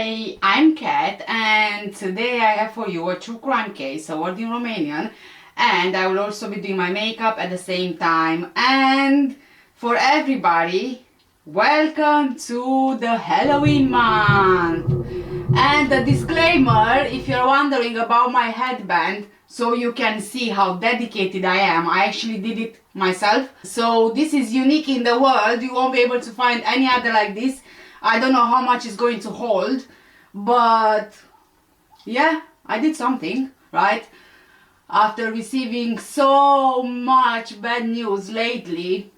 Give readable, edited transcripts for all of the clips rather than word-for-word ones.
Hi, I'm Kat, and today I have for you a true crime case, a word in Romanian, and I will also be doing my makeup at the same time. And for everybody, welcome to the Halloween month. And a disclaimer, if you're wondering about my headband, so you can see how dedicated I am, I actually did it myself. So this is unique in the world, you won't be able to find any other like this. I don't know how much it's going to hold, but yeah, I did something, right? After receiving so much bad news lately,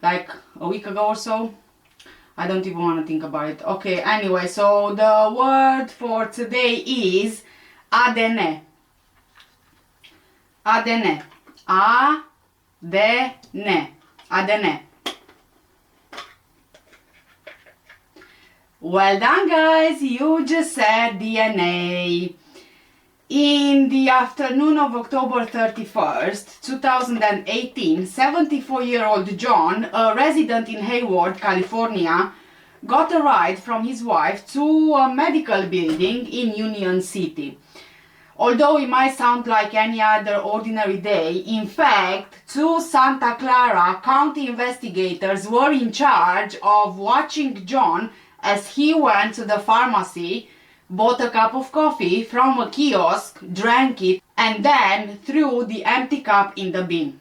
like a week ago or so, I don't even want to think about it. Okay, anyway, so the word for today is ADN. ADN. A-D-N. ADN. Well done, guys, you just said DNA. In the afternoon of October 31st, 2018, 74-year-old John, a resident in Hayward, California, got a ride from his wife to a medical building in Union City. Although it might sound like any other ordinary day, in fact, two Santa Clara County investigators were in charge of watching John as he went to the pharmacy, bought a cup of coffee from a kiosk, drank it, and then threw the empty cup in the bin.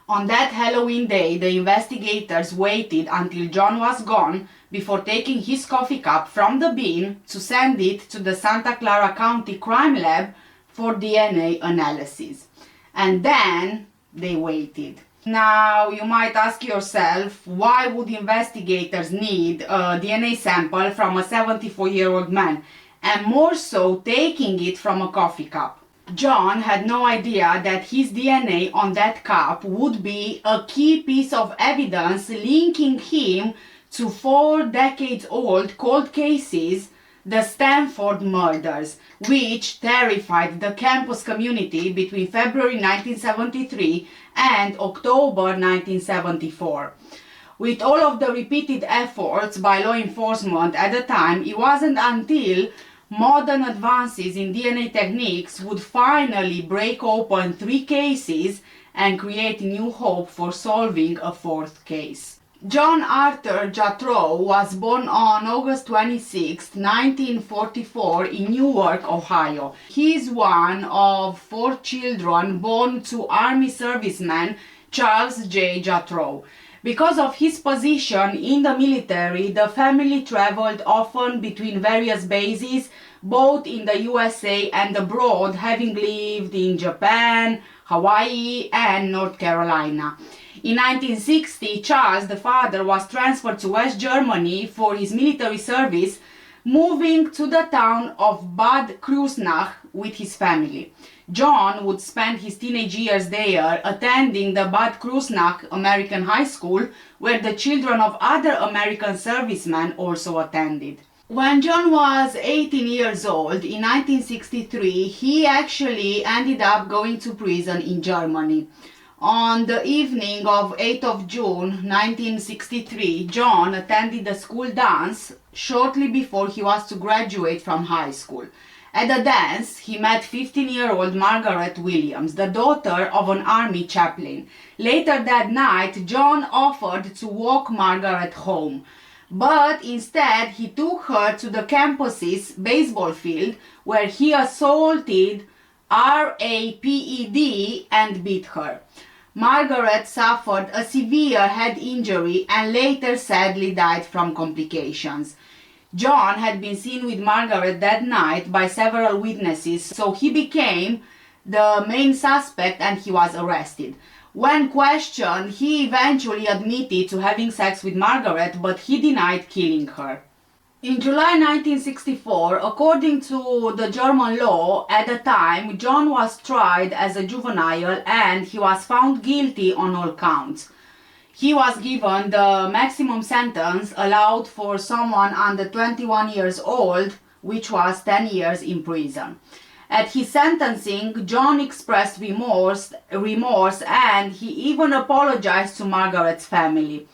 On that Halloween day, the investigators waited until John was gone before taking his coffee cup from the bin to send it to the Santa Clara County Crime Lab for DNA analysis. And then they waited. Now, you might ask yourself, why would investigators need a DNA sample from a 74-year-old man, and more so taking it from a coffee cup? John had no idea that his DNA on that cup would be a key piece of evidence linking him to 4 decades-old cold cases, the Stanford murders, which terrified the campus community between February 1973 and October 1974. With all of the repeated efforts by law enforcement at the time, it wasn't until modern advances in DNA techniques would finally break open 3 cases and create new hope for solving a 4th case. John Arthur Jatrow was born on August 26, 1944 in Newark, Ohio. He is one of 4 children born to Army serviceman Charles J. Jatrow. Because of his position in the military, the family traveled often between various bases, both in the USA and abroad, having lived in Japan, Hawaii, and North Carolina. In 1960, Charles, the father, was transferred to West Germany for his military service, moving to the town of Bad Kreuznach with his family. John would spend his teenage years there, attending the Bad Kreuznach American High School, where the children of other American servicemen also attended. When John was 18 years old, in 1963, he actually ended up going to prison in Germany. On the evening of 8th of June 1963, John attended a school dance shortly before he was to graduate from high school. At the dance, he met 15-year-old Margaret Williams, the daughter of an army chaplain. Later that night, John offered to walk Margaret home, but instead he took her to the campus's baseball field, where he assaulted R.A.P.E.D. and beat her. Margaret suffered a severe head injury and later sadly died from complications. John had been seen with Margaret that night by several witnesses, so he became the main suspect and he was arrested. When questioned, he eventually admitted to having sex with Margaret, but he denied killing her. In July 1964, according to the German law at the time, John was tried as a juvenile and he was found guilty on all counts. He was given the maximum sentence allowed for someone under 21 years old, which was 10 years in prison. At his sentencing, John expressed remorse and he even apologized to Margaret's family.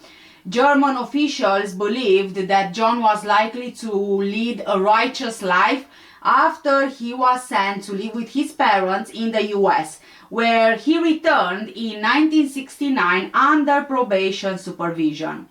German officials believed that John was likely to lead a righteous life after he was sent to live with his parents in the US, where he returned in 1969 under probation supervision.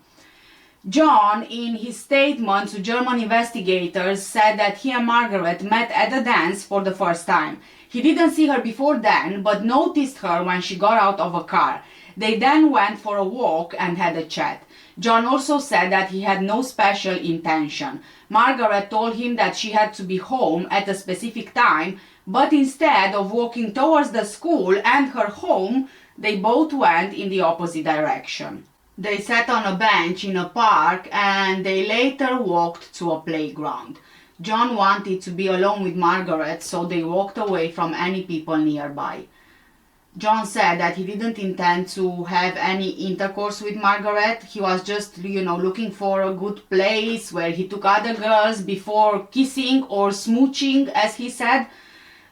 John, in his statement to German investigators, said that he and Margaret met at a dance for the first time. He didn't see her before then, but noticed her when she got out of a car. They then went for a walk and had a chat. John also said that he had no special intention. Margaret told him that she had to be home at a specific time, but instead of walking towards the school and her home, they both went in the opposite direction. They sat on a bench in a park and they later walked to a playground. John wanted to be alone with Margaret, so they walked away from any people nearby. John said that he didn't intend to have any intercourse with Margaret. He was just, looking for a good place where he took other girls before kissing or smooching, as he said.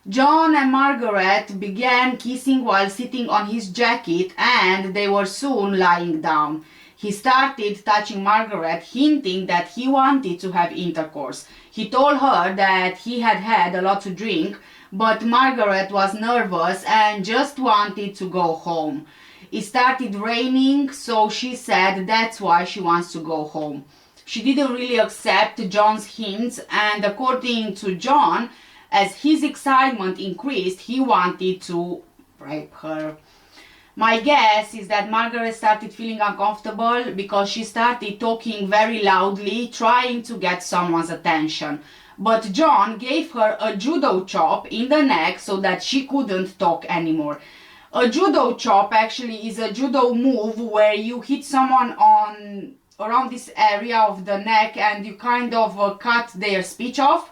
John and Margaret began kissing while sitting on his jacket, and they were soon lying down. He started touching Margaret, hinting that he wanted to have intercourse. He told her that he had had a lot to drink, but Margaret was nervous and just wanted to go home. It started raining, so she said that's why she wants to go home. She didn't really accept John's hints, and according to John, as his excitement increased, he wanted to rape her. My guess is that Margaret started feeling uncomfortable because she started talking very loudly, trying to get someone's attention. But John gave her a judo chop in the neck so that she couldn't talk anymore. A judo chop actually is a judo move where you hit someone around this area of the neck and you kind of cut their speech off.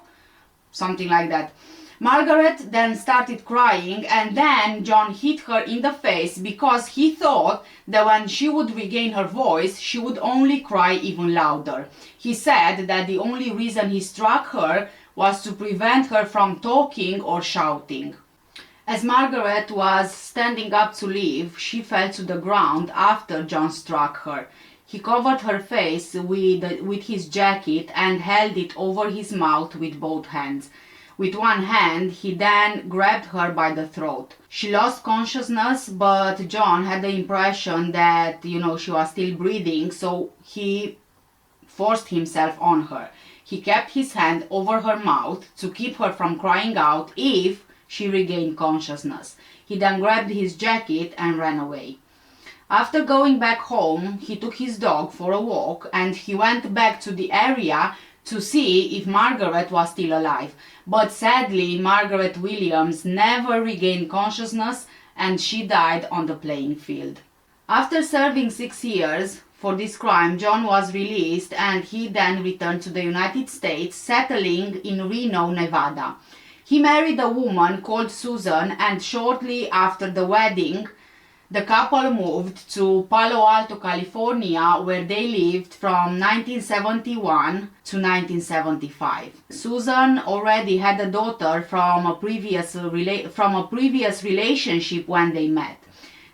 Something like that. Margaret then started crying, and then John hit her in the face because he thought that when she would regain her voice, she would only cry even louder. He said that the only reason he struck her was to prevent her from talking or shouting. As Margaret was standing up to leave, she fell to the ground after John struck her. He covered her face with his jacket and held it over his mouth with both hands. With one hand, he then grabbed her by the throat. She lost consciousness, but John had the impression that, she was still breathing, so he forced himself on her. He kept his hand over her mouth to keep her from crying out if she regained consciousness. He then grabbed his jacket and ran away. After going back home, he took his dog for a walk and he went back to the area to see if Margaret was still alive. But sadly, Margaret Williams never regained consciousness and she died on the playing field. After serving 6 years for this crime, John was released and he then returned to the United States, settling in Reno, Nevada. He married a woman called Susan, and shortly after the wedding, the couple moved to Palo Alto, California, where they lived from 1971 to 1975. Susan already had a daughter from a previous relationship when they met.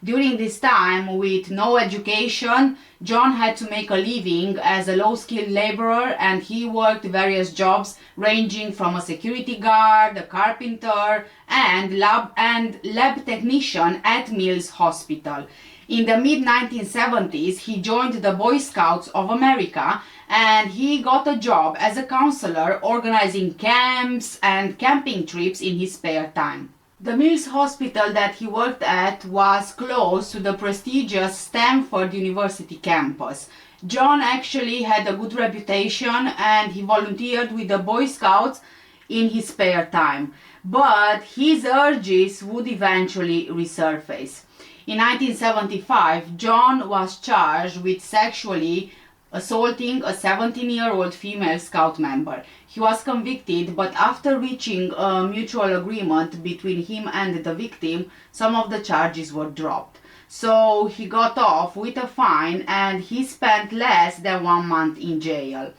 During this time, with no education, John had to make a living as a low-skilled laborer, and he worked various jobs ranging from a security guard, a carpenter, and lab technician at Mills Hospital. In the mid-1970s, he joined the Boy Scouts of America, and he got a job as a counselor organizing camps and camping trips in his spare time. The Mills Hospital that he worked at was close to the prestigious Stanford University campus. John actually had a good reputation and he volunteered with the Boy Scouts in his spare time. But his urges would eventually resurface. In 1975, John was charged with sexually assaulting a 17-year-old female Scout member. He was convicted, but after reaching a mutual agreement between him and the victim, some of the charges were dropped. So he got off with a fine and he spent less than 1 month in jail.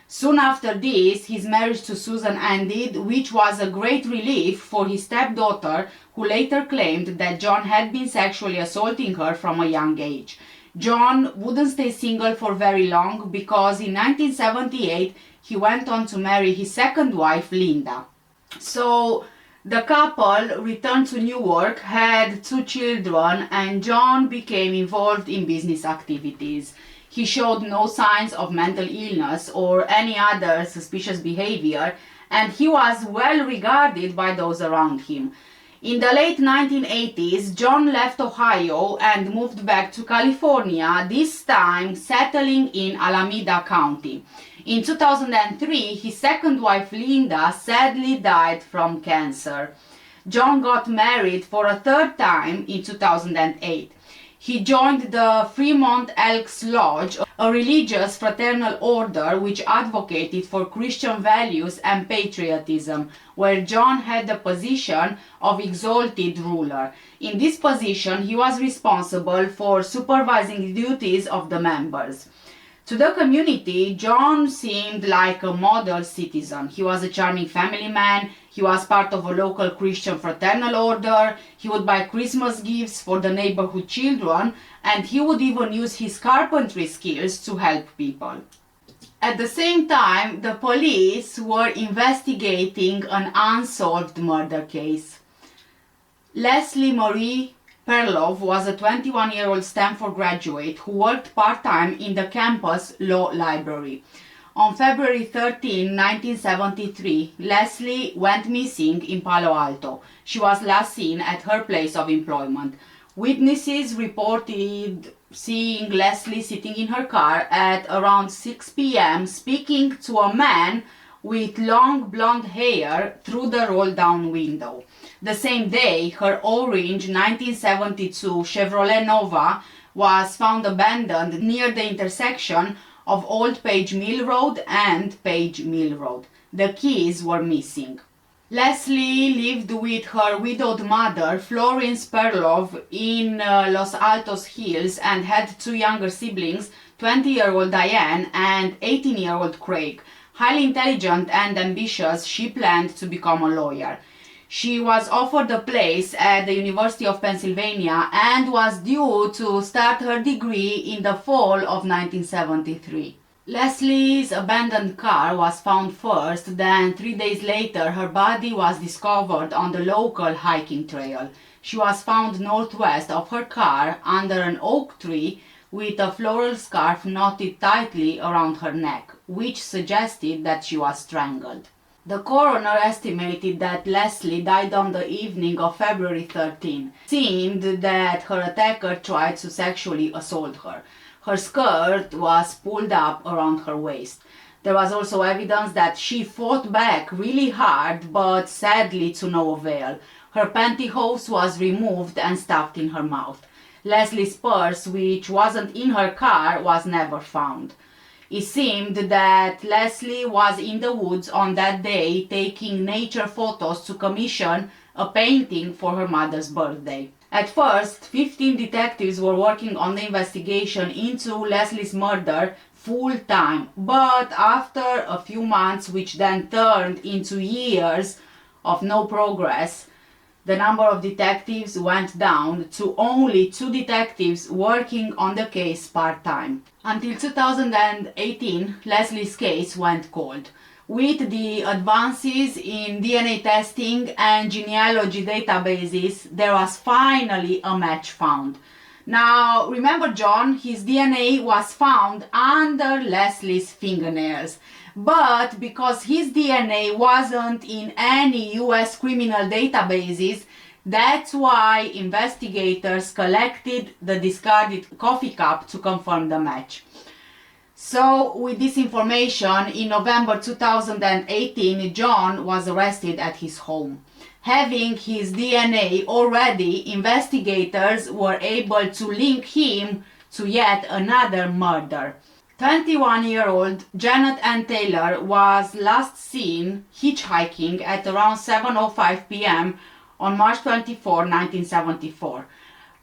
Soon after this, his marriage to Susan ended, which was a great relief for his stepdaughter, who later claimed that John had been sexually assaulting her from a young age. John wouldn't stay single for very long because in 1978 he went on to marry his second wife, Linda. So the couple returned to Newark, had 2 children, and John became involved in business activities. He showed no signs of mental illness or any other suspicious behavior, and he was well regarded by those around him. In the late 1980s, John left Ohio and moved back to California, this time settling in Alameda County. In 2003, his second wife Linda sadly died from cancer. John got married for a third time in 2008. He joined the Fremont Elks Lodge, a religious fraternal order which advocated for Christian values and patriotism, where John had the position of exalted ruler. In this position, he was responsible for supervising the duties of the members. To the community, John seemed like a model citizen. He was a charming family man, he was part of a local Christian fraternal order, he would buy Christmas gifts for the neighborhood children, and he would even use his carpentry skills to help people. At the same time, the police were investigating an unsolved murder case. Leslie Marie Perlov was a 21-year-old Stanford graduate who worked part-time in the campus law library. On February 13, 1973, Leslie went missing in Palo Alto. She was last seen at her place of employment. Witnesses reported seeing Leslie sitting in her car at around 6 p.m. speaking to a man with long blonde hair through the roll-down window. The same day, her orange 1972 Chevrolet Nova was found abandoned near the intersection of Old Page Mill Road and Page Mill Road. The keys were missing. Leslie lived with her widowed mother, Florence Perlov, in Los Altos Hills and had 2 younger siblings, 20-year-old Diane and 18-year-old Craig. Highly intelligent and ambitious, she planned to become a lawyer. She was offered a place at the University of Pennsylvania and was due to start her degree in the fall of 1973. Leslie's abandoned car was found first, then 3 days later her body was discovered on the local hiking trail. She was found northwest of her car under an oak tree with a floral scarf knotted tightly around her neck, which suggested that she was strangled. The coroner estimated that Leslie died on the evening of February 13. It seemed that her attacker tried to sexually assault her. Her skirt was pulled up around her waist. There was also evidence that she fought back really hard, but sadly to no avail. Her pantyhose was removed and stuffed in her mouth. Leslie's purse, which wasn't in her car, was never found. It seemed that Leslie was in the woods on that day taking nature photos to commission a painting for her mother's birthday. At first, 15 detectives were working on the investigation into Leslie's murder full-time, but after a few months, which then turned into years of no progress, the number of detectives went down to only 2 detectives working on the case part-time. Until 2018, Leslie's case went cold. With the advances in DNA testing and genealogy databases, there was finally a match found. Now, remember John, his DNA was found under Leslie's fingernails. But because his DNA wasn't in any US criminal databases, that's why investigators collected the discarded coffee cup to confirm the match. So, with this information, in November 2018, John was arrested at his home. Having his DNA already, investigators were able to link him to yet another murder. 21-year-old Janet Ann Taylor was last seen hitchhiking at around 7:05 p.m. on March 24, 1974.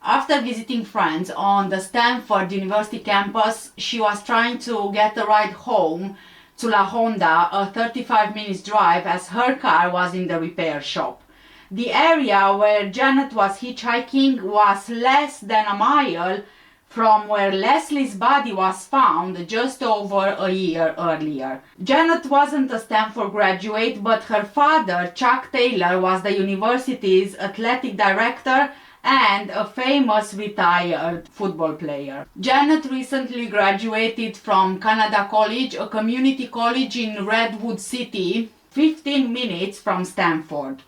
After visiting friends on the Stanford University campus, she was trying to get a ride home to La Honda, a 35-minute drive, as her car was in the repair shop. The area where Janet was hitchhiking was less than a mile from where Leslie's body was found just over a year earlier. Janet wasn't a Stanford graduate, but her father, Chuck Taylor, was the university's athletic director and a famous retired football player. Janet recently graduated from Canada College, a community college in Redwood City, 15 minutes from Stanford.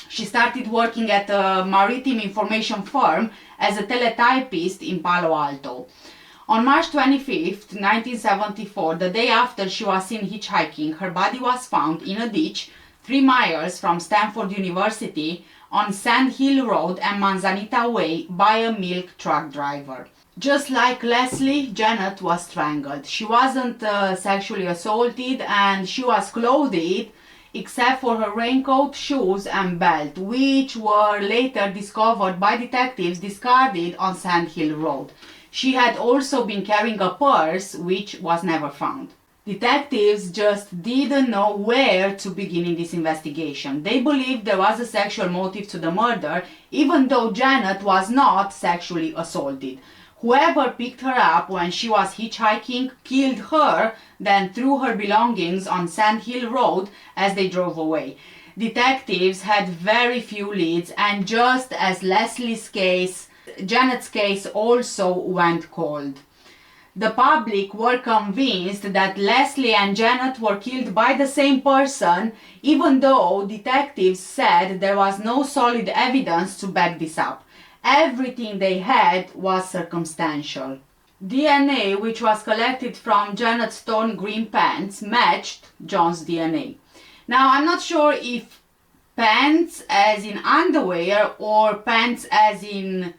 She started working at a maritime information firm as a teletypist in Palo Alto. On March 25, 1974, the day after she was seen hitchhiking, her body was found in a ditch 3 miles from Stanford University on Sand Hill Road and Manzanita Way by a milk truck driver. Just like Leslie, Janet was strangled. She wasn't sexually assaulted, and she was clothed except for her raincoat, shoes and belt, which were later discovered by detectives discarded on Sand Hill Road. She had also been carrying a purse, which was never found. Detectives just didn't know where to begin in this investigation. They believed there was a sexual motive to the murder, even though Janet was not sexually assaulted. Whoever picked her up when she was hitchhiking killed her, then threw her belongings on Sand Hill Road as they drove away. Detectives had very few leads, and just as Leslie's case, Janet's case also went cold. The public were convinced that Leslie and Janet were killed by the same person, even though detectives said there was no solid evidence to back this up. Everything they had was circumstantial. DNA, which was collected from Janet's torn green pants, matched John's DNA. Now, I'm not sure if pants as in underwear or pants as in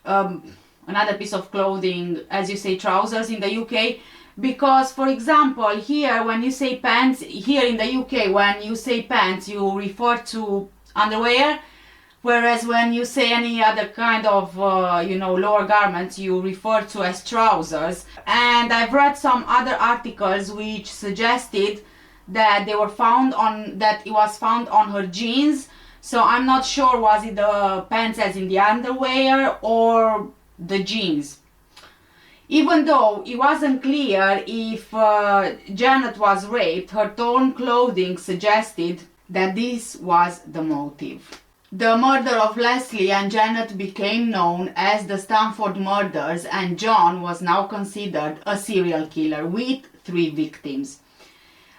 another piece of clothing, as you say trousers in the UK, because, for example, here when you say pants, here in the UK, when you say pants, you refer to underwear, whereas when you say any other kind of, lower garments, you refer to as trousers. And I've read some other articles which suggested that it was found on her jeans. So I'm not sure, was it the pants as in the underwear or the jeans. Even though it wasn't clear if Janet was raped, her torn clothing suggested that this was the motive. The murder of Leslie and Janet became known as the Stanford murders, and John was now considered a serial killer with 3 victims.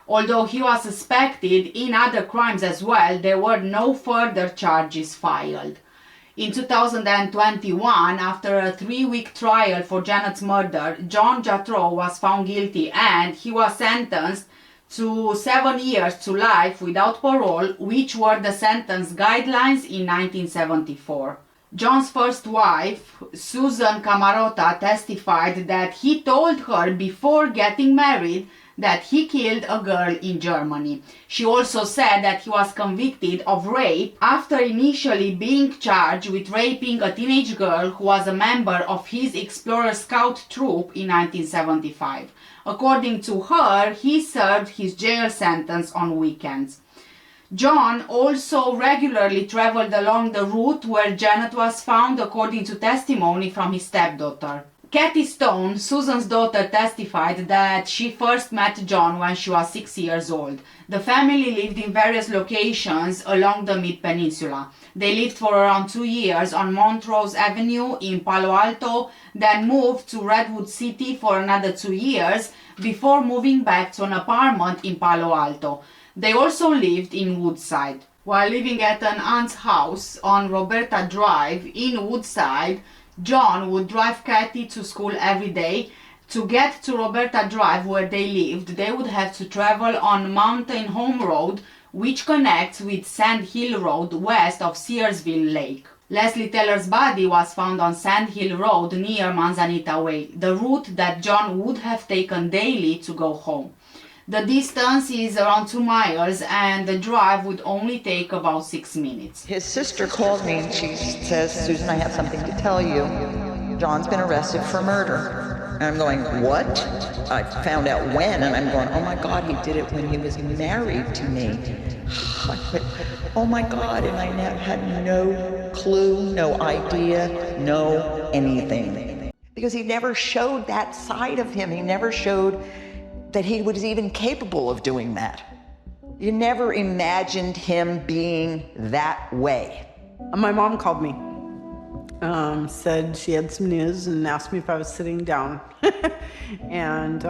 Although he was suspected in other crimes as well, there were no further charges filed. In 2021, after a 3-week trial for Janet's murder, John Jatrow was found guilty and he was sentenced to 7 years to life without parole, which were the sentence guidelines in 1974. John's first wife, Susan Camarota, testified that he told her before getting married that he killed a girl in Germany. She also said that he was convicted of rape after initially being charged with raping a teenage girl who was a member of his Explorer Scout troop in 1975. According to her, he served his jail sentence on weekends. John also regularly traveled along the route where Janet was found, according to testimony from his stepdaughter. Kathy Stone, Susan's daughter, testified that she first met John when she was 6 years old. The family lived in various locations along the Mid-Peninsula. They lived for around 2 years on Montrose Avenue in Palo Alto, then moved to Redwood City for another 2 years before moving back to an apartment in Palo Alto. They also lived in Woodside. While living at an aunt's house on Roberta Drive in Woodside, John would drive Kathy to school every day. To get to Roberta Drive where they lived, they would have to travel on Mountain Home Road, which connects with Sand Hill Road west of Searsville Lake. Leslie Taylor's body was found on Sand Hill Road near Manzanita Way, the route that John would have taken daily to go home. The distance is around 2 miles and the drive would only take about 6 minutes. His sister called me and she says, "Susan, I have something to tell you. John's been arrested for murder." And I'm going, "What?" I found out when, and I'm going, "Oh my God, he did it when he was married to me." But, oh my God, and I had no clue, no idea, no anything. because he never showed that side of him. He never showed that he was even capable of doing that. You never imagined him being that way. My mom called me, said she had some news and asked me if I was sitting down. And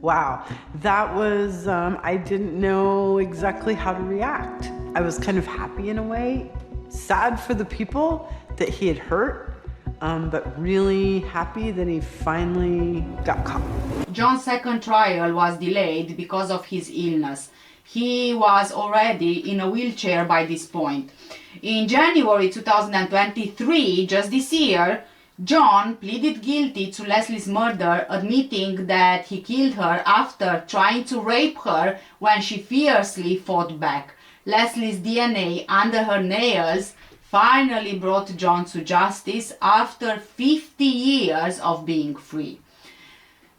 wow, that was, I didn't know exactly how to react. I was kind of happy in a way, sad for the people that he had hurt, but really happy that he finally got caught. John's second trial was delayed because of his illness. He was already in a wheelchair by this point. In January 2023, just this year, John pleaded guilty to Leslie's murder, admitting that he killed her after trying to rape her when she fiercely fought back. Leslie's DNA under her nails finally brought John to justice after 50 years of being free.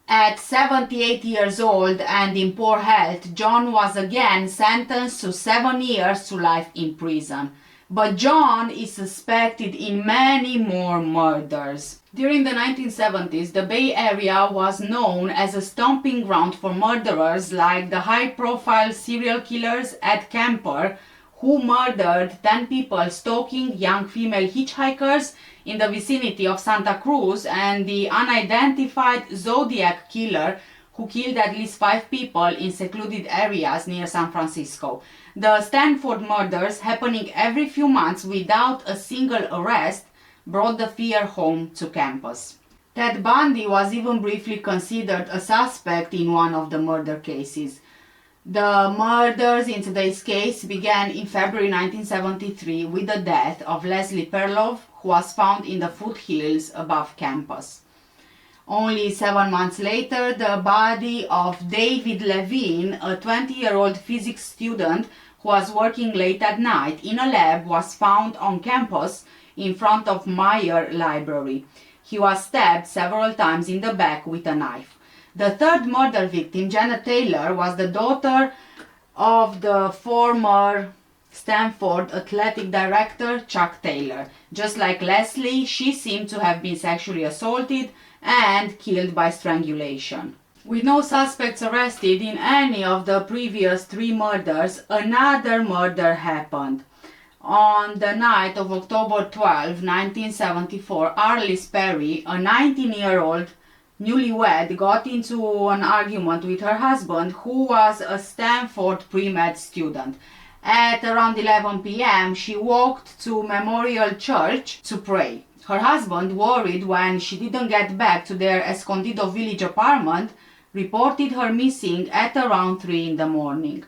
At 78 years old and in poor health, John was again sentenced to 7 years to life in prison. But John is suspected in many more murders. During the 1970s, the Bay Area was known as a stomping ground for murderers like the high-profile serial killers Ed Kemper, who murdered 10 people stalking young female hitchhikers in the vicinity of Santa Cruz, and the unidentified Zodiac killer who killed at least 5 people in secluded areas near San Francisco. The Stanford murders, happening every few months without a single arrest, brought the fear home to campus. Ted Bundy was even briefly considered a suspect in one of the murder cases. The murders in today's case began in February 1973 with the death of Leslie Perloff, who was found in the foothills above campus. Only 7 months later, the body of David Levine, a 20-year-old physics student who was working late at night in a lab, was found on campus in front of Meyer Library. He was stabbed several times in the back with a knife. The third murder victim, Janet Taylor, was the daughter of the former Stanford athletic director Chuck Taylor. Just like Leslie, she seemed to have been sexually assaulted and killed by strangulation. With no suspects arrested in any of the previous 3 murders, another murder happened. On the night of October 12, 1974, Arliss Perry, a 19-year-old newlywed, got into an argument with her husband, who was a Stanford pre-med student. At around 11 p.m., she walked to Memorial Church to pray. Her husband, worried when she didn't get back to their Escondido Village apartment, reported her missing at around 3 in the morning.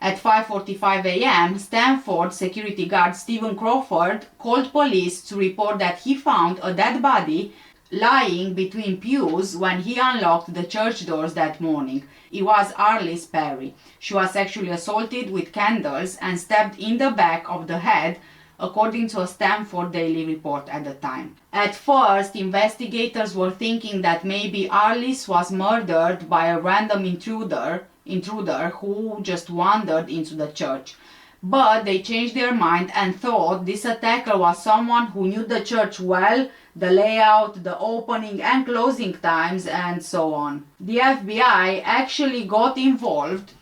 At 5:45 a.m., Stanford security guard Stephen Crawford called police to report that he found a dead body lying between pews when he unlocked the church doors that morning. It was Arliss Perry. She was sexually assaulted with candles and stabbed in the back of the head, according to a Stanford Daily report at the time. At first, investigators were thinking that maybe Arliss was murdered by a random intruder who just wandered into the church. But they changed their mind and thought this attacker was someone who knew the church well, the layout, the opening and closing times, and so on. The FBI actually got involved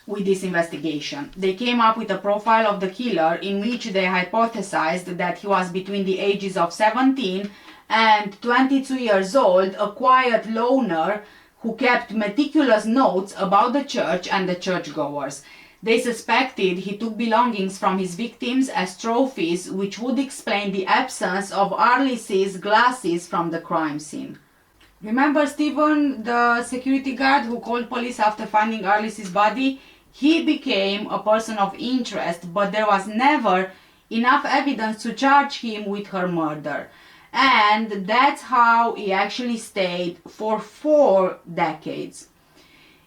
with this investigation. They came up with a profile of the killer in which they hypothesized that he was between the ages of 17 and 22 years old, a quiet loner who kept meticulous notes about the church and the churchgoers. They suspected he took belongings from his victims as trophies, which would explain the absence of Arliss's glasses from the crime scene. Remember Stephen, the security guard who called police after finding Arliss's body? He became a person of interest, but there was never enough evidence to charge him with her murder. And that's how he actually stayed for 4 decades.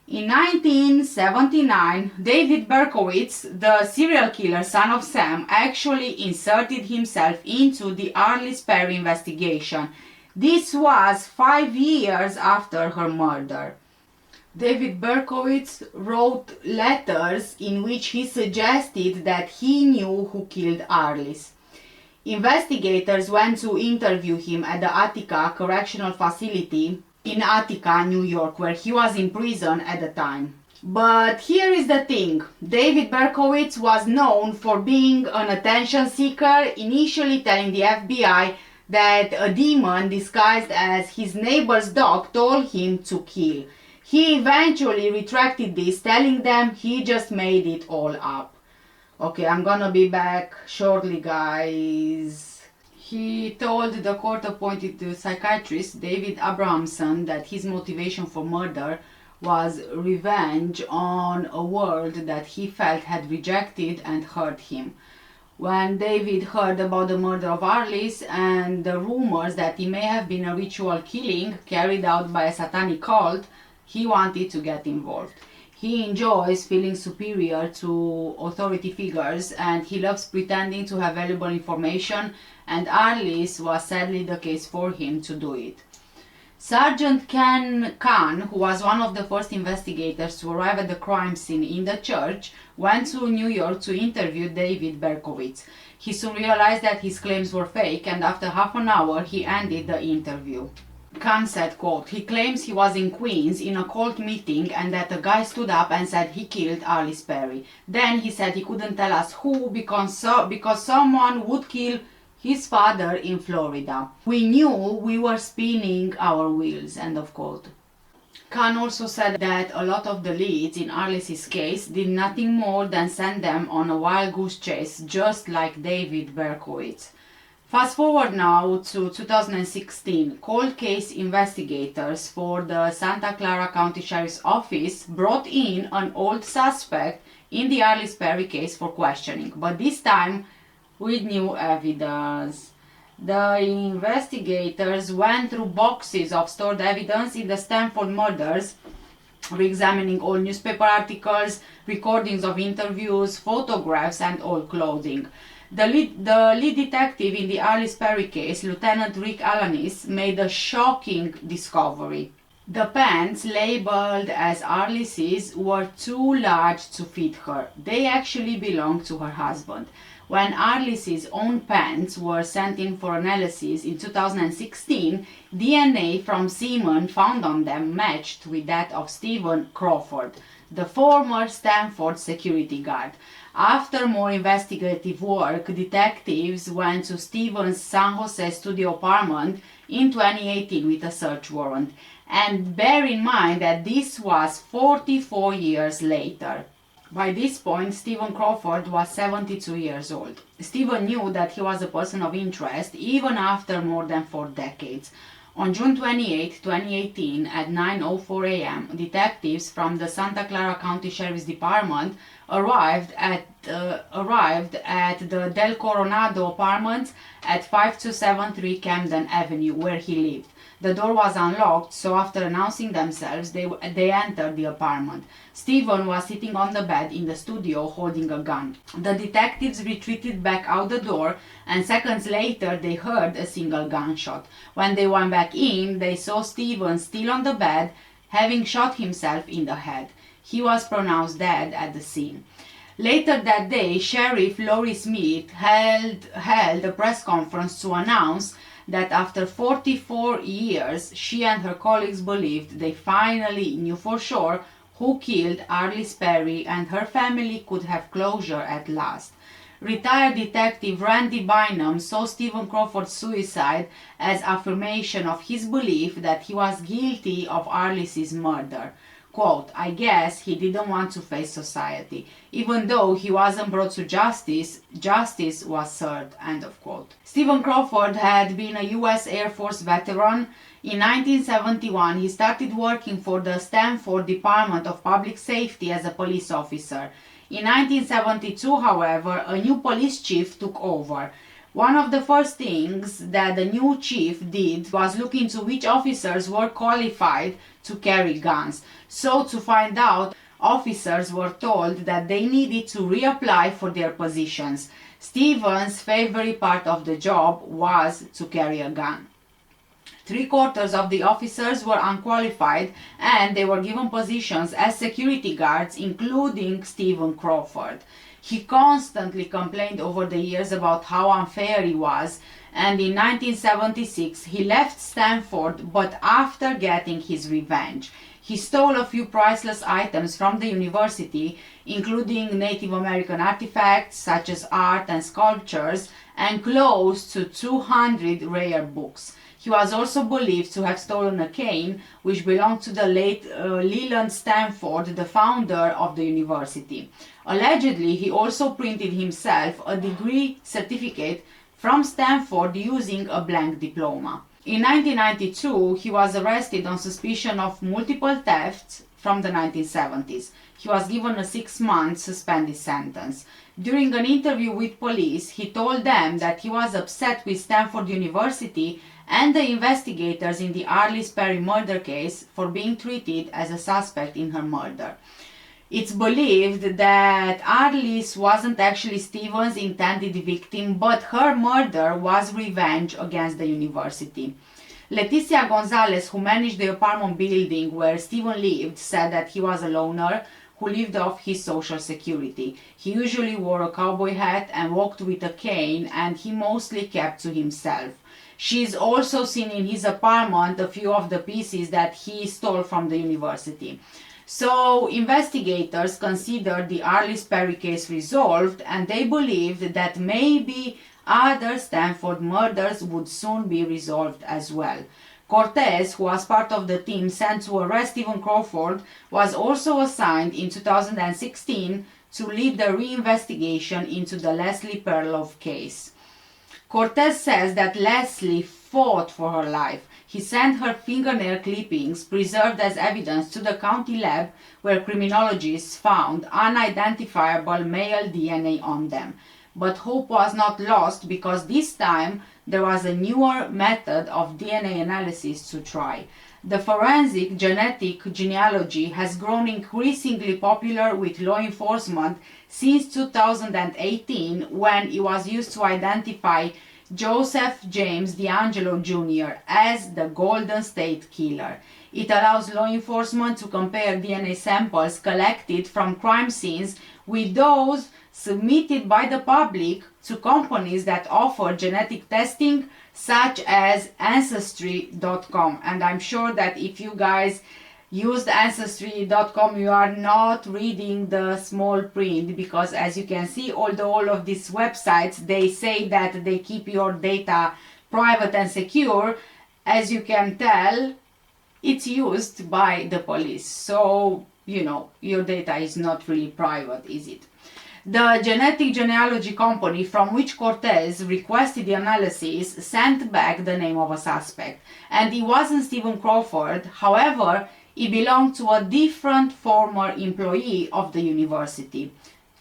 In 1979, David Berkowitz, the serial killer son of Sam, actually inserted himself into the Arliss Perry investigation. This was 5 years after her murder. David Berkowitz wrote letters in which he suggested that he knew who killed Arliss. Investigators went to interview him at the Attica Correctional Facility in Attica, New York, where he was in prison at the time. But here is the thing. David Berkowitz was known for being an attention seeker, initially telling the FBI that a demon disguised as his neighbor's dog told him to kill. He eventually retracted this, telling them he just made it all up. Okay, I'm gonna be back shortly, guys. He told the court-appointed psychiatrist David Abrahamson that his motivation for murder was revenge on a world that he felt had rejected and hurt him. When David heard about the murder of Arliss and the rumors that it may have been a ritual killing carried out by a satanic cult, he wanted to get involved. He enjoys feeling superior to authority figures and he loves pretending to have valuable information, and Arliss was sadly the case for him to do it. Sergeant Ken Kahn, who was one of the first investigators to arrive at the crime scene in the church, went to New York to interview David Berkowitz. He soon realized that his claims were fake, and after half an hour he ended the interview. Kahn said, quote, "He claims he was in Queens in a cult meeting and that a guy stood up and said he killed Arliss Perry. Then he said he couldn't tell us who because someone would kill his father in Florida. We knew we were spinning our wheels," end of quote. Kahn also said that a lot of the leads in Arliss's case did nothing more than send them on a wild goose chase, just like David Berkowitz. Fast forward now to 2016, cold case investigators for the Santa Clara County Sheriff's Office brought in an old suspect in the Arliss Perry case for questioning, but this time with new evidence. The investigators went through boxes of stored evidence in the Stanford murders, re-examining all newspaper articles, recordings of interviews, photographs, and all clothing. The lead detective in the Arliss Perry case, Lieutenant Rick Alanis, made a shocking discovery. The pants labeled as Arliss's were too large to fit her. They actually belonged to her husband. When Arliss's own pants were sent in for analysis in 2016, DNA from semen found on them matched with that of Stephen Crawford, the former Stanford security guard. After more investigative work, detectives went to Stephen's San Jose studio apartment in 2018 with a search warrant. And bear in mind that this was 44 years later. By this point, Stephen Crawford was 72 years old. Stephen knew that he was a person of interest even after more than 4 decades. On June 28, 2018, at 9:04 a.m., detectives from the Santa Clara County Sheriff's Department arrived at the Del Coronado apartment at 5273 Camden Avenue, where he lived. The door was unlocked, so after announcing themselves, they entered the apartment. Stephen was sitting on the bed in the studio holding a gun. The detectives retreated back out the door, and seconds later they heard a single gunshot. When they went back in, they saw Stephen still on the bed, having shot himself in the head. He was pronounced dead at the scene. Later that day, Sheriff Laurie Smith held a press conference to announce that after 44 years, she and her colleagues believed they finally knew for sure who killed Arliss Perry, and her family could have closure at last. Retired detective Randy Bynum saw Stephen Crawford's suicide as affirmation of his belief that he was guilty of Arliss's murder. Quote, "I guess he didn't want to face society. Even though he wasn't brought to justice, justice was served," end of quote. Stephen Crawford had been a U.S. Air Force veteran. In 1971, he started working for the Stanford Department of Public Safety as a police officer. In 1972, however, a new police chief took over. One of the first things that the new chief did was look into which officers were qualified to carry guns. So to find out, officers were told that they needed to reapply for their positions. Stephen's favorite part of the job was to carry a gun. 3/4 of the officers were unqualified and they were given positions as security guards, including Stephen Crawford. He constantly complained over the years about how unfair he was, and in 1976 he left Stanford, but after getting his revenge. He stole a few priceless items from the university, including Native American artifacts such as art and sculptures, and close to 200 rare books. He was also believed to have stolen a cane which belonged to the late Leland Stanford, the founder of the university. Allegedly, he also printed himself a degree certificate from Stanford using a blank diploma. In 1992, he was arrested on suspicion of multiple thefts from the 1970s. He was given a 6-month suspended sentence. During an interview with police, he told them that he was upset with Stanford University and the investigators in the Arliss Perry murder case for being treated as a suspect in her murder. It's believed that Arliss wasn't actually Stephen's intended victim, but her murder was revenge against the university. Leticia Gonzalez, who managed the apartment building where Stephen lived, said that he was a loner who lived off his social security. He usually wore a cowboy hat and walked with a cane, and he mostly kept to himself. She's also seen in his apartment a few of the pieces that he stole from the university. So investigators considered the Arliss Perry case resolved, and they believed that maybe other Stanford murders would soon be resolved as well. Cortez, who was part of the team sent to arrest Stephen Crawford, was also assigned in 2016 to lead the reinvestigation into the Leslie Perloff case. Cortez says that Leslie fought for her life. He sent her fingernail clippings, preserved as evidence, to the county lab where criminologists found unidentifiable male DNA on them. But hope was not lost, because this time there was a newer method of DNA analysis to try. The forensic genetic genealogy has grown increasingly popular with law enforcement since 2018, when it was used to identify Joseph James DeAngelo Jr. as the Golden State Killer. It allows law enforcement to compare DNA samples collected from crime scenes with those submitted by the public to companies that offer genetic testing, such as Ancestry.com. And I'm sure that if you guys used Ancestry.com, you are not reading the small print, because as you can see, although all of these websites, they say that they keep your data private and secure, as you can tell, it's used by the police. So, you know, your data is not really private, is it? The genetic genealogy company from which Cortez requested the analysis sent back the name of a suspect, and it wasn't Stephen Crawford. However, it belonged to a different former employee of the university,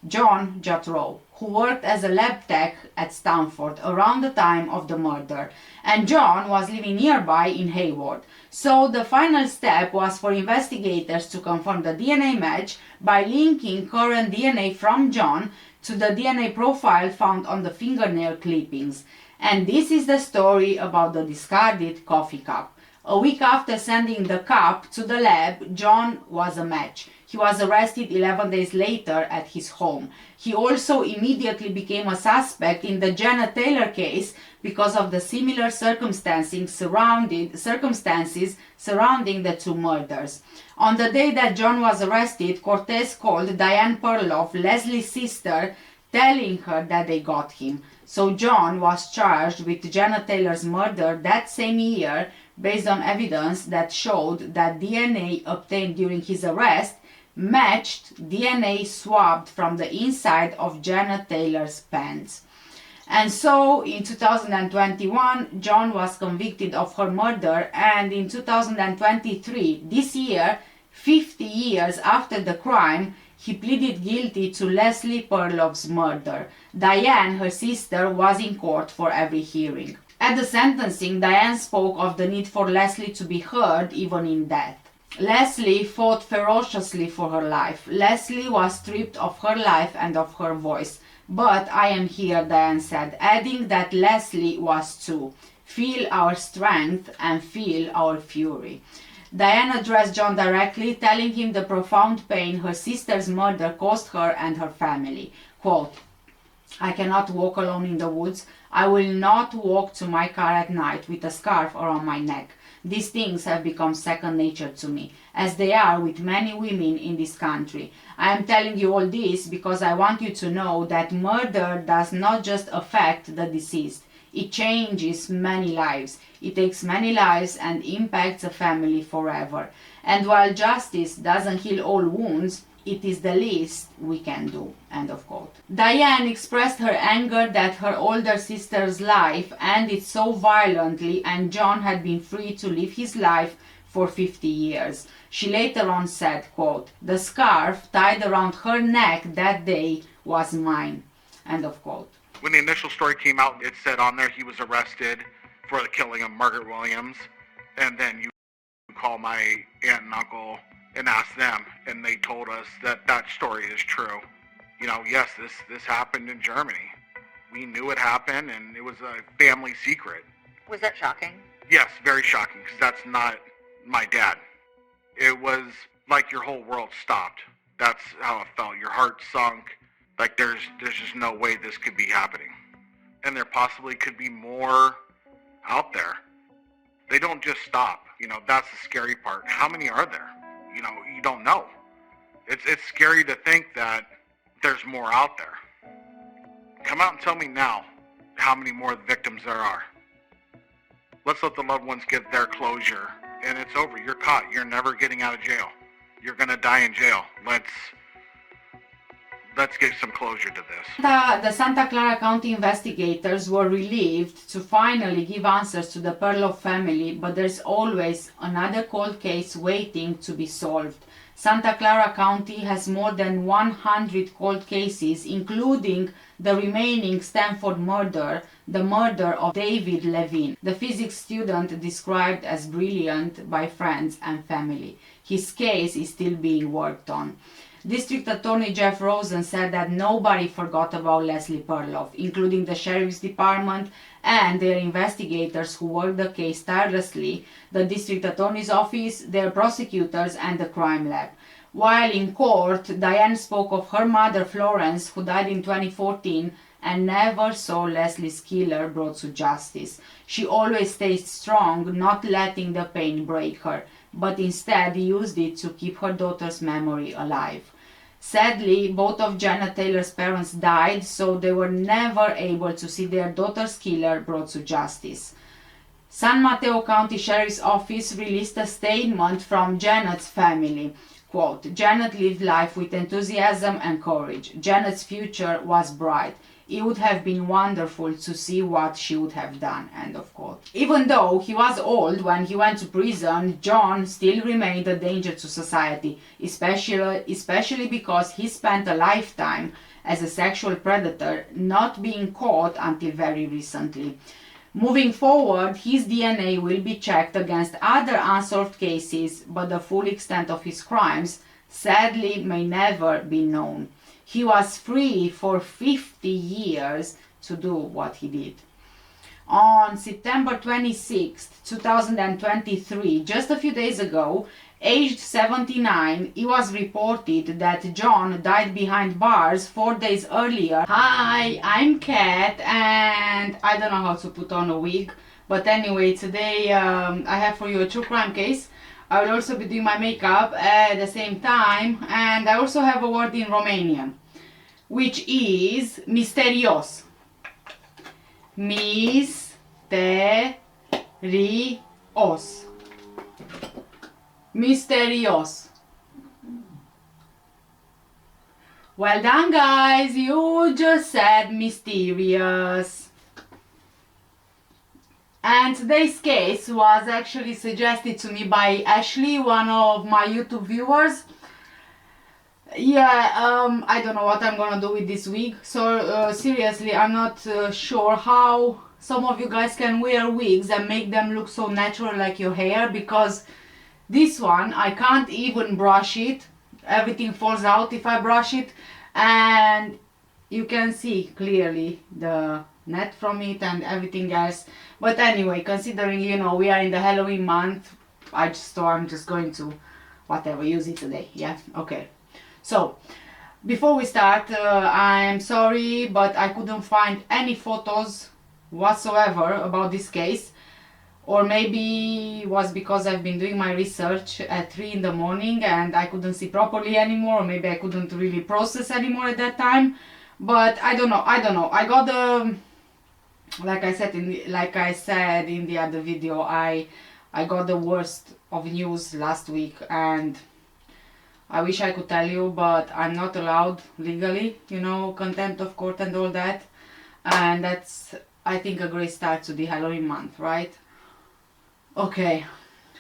John Juttrow, who worked as a lab tech at Stanford around the time of the murder, and John was living nearby in Hayward. So the final step was for investigators to confirm the DNA match by linking current DNA from John to the DNA profile found on the fingernail clippings. And this is the story about the discarded coffee cup. A week after sending the cup to the lab, John was a match. He was arrested 11 days later at his home. He also immediately became a suspect in the Janet Taylor case because of the similar circumstances surrounding the two murders. On the day that John was arrested, Cortez called Diane Perloff, Leslie's sister, telling her that they got him. So John was charged with Janet Taylor's murder that same year, based on evidence that showed that DNA obtained during his arrest matched DNA swabbed from the inside of Janet Taylor's pants. And so in 2021, John was convicted of her murder, and in 2023, this year, 50 years after the crime, he pleaded guilty to Leslie Perloff's murder. Diane, her sister, was in court for every hearing. At the sentencing, Diane spoke of the need for Leslie to be heard even in death. Leslie fought ferociously for her life. Leslie was stripped of her life and of her voice. But I am here, Diane said, adding that Leslie was too. feel our strength, and feel our fury. Diane addressed John directly, telling him the profound pain her sister's murder caused her and her family. Quote, I cannot walk alone in the woods. I will not walk to my car at night with a scarf around my neck. These things have become second nature to me, as they are with many women in this country. I am telling you all this because I want you to know that murder does not just affect the deceased. It changes many lives. It takes many lives and impacts a family forever. And while justice doesn't heal all wounds, it is the least we can do. End of quote. Diane expressed her anger that her older sister's life ended so violently and John had been free to live his life for 50 years. She later on said, quote, the scarf tied around her neck that day was mine. End of quote. When the initial story came out, it said on there he was arrested for the killing of Margaret Williams, and then you call my aunt and uncle and ask them, and they told us that that story is true. You know, yes, this happened in Germany. We knew it happened, and it was a family secret. Was that shocking? Yes, very shocking, because that's not my dad. It was like your whole world stopped. That's how it felt. Your heart sunk. Like there's just no way this could be happening. And there possibly could be more out there. They don't just stop. You know, that's the scary part. How many are there? You know, you don't know. It's scary to think that there's more out there. Come out and tell me now how many more victims there are. Let's let the loved ones get their closure. And it's over. You're caught. You're never getting out of jail. You're going to die in jail. Let's get some closure to this. The Santa Clara County investigators were relieved to finally give answers to the Perloff family, but there's always another cold case waiting to be solved. Santa Clara County has more than 100 cold cases, including the remaining Stanford murder, the murder of David Levine, the physics student described as brilliant by friends and family. His case is still being worked on. District Attorney Jeff Rosen said that nobody forgot about Leslie Perloff, including the Sheriff's Department and their investigators who worked the case tirelessly, the District Attorney's Office, their prosecutors, and the crime lab. While in court, Diane spoke of her mother Florence, who died in 2014, and never saw Leslie's killer brought to justice. She always stayed strong, not letting the pain break her, but instead used it to keep her daughter's memory alive. Sadly, both of Janet Taylor's parents died, so they were never able to see their daughter's killer brought to justice. San Mateo County Sheriff's Office released a statement from Janet's family. Quote, Janet lived life with enthusiasm and courage. Janet's future was bright. It would have been wonderful to see what she would have done. End of quote. Even though he was old when he went to prison, John still remained a danger to society, especially because he spent a lifetime as a sexual predator, not being caught until very recently. Moving forward, his DNA will be checked against other unsolved cases, but the full extent of his crimes sadly may never be known. He was free for 50 years to do what he did. On September 26, 2023, just a few days ago, aged 79, it was reported that John died behind bars 4 days earlier. Hi, I'm Kat, and I don't know how to put on a wig, but anyway, today I have for you a true crime case. I will also be doing my makeup at the same time, and I also have a word in Romanian, which is misterios. Misterios. Misterios. Well done, guys, you just said mysterious. And today's case was actually suggested to me by Ashley, one of my YouTube viewers. Yeah, I don't know what I'm gonna do with this wig. So seriously, I'm not sure how some of you guys can wear wigs and make them look so natural like your hair, because this one, I can't even brush it. Everything falls out if I brush it, and you can see clearly the net from it and everything else. But anyway, considering, you know, we are in the Halloween month, I'm just going to whatever, use it today. Yeah, okay. So before we start, I'm sorry, but I couldn't find any photos whatsoever about this case. Or maybe it was because I've been doing my research at 3 in the morning and I couldn't see properly anymore, or maybe I couldn't really process anymore at that time. But I don't know. I got the, like I said in the other video, I got the worst of news last week, and I wish I could tell you, but I'm not allowed legally, you know, contempt of court and all that. And that's, I think, a great start to the Halloween month, right? Okay,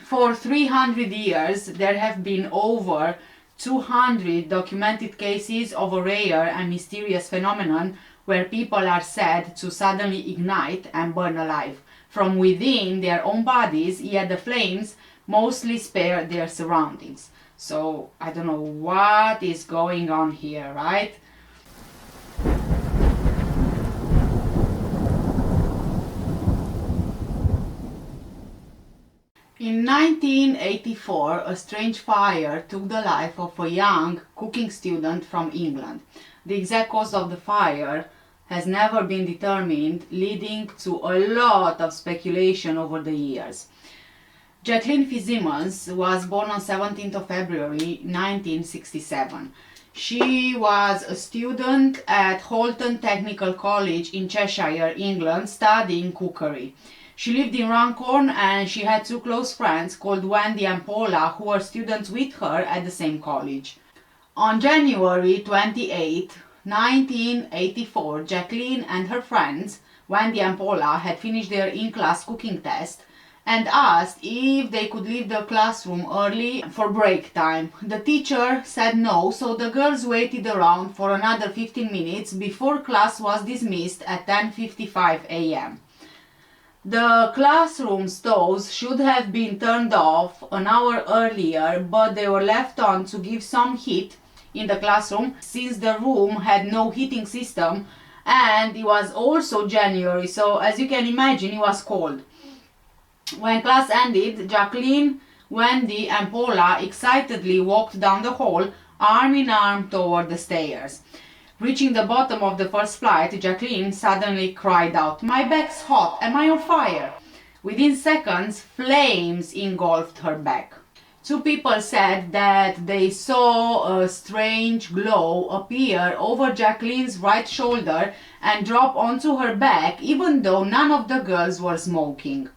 for 300 years there have been over 200 documented cases of a rare and mysterious phenomenon where people are said to suddenly ignite and burn alive from within their own bodies, yet the flames mostly spare their surroundings. So I don't know what is going on here, right? In 1984, a strange fire took the life of a young cooking student from England. The exact cause of the fire has never been determined, leading to a lot of speculation over the years. Jacqueline Fitzsimmons was born on 17th of February 1967. She was a student at Holton Technical College in Cheshire, England, studying cookery. She lived in Runcorn and she had two close friends called Wendy and Paula who were students with her at the same college. On January 28, 1984, Jacqueline and her friends, Wendy and Paula, had finished their in-class cooking test and asked if they could leave the classroom early for break time. The teacher said no, so the girls waited around for another 15 minutes before class was dismissed at 10:55 a.m. The classroom stoves should have been turned off an hour earlier, but they were left on to give some heat in the classroom since the room had no heating system, and it was also January, so as you can imagine, it was cold. When class ended, Jacqueline, Wendy and Paula excitedly walked down the hall, arm in arm toward the stairs. Reaching the bottom of the first flight, Jacqueline suddenly cried out, "My back's hot, am I on fire?" Within seconds, flames engulfed her back. Two people said that they saw a strange glow appear over Jacqueline's right shoulder and drop onto her back, even though none of the girls were smoking.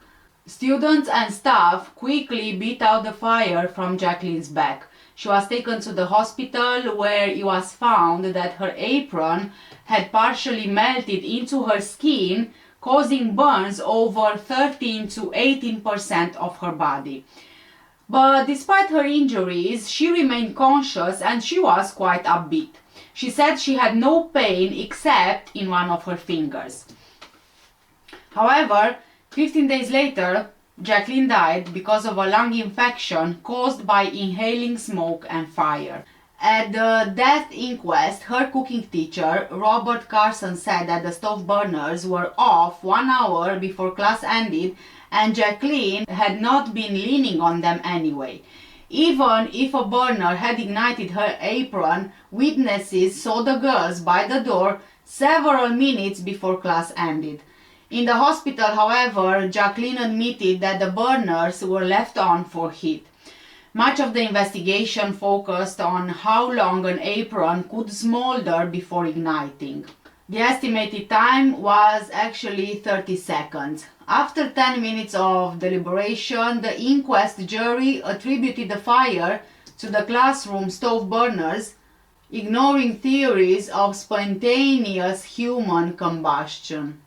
Students and staff quickly beat out the fire from Jacqueline's back. She was taken to the hospital where it was found that her apron had partially melted into her skin, causing burns over 13 to 18% of her body. But despite her injuries, she remained conscious and she was quite upbeat. She said she had no pain except in one of her fingers. However, 15 days later, Jacqueline died because of a lung infection caused by inhaling smoke and fire. At the death inquest, her cooking teacher, Robert Carson, said that the stove burners were off 1 hour before class ended and Jacqueline had not been leaning on them anyway. Even if a burner had ignited her apron, witnesses saw the girls by the door several minutes before class ended. In the hospital, however, Jacqueline admitted that the burners were left on for heat. Much of the investigation focused on how long an apron could smolder before igniting. The estimated time was actually 30 seconds. After 10 minutes of deliberation, the inquest jury attributed the fire to the classroom stove burners, ignoring theories of spontaneous human combustion.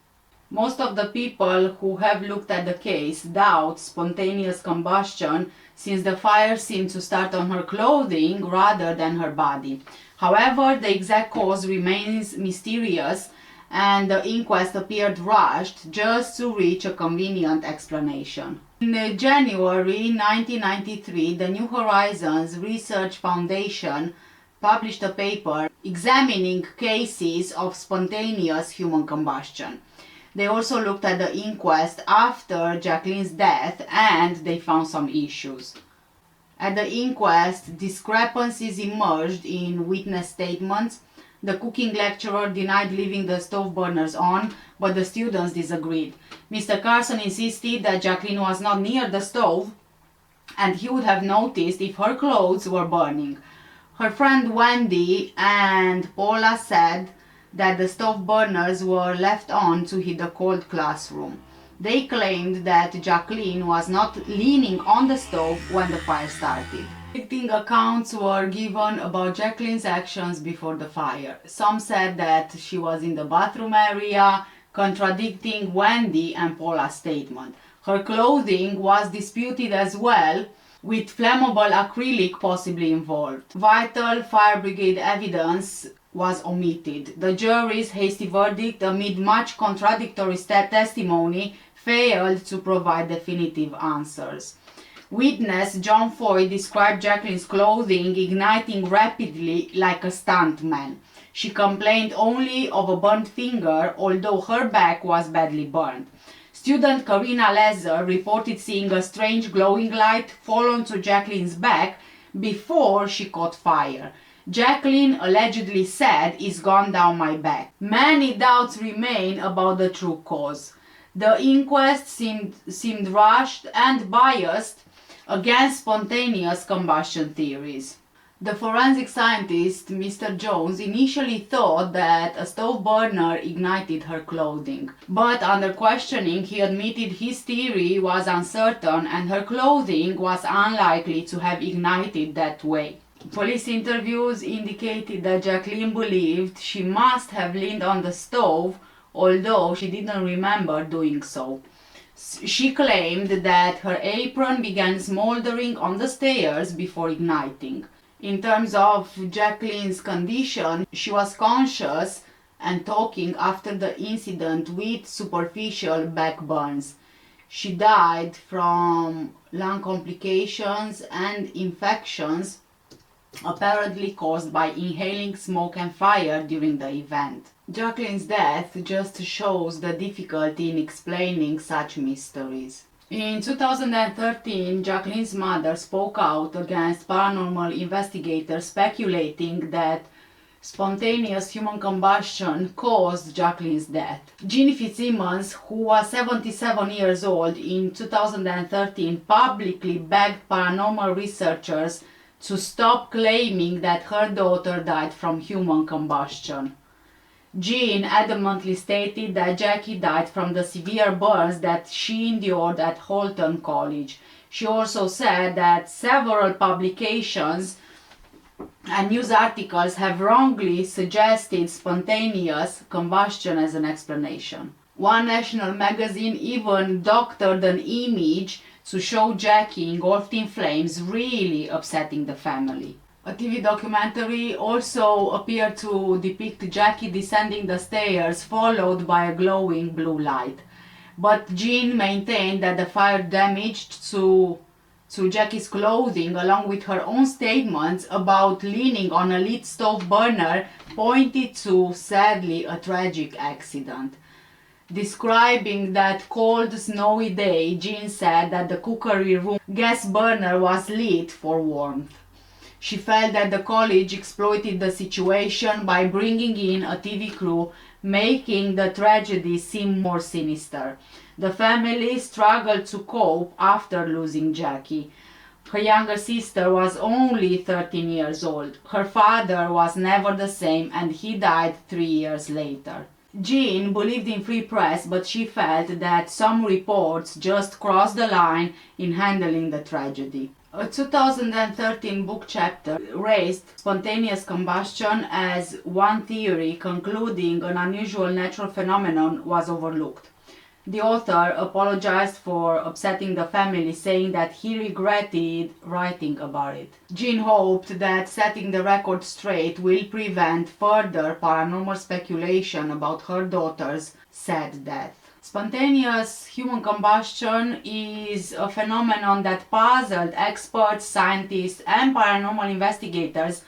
Most of the people who have looked at the case doubt spontaneous combustion since the fire seemed to start on her clothing rather than her body. However, the exact cause remains mysterious and the inquest appeared rushed just to reach a convenient explanation. In January 1993, the New Horizons Research Foundation published a paper examining cases of spontaneous human combustion. They also looked at the inquest after Jacqueline's death and they found some issues. At the inquest, discrepancies emerged in witness statements. The cooking lecturer denied leaving the stove burners on, but the students disagreed. Mr. Carson insisted that Jacqueline was not near the stove and he would have noticed if her clothes were burning. Her friend Wendy and Paula said that the stove burners were left on to heat the cold classroom. They claimed that Jacqueline was not leaning on the stove when the fire started. Conflicting accounts were given about Jacqueline's actions before the fire. Some said that she was in the bathroom area, contradicting Wendy and Paula's statement. Her clothing was disputed as well, with flammable acrylic possibly involved. Vital fire brigade evidence was omitted. The jury's hasty verdict, amid much contradictory testimony, failed to provide definitive answers. Witness John Foy described Jacqueline's clothing igniting rapidly like a stuntman. She complained only of a burnt finger, although her back was badly burned. Student Karina Lezer reported seeing a strange glowing light fall onto Jacqueline's back before she caught fire. Jacqueline allegedly said, "It's gone down my back." Many doubts remain about the true cause. The inquest seemed rushed and biased against spontaneous combustion theories. The forensic scientist, Mr. Jones, initially thought that a stove burner ignited her clothing. But under questioning, he admitted his theory was uncertain and her clothing was unlikely to have ignited that way. Police interviews indicated that Jacqueline believed she must have leaned on the stove, although she didn't remember doing so. She claimed that her apron began smoldering on the stairs before igniting. In terms of Jacqueline's condition, she was conscious and talking after the incident with superficial back burns. She died from lung complications and infections apparently caused by inhaling smoke and fire during the event. Jacqueline's death just shows the difficulty in explaining such mysteries. In 2013, Jacqueline's mother spoke out against paranormal investigators speculating that spontaneous human combustion caused Jacqueline's death. Jeanne Fitzsimmons, who was 77 years old in 2013, publicly begged paranormal researchers to stop claiming that her daughter died from human combustion. Jean adamantly stated that Jackie died from the severe burns that she endured at Holton College. She also said that several publications and news articles have wrongly suggested spontaneous combustion as an explanation. One national magazine even doctored an image to show Jackie engulfed in flames, really upsetting the family. A TV documentary also appeared to depict Jackie descending the stairs followed by a glowing blue light. But Jean maintained that the fire damaged to Jackie's clothing, along with her own statements about leaning on a lit stove burner, pointed to, sadly, a tragic accident. Describing that cold, snowy day, Jean said that the cookery room gas burner was lit for warmth. She felt that the college exploited the situation by bringing in a TV crew, making the tragedy seem more sinister. The family struggled to cope after losing Jackie. Her younger sister was only 13 years old. Her father was never the same and he died 3 years later. Jean believed in free press, but she felt that some reports just crossed the line in handling the tragedy. A 2013 book chapter raised spontaneous combustion as one theory, concluding an unusual natural phenomenon was overlooked. The author apologized for upsetting the family, saying that he regretted writing about it. Jean hoped that setting the record straight will prevent further paranormal speculation about her daughter's sad death. Spontaneous human combustion is a phenomenon that puzzled experts, scientists, and paranormal investigators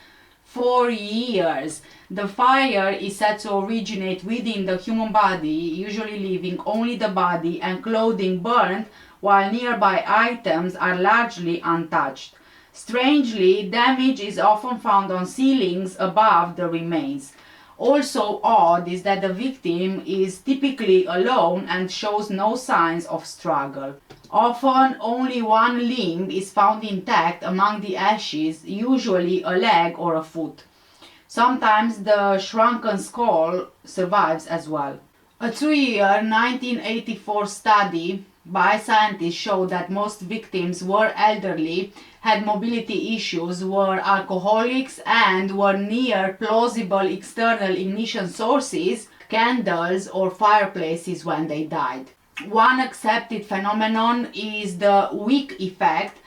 For years. The fire is said to originate within the human body, usually leaving only the body and clothing burnt, while nearby items are largely untouched. Strangely, damage is often found on ceilings above the remains. Also odd is that the victim is typically alone and shows no signs of struggle. Often only one limb is found intact among the ashes, usually a leg or a foot. Sometimes the shrunken skull survives as well. A 2-year 1984 study by scientists showed that most victims were elderly, had mobility issues, were alcoholics, and were near plausible external ignition sources, candles or fireplaces when they died. One accepted phenomenon is the wick effect.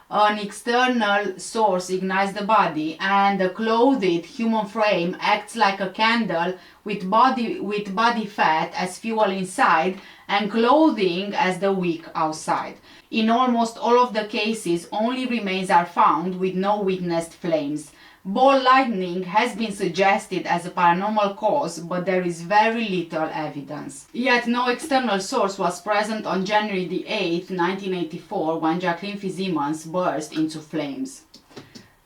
An external source ignites the body, and the clothed human frame acts like a candle with body fat as fuel inside and clothing as the wick outside. In almost all of the cases, only remains are found with no witnessed flames. Ball lightning has been suggested as a paranormal cause, but there is very little evidence. Yet no external source was present on January the 8th, 1984, when Jacqueline Fitzsimmons burst into flames.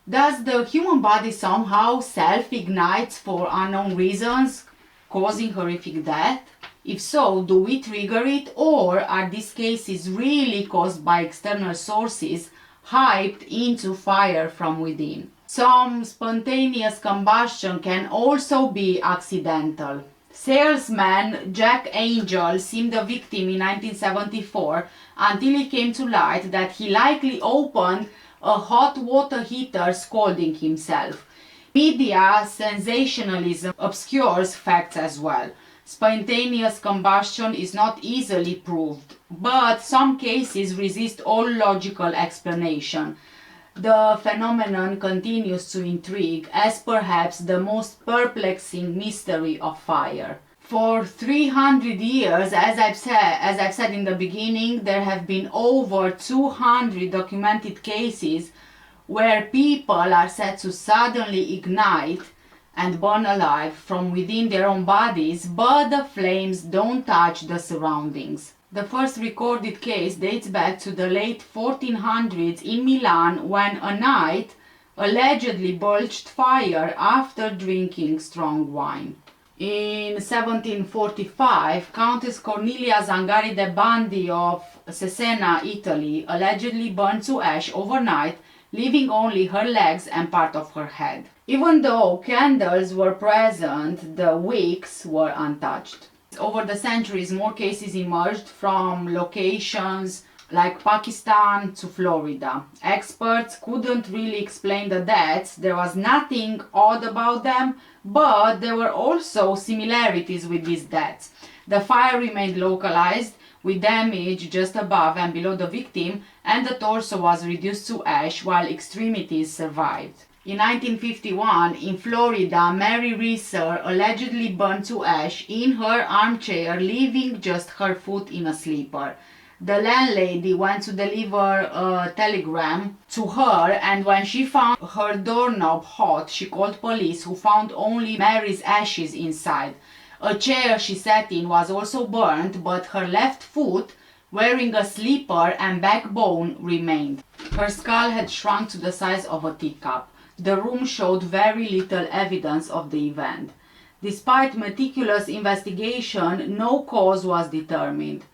Does the human body somehow self-ignite for unknown reasons, causing horrific death? If so, do we trigger it, or are these cases really caused by external sources hyped into fire from within? Some spontaneous combustion can also be accidental. Salesman Jack Angel seemed a victim in 1974 until it came to light that he likely opened a hot water heater scalding himself. Media sensationalism obscures facts as well. Spontaneous combustion is not easily proved, but some cases resist all logical explanation. The phenomenon continues to intrigue as perhaps the most perplexing mystery of fire. For 300 years, as I've said in the beginning, there have been over 200 documented cases where people are said to suddenly ignite and burn alive from within their own bodies, but the flames don't touch the surroundings. The first recorded case dates back to the late 1400s in Milan, when a knight allegedly belched fire after drinking strong wine. In 1745, Countess Cornelia Zangari de Bandi of Cesena, Italy, allegedly burned to ash overnight, leaving only her legs and part of her head. Even though candles were present, the wicks were untouched. Over the centuries, more cases emerged from locations like Pakistan to Florida. Experts couldn't really explain the deaths. There was nothing odd about them, but there were also similarities with these deaths. The fire remained localized, with damage just above and below the victim, and the torso was reduced to ash while extremities survived. In 1951, in Florida, Mary Reeser allegedly burned to ash in her armchair, leaving just her foot in a sleeper. The landlady went to deliver a telegram to her, and when she found her doorknob hot, she called police, who found only Mary's ashes inside. A chair she sat in was also burnt, but her left foot, wearing a sleeper and backbone, remained. Her skull had shrunk to the size of a teacup. The room showed very little evidence of the event. Despite meticulous investigation, no cause was determined.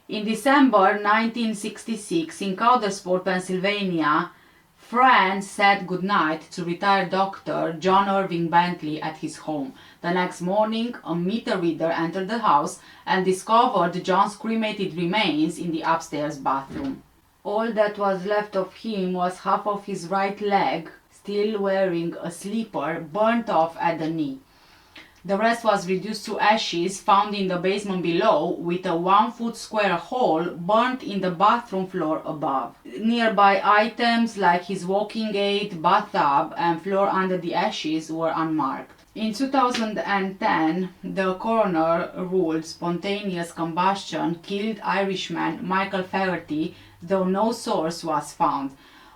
In December 1966, in Coudersport, Pennsylvania, friends said goodnight to retired doctor John Irving Bentley at his home. The next morning, a meter reader entered the house and discovered John's cremated remains in the upstairs bathroom. All that was left of him was half of his right leg, still wearing a sleeper, burnt off at the knee. The rest was reduced to ashes found in the basement below, with a 1-foot square hole burnt in the bathroom floor above. Nearby items like his walking aid, bathtub, and floor under the ashes were unmarked. In 2010, the coroner ruled spontaneous combustion killed Irishman Michael Faherty, though no source was found.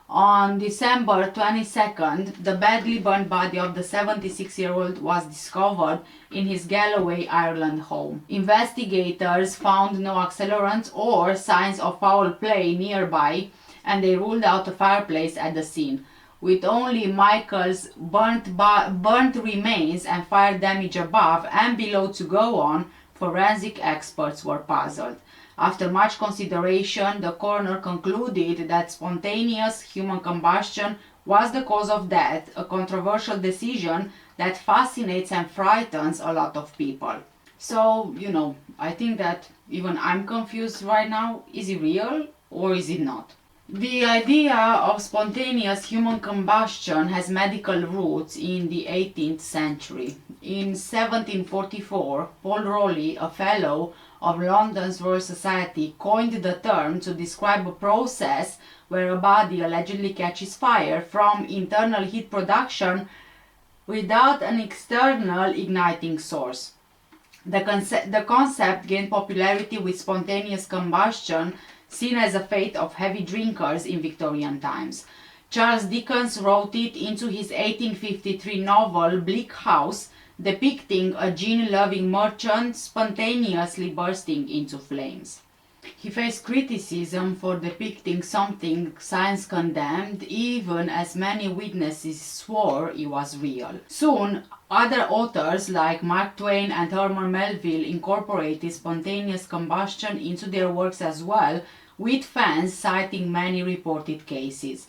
On December 22nd, the badly burned body of the 76-year-old was discovered in his Galloway, Ireland home. Investigators found no accelerants or signs of foul play nearby, and they ruled out a fireplace at the scene. With only Michael's burnt remains and fire damage above and below to go on, forensic experts were puzzled. After much consideration, the coroner concluded that spontaneous human combustion was the cause of death, a controversial decision that fascinates and frightens a lot of people. So, I think that even I'm confused right now. Is it real or is it not? The idea of spontaneous human combustion has medical roots in the 18th century. In 1744, Paul Rowley, a fellow of London's Royal Society, coined the term to describe a process where a body allegedly catches fire from internal heat production without an external igniting source. The concept gained popularity with spontaneous combustion seen as a fate of heavy drinkers in Victorian times. Charles Dickens wrote it into his 1853 novel Bleak House, depicting a gin-loving merchant spontaneously bursting into flames. He faced criticism for depicting something science condemned, even as many witnesses swore it was real. Soon, other authors like Mark Twain and Herman Melville incorporated spontaneous combustion into their works as well, with fans citing many reported cases.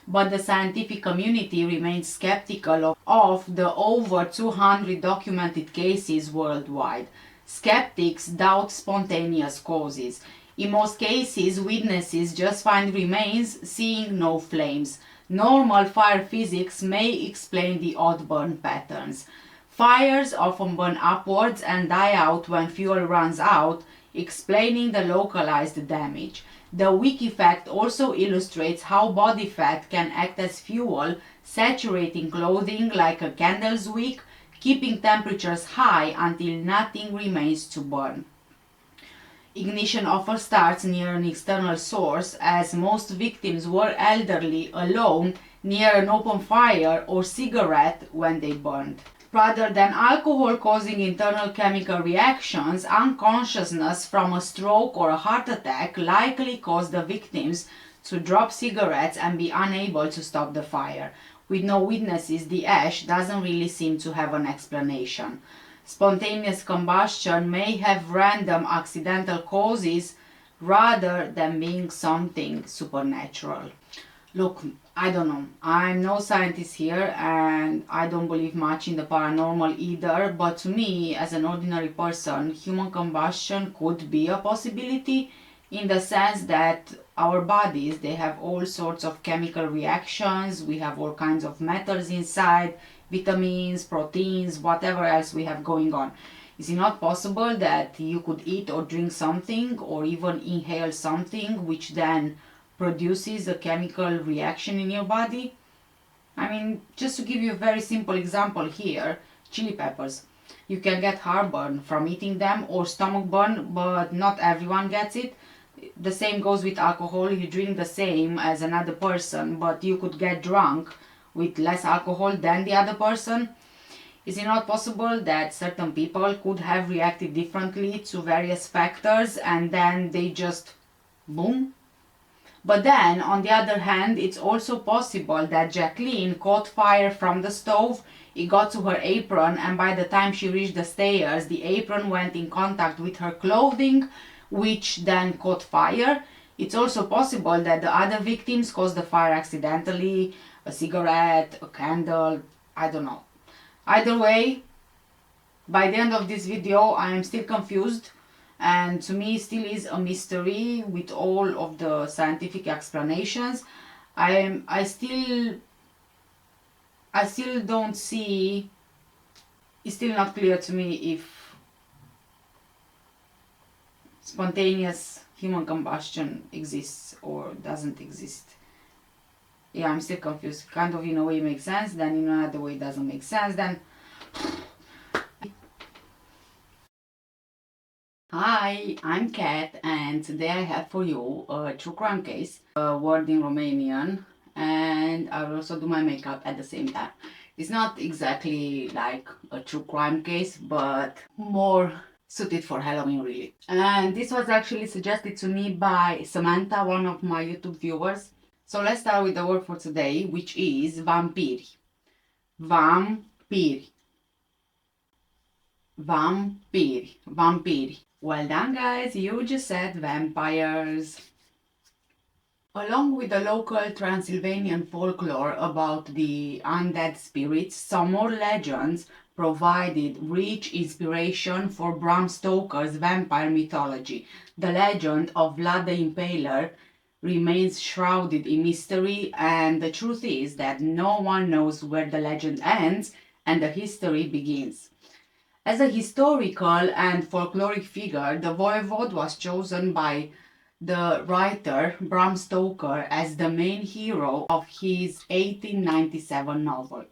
But the scientific community remains skeptical of the over 200 documented cases worldwide. Skeptics doubt spontaneous causes. In most cases, witnesses just find remains, seeing no flames. Normal fire physics may explain the odd burn patterns. Fires often burn upwards and die out when fuel runs out, explaining the localized damage. The wick effect also illustrates how body fat can act as fuel, saturating clothing like a candle's wick, keeping temperatures high until nothing remains to burn. Ignition often starts near an external source, as most victims were elderly, alone, near an open fire or cigarette when they burned. Rather than alcohol causing internal chemical reactions, unconsciousness from a stroke or a heart attack likely caused the victims to drop cigarettes and be unable to stop the fire. With no witnesses, the ash doesn't really seem to have an explanation. Spontaneous combustion may have random accidental causes rather than being something supernatural. Look, I don't know. I'm no scientist here and I don't believe much in the paranormal either, but to me, as an ordinary person, human combustion could be a possibility in the sense that our bodies, they have all sorts of chemical reactions, we have all kinds of metals inside, vitamins, proteins, whatever else we have going on. Is it not possible that you could eat or drink something or even inhale something which then produces a chemical reaction in your body? I mean, just to give you a very simple example here, chili peppers. You can get heartburn from eating them or stomach burn, but not everyone gets it. The same goes with alcohol. You drink the same as another person, but you could get drunk with less alcohol than the other person. Is it not possible that certain people could have reacted differently to various factors and then they just boom? But then, on the other hand, it's also possible that Jacqueline caught fire from the stove, it got to her apron, and by the time she reached the stairs, the apron went in contact with her clothing, which then caught fire. It's also possible that the other victims caused the fire accidentally, a cigarette, a candle, I don't know. Either way, by the end of this video, I am still confused, and to me still is a mystery with all of the scientific explanations. I still don't see, it's still not clear to me if spontaneous human combustion exists or doesn't exist. Yeah, I'm still confused. Kind of in a way makes sense, then in another way it doesn't make sense, then Hi, I'm Kat and today I have for you a true crime case, a word in Romanian, and I will also do my makeup at the same time. It's not exactly like a true crime case, but more suited for Halloween really. And this was actually suggested to me by Samantha, one of my YouTube viewers. So let's start with the word for today, which is vampiri. Vampiri. Vampiri. Vampiri. Well done, guys, you just said vampires. Along with the local Transylvanian folklore about the undead spirits, some more legends provided rich inspiration for Bram Stoker's vampire mythology. The legend of Vlad the Impaler remains shrouded in mystery, and the truth is that no one knows where the legend ends and the history begins. As a historical and folkloric figure, the voivode was chosen by the writer Bram Stoker as the main hero of his 1897 novel.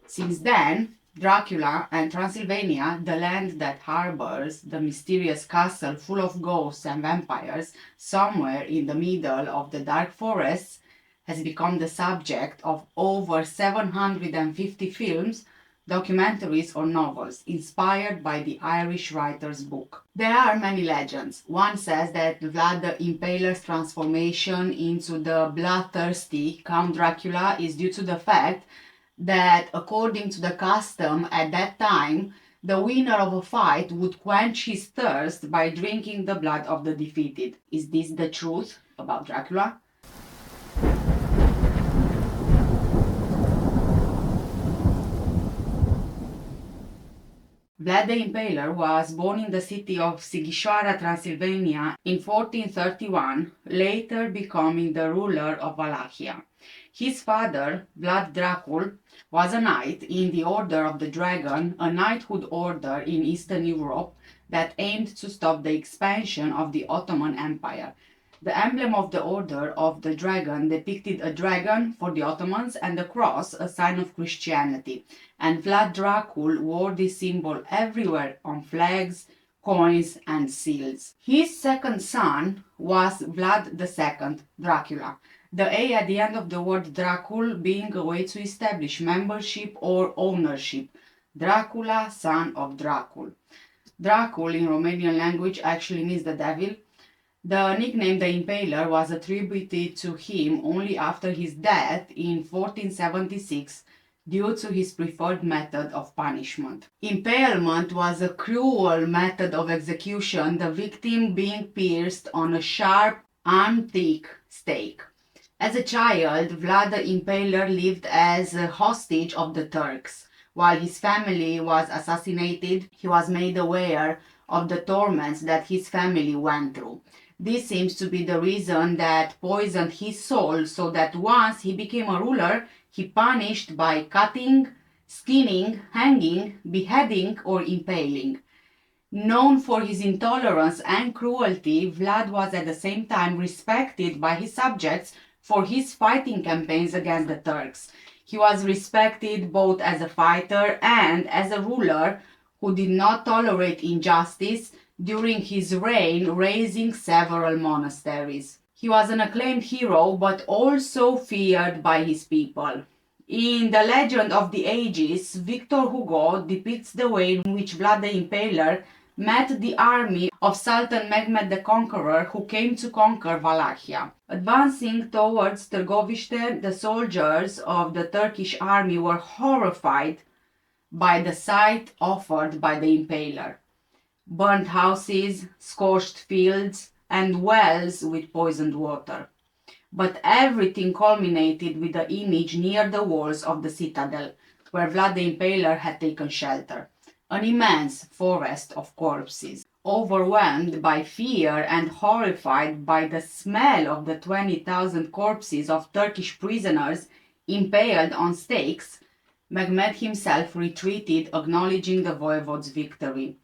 Since then, Dracula and Transylvania, the land that harbors the mysterious castle full of ghosts and vampires somewhere in the middle of the dark forests, has become the subject of over 750 films, documentaries or novels inspired by the Irish writer's book. There are many legends. One says that Vlad the Impaler's transformation into the bloodthirsty Count Dracula is due to the fact that, according to the custom at that time, the winner of a fight would quench his thirst by drinking the blood of the defeated. Is this the truth about Dracula? Vlad the Impaler was born in the city of Sighișoara, Transylvania in 1431, later becoming the ruler of Wallachia. His father, Vlad Dracul, was a knight in the Order of the Dragon, a knighthood order in Eastern Europe that aimed to stop the expansion of the Ottoman Empire. The emblem of the Order of the Dragon depicted a dragon for the Ottomans and a cross, a sign of Christianity. And Vlad Dracul wore this symbol everywhere on flags, coins, and seals. His second son was Vlad II, Dracula. The A at the end of the word Dracul being a way to establish membership or ownership. Dracula, son of Dracul. Dracul in Romanian language actually means the devil. The nickname the Impaler was attributed to him only after his death in 1476 due to his preferred method of punishment. Impalement was a cruel method of execution, the victim being pierced on a sharp, antique stake. As a child, Vlad the Impaler lived as a hostage of the Turks. While his family was assassinated, he was made aware of the torments that his family went through. This seems to be the reason that poisoned his soul, so that once he became a ruler, he punished by cutting, skinning, hanging, beheading, or impaling. Known for his intolerance and cruelty, Vlad was at the same time respected by his subjects for his fighting campaigns against the Turks. He was respected both as a fighter and as a ruler who did not tolerate injustice, during his reign raising several monasteries. He was an acclaimed hero, but also feared by his people. In The Legend of the Ages, Victor Hugo depicts the way in which Vlad the Impaler met the army of Sultan Mehmed the Conqueror, who came to conquer Wallachia. Advancing towards Târgoviște, the soldiers of the Turkish army were horrified by the sight offered by the Impaler. Burnt houses, scorched fields, and wells with poisoned water. But everything culminated with the image near the walls of the citadel, where Vlad the Impaler had taken shelter. An immense forest of corpses. Overwhelmed by fear and horrified by the smell of the 20,000 corpses of Turkish prisoners impaled on stakes, Mehmed himself retreated, acknowledging the voivode's victory.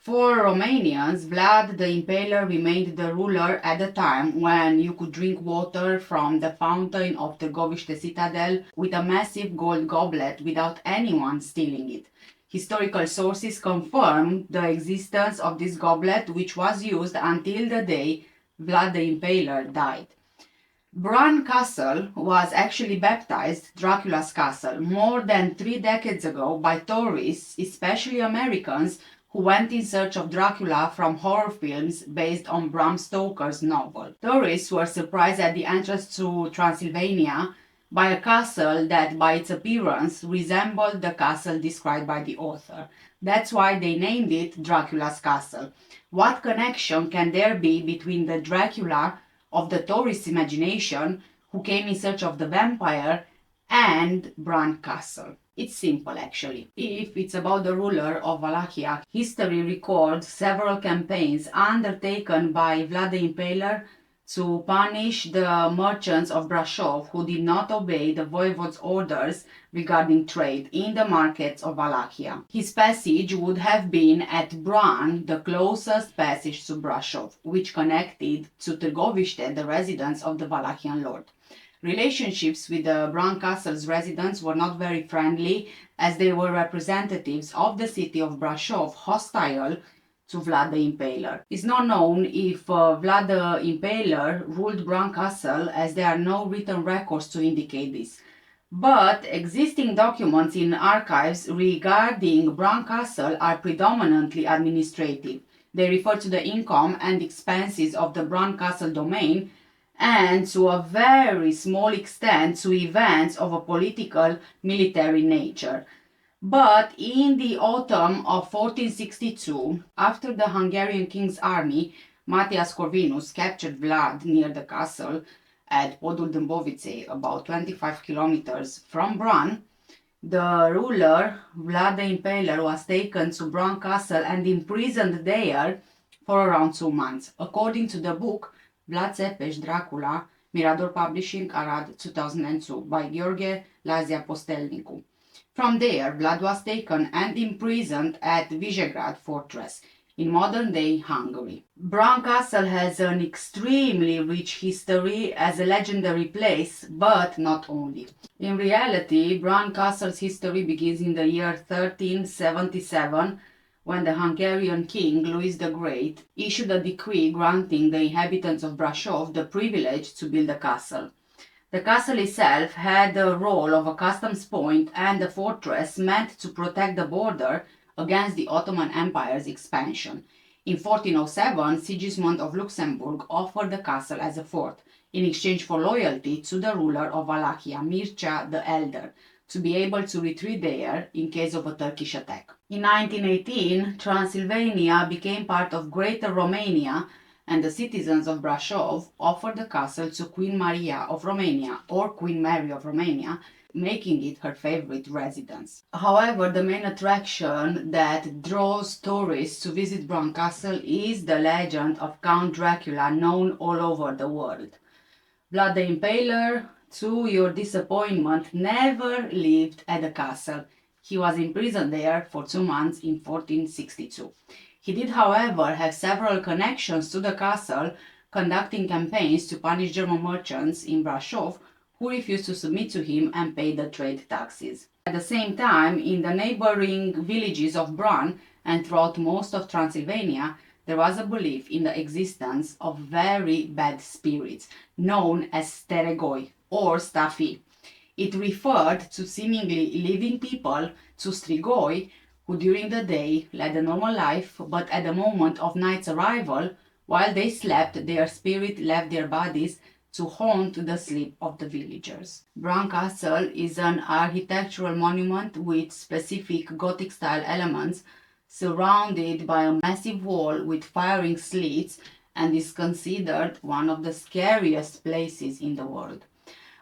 For Romanians, Vlad the Impaler remained the ruler at a time when you could drink water from the fountain of the Târgoviște citadel with a massive gold goblet without anyone stealing it. Historical sources confirm the existence of this goblet, which was used until the day Vlad the Impaler died. Bran Castle was actually baptized Dracula's Castle more than 3 decades ago by tourists, especially Americans, who went in search of Dracula from horror films based on Bram Stoker's novel. Tourists were surprised at the entrance to Transylvania by a castle that, by its appearance, resembled the castle described by the author. That's why they named it Dracula's Castle. What connection can there be between the Dracula of the tourist's imagination, who came in search of the vampire, and Bran Castle? It's simple, actually. If it's about the ruler of Wallachia, history records several campaigns undertaken by Vlad the Impaler to punish the merchants of Brasov who did not obey the voivode's orders regarding trade in the markets of Wallachia. His passage would have been at Bran, the closest passage to Brasov, which connected to Târgoviște, the residence of the Wallachian lord. Relationships with the Bran Castle's residents were not very friendly, as they were representatives of the city of Brasov, hostile to Vlad the Impaler. It's not known if Vlad the Impaler ruled Bran Castle, as there are no written records to indicate this. But existing documents in archives regarding Bran Castle are predominantly administrative. They refer to the income and expenses of the Bran Castle domain, and to a very small extent to events of a political military nature. But in the autumn of 1462, after the Hungarian king's army, Matthias Corvinus, captured Vlad near the castle at Podul Dâmboviței, about 25 kilometers from Bran, the ruler, Vlad the Impaler, was taken to Bran Castle and imprisoned there for around 2 months. According to the book Vlad Țepeș, Dracula, Mirador Publishing, Arad, 2002, by Gheorghe Lazia Postelnicu. From there, Vlad was taken and imprisoned at Visegrad Fortress, in modern-day Hungary. Bran Castle has an extremely rich history as a legendary place, but not only. In reality, Bran Castle's history begins in the year 1377, when the Hungarian king, Louis the Great, issued a decree granting the inhabitants of Brasov the privilege to build a castle. The castle itself had the role of a customs point and a fortress meant to protect the border against the Ottoman Empire's expansion. In 1407, Sigismund of Luxembourg offered the castle as a fort, in exchange for loyalty to the ruler of Wallachia, Mircea the Elder, to be able to retreat there in case of a Turkish attack. In 1918, Transylvania became part of Greater Romania, and the citizens of Brasov offered the castle to Queen Maria of Romania, or Queen Mary of Romania, making it her favorite residence. However, the main attraction that draws tourists to visit Bran Castle is the legend of Count Dracula, known all over the world. Vlad the Impaler, to your disappointment, never lived at the castle. He was imprisoned there for 2 months in 1462. He did, however, have several connections to the castle, conducting campaigns to punish German merchants in Brasov who refused to submit to him and pay the trade taxes. At the same time, in the neighboring villages of Bran and throughout most of Transylvania, there was a belief in the existence of very bad spirits, known as steregoi, or stafi. It referred to seemingly living people, to strigoi, who during the day led a normal life, but at the moment of night's arrival, while they slept, their spirit left their bodies to haunt the sleep of the villagers. Bran Castle is an architectural monument with specific Gothic-style elements, surrounded by a massive wall with firing slits, and is considered one of the scariest places in the world.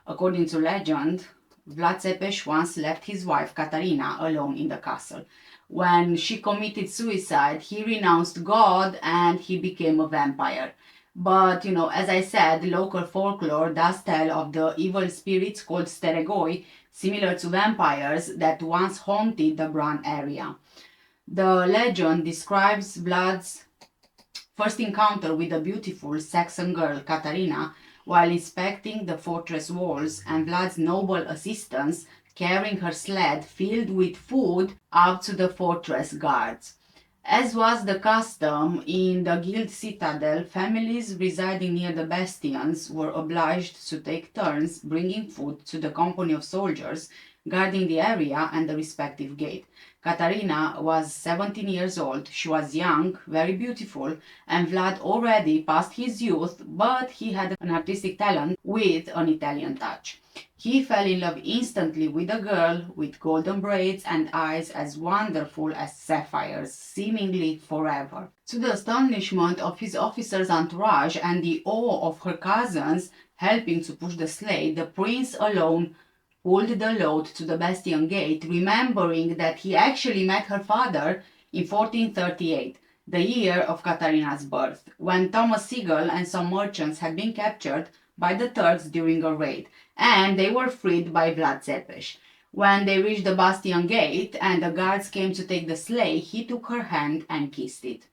According to legend, Vlad Țepeș once left his wife Catarina alone in the castle. When she committed suicide, he renounced God and he became a vampire. But, as I said, local folklore does tell of the evil spirits called steregoi, similar to vampires, that once haunted the Bran area. The legend describes Vlad's first encounter with a beautiful Saxon girl, Catarina, while inspecting the fortress walls, and Vlad's noble assistants carrying her sled filled with food up to the fortress guards. As was the custom in the guild citadel, families residing near the bastions were obliged to take turns bringing food to the company of soldiers guarding the area and the respective gate. Katarina was 17 years old. She was young, very beautiful, and Vlad already past his youth, but he had an artistic talent with an Italian touch. He fell in love instantly with a girl with golden braids and eyes as wonderful as sapphires, seemingly forever. To the astonishment of his officer's entourage and the awe of her cousins helping to push the sleigh, the prince alone pulled the load to the bastion gate, remembering that he actually met her father in 1438, the year of Katarina's birth, when Thomas Siegel and some merchants had been captured by the Turks during a raid, and they were freed by Vlad Tzepes. When they reached the bastion gate and the guards came to take the sleigh, he took her hand and kissed it.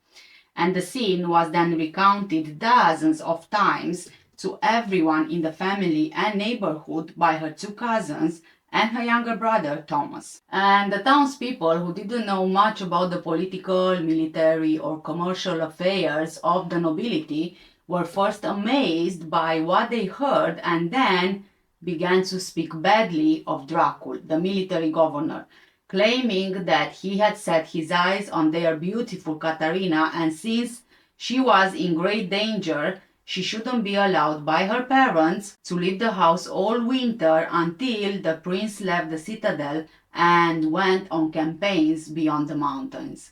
And the scene was then recounted dozens of times to everyone in the family and neighborhood by her two cousins and her younger brother Thomas. And the townspeople who didn't know much about the political, military, or commercial affairs of the nobility were first amazed by what they heard and then began to speak badly of Dracul, the military governor, claiming that he had set his eyes on their beautiful Katarina, and since she was in great danger, she shouldn't be allowed by her parents to leave the house all winter until the prince left the citadel and went on campaigns beyond the mountains.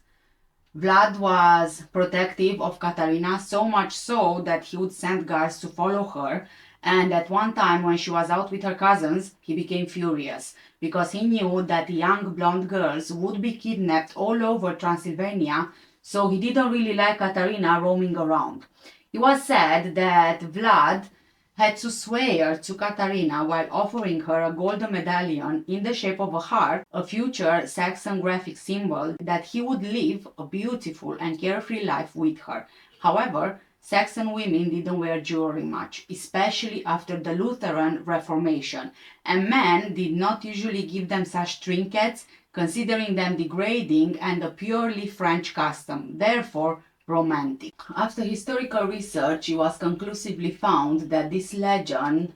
Vlad was protective of Katarina, so much so that he would send guards to follow her, and at one time when she was out with her cousins, he became furious because he knew that young blonde girls would be kidnapped all over Transylvania, so he didn't really like Katarina roaming around. It was said that Vlad had to swear to Katarina while offering her a golden medallion in the shape of a heart, a future Saxon graphic symbol, that he would live a beautiful and carefree life with her. However, Saxon women didn't wear jewelry much, especially after the Lutheran Reformation, and men did not usually give them such trinkets, considering them degrading and a purely French custom. Therefore, romantic. After historical research, it was conclusively found that this legend,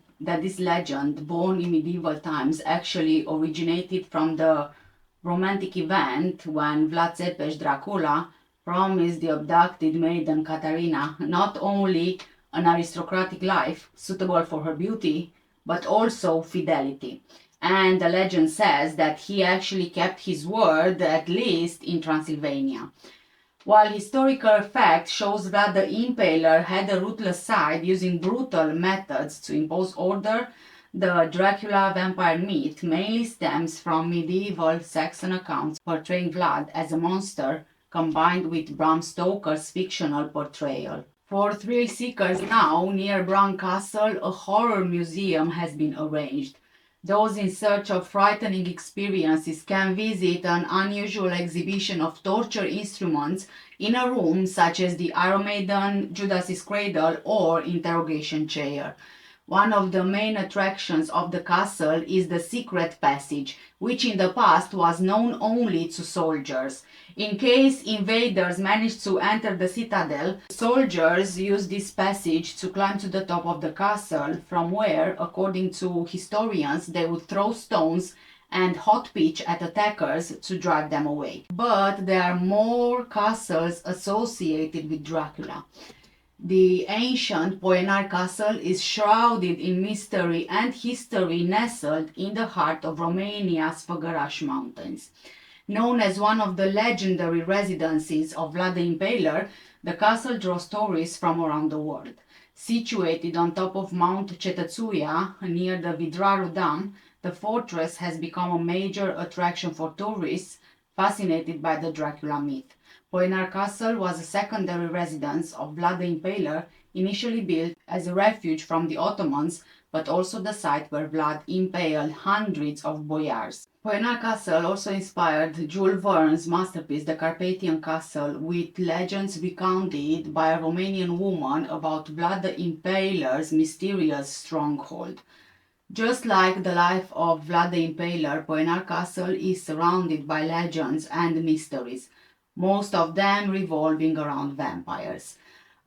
born in medieval times, actually originated from the romantic event when Vlad Tzepes Dracula promised the abducted maiden Katarina not only an aristocratic life suitable for her beauty, but also fidelity. And the legend says that he actually kept his word, at least in Transylvania. While historical fact shows that the Impaler had a ruthless side, using brutal methods to impose order, the Dracula vampire myth mainly stems from medieval Saxon accounts portraying Vlad as a monster combined with Bram Stoker's fictional portrayal. For thrill seekers now, near Bran Castle, a horror museum has been arranged. Those in search of frightening experiences can visit an unusual exhibition of torture instruments in a room such as the Iron Maiden, Judas's Cradle, or interrogation chair. One of the main attractions of the castle is the secret passage, which in the past was known only to soldiers. In case invaders managed to enter the citadel, soldiers used this passage to climb to the top of the castle, from where, according to historians, they would throw stones and hot pitch at attackers to drive them away. But there are more castles associated with Dracula. The ancient Poenar Castle is shrouded in mystery and history, nestled in the heart of Romania's Făgăraș Mountains. Known as one of the legendary residences of Vlad the Impaler, the castle draws tourists from around the world. Situated on top of Mount Cetățuia, near the Vidraru Dam, the fortress has become a major attraction for tourists fascinated by the Dracula myth. Poenar Castle was a secondary residence of Vlad the Impaler, initially built as a refuge from the Ottomans, but also the site where Vlad impaled hundreds of boyars. Poenar Castle also inspired Jules Verne's masterpiece, The Carpathian Castle, with legends recounted by a Romanian woman about Vlad the Impaler's mysterious stronghold. Just like the life of Vlad the Impaler, Poenar Castle is surrounded by legends and mysteries. most of them revolving around vampires.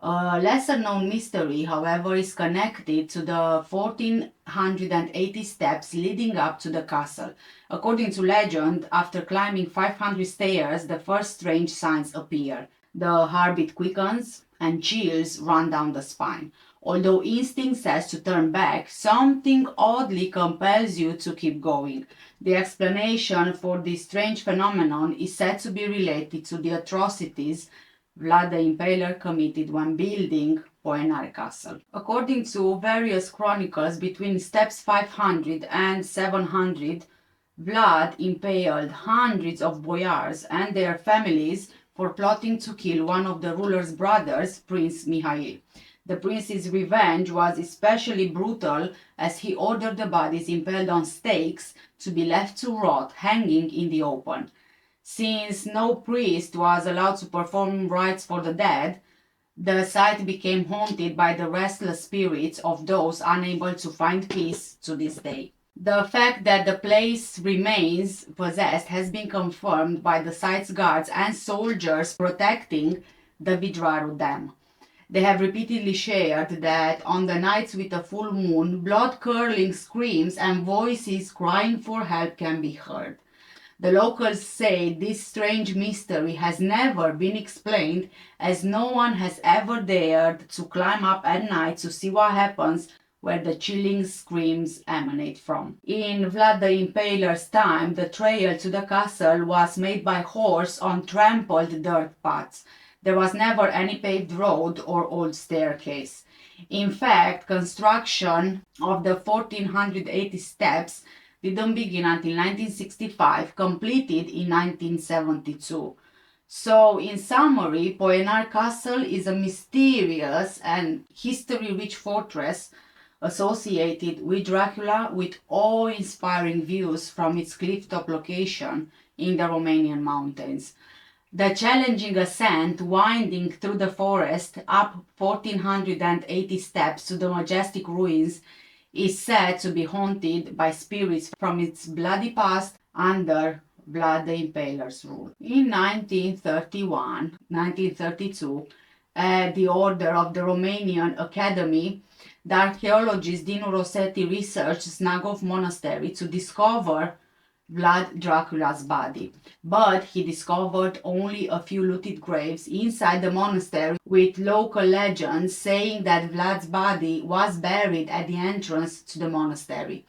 A lesser known mystery, however, is connected to the 1480 steps leading up to the castle. According to legend, after climbing 500 stairs, the first strange signs appear. The heartbeat quickens and chills run down the spine. Although instinct says to turn back, something oddly compels you to keep going. The explanation for this strange phenomenon is said to be related to the atrocities Vlad the Impaler committed when building Poenar Castle. According to various chronicles, between steps 500 and 700, Vlad impaled hundreds of boyars and their families for plotting to kill one of the ruler's brothers, Prince Mihail. The prince's revenge was especially brutal as he ordered the bodies impaled on stakes to be left to rot hanging in the open. Since no priest was allowed to perform rites for the dead, the site became haunted by the restless spirits of those unable to find peace to this day. The fact that the place remains possessed has been confirmed by the site's guards and soldiers protecting the Vidraru Dam. They have repeatedly shared that on the nights with a full moon, blood-curdling screams and voices crying for help can be heard. The locals say this strange mystery has never been explained, as no one has ever dared to climb up at night to see what happens where the chilling screams emanate from. In Vlad the Impaler's time, the trail to the castle was made by horse on trampled dirt paths. There was never any paved road or old staircase. In fact, construction of the 1480 steps didn't begin until 1965, completed in 1972. So, in summary, Poenar Castle is a mysterious and history-rich fortress associated with Dracula, with awe-inspiring views from its cliff-top location in the Romanian mountains. The challenging ascent winding through the forest up 1480 steps to the majestic ruins is said to be haunted by spirits from its bloody past under Vlad the Impaler's rule. In 1932, at the order of the Romanian Academy, the archaeologist Dinu Rossetti researched Snagov Monastery to discover Vlad Dracula's body, but he discovered only a few looted graves inside the monastery, with local legends saying that Vlad's body was buried at the entrance to the monastery.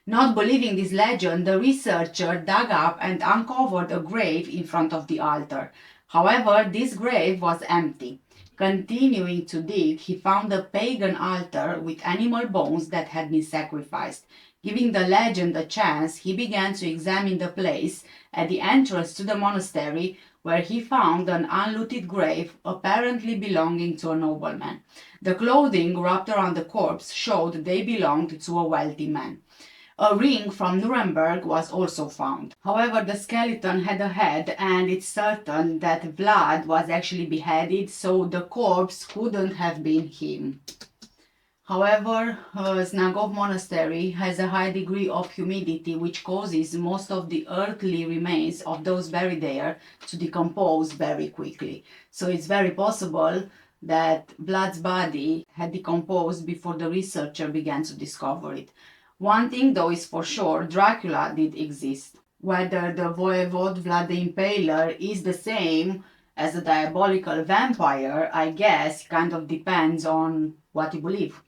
Not believing this legend, the researcher dug up and uncovered a grave in front of the altar. However, this grave was empty. Continuing to dig, he found a pagan altar with animal bones that had been sacrificed. Giving the legend a chance, he began to examine the place at the entrance to the monastery, where he found an unlooted grave apparently belonging to a nobleman. The clothing wrapped around the corpse showed they belonged to a wealthy man. A ring from Nuremberg was also found. However, the skeleton had a head, and it's certain that Vlad was actually beheaded, so the corpse couldn't have been him. However, Snagov Monastery has a high degree of humidity, which causes most of the earthly remains of those buried there to decompose very quickly. So it's very possible that Vlad's body had decomposed before the researcher began to discover it. One thing though is for sure, Dracula did exist. Whether the voivode Vlad the Impaler is the same as a diabolical vampire, I guess, kind of depends on what you believe.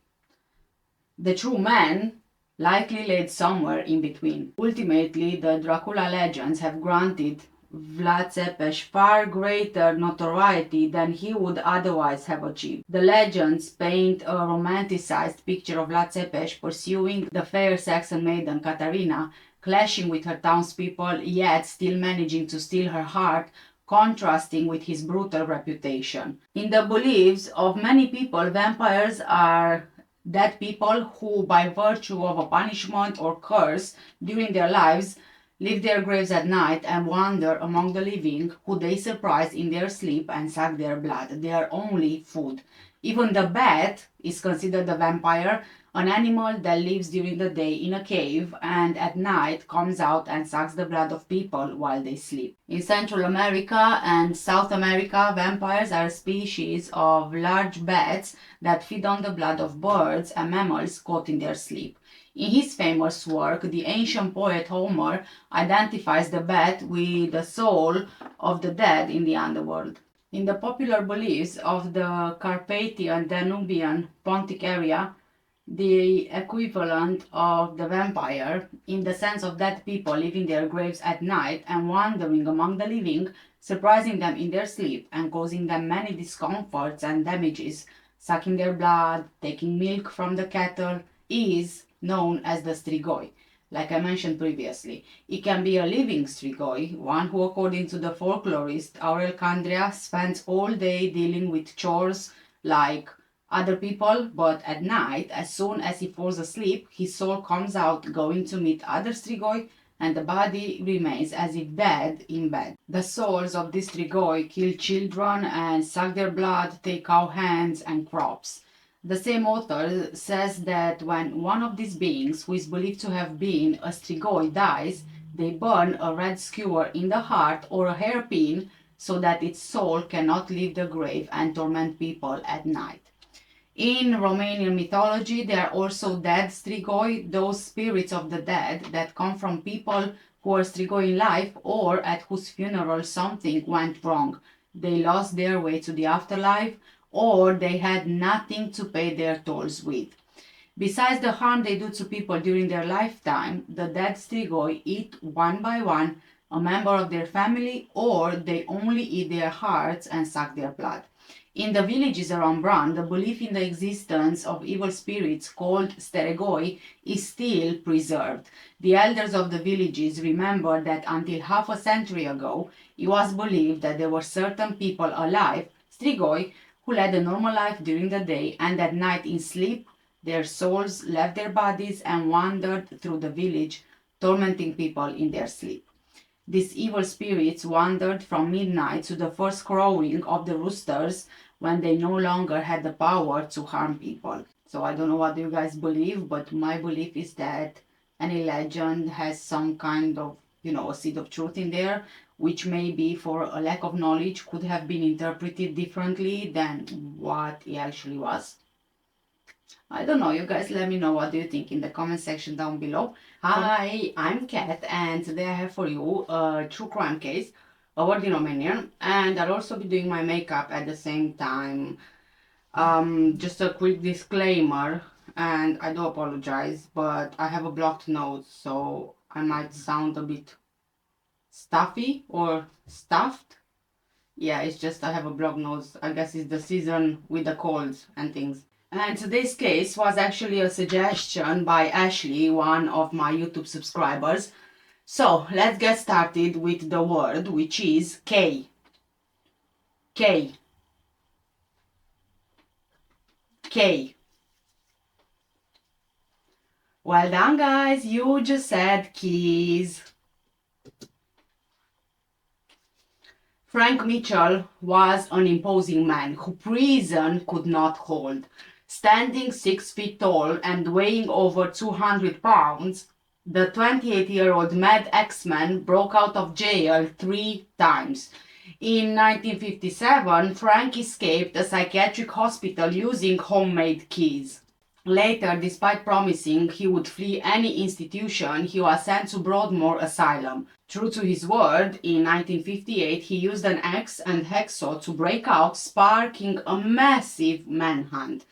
The true man likely laid somewhere in between. Ultimately, the Dracula legends have granted Vlad Țepeș far greater notoriety than he would otherwise have achieved. The legends paint a romanticized picture of Vlad Țepeș pursuing the fair Saxon maiden Catarina, clashing with her townspeople, yet still managing to steal her heart, contrasting with his brutal reputation. In the beliefs of many people, vampires are dead people who, by virtue of a punishment or curse during their lives, leave their graves at night and wander among the living, who they surprise in their sleep and suck their blood, their only food. Even the bat is considered a vampire, an animal that lives during the day in a cave and at night comes out and sucks the blood of people while they sleep. In Central America and South America, vampires are a species of large bats that feed on the blood of birds and mammals caught in their sleep. In his famous work, the ancient poet Homer identifies the bat with the soul of the dead in the underworld. In the popular beliefs of the Carpathian, Danubian, Pontic area, the equivalent of the vampire, in the sense of dead people leaving their graves at night and wandering among the living, surprising them in their sleep and causing them many discomforts and damages, sucking their blood, taking milk from the cattle, is known as the strigoi. Like I mentioned previously, it can be a living strigoi, one who, according to the folklorist Aurel Candria, spends all day dealing with chores like other people, but at night, as soon as he falls asleep, his soul comes out going to meet other strigoi and the body remains as if dead in bed. The souls of these strigoi kill children and suck their blood, take cow hands and crops. The same author says that when one of these beings, who is believed to have been a strigoi, dies, they burn a red skewer in the heart or a hairpin so that its soul cannot leave the grave and torment people at night. In Romanian mythology, there are also dead strigoi, those spirits of the dead that come from people who are strigoi in life or at whose funeral something went wrong. They lost their way to the afterlife or they had nothing to pay their tolls with. Besides the harm they do to people during their lifetime, the dead strigoi eat one by one a member of their family or they only eat their hearts and suck their blood. In the villages around Bran, the belief in the existence of evil spirits called steregoi is still preserved. The elders of the villages remember that until half a century ago, it was believed that there were certain people alive, strigoi, who led a normal life during the day and at night in sleep, their souls left their bodies and wandered through the village, tormenting people in their sleep. These evil spirits wandered from midnight to the first crowing of the roosters when they no longer had the power to harm people. So I don't know what you guys believe, but my belief is that any legend has some kind of, a seed of truth in there, which maybe for a lack of knowledge could have been interpreted differently than what it actually was. I don't know, you guys let me know what do you think in the comment section down below. Hi, I'm Kat and today I have for you a true crime case, a word in Romanian, and I'll also be doing my makeup at the same time. Just a quick disclaimer, and I do apologize, but I have a blocked nose, so I might sound a bit stuffy or stuffed. Yeah, it's just I have a blocked nose. I guess it's the season with the colds and things. And today's case was actually a suggestion by Ashley, one of my YouTube subscribers. So let's get started with the word, which is K. K. K. Well done, guys. You just said keys. Frank Mitchell was an imposing man who prison could not hold. Standing 6 feet tall and weighing over 200 pounds, the 28-year-old Mad X-Man broke out of jail 3 times. In 1957, Frank escaped a psychiatric hospital using homemade keys. Later, despite promising he would flee any institution, he was sent to Broadmoor Asylum. True to his word, in 1958 he used an axe and hacksaw to break out, sparking a massive manhunt.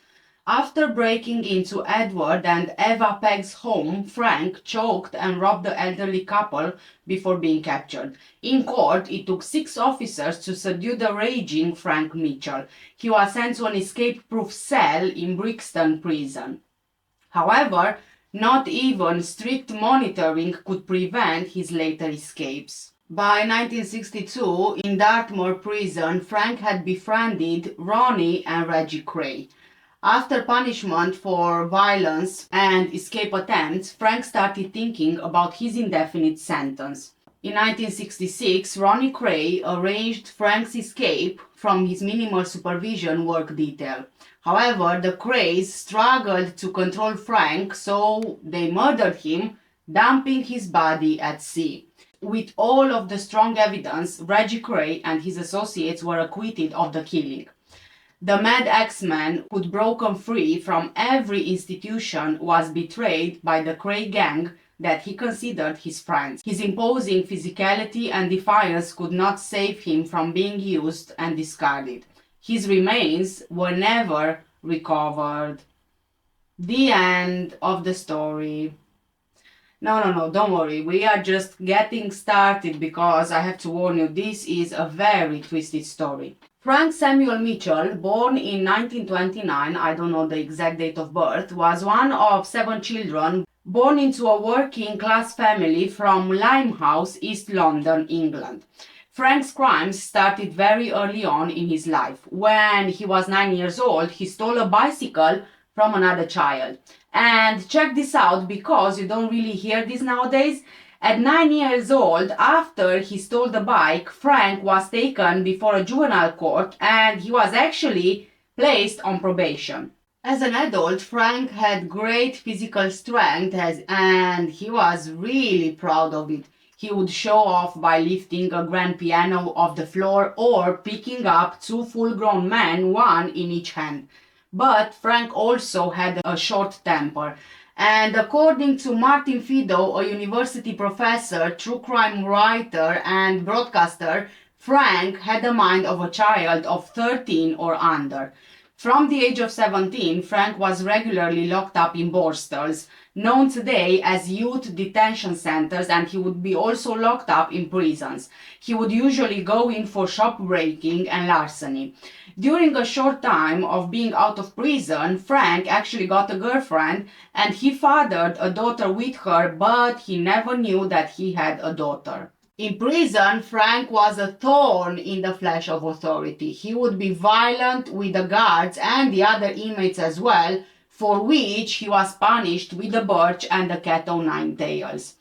After breaking into Edward and Eva Pegg's home, Frank choked and robbed the elderly couple before being captured. In court, it took 6 officers to subdue the raging Frank Mitchell. He was sent to an escape-proof cell in Brixton Prison. However, not even strict monitoring could prevent his later escapes. By 1962, in Dartmoor Prison, Frank had befriended Ronnie and Reggie Cray. After punishment for violence and escape attempts, Frank started thinking about his indefinite sentence. In 1966, Ronnie Cray arranged Frank's escape from his minimal supervision work detail. However, the Crays struggled to control Frank, so they murdered him, dumping his body at sea. With all of the strong evidence, Reggie Cray and his associates were acquitted of the killing. The Mad X-Man, who'd broken free from every institution, was betrayed by the Cray gang that he considered his friends. His imposing physicality and defiance could not save him from being used and discarded. His remains were never recovered. The end of the story. No, don't worry. We are just getting started because I have to warn you, this is a very twisted story. Frank Samuel Mitchell, born in 1929, I don't know the exact date of birth, was one of 7 children born into a working class family from Limehouse, East London, England. Frank's crimes started very early on in his life. When he was 9 years old, he stole a bicycle from another child. And check this out, because you don't really hear this nowadays. At 9 years old, after he stole the bike, Frank was taken before a juvenile court and he was actually placed on probation. As an adult, Frank had great physical strength and he was really proud of it. He would show off by lifting a grand piano off the floor or picking up 2 full-grown men, one in each hand. But Frank also had a short temper. And according to Martin Fido, a university professor, true crime writer and broadcaster, Frank had the mind of a child of 13 or under. From the age of 17, Frank was regularly locked up in borstalls, known today as youth detention centers, and he would be also locked up in prisons. He would usually go in for shop breaking and larceny. During a short time of being out of prison, Frank actually got a girlfriend and he fathered a daughter with her, but he never knew that he had a daughter. In prison, Frank was a thorn in the flesh of authority. He would be violent with the guards and the other inmates as well, for which he was punished with the birch and the cat o' nine tails.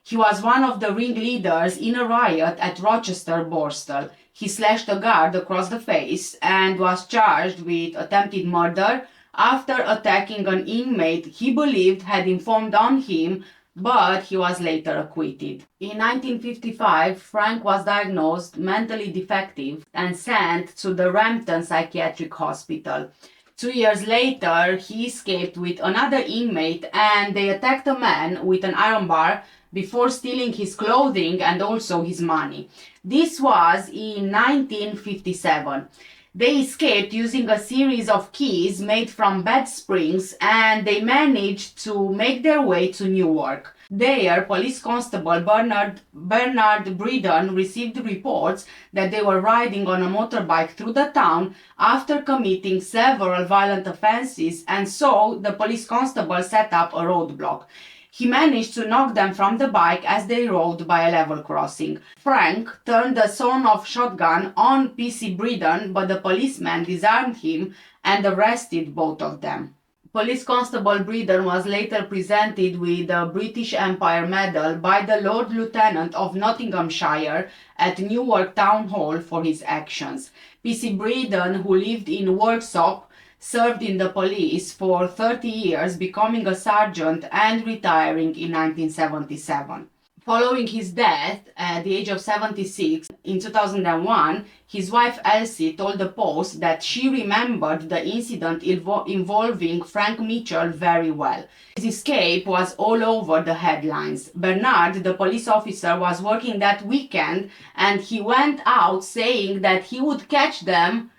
He was one of the ringleaders in a riot at Rochester Borstal. He slashed a guard across the face and was charged with attempted murder after attacking an inmate he believed had informed on him, but he was later acquitted. In 1955, Frank was diagnosed mentally defective and sent to the Rampton Psychiatric Hospital. 2 years later, he escaped with another inmate and they attacked a man with an iron bar before stealing his clothing and also his money. This was in 1957. They escaped using a series of keys made from bed springs and they managed to make their way to Newark. There, Police Constable Bernard Breeden received reports that they were riding on a motorbike through the town after committing several violent offenses, and so the police constable set up a roadblock. He managed to knock them from the bike as they rode by a level crossing. Frank turned a sawn-off shotgun on PC Breeden, but the policeman disarmed him and arrested both of them. Police Constable Breeden was later presented with the British Empire Medal by the Lord Lieutenant of Nottinghamshire at Newark Town Hall for his actions. PC Breeden, who lived in Worksop, served in the police for 30 years, becoming a sergeant and retiring in 1977. Following his death at the age of 76 in 2001, his wife Elsie told the Post that she remembered the incident involving Frank Mitchell very well. His escape was all over the headlines. Bernard, the police officer, was working that weekend and he went out saying that he would catch them,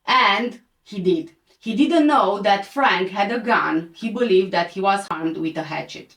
and he did. He didn't know that Frank had a gun. He believed that he was armed with a hatchet.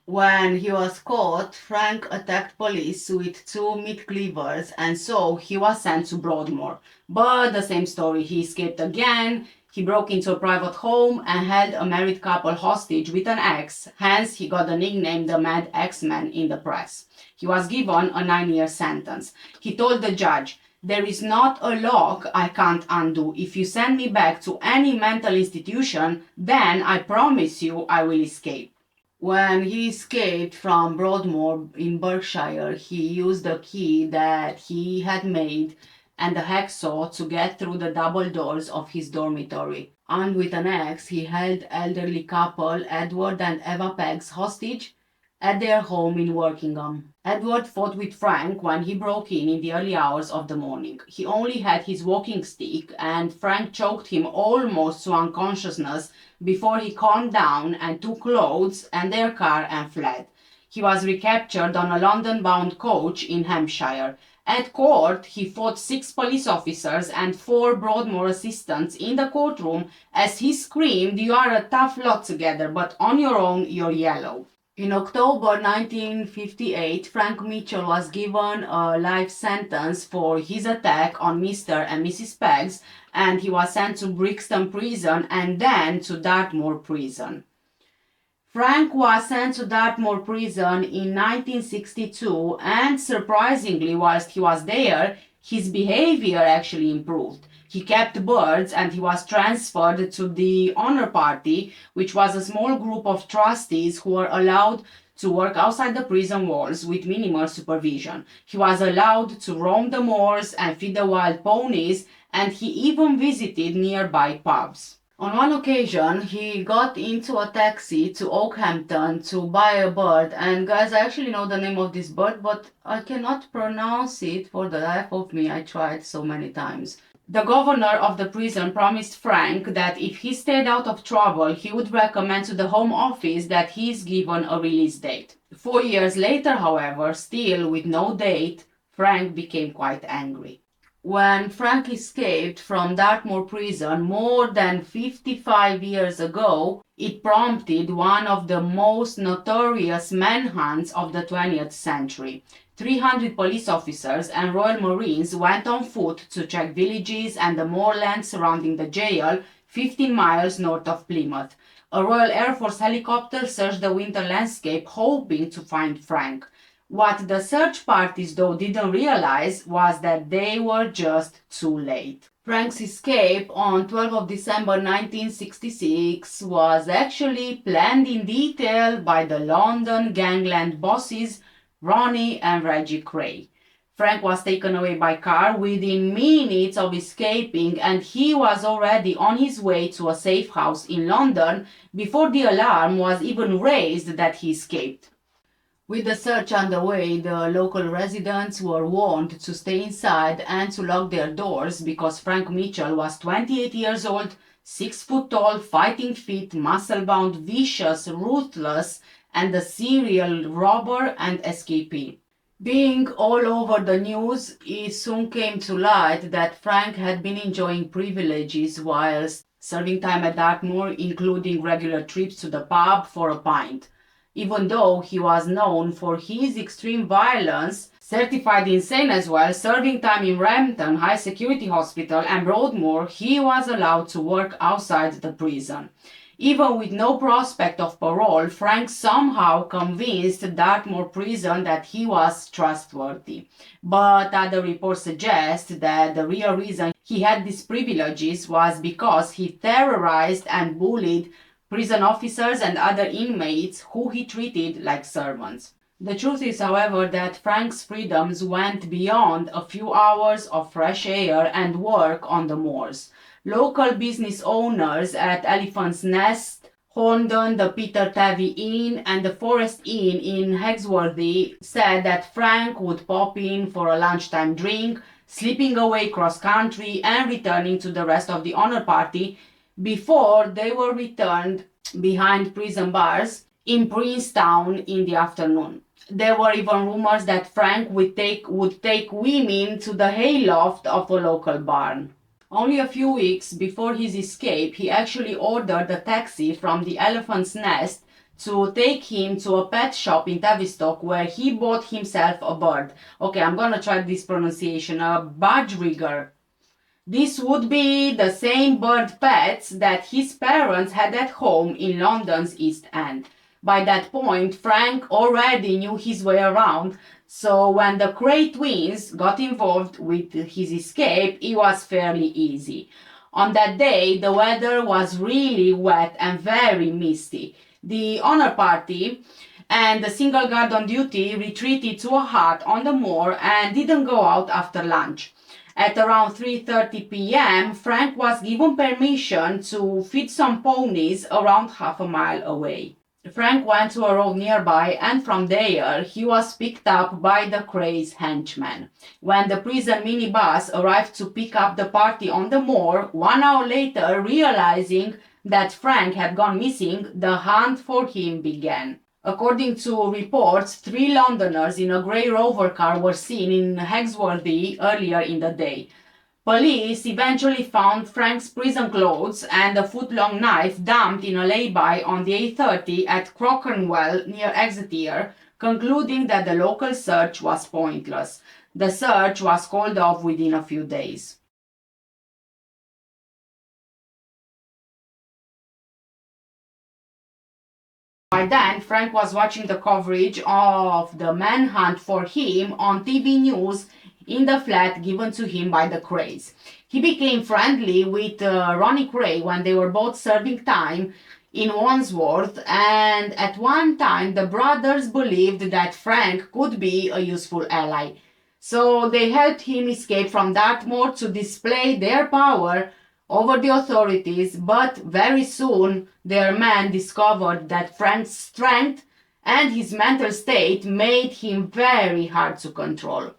When he was caught, Frank attacked police with 2 meat cleavers and so he was sent to Broadmoor. But the same story, he escaped again. He broke into a private home and held a married couple hostage with an axe. Hence, he got the nickname the Mad X-Man in the press. He was given a 9-year sentence. He told the judge, "There is not a lock I can't undo. If you send me back to any mental institution, then I promise you I will escape." When he escaped from Broadmoor in Berkshire, he used a key that he had made and a hacksaw to get through the double doors of his dormitory. Armed with an axe, he held elderly couple Edward and Eva Peggs hostage at their home in Workingham. Edward fought with Frank when he broke in the early hours of the morning. He only had his walking stick, and Frank choked him almost to unconsciousness before he calmed down and took clothes and their car and fled. He was recaptured on a London-bound coach in Hampshire. At court, he fought 6 police officers and 4 Broadmoor assistants in the courtroom as he screamed, "You are a tough lot together, but on your own, you're yellow." In October 1958, Frank Mitchell was given a life sentence for his attack on Mr. and Mrs. Peggs, and he was sent to Brixton Prison and then to Dartmoor Prison. Frank was sent to Dartmoor Prison in 1962, and surprisingly, whilst he was there, his behavior actually improved. He kept birds and he was transferred to the Honor Party, which was a small group of trustees who were allowed to work outside the prison walls with minimal supervision. He was allowed to roam the moors and feed the wild ponies, and he even visited nearby pubs. On one occasion, he got into a taxi to Oakhampton to buy a bird, and guys, I actually know the name of this bird, but I cannot pronounce it for the life of me. I tried so many times. The governor of the prison promised Frank that if he stayed out of trouble, he would recommend to the Home Office that he is given a release date. 4 years later, however, still with no date, Frank became quite angry. When Frank escaped from Dartmoor Prison more than 55 years ago, it prompted one of the most notorious manhunts of the 20th century. 300 police officers and Royal Marines went on foot to check villages and the moorland surrounding the jail, 15 miles north of Plymouth. A Royal Air Force helicopter searched the winter landscape, hoping to find Frank. What the search parties though didn't realize was that they were just too late. Frank's escape on 12th of December 1966 was actually planned in detail by the London gangland bosses Ronnie and Reggie Cray. Frank was taken away by car within minutes of escaping, and he was already on his way to a safe house in London before the alarm was even raised that he escaped. With the search underway, the local residents were warned to stay inside and to lock their doors because Frank Mitchell was 28 years old, 6 foot tall, fighting fit, muscle-bound, vicious, ruthless, and a serial robber and escapee. Being all over the news, it soon came to light that Frank had been enjoying privileges whilst serving time at Dartmoor, including regular trips to the pub for a pint. Even though he was known for his extreme violence, certified insane as well, serving time in Rampton High Security Hospital and Broadmoor, he was allowed to work outside the prison. Even with no prospect of parole, Frank somehow convinced Dartmoor Prison that he was trustworthy. But other reports suggest that the real reason he had these privileges was because he terrorized and bullied prison officers and other inmates who he treated like servants. The truth is, however, that Frank's freedoms went beyond a few hours of fresh air and work on the moors. Local business owners at Elephant's Nest, Horndon, the Peter Tavy Inn, and the Forest Inn in Hexworthy said that Frank would pop in for a lunchtime drink, slipping away cross-country and returning to the rest of the honor party before they were returned behind prison bars in Princetown in the afternoon. There were even rumors that Frank would take women to the hayloft of a local barn. Only a few weeks before his escape, he actually ordered a taxi from the Elephant's Nest to take him to a pet shop in Tavistock where he bought himself a bird. Okay, I'm gonna try this pronunciation, a budgerigger. This would be the same bird pets that his parents had at home in London's East End. By that point, Frank already knew his way around, so when the Cray twins got involved with his escape, it was fairly easy. On that day, the weather was really wet and very misty. the honor party, and the single guard on duty retreated to a hut on the moor and didn't go out after lunch. At around 3:30 p.m., Frank was given permission to feed some ponies around half a mile away. Frank went to a road nearby, and from there he was picked up by the Craze henchmen. When the prison minibus arrived to pick up the party on the moor, 1 hour later, realizing that Frank had gone missing, the hunt for him began. According to reports, 3 Londoners in a grey Rover car were seen in Hexworthy earlier in the day. Police eventually found Frank's prison clothes and a foot-long knife dumped in a lay-by on the A30 at Clerkenwell near Exeter, concluding that the local search was pointless. The search was called off within a few days. By then, Frank was watching the coverage of the manhunt for him on TV news in the flat given to him by the Crays. He became friendly with Ronnie Cray when they were both serving time in Wandsworth, and at one time the brothers believed that Frank could be a useful ally. So they helped him escape from Dartmoor to display their power over the authorities, but very soon their men discovered that Frank's strength and his mental state made him very hard to control.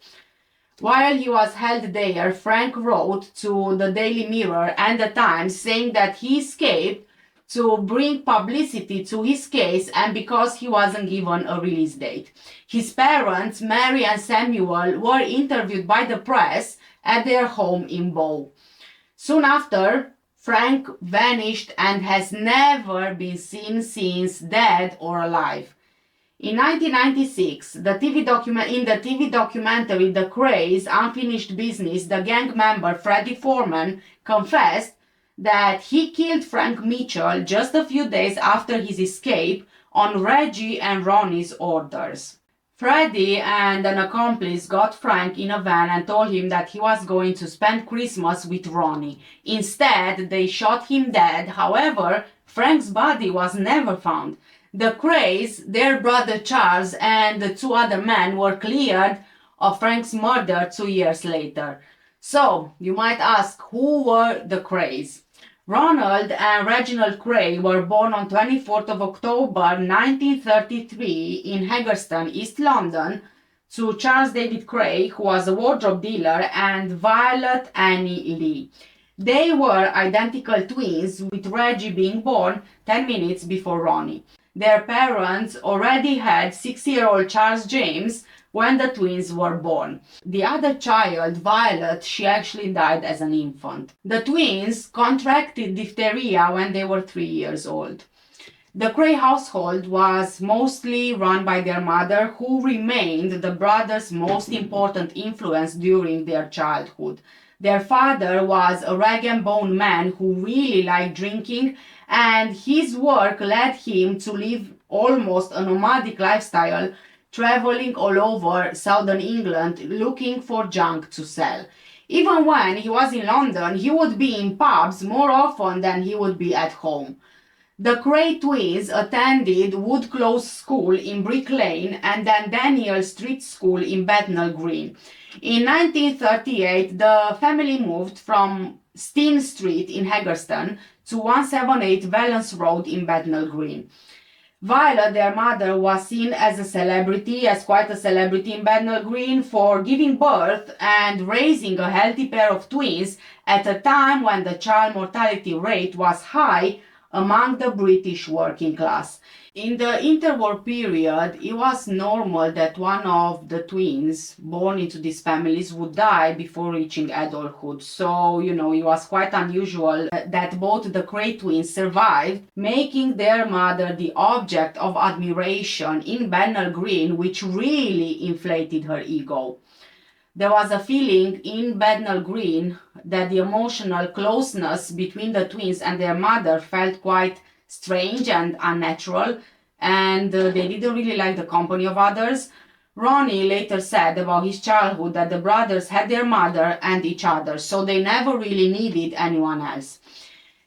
While he was held there, Frank wrote to the Daily Mirror and the Times saying that he escaped to bring publicity to his case and because he wasn't given a release date. His parents, Mary and Samuel, were interviewed by the press at their home in Bow. Soon after, Frank vanished and has never been seen since, dead or alive. In 1996, in the TV documentary The Craze Unfinished Business, the gang member Freddie Foreman confessed that he killed Frank Mitchell just a few days after his escape on Reggie and Ronnie's orders. Freddie and an accomplice got Frank in a van and told him that he was going to spend Christmas with Ronnie. Instead, they shot him dead. However, Frank's body was never found. The Crays, their brother Charles, and the 2 other men were cleared of Frank's murder 2 years later. So, you might ask, who were the Crays? Ronald and Reginald Cray were born on 24th of October 1933 in Haggerston, East London, to Charles David Cray, who was a wardrobe dealer, and Violet Annie Lee. They were identical twins, with Reggie being born 10 minutes before Ronnie. Their parents already had 6-year-old Charles James when the twins were born. The other child, Violet, she actually died as an infant. The twins contracted diphtheria when they were 3 years old. The Cray household was mostly run by their mother, who remained the brothers' most important influence during their childhood. Their father was a rag and bone man who really liked drinking, and his work led him to live almost a nomadic lifestyle, traveling all over southern England looking for junk to sell. Even when he was in London, he would be in pubs more often than he would be at home. The Cray twins attended Wood Close School in Brick Lane and then Daniel Street School in Bethnal Green. In 1938, the family moved from Steen Street in Haggerston to 178 Valence Road in Bethnal Green. Violet, their mother, was seen as quite a celebrity in Bethnal Green for giving birth and raising a healthy pair of twins at a time when the child mortality rate was high among the British working class. In the interwar period, it was normal that one of the twins born into these families would die before reaching adulthood. So, it was quite unusual that both the Cray twins survived, making their mother the object of admiration in Bethnal Green, which really inflated her ego. There was a feeling in Bethnal Green that the emotional closeness between the twins and their mother felt quite strange and unnatural, and they didn't really like the company of others. Ronnie later said about his childhood that the brothers had their mother and each other, so they never really needed anyone else.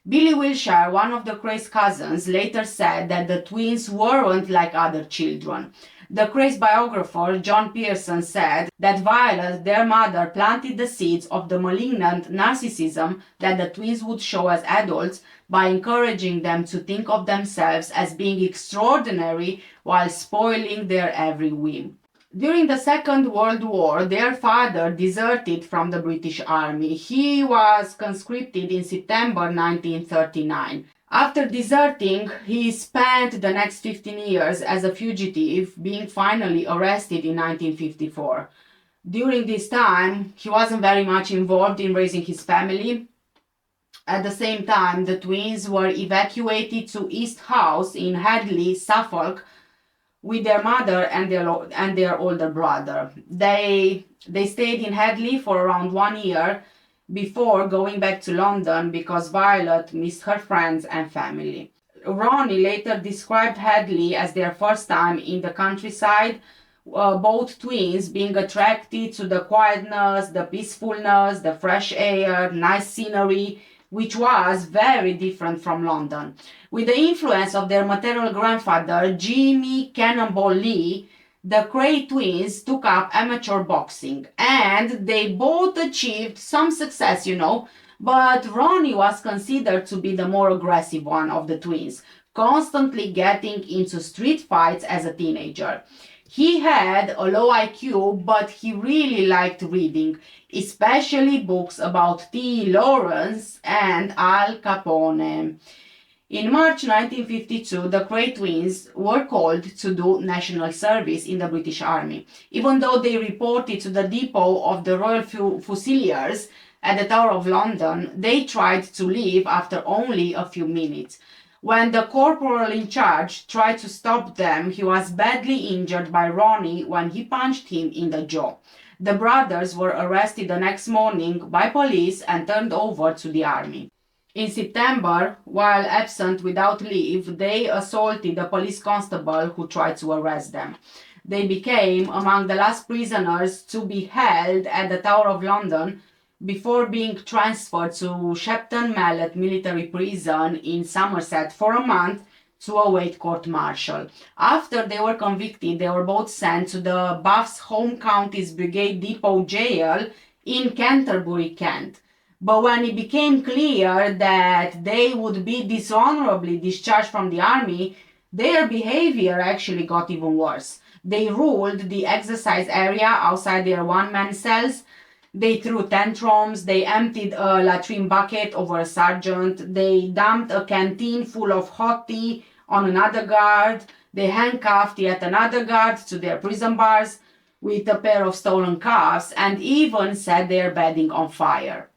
Billy Wilshire, one of the Crays cousins, later said that the twins weren't like other children. The Crays biographer John Pearson said that Violet, their mother, planted the seeds of the malignant narcissism that the twins would show as adults by encouraging them to think of themselves as being extraordinary while spoiling their every whim. During the Second World War, their father deserted from the British Army. He was conscripted in September 1939. After deserting, he spent the next 15 years as a fugitive, being finally arrested in 1954. During this time, he wasn't very much involved in raising his family. At the same time, the twins were evacuated to East House in Hadley, Suffolk, with their mother and their older brother. They stayed in Hadley for around 1 year before going back to London because Violet missed her friends and family. Ronnie later described Hadley as their first time in the countryside, both twins being attracted to the quietness, the peacefulness, the fresh air, nice scenery, which was very different from London. With the influence of their maternal grandfather, Jimmy Cannonball Lee, the Cray twins took up amateur boxing, and they both achieved some success, but Ronnie was considered to be the more aggressive one of the twins, constantly getting into street fights as a teenager. He had a low IQ, but he really liked reading, especially books about T. Lawrence and Al Capone. In March 1952, the Cray twins were called to do national service in the British Army. Even though they reported to the depot of the Royal Fusiliers at the Tower of London, they tried to leave after only a few minutes. When the corporal in charge tried to stop them, he was badly injured by Ronnie when he punched him in the jaw. The brothers were arrested the next morning by police and turned over to the army. In September, while absent without leave, they assaulted a police constable who tried to arrest them. They became among the last prisoners to be held at the Tower of London before being transferred to Shepton Mallet military prison in Somerset for a month to await court-martial. After they were convicted, they were both sent to the Buffs Home Counties Brigade Depot Jail in Canterbury, Kent. But when it became clear that they would be dishonorably discharged from the army, their behavior actually got even worse. They ruled the exercise area outside their one-man cells. They threw tantrums, they emptied a latrine bucket over a sergeant, they dumped a canteen full of hot tea on another guard, they handcuffed yet another guard to their prison bars with a pair of stolen cuffs, and even set their bedding on fire.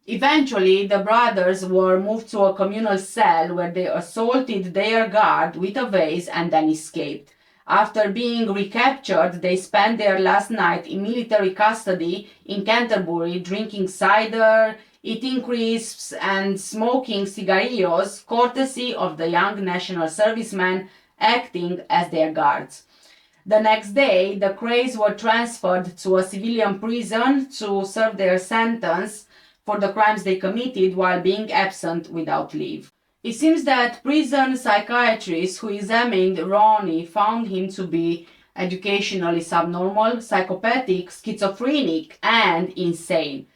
Eventually, the brothers were moved to a communal cell where they assaulted their guard with a vase and then escaped. After being recaptured, they spent their last night in military custody in Canterbury, drinking cider, eating crisps, and smoking cigarillos, courtesy of the young national servicemen acting as their guards. The next day, the Crays were transferred to a civilian prison to serve their sentence for the crimes they committed while being absent without leave. It seems that prison psychiatrists who examined Ronnie found him to be educationally subnormal, psychopathic, schizophrenic, and insane.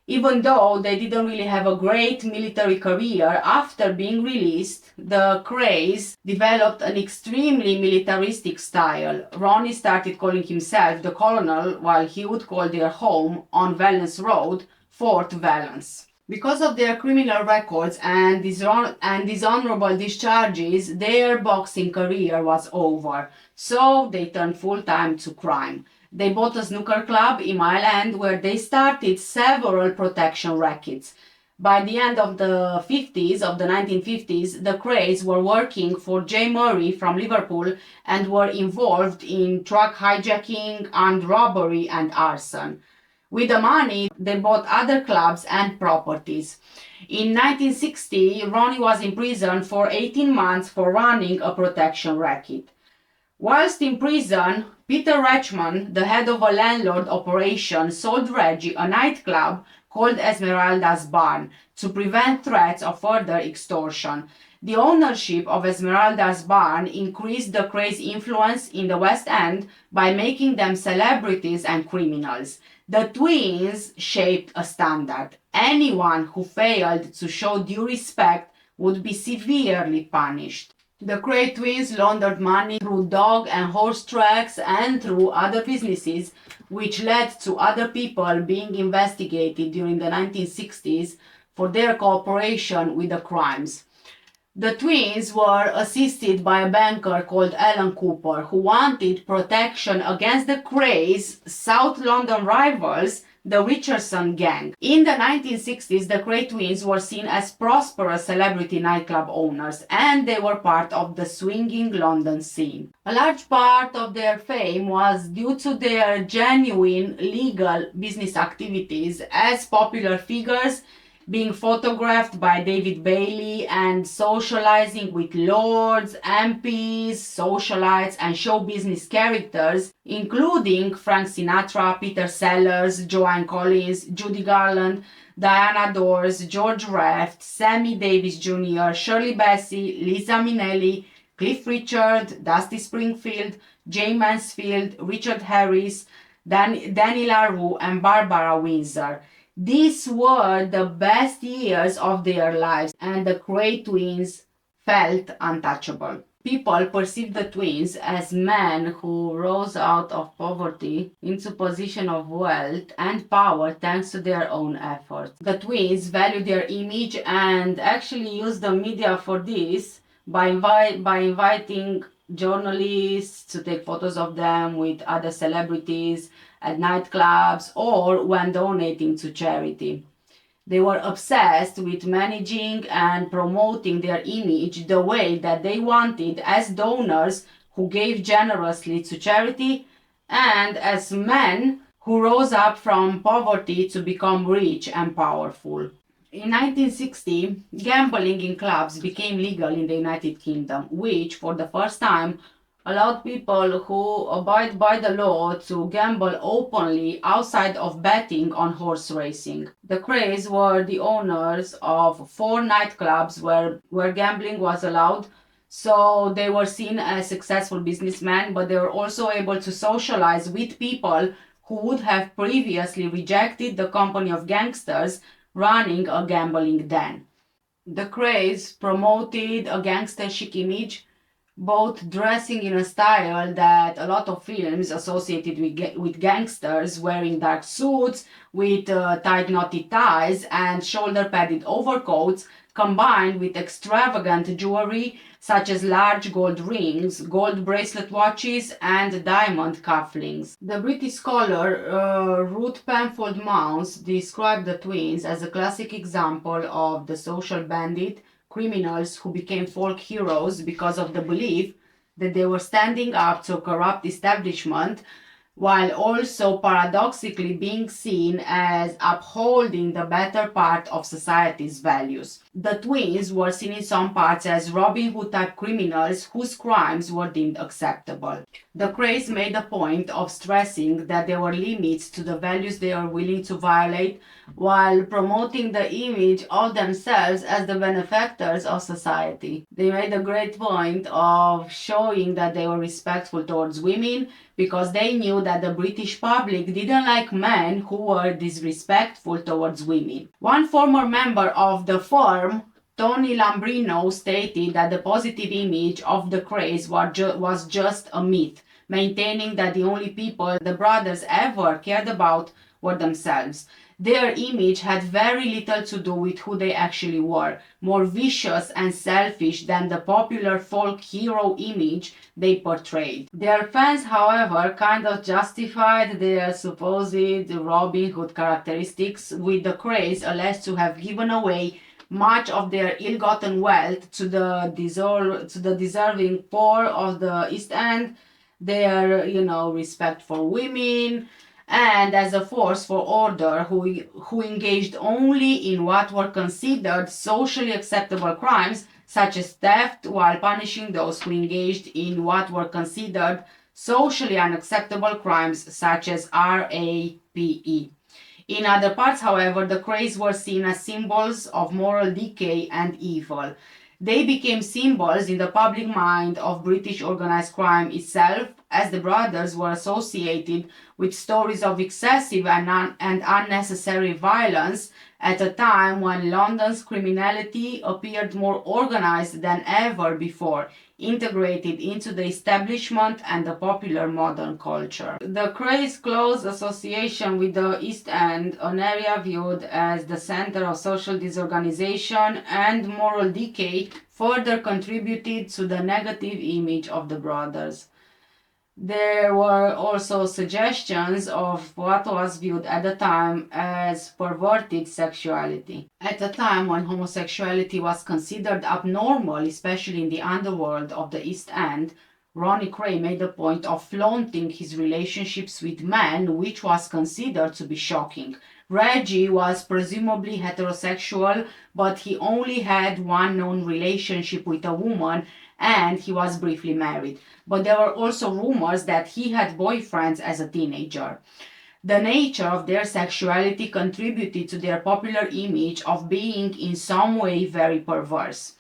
Even though they didn't really have a great military career, after being released, the Crays developed an extremely militaristic style. Ronnie started calling himself the Colonel, while he would call their home on Valence Road Fort Valence. Because of their criminal records and dishonorable discharges, their boxing career was over, so they turned full-time to crime. They bought a snooker club in Mile End where they started several protection rackets. By the end of the 1950s, the Crays were working for J. Murray from Liverpool and were involved in truck hijacking, armed robbery, and arson. With the money, they bought other clubs and properties. In 1960, Ronnie was in prison for 18 months for running a protection racket. Whilst in prison, Peter Rachman, the head of a landlord operation, sold Reggie a nightclub called Esmeralda's Barn to prevent threats of further extortion. The ownership of Esmeralda's Barn increased the Krays' influence in the West End by making them celebrities and criminals. The twins shaped a standard. Anyone who failed to show due respect would be severely punished. The Kray twins laundered money through dog and horse tracks and through other businesses, which led to other people being investigated during the 1960s for their cooperation with the crimes. The twins were assisted by a banker called Alan Cooper, who wanted protection against the Krays' South London rivals, the Richardson gang. In the 1960s, the Kray twins were seen as prosperous celebrity nightclub owners, and they were part of the swinging London scene. A large part of their fame was due to their genuine legal business activities as popular figures, being photographed by David Bailey and socializing with lords, MPs, socialites, and show business characters, including Frank Sinatra, Peter Sellers, Joan Collins, Judy Garland, Diana Dors, George Raft, Sammy Davis Jr., Shirley Bassey, Liza Minnelli, Cliff Richard, Dusty Springfield, Jay Mansfield, Richard Harris, Danny LaRue, and Barbara Windsor. These were the best years of their lives, and the Kray twins felt untouchable. People perceived the twins as men who rose out of poverty into position of wealth and power thanks to their own efforts. The twins valued their image and actually used the media for this by inviting journalists to take photos of them with other celebrities at nightclubs or when donating to charity. They were obsessed with managing and promoting their image the way that they wanted as donors who gave generously to charity and as men who rose up from poverty to become rich and powerful. In 1960, gambling in clubs became legal in the United Kingdom, which for the first time allowed people who abide by the law to gamble openly outside of betting on horse racing. The Krays were the owners of 4 nightclubs where gambling was allowed, so they were seen as successful businessmen, but they were also able to socialize with people who would have previously rejected the company of gangsters running a gambling den. The Krays promoted a gangster chic image, both dressing in a style that a lot of films associated with gangsters, wearing dark suits with tight knotty ties and shoulder padded overcoats, combined with extravagant jewelry such as large gold rings, gold bracelet watches, and diamond cufflinks. The British scholar Ruth Penfold Mounce described the twins as a classic example of the social bandit criminals who became folk heroes because of the belief that they were standing up to a corrupt establishment, while also paradoxically being seen as upholding the better part of society's values. The twins were seen in some parts as Robin Hood type criminals whose crimes were deemed acceptable. The Krays made a point of stressing that there were limits to the values they are willing to violate, while promoting the image of themselves as the benefactors of society. They made a great point of showing that they were respectful towards women because they knew that the British public didn't like men who were disrespectful towards women. One former member of the firm, Tony Lambrino, stated that the positive image of the Krays was just a myth, maintaining that the only people the brothers ever cared about were themselves. Their image had very little to do with who they actually were, more vicious and selfish than the popular folk hero image they portrayed. Their fans, however, kind of justified their supposed Robin Hood characteristics, with the Krays alleged to have given away much of their ill-gotten wealth to the deserving poor of the East End, their, respect for women, and as a force for order who engaged only in what were considered socially acceptable crimes, such as theft, while punishing those who engaged in what were considered socially unacceptable crimes, such as rape. In other parts, however, the Krays were seen as symbols of moral decay and evil. They became symbols in the public mind of British organized crime itself, as the brothers were associated with stories of excessive and unnecessary violence at a time when London's criminality appeared more organized than ever before, integrated into the establishment and the popular modern culture. The Krays' close association with the East End, an area viewed as the center of social disorganization and moral decay, further contributed to the negative image of the brothers. There were also suggestions of what was viewed at the time as perverted sexuality. At a time when homosexuality was considered abnormal, especially in the underworld of the East End, Ronnie Kray made a point of flaunting his relationships with men, which was considered to be shocking. Reggie was presumably heterosexual, but he only had one known relationship with a woman, and he was briefly married. But there were also rumors that he had boyfriends as a teenager. The nature of their sexuality contributed to their popular image of being in some way very perverse.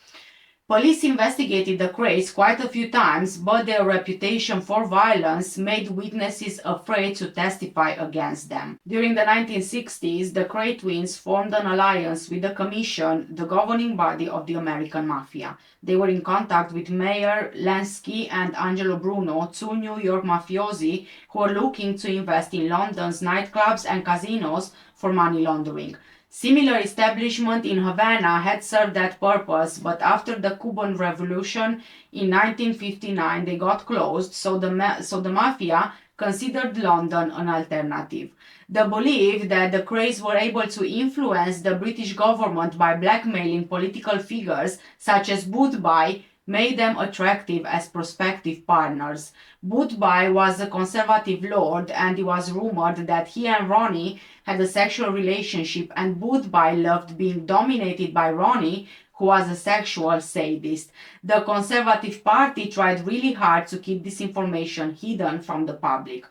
Police investigated the Krays quite a few times, but their reputation for violence made witnesses afraid to testify against them. During the 1960s, the Kray twins formed an alliance with the Commission, the governing body of the American Mafia. They were in contact with Mayor Lansky and Angelo Bruno, two New York mafiosi who were looking to invest in London's nightclubs and casinos for money laundering. Similar establishment in Havana had served that purpose, but after the Cuban Revolution in 1959 they got closed, so the mafia considered London an alternative. The belief that the Krays were able to influence the British government by blackmailing political figures such as Boothby made them attractive as prospective partners. Boothby was a conservative lord, and it was rumored that he and Ronnie had a sexual relationship, and Boothby loved being dominated by Ronnie, who was a sexual sadist. The Conservative Party tried really hard to keep this information hidden from the public.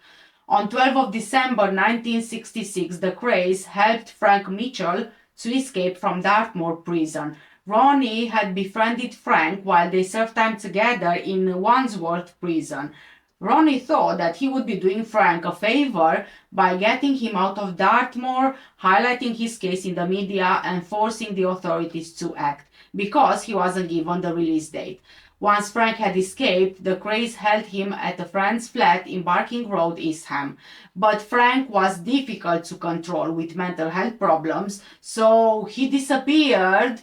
On 12 of December 1966, the Krays helped Frank Mitchell to escape from Dartmoor prison. Ronnie had befriended Frank while they served time together in Wandsworth prison. Ronnie thought that he would be doing Frank a favor by getting him out of Dartmoor, highlighting his case in the media and forcing the authorities to act, because he wasn't given the release date. Once Frank had escaped, the Krays held him at a friend's flat in Barking Road, East Ham. But Frank was difficult to control with mental health problems, so he disappeared,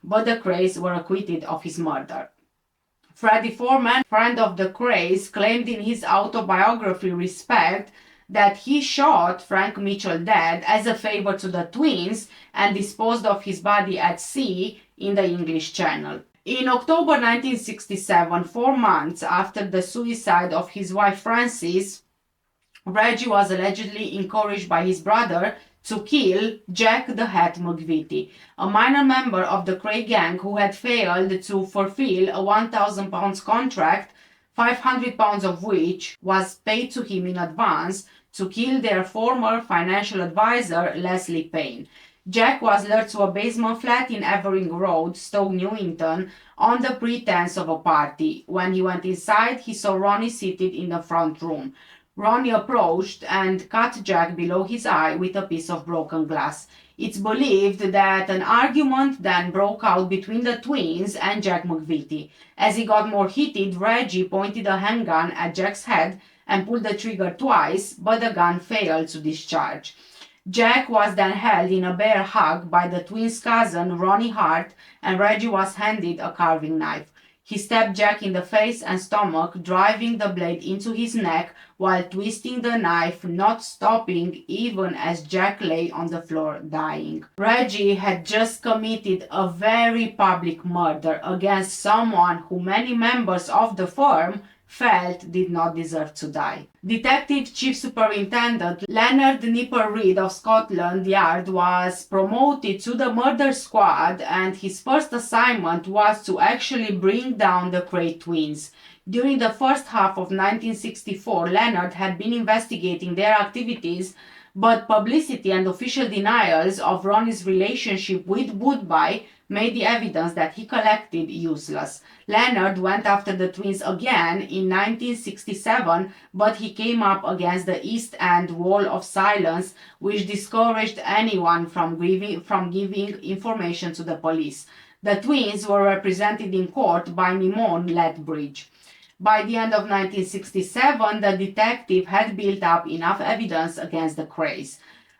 but the Krays were acquitted of his murder. Freddie Foreman, friend of the Krays, claimed in his autobiography Respect that he shot Frank Mitchell dead as a favor to the twins and disposed of his body at sea in the English Channel. In October 1967, 4 months after the suicide of his wife Frances, Reggie was allegedly encouraged by his brother to kill Jack the Hat McVitie, a minor member of the Kray gang who had failed to fulfill a £1,000 contract, £500 of which was paid to him in advance to kill their former financial advisor, Leslie Payne. Jack was lured to a basement flat in Evering Road, Stoke Newington, on the pretense of a party. When he went inside, he saw Ronnie seated in the front room. Ronnie approached and cut Jack below his eye with a piece of broken glass. It's believed that an argument then broke out between the twins and Jack McVitie. As he got more heated, Reggie pointed a handgun at Jack's head and pulled the trigger twice, but the gun failed to discharge. Jack was then held in a bear hug by the twins' cousin, Ronnie Hart, and Reggie was handed a carving knife. He stabbed Jack in the face and stomach, driving the blade into his neck while twisting the knife, not stopping even as Jack lay on the floor dying. Reggie had just committed a very public murder against someone who many members of the firm felt did not deserve to die. Detective Chief Superintendent Leonard Nipper Reid of Scotland Yard was promoted to the murder squad, and his first assignment was to actually bring down the Kray twins. During the first half of 1964, Leonard had been investigating their activities, but publicity and official denials of Ronnie's relationship with Woodby made the evidence that he collected useless. Leonard went after the twins again in 1967, but he came up against the East End Wall of Silence, which discouraged anyone from giving information to the police. The twins were represented in court by Mimon Lethbridge. By the end of 1967, the detective had built up enough evidence against the Krays.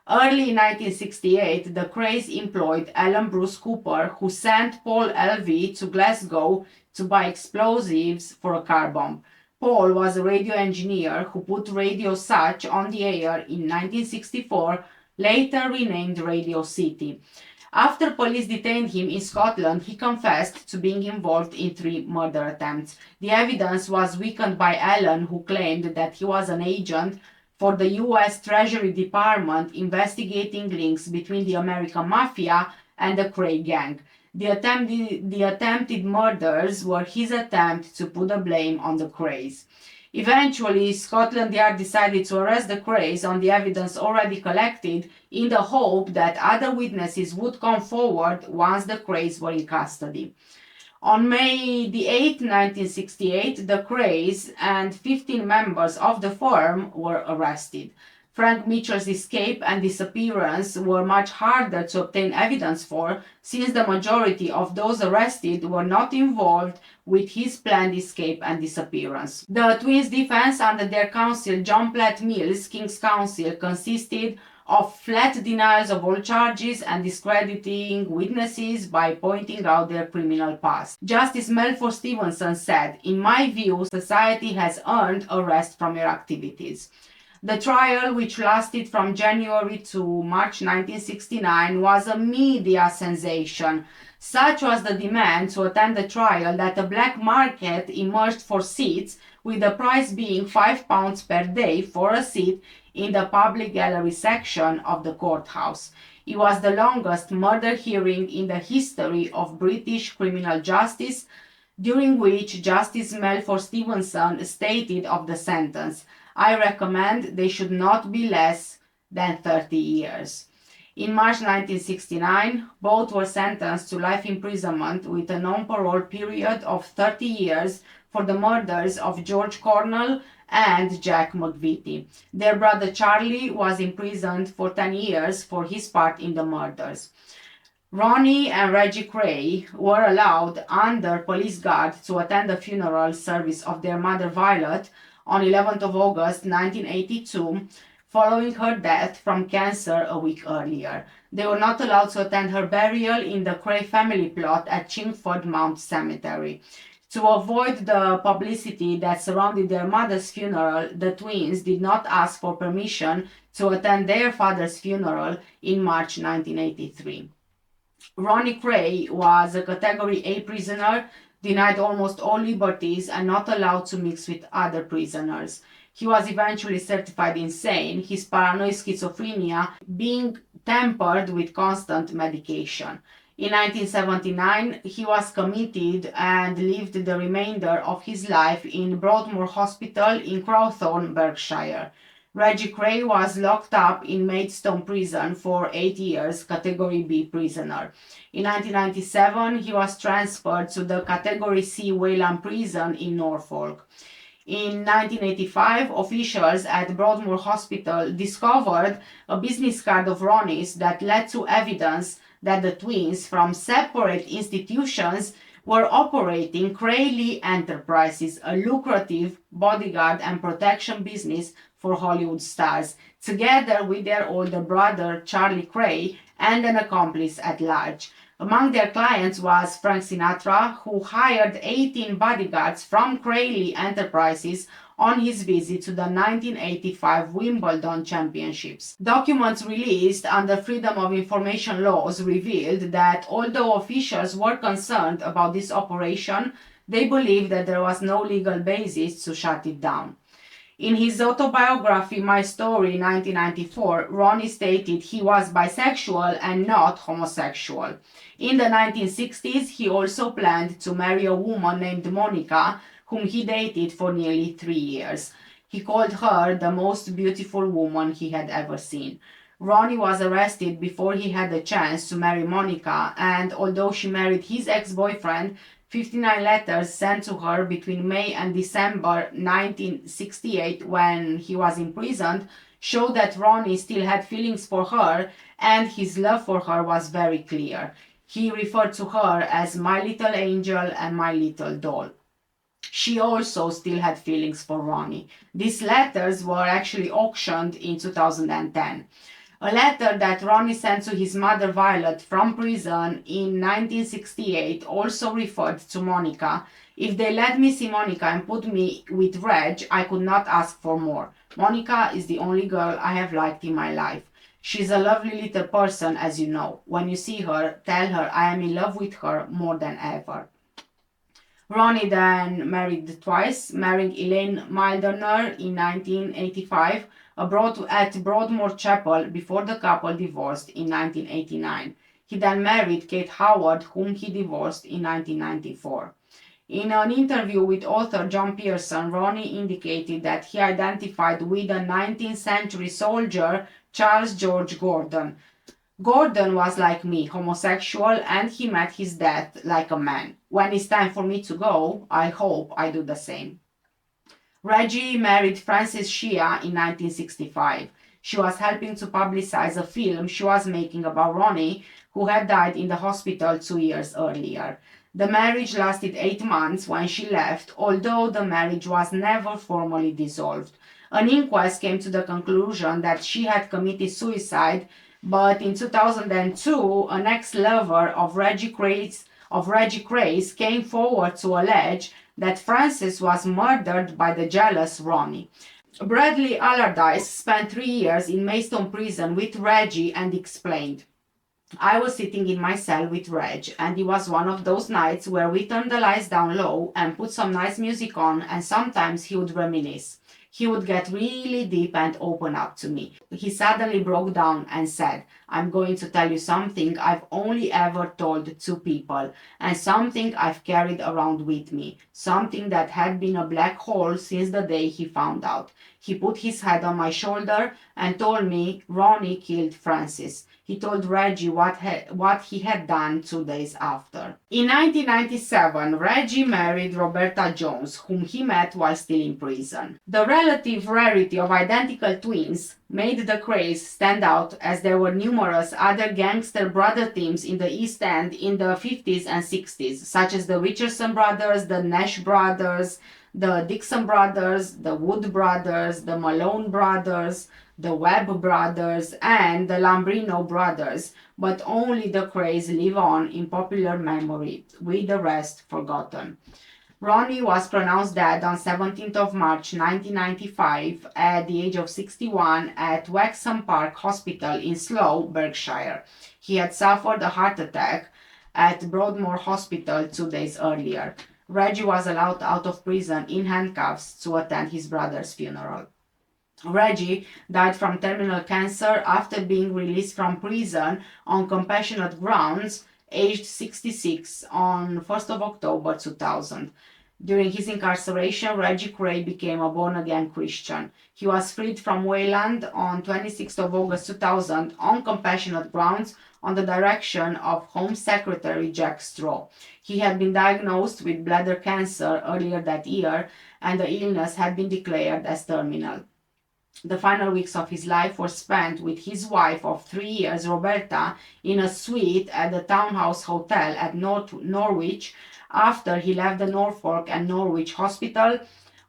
Early in 1968, the Krays employed Alan Bruce Cooper, who sent Paul Elvey to Glasgow to buy explosives for a car bomb. Paul was a radio engineer who put Radio Such on the air in 1964, later renamed Radio City. After police detained him in Scotland, he confessed to being involved in 3 murder attempts. The evidence was weakened by Allen, who claimed that he was an agent for the U.S. Treasury Department investigating links between the American Mafia and the Kray gang. The attempted murders were his attempt to put the blame on the Krays. Eventually, Scotland Yard decided to arrest the Krays on the evidence already collected in the hope that other witnesses would come forward once the Krays were in custody. On May the 8th, 1968, the Krays and 15 members of the firm were arrested. Frank Mitchell's escape and disappearance were much harder to obtain evidence for, since the majority of those arrested were not involved with his planned escape and disappearance. The twins' defense under their counsel, John Platt Mills, King's Counsel, consisted of flat denials of all charges and discrediting witnesses by pointing out their criminal past. Justice Melford Stevenson said, "In my view, society has earned a rest from your activities." The trial, which lasted from January to March 1969, was a media sensation. Such was the demand to attend the trial that a black market emerged for seats, with the price being £5 per day for a seat in the public gallery section of the courthouse. It was the longest murder hearing in the history of British criminal justice, during which Justice Melford Stevenson stated of the sentence, "I recommend they should not be less than 30 years." In March 1969, both were sentenced to life imprisonment with a non-parole period of 30 years for the murders of George Cornell and Jack McVitie. Their brother Charlie was imprisoned for 10 years for his part in the murders. Ronnie and Reggie Kray were allowed under police guard to attend the funeral service of their mother Violet on 11th of August 1982, following her death from cancer a week earlier. They were not allowed to attend her burial in the Kray family plot at Chingford Mount Cemetery. To avoid the publicity that surrounded their mother's funeral, the twins did not ask for permission to attend their father's funeral in March 1983. Ronnie Kray was a Category A prisoner, denied almost all liberties and not allowed to mix with other prisoners. He was eventually certified insane, his paranoid schizophrenia being tempered with constant medication. In 1979, he was committed and lived the remainder of his life in Broadmoor Hospital in Crowthorne, Berkshire. Reggie Kray was locked up in Maidstone Prison for 8 years, Category B prisoner. In 1997, he was transferred to the Category C Wayland Prison in Norfolk. In 1985, officials at Broadmoor Hospital discovered a business card of Ronnie's that led to evidence that the twins from separate institutions were operating Kray Enterprises, a lucrative bodyguard and protection business for Hollywood stars, together with their older brother Charlie Kray and an accomplice at large. Among their clients was Frank Sinatra, who hired 18 bodyguards from Kray Enterprises on his visit to the 1985 Wimbledon Championships. Documents released under Freedom of Information laws revealed that although officials were concerned about this operation, they believed that there was no legal basis to shut it down. In his autobiography, My Story, 1994, Ronnie stated he was bisexual and not homosexual. In the 1960s, he also planned to marry a woman named Monica, whom he dated for nearly 3 years. He called her the most beautiful woman he had ever seen. Ronnie was arrested before he had a chance to marry Monica, and although she married his ex-boyfriend, 59 letters sent to her between May and December 1968 when he was imprisoned showed that Ronnie still had feelings for her and his love for her was very clear. He referred to her as my little angel and my little doll. She also still had feelings for Ronnie. These letters were actually auctioned in 2010. A letter that Ronnie sent to his mother Violet from prison in 1968 also referred to Monica. If they let me see Monica and put me with Reg, I could not ask for more. Monica is the only girl I have liked in my life. She's a lovely little person, as you know. When you see her, tell her I am in love with her more than ever. Ronnie then married twice, marrying Elaine Milderner in 1985 at Broadmoor Chapel before the couple divorced in 1989. He then married Kate Howard, whom he divorced in 1994. In an interview with author John Pearson, Ronnie indicated that he identified with a 19th century soldier, Charles George Gordon. Gordon was like me, homosexual, and he met his death like a man. When it's time for me to go, I hope I do the same. Reggie married Frances Shea in 1965. She was helping to publicize a film she was making about Ronnie, who had died in the hospital 2 years earlier. The marriage lasted 8 months when she left, although the marriage was never formally dissolved. An inquest came to the conclusion that she had committed suicide, but in 2002, an ex-lover of Reggie Craze came forward to allege that Frances was murdered by the jealous Ronnie. Bradley Allardyce spent 3 years in Maidstone prison with Reggie and explained, I was sitting in my cell with Reg, and it was one of those nights where we turned the lights down low and put some nice music on, and sometimes he would reminisce. He would get really deep and open up to me. He suddenly broke down and said, I'm going to tell you something I've only ever told to people, and something I've carried around with me, something that had been a black hole since the day he found out. He put his head on my shoulder and told me Ronnie killed Frances. He told Reggie what he had done 2 days after. In 1997, Reggie married Roberta Jones, whom he met while still in prison. The relative rarity of identical twins made the Craze stand out, as there were numerous other gangster brother teams in the East End in the 50s and 60s, such as the Richardson brothers, the Nash brothers, the Dixon brothers, the Wood brothers, the Malone brothers, the Webb brothers, and the Lambrino brothers, but only the Craze live on in popular memory, with the rest forgotten. Ronnie was pronounced dead on 17th of March 1995 at the age of 61 at Wexham Park Hospital in Slough, Berkshire. He had suffered a heart attack at Broadmoor Hospital 2 days earlier. Reggie was allowed out of prison in handcuffs to attend his brother's funeral. Reggie died from terminal cancer after being released from prison on compassionate grounds, aged 66, on 1st of October 2000. During his incarceration, Reggie Cray became a born-again Christian. He was freed from Wayland on 26th of August 2000 on compassionate grounds on the direction of Home Secretary Jack Straw. He had been diagnosed with bladder cancer earlier that year, and the illness had been declared as terminal. The final weeks of his life were spent with his wife of 3 years, Roberta, in a suite at the Townhouse Hotel at Norwich after he left the Norfolk and Norwich Hospital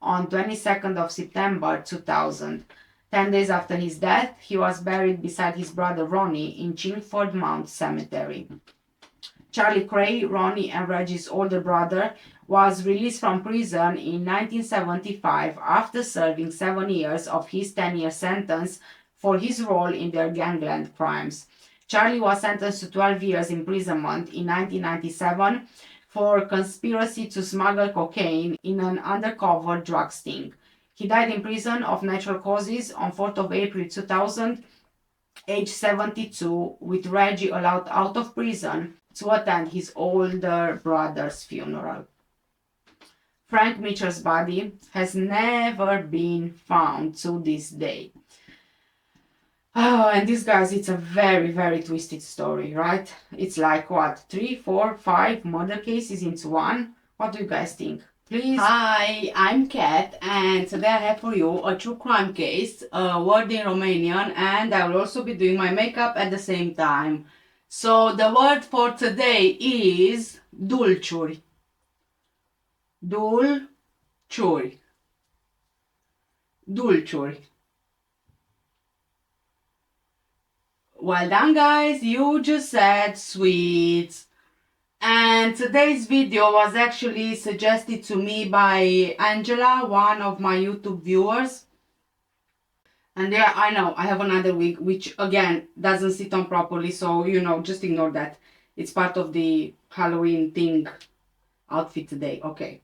on 22nd of September 2000. 10 days after his death, he was buried beside his brother Ronnie in Chingford Mount Cemetery. Charlie Cray, Ronnie and Reggie's older brother, was released from prison in 1975 after serving 7 years of his 10-year sentence for his role in their gangland crimes. Charlie was sentenced to 12 years imprisonment in 1997 for conspiracy to smuggle cocaine in an undercover drug sting. He died in prison of natural causes on 4th of April 2000, age 72, with Reggie allowed out of prison to attend his older brother's funeral. Frank Mitchell's body has never been found to this day. Oh, and this, guys, it's a very, very twisted story, right? It's like, what, 3, 4, 5 murder cases into one? What do you guys think? Please. Hi, I'm Kat, and today I have for you a true crime case, a word in Romanian, and I will also be doing my makeup at the same time. So the word for today is dulciuri. Dulciuri. Dulciuri. Well done, guys, you just said sweets. And today's video was actually suggested to me by Angela, one of my YouTube viewers. And yeah, I know, I have another wig, which again, doesn't sit on properly, so you know, just ignore that. It's part of the Halloween thing outfit today, okay.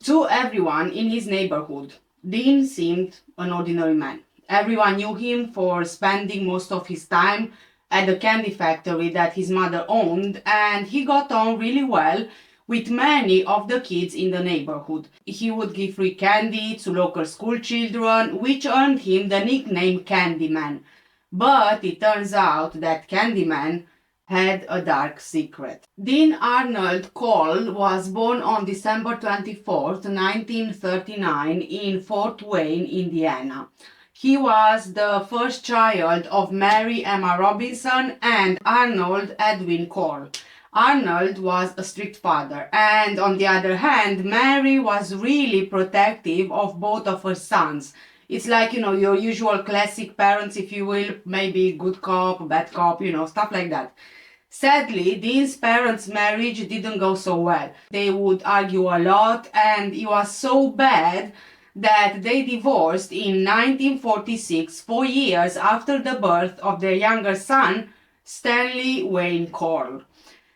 To everyone in his neighborhood, Dean seemed an ordinary man. Everyone knew him for spending most of his time at the candy factory that his mother owned, and he got on really well with many of the kids in the neighborhood. He would give free candy to local school children, which earned him the nickname Candyman. But it turns out that Candyman had a dark secret. Dean Arnold Cole was born on December 24th, 1939 in Fort Wayne, Indiana. He was the first child of Mary Emma Robinson and Arnold Edwin Cole. Arnold was a strict father, and on the other hand, Mary was really protective of both of her sons. It's like, you know, your usual classic parents, if you will, maybe good cop, bad cop, you know, stuff like that. Sadly, Dean's parents' marriage didn't go so well. They would argue a lot, and it was so bad that they divorced in 1946, 4 years after the birth of their younger son, Stanley Wayne Cole.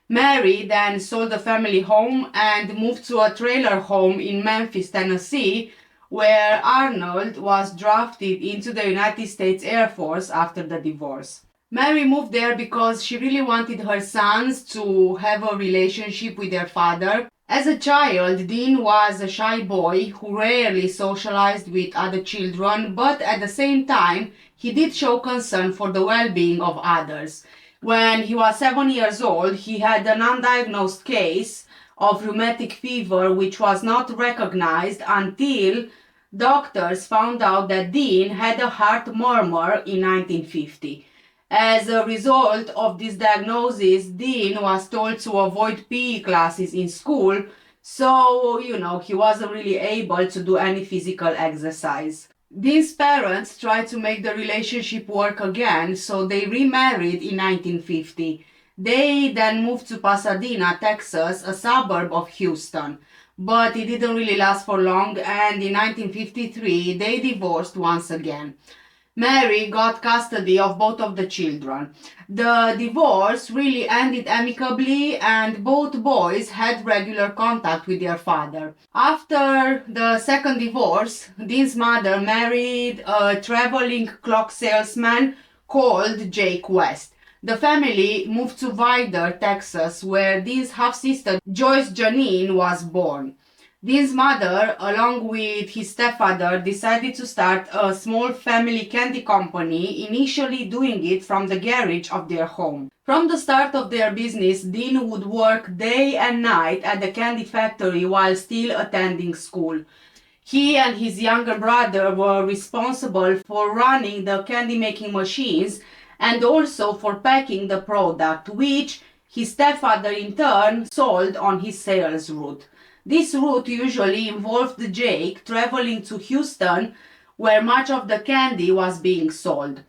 Mary then sold the family home and moved to a trailer home in Memphis, Tennessee, where Arnold was drafted into the United States Air Force after the divorce. Mary moved there because she really wanted her sons to have a relationship with their father. As a child, Dean was a shy boy who rarely socialized with other children, but at the same time, he did show concern for the well-being of others. When he was 7 years old, he had an undiagnosed case of rheumatic fever, which was not recognized until doctors found out that Dean had a heart murmur in 1950. As a result of this diagnosis, Dean was told to avoid PE classes in school, so, you know, he wasn't really able to do any physical exercise. Dean's parents tried to make the relationship work again, so they remarried in 1950. They then moved to Pasadena, Texas, a suburb of Houston. But it didn't really last for long, and in 1953 they divorced once again. Mary got custody of both of the children. The divorce really ended amicably, and both boys had regular contact with their father. After the second divorce, Dean's mother married a traveling clock salesman called Jake West. The family moved to Vidor, Texas, where Dean's half-sister Joyce Janine was born. Dean's mother, along with his stepfather, decided to start a small family candy company, initially doing it from the garage of their home. From the start of their business, Dean would work day and night at the candy factory while still attending school. He and his younger brother were responsible for running the candy making machines and also for packing the product, which his stepfather in turn sold on his sales route. This route usually involved Jake traveling to Houston, where much of the candy was being sold.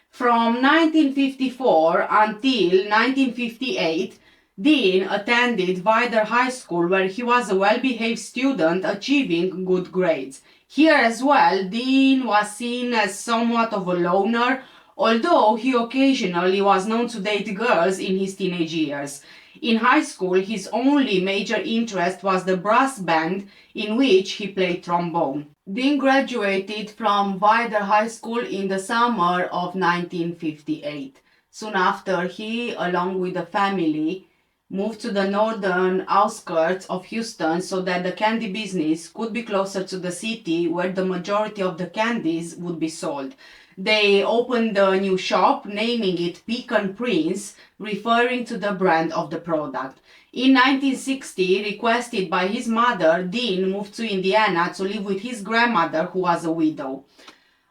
From 1954 until 1958, Dean attended Vidor High School, where he was a well-behaved student achieving good grades. Here as well, Dean was seen as somewhat of a loner, although he occasionally was known to date girls in his teenage years. In high school, his only major interest was the brass band, in which he played trombone. Dean graduated from Vidor High School in the summer of 1958. Soon after, he, along with the family, moved to the northern outskirts of Houston so that the candy business could be closer to the city where the majority of the candies would be sold. They opened a new shop, naming it Pecan Prince, referring to the brand of the product. In 1960, requested by his mother, Dean moved to Indiana to live with his grandmother, who was a widow.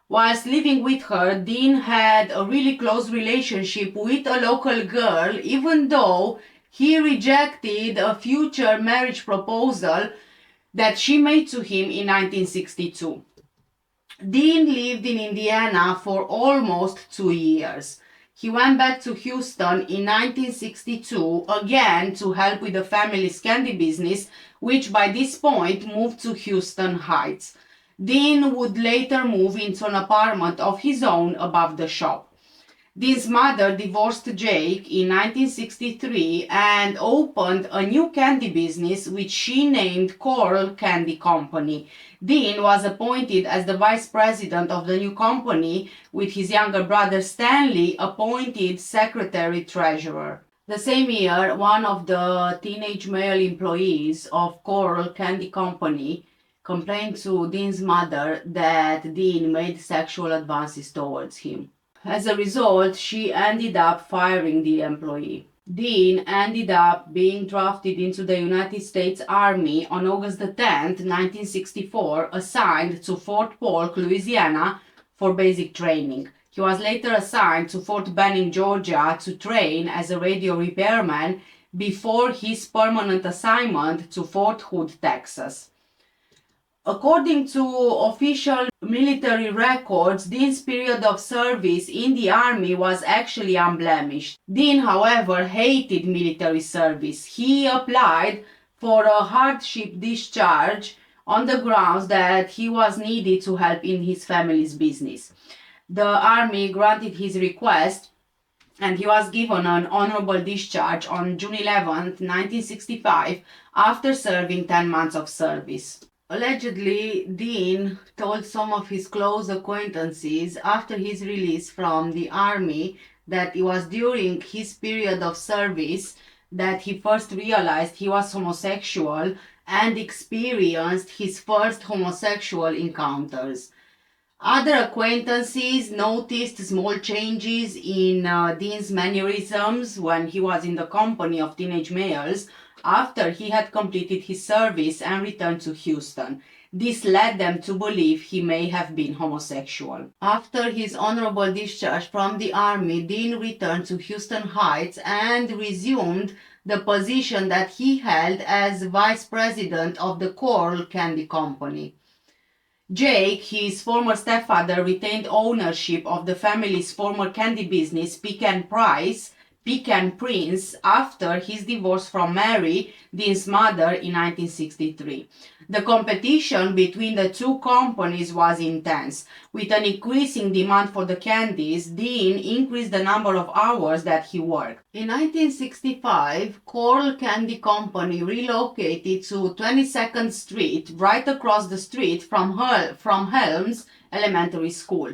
Whilst living with her, Dean had a really close relationship with a local girl, even though he rejected a future marriage proposal that she made to him in 1962. Dean lived in Indiana for almost 2 years. He went back to Houston in 1962 again to help with the family's candy business, which by this point moved to Houston Heights. Dean would later move into an apartment of his own above the shop. Dean's mother divorced Jake in 1963 and opened a new candy business which she named Coral Candy Company. Dean was appointed as the vice president of the new company, with his younger brother Stanley appointed secretary treasurer. The same year, one of the teenage male employees of Coral Candy Company complained to Dean's mother that Dean made sexual advances towards him. As a result, she ended up firing the employee. Dean ended up being drafted into the United States Army on August 10, 1964, assigned to Fort Polk, Louisiana, for basic training. He was later assigned to Fort Benning, Georgia, to train as a radio repairman before his permanent assignment to Fort Hood, Texas. According to official military records, Dean's period of service in the army was actually unblemished. Dean, however, hated military service. He applied for a hardship discharge on the grounds that he was needed to help in his family's business. The army granted his request and he was given an honorable discharge on June 11, 1965, after serving 10 months of service. Allegedly, Dean told some of his close acquaintances after his release from the army that it was during his period of service that he first realized he was homosexual and experienced his first homosexual encounters. Other acquaintances noticed small changes in Dean's mannerisms when he was in the company of teenage males after he had completed his service and returned to Houston. This led them to believe he may have been homosexual. After his honorable discharge from the army, Dean returned to Houston Heights and resumed the position that he held as vice president of the Coral Candy Company. Jake, his former stepfather, retained ownership of the family's former candy business, Pecan Prince, after his divorce from Mary, Dean's mother, in 1963. The competition between the two companies was intense. With an increasing demand for the candies, Dean increased the number of hours that he worked. In 1965, Coral Candy Company relocated to 22nd Street, right across the street from Helms Elementary School.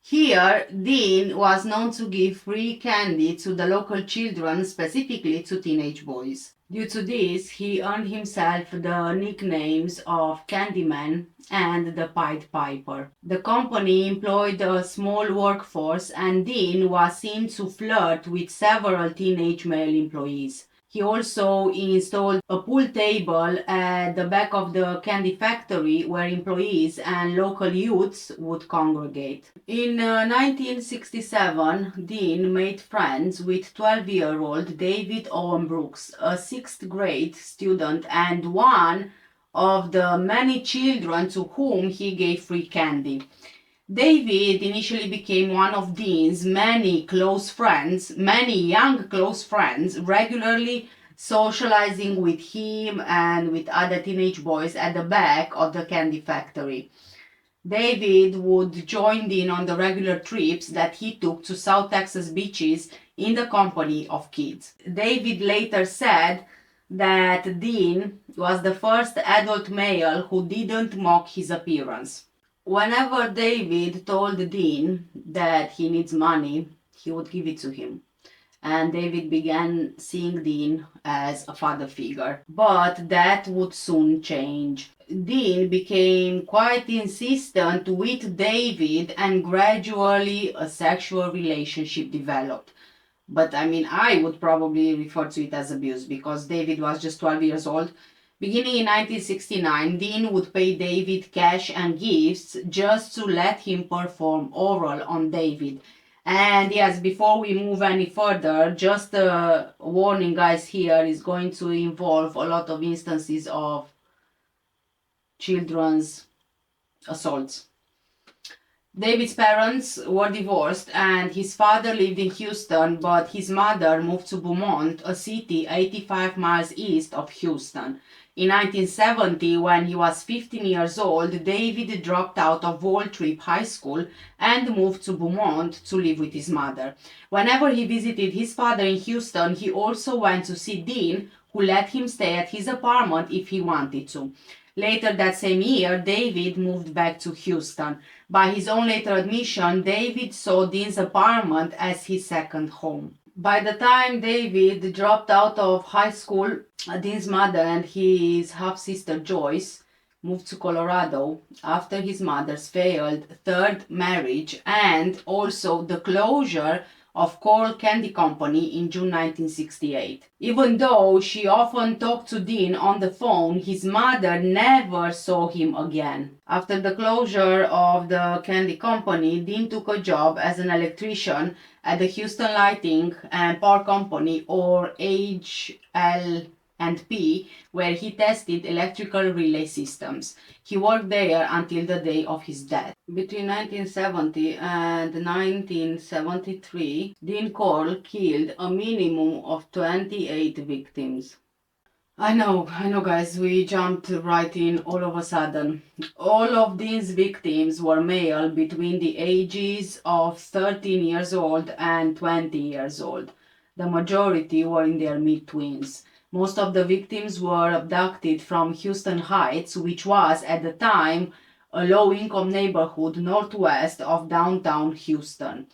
Here, Dean was known to give free candy to the local children, specifically to teenage boys. Due to this, he earned himself the nicknames of Candyman and the Pied Piper. The company employed a small workforce and Dean was seen to flirt with several teenage male employees. He also installed a pool table at the back of the candy factory where employees and local youths would congregate. In 1967, Dean made friends with 12-year-old David Owen Brooks, a 6th grade student and one of the many children to whom he gave free candy. David initially became one of Dean's many young close friends, regularly socializing with him and with other teenage boys at the back of the candy factory. David would join Dean on the regular trips that he took to South Texas beaches in the company of kids. David later said that Dean was the first adult male who didn't mock his appearance. Whenever David told Dean that he needs money, he would give it to him. and David began seeing Dean as a father figure. But that would soon change. Dean became quite insistent with David, and gradually a sexual relationship developed. But I mean, I would probably refer to it as abuse because David was just 12 years old. Beginning in 1969, Dean would pay David cash and gifts just to let him perform oral on David. And yes, before we move any further, just a warning, guys, here is going to involve a lot of instances of children's assaults. David's parents were divorced and his father lived in Houston, but his mother moved to Beaumont, a city 85 miles east of Houston. In 1970, when he was 15 years old, David dropped out of Waltrip High School and moved to Beaumont to live with his mother. Whenever he visited his father in Houston, he also went to see Dean, who let him stay at his apartment if he wanted to. Later that same year, David moved back to Houston. By his own later admission, David saw Dean's apartment as his second home. By the time David dropped out of high school, Dean's mother and his half-sister Joyce moved to Colorado after his mother's failed third marriage and also the closure of Coral Candy Company in June 1968. Even though she often talked to Dean on the phone, his mother never saw him again. After the closure of the candy company, Dean took a job as an electrician at the Houston Lighting and Power Company, or HL&P, where he tested electrical relay systems. He worked there until the day of his death. Between 1970 and 1973, Dean Cole killed a minimum of 28 victims. I know guys, we jumped right in all of a sudden. All of these victims were male between the ages of 13 years old and 20 years old. The majority were in their mid-tweens. Most of the victims were abducted from Houston Heights, which was at the time a low-income neighborhood northwest of downtown Houston.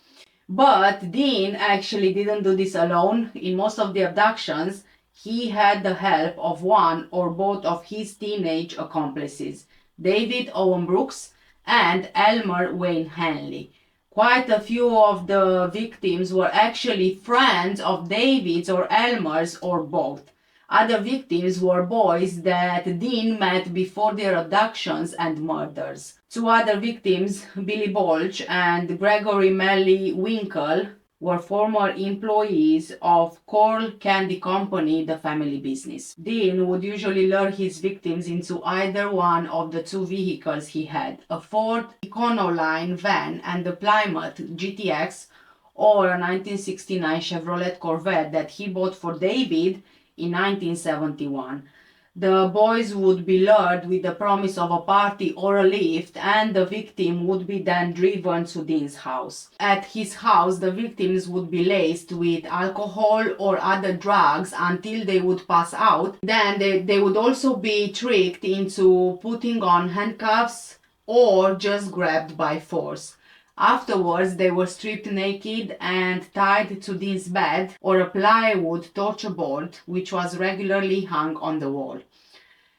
But Dean actually didn't do this alone. In most of the abductions, he had the help of one or both of his teenage accomplices, David Owen Brooks and Elmer Wayne Hanley. Quite a few of the victims were actually friends of David's or Elmer's or both. Other victims were boys that Dean met before their abductions and murders. Two other victims, Billy Bolch and Gregory Melly Winkle, were former employees of Coral Candy Company, the family business. Dean would usually lure his victims into either one of the two vehicles he had, a Ford Econoline van and the Plymouth GTX, or a 1969 Chevrolet Corvette that he bought for David in 1971. The boys would be lured with the promise of a party or a lift, and the victim would be then driven to Dean's house. At his house, the victims would be laced with alcohol or other drugs until they would pass out. Then they would also be tricked into putting on handcuffs or just grabbed by force. Afterwards, they were stripped naked and tied to Dean's bed or a plywood torture board, which was regularly hung on the wall.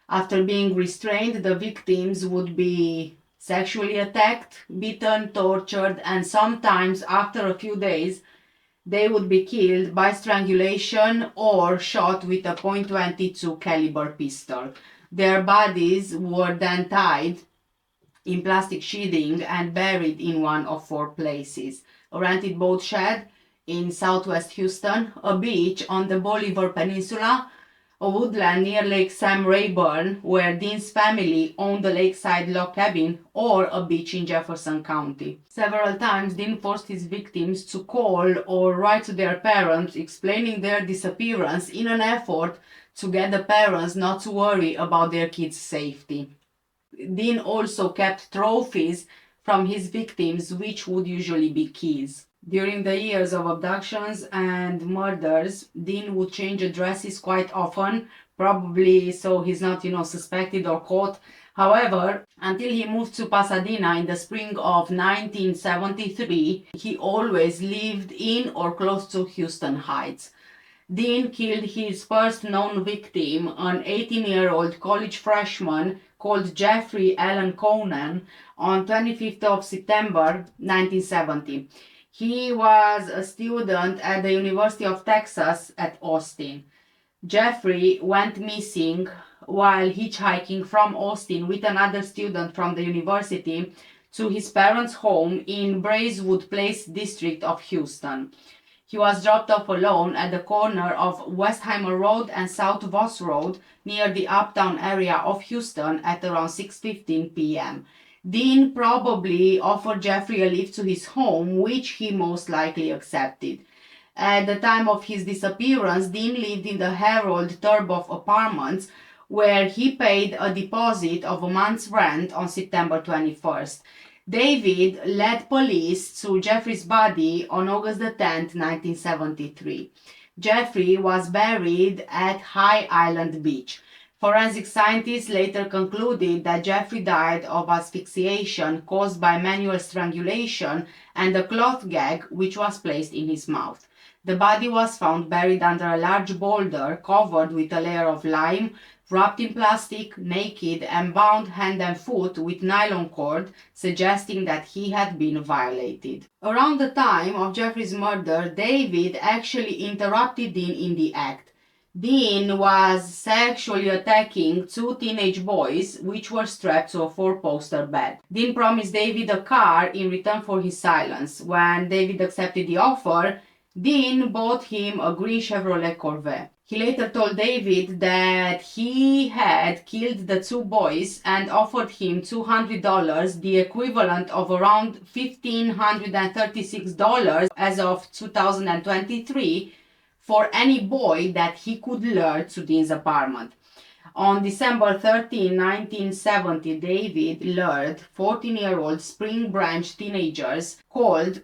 After being restrained, the victims would be sexually attacked, beaten, tortured, and sometimes after a few days, they would be killed by strangulation or shot with a .22 caliber pistol. Their bodies were then tied in plastic sheathing and buried in one of four places: a rented boat shed in southwest Houston, a beach on the Bolivar Peninsula, a woodland near Lake Sam Rayburn, where Dean's family owned the lakeside log cabin, or a beach in Jefferson County. Several times, Dean forced his victims to call or write to their parents explaining their disappearance in an effort to get the parents not to worry about their kids' safety. Dean also kept trophies from his victims, which would usually be keys. During the years of abductions and murders, Dean would change addresses quite often, probably so he's not, suspected or caught. However, until he moved to Pasadena in the spring of 1973, he always lived in or close to Houston Heights. Dean killed his first known victim, an 18-year-old college freshman called Jeffrey Allen Conan, on 25th of September 1970. He was a student at the University of Texas at Austin. Jeffrey went missing while hitchhiking from Austin with another student from the university to his parents' home in Braeswood Place district of Houston. He was dropped off alone at the corner of Westheimer Road and South Voss Road near the uptown area of Houston at around 6:15 p.m. Dean probably offered Jeffrey a lift to his home, which he most likely accepted. At the time of his disappearance, Dean lived in the Harold Turboff Apartments, where he paid a deposit of a month's rent on September 21st. David led police to Jeffrey's body on August the 10th, 1973. Jeffrey was buried at High Island Beach. Forensic scientists later concluded that Jeffrey died of asphyxiation caused by manual strangulation and a cloth gag which was placed in his mouth. The body was found buried under a large boulder covered with a layer of lime, wrapped in plastic, naked, and bound hand and foot with nylon cord, suggesting that he had been violated. Around the time of Jeffrey's murder, David actually interrupted Dean in the act. Dean was sexually attacking two teenage boys, which were strapped to a four-poster bed. Dean promised David a car in return for his silence. When David accepted the offer, Dean bought him a green Chevrolet Corvette. He later told David that he had killed the two boys and offered him $200, the equivalent of around $1,536 as of 2023, for any boy that he could lure to Dean's apartment. On December 13, 1970, David lured 14-year-old Spring Branch teenagers called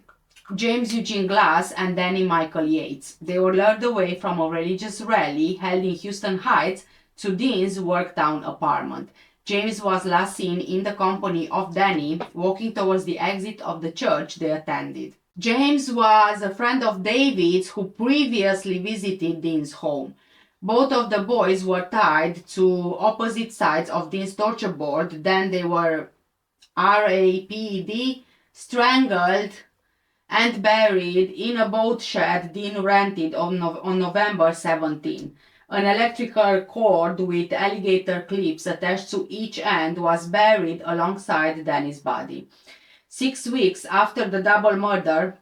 James Eugene Glass and Danny Michael Yates. They were lured away from a religious rally held in Houston Heights to Dean's Worktown apartment. James was last seen in the company of Danny, walking towards the exit of the church they attended. James was a friend of David's who previously visited Dean's home. Both of the boys were tied to opposite sides of Dean's torture board, then they were RAPD, strangled, and buried in a boat shed Dean rented on November 17. An electrical cord with alligator clips attached to each end was buried alongside Danny's body. 6 weeks after the double murder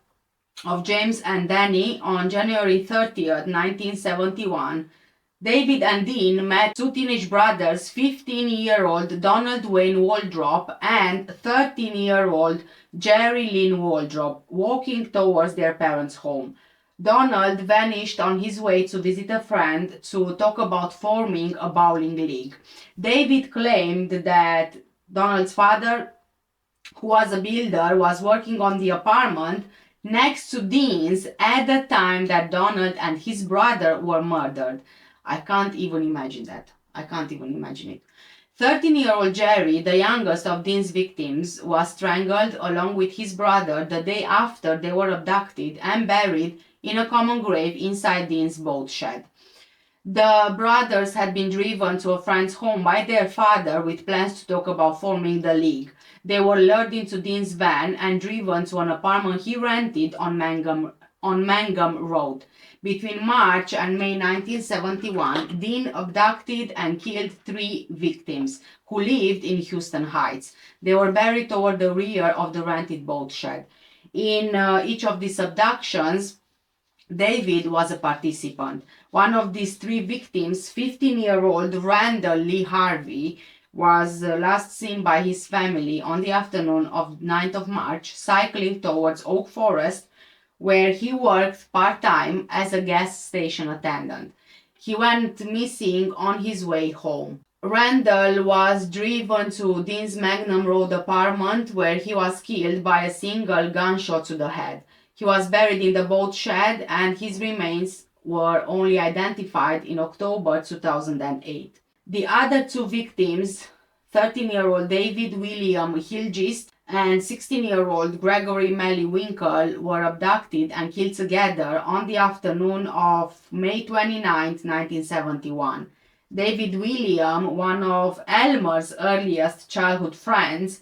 of James and Danny on January 30th, 1971, David and Dean met two teenage brothers, 15-year-old Donald Wayne Waldrop and 13-year-old Jerry Lynn Waldrop, walking towards their parents' home. Donald vanished on his way to visit a friend to talk about forming a bowling league. David claimed that Donald's father, who was a builder, was working on the apartment next to Dean's at the time that Donald and his brother were murdered. I can't even imagine that. I can't even imagine it. 13-year-old Jerry, the youngest of Dean's victims, was strangled along with his brother the day after they were abducted and buried in a common grave inside Dean's boat shed. The brothers had been driven to a friend's home by their father with plans to talk about forming the league. They were lured into Dean's van and driven to an apartment he rented on Mangum Road. Between March and May 1971, Dean abducted and killed 3 victims who lived in Houston Heights. They were buried toward the rear of the rented boat shed. In each of these abductions, David was a participant. One of these 3 victims, 15-year-old Randall Lee Harvey, was last seen by his family on the afternoon of 9th of March, cycling towards Oak Forest, where he worked part-time as a gas station attendant. He went missing on his way home. Randall was driven to Dean's Magnum Road apartment, where he was killed by a single gunshot to the head. He was buried in the boat shed and his remains were only identified in October 2008. The other 2 victims, 13-year-old David William Hilgist and 16-year-old Gregory Melly Winkle were abducted and killed together on the afternoon of May 29, 1971. David William, one of Elmer's earliest childhood friends,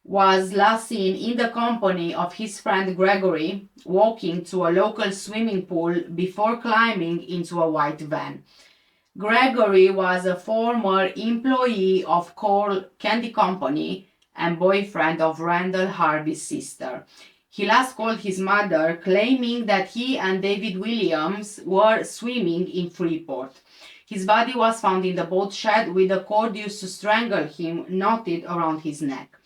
was last seen in the company of his friend Gregory, walking to a local swimming pool before climbing into a white van. Gregory was a former employee of Coral Candy Company and boyfriend of Randall Harvey's sister. He last called his mother, claiming that he and David Williams were swimming in Freeport. His body was found in the boat shed with a cord used to strangle him knotted around his neck.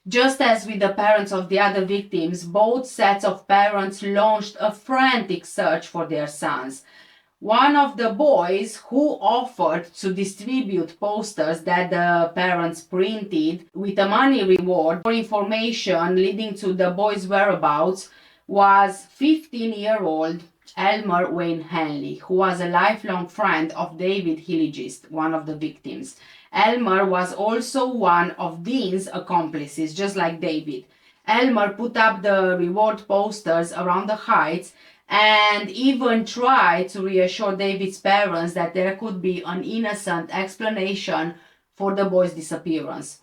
Just as with the parents of the other victims, both sets of parents launched a frantic search for their sons. One of the boys who offered to distribute posters that the parents printed with a money reward for information leading to the boys' whereabouts was 15-year-old Elmer Wayne Hanley, who was a lifelong friend of David Hilligist, one of the victims. Elmer was also one of Dean's accomplices, just like David. Elmer put up the reward posters around the heights and even tried to reassure David's parents that there could be an innocent explanation for the boy's disappearance.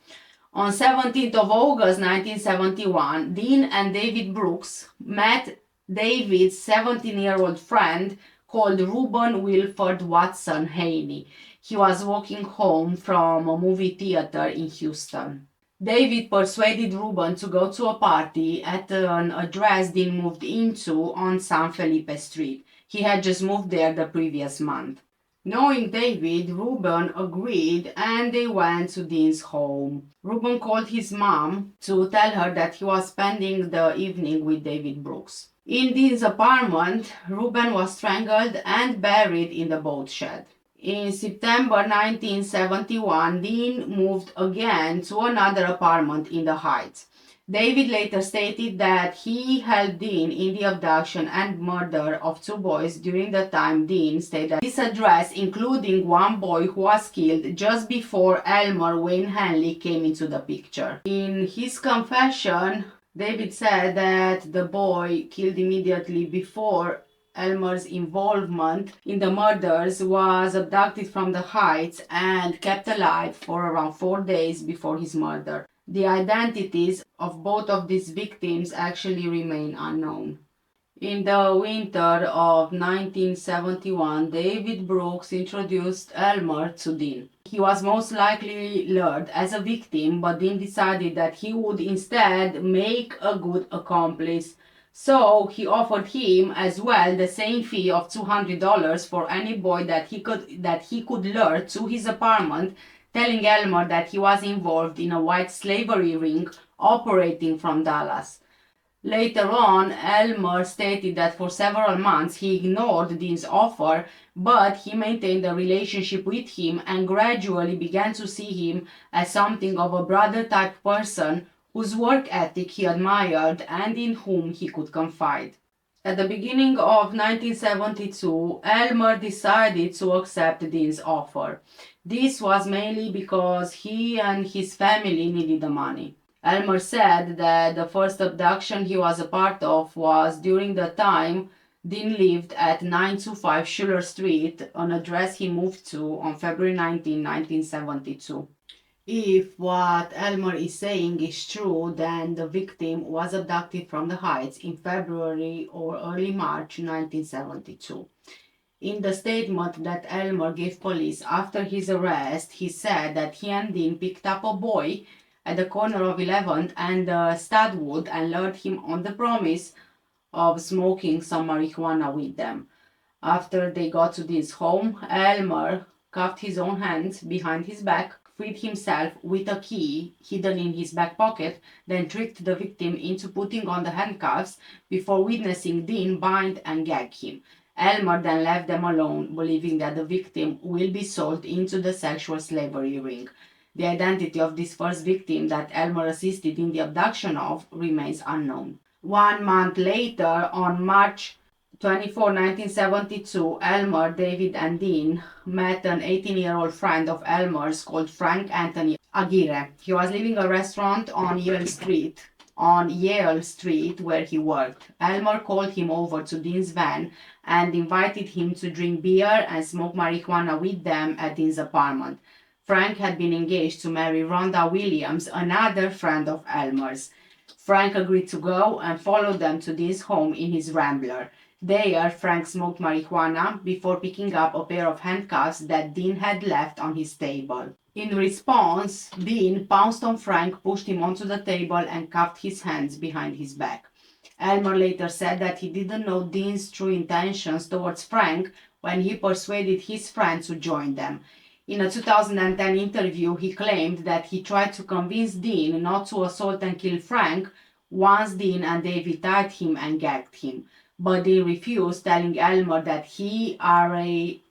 On 17th of August 1971, Dean and David Brooks met David's 17-year-old friend called Reuben Wilford Watson Haney. He was walking home from a movie theater in Houston. David persuaded Reuben to go to a party at an address Dean moved into on San Felipe Street. He had just moved there the previous month. Knowing David, Reuben agreed and they went to Dean's home. Reuben called his mom to tell her that he was spending the evening with David Brooks. In Dean's apartment, Reuben was strangled and buried in the boat shed. In September 1971, Dean moved again to another apartment in the Heights. David later stated that he helped Dean in the abduction and murder of two boys during the time Dean stayed at this address, including one boy who was killed just before Elmer Wayne Hanley came into the picture. In his confession, David said that the boy killed immediately before Elmer's involvement in the murders was abducted from the Heights and kept alive for around 4 days before his murder. The identities of both of these victims actually remain unknown. In the winter of 1971, David Brooks introduced Elmer to Dean. He was most likely lured as a victim, but Dean decided that he would instead make a good accomplice. So he offered him as well the same fee of $200 for any boy that he could lure to his apartment, telling Elmer that he was involved in a white slavery ring operating from Dallas. Later on, Elmer stated that for several months he ignored Dean's offer, but he maintained a relationship with him and gradually began to see him as something of a brother-type person whose work ethic he admired and in whom he could confide. At the beginning of 1972, Elmer decided to accept Dean's offer. This was mainly because he and his family needed the money. Elmer said that the first abduction he was a part of was during the time Dean lived at 925 Schuler Street, an address he moved to on February 19, 1972. If what Elmer is saying is true, then the victim was abducted from the Heights in February or early March 1972. In the statement that Elmer gave police after his arrest, he said that he and Dean picked up a boy at the corner of 11th and Studwood and lured him on the promise of smoking some marijuana with them. After they got to Dean's home, Elmer cuffed his own hands behind his back, freed himself with a key hidden in his back pocket, then tricked the victim into putting on the handcuffs before witnessing Dean bind and gag him. Elmer then left them alone, believing that the victim will be sold into the sexual slavery ring. The identity of this first victim that Elmer assisted in the abduction of remains unknown. 1 month later, on March 24, 1972, Elmer, David, and Dean met an 18-year-old friend of Elmer's called Frank Anthony Aguirre. He was leaving a restaurant on Yale Street where he worked. Elmer called him over to Dean's van and invited him to drink beer and smoke marijuana with them at Dean's apartment. Frank had been engaged to marry Rhonda Williams, another friend of Elmer's. Frank agreed to go and followed them to Dean's home in his Rambler. There, Frank smoked marijuana before picking up a pair of handcuffs that Dean had left on his table. In response, Dean pounced on Frank, pushed him onto the table, and cuffed his hands behind his back. Elmer later said that he didn't know Dean's true intentions towards Frank when he persuaded his friend to join them. In a 2010 interview, he claimed that he tried to convince Dean not to assault and kill Frank once Dean and David tied him and gagged him. But Dean refused, telling Elmer that he, RAPD,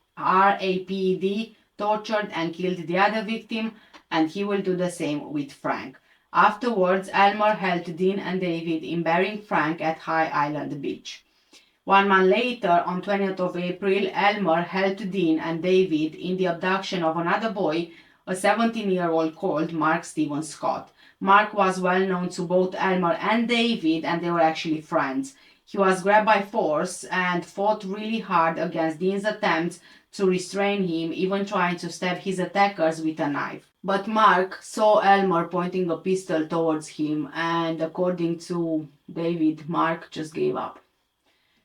tortured and killed the other victim, and he will do the same with Frank. Afterwards, Elmer held Dean and David in burying Frank at High Island Beach. 1 month later, on 20th of April, Elmer helped Dean and David in the abduction of another boy, a 17-year-old called Mark Stephen Scott. Mark was well known to both Elmer and David, and they were actually friends. He was grabbed by force and fought really hard against Dean's attempts to restrain him, even trying to stab his attackers with a knife. But Mark saw Elmer pointing a pistol towards him, and according to David, Mark just gave up.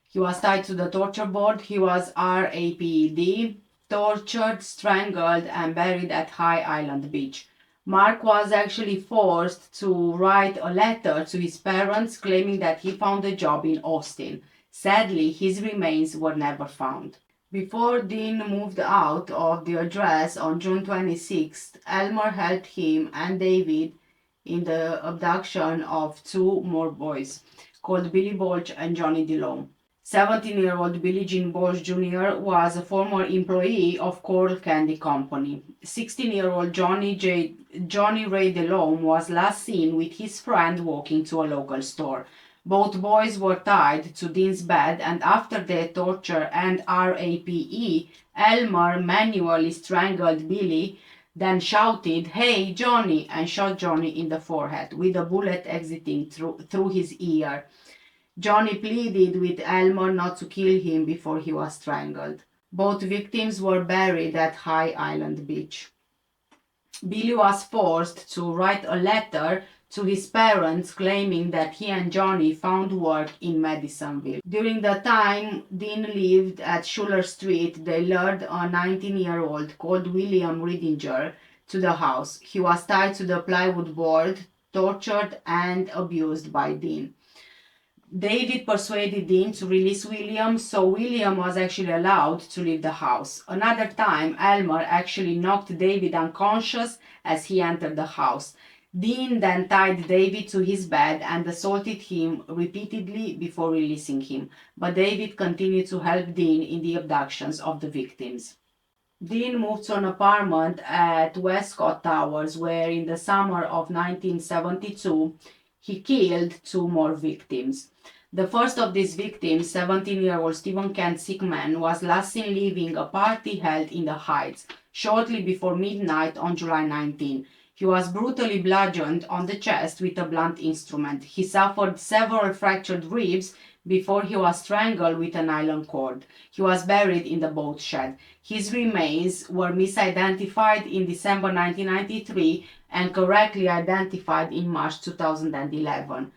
He was tied to the torture board. He was RAPD, tortured, strangled, and buried at High Island Beach. Mark was actually forced to write a letter to his parents claiming that he found a job in Austin. Sadly, his remains were never found. Before Dean moved out of the address on June 26th, Elmer helped him and David in the abduction of 2 more boys called Billy Bolch and Johnny DeLome. 17-year-old Billie Jean Bolch Jr. was a former employee of Coral Candy Company. 16-year-old Johnny Ray DeLome was last seen with his friend walking to a local store. Both boys were tied to Dean's bed, and after their torture and RAPE, Elmer manually strangled Billy, then shouted, "Hey, Johnny," and shot Johnny in the forehead with a bullet exiting through his ear. Johnny pleaded with Elmer not to kill him before he was strangled. Both victims were buried at High Island Beach. Billy was forced to write a letter to his parents claiming that he and Johnny found work in Madisonville. During the time Dean lived at Schuler Street, they lured a 19-year-old called William Ridinger to the house. He was tied to the plywood board, tortured and abused by Dean. David persuaded Dean to release William, so William was actually allowed to leave the house. Another time, Elmer actually knocked David unconscious as he entered the house. Dean then tied David to his bed and assaulted him repeatedly before releasing him, but David continued to help Dean in the abductions of the victims. Dean moved to an apartment at Westcott Towers, where in the summer of 1972, he killed 2 more victims. The first of these victims, 17-year-old Stephen Kent Sickman, was last seen leaving a party held in the Heights shortly before midnight on July 19. He was brutally bludgeoned on the chest with a blunt instrument. He suffered several fractured ribs before he was strangled with a nylon cord. He was buried in the boat shed. His remains were misidentified in December 1993 and correctly identified in March 2011.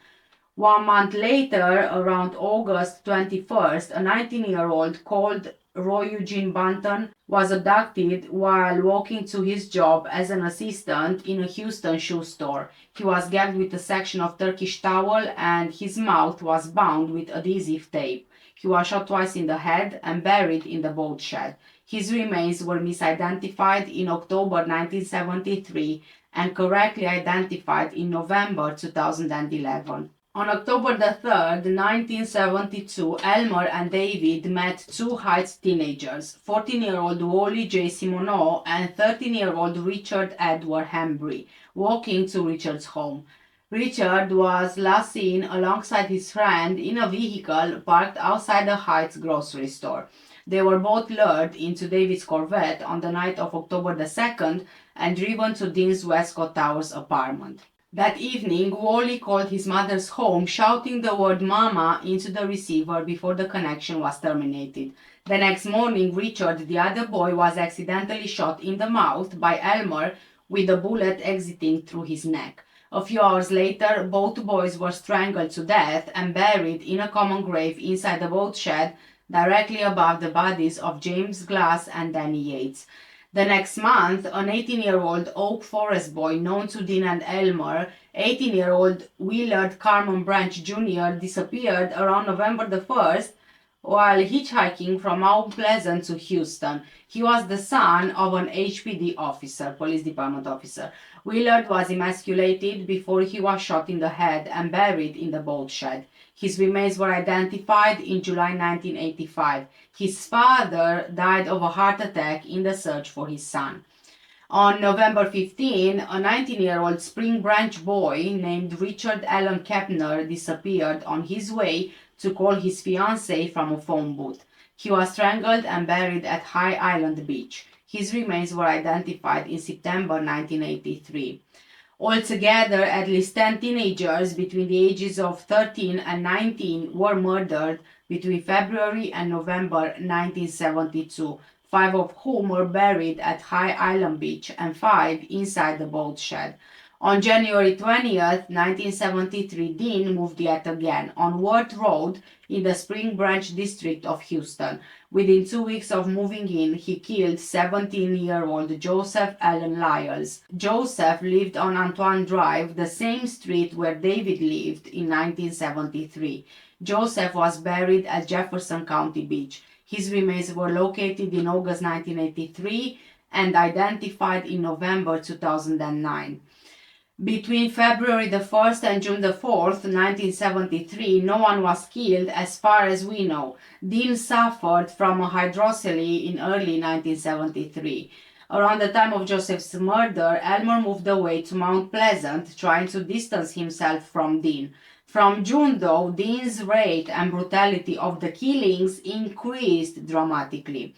1 month later, around August 21st, a 19-year-old called Roy Eugene Banton was abducted while walking to his job as an assistant in a Houston shoe store. He was gagged with a section of Turkish towel and his mouth was bound with adhesive tape. He was shot twice in the head and buried in the boat shed. His remains were misidentified in October 1973 and correctly identified in November 2011. On October the 3rd, 1972, Elmer and David met 2 Heights teenagers, 14-year-old Wally J. Simoneau and 13-year-old Richard Edward Hembry, walking to Richard's home. Richard was last seen alongside his friend in a vehicle parked outside the Heights grocery store. They were both lured into David's Corvette on the night of October the 2nd and driven to Dean's Westcott Towers apartment. That evening, Wally called his mother's home, shouting the word "Mama" into the receiver before the connection was terminated. The next morning, Richard, the other boy, was accidentally shot in the mouth by Elmer with a bullet exiting through his neck. A few hours later, both boys were strangled to death and buried in a common grave inside the boat shed directly above the bodies of James Glass and Danny Yates. The next month, an 18-year-old Oak Forest boy known to Dean and Elmer, 18-year-old Willard Carmen Branch Jr., disappeared around November the 1st while hitchhiking from Mount Pleasant to Houston. He was the son of an HPD officer, police department officer. Willard was emasculated before he was shot in the head and buried in the boat shed. His remains were identified in July 1985. His father died of a heart attack in the search for his son. On November 15, a 19-year-old Spring Branch boy named Richard Allen Kepner disappeared on his way to call his fiancée from a phone booth. He was strangled and buried at High Island Beach. His remains were identified in September 1983. Altogether, at least 10 teenagers between the ages of 13 and 19 were murdered between February and November 1972, 5 of whom were buried at High Island Beach and 5 inside the boat shed. On January 20th, 1973, Dean moved yet again on Worth Road in the Spring Branch district of Houston. Within 2 weeks of moving in, he killed 17-year-old Joseph Allen Lyles. Joseph lived on Antoine Drive, the same street where David lived in 1973. Joseph was buried at Jefferson County Beach. His remains were located in August 1983 and identified in November 2009. Between February the 1st and June the 4th, 1973, no one was killed as far as we know. Dean suffered from a hydrocele in early 1973. Around the time of Joseph's murder, Elmer moved away to Mount Pleasant, trying to distance himself from Dean. From June, though, Dean's rate and brutality of the killings increased dramatically.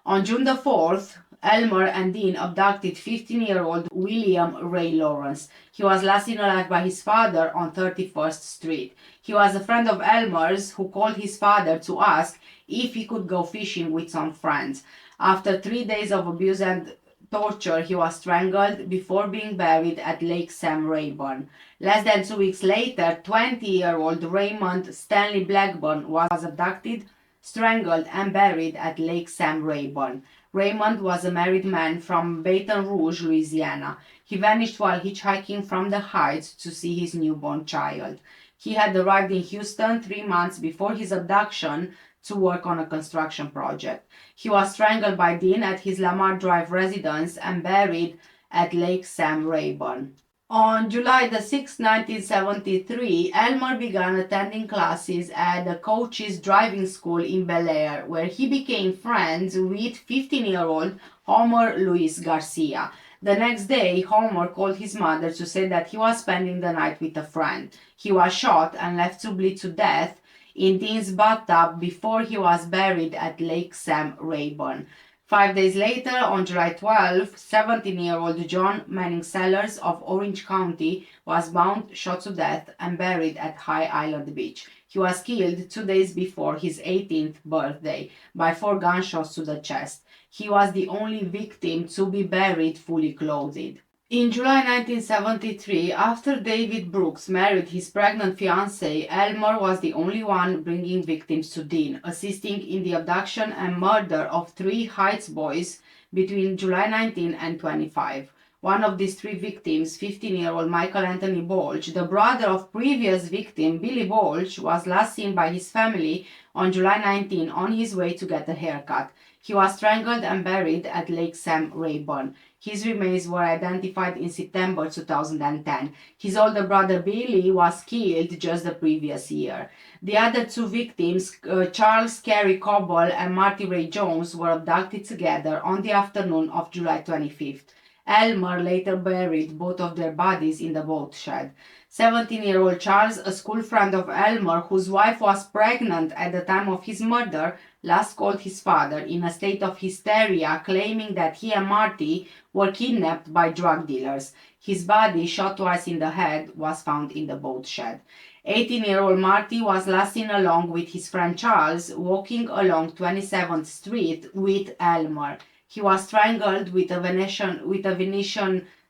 On June the 4th, Elmer and Dean abducted 15-year-old William Ray Lawrence. He was last seen alive by his father on 31st Street. He was a friend of Elmer's who called his father to ask if he could go fishing with some friends. After 3 days of abuse and torture, he was strangled before being buried at Lake Sam Rayburn. Less than 2 weeks later, 20-year-old Raymond Stanley Blackburn was abducted, strangled, and buried at Lake Sam Rayburn. Raymond was a married man from Baton Rouge, Louisiana. He vanished while hitchhiking from the Heights to see his newborn child. He had arrived in Houston 3 months before his abduction to work on a construction project. He was strangled by Dean at his Lamar Drive residence and buried at Lake Sam Rayburn. On July the 6th, 1973, Elmer began attending classes at the coach's driving school in Bel Air, where he became friends with 15-year-old Homer Luis Garcia. The next day, Homer called his mother to say that he was spending the night with a friend. He was shot and left to bleed to death in Dean's bathtub before he was buried at Lake Sam Rayburn. 5 days later, on July 12, 17-year-old John Manning Sellers of Orange County was bound, shot to death, and buried at High Island Beach. He was killed 2 days before his 18th birthday by 4 gunshots to the chest. He was the only victim to be buried fully clothed. In July 1973, after David Brooks married his pregnant fiancée, Elmer was the only one bringing victims to Dean, assisting in the abduction and murder of 3 Heights boys between July 19 and 25. One of these 3 victims, 15-year-old Michael Anthony Bolch, the brother of previous victim Billy Bolch, was last seen by his family on July 19 on his way to get a haircut. He was strangled and buried at Lake Sam Rayburn. His remains were identified in September 2010. His older brother Billy was killed just the previous year. The other 2 victims, Charles Carey Coble and Marty Ray Jones, were abducted together on the afternoon of July 25th. Elmer later buried both of their bodies in the boat shed. 17-year-old Charles, a school friend of Elmer, whose wife was pregnant at the time of his murder, last called his father in a state of hysteria, claiming that he and Marty were kidnapped by drug dealers. His body, shot twice in the head, was found in the boat shed. 18-year-old Marty was last seen along with his friend Charles walking along 27th Street with Elmer. He was strangled with a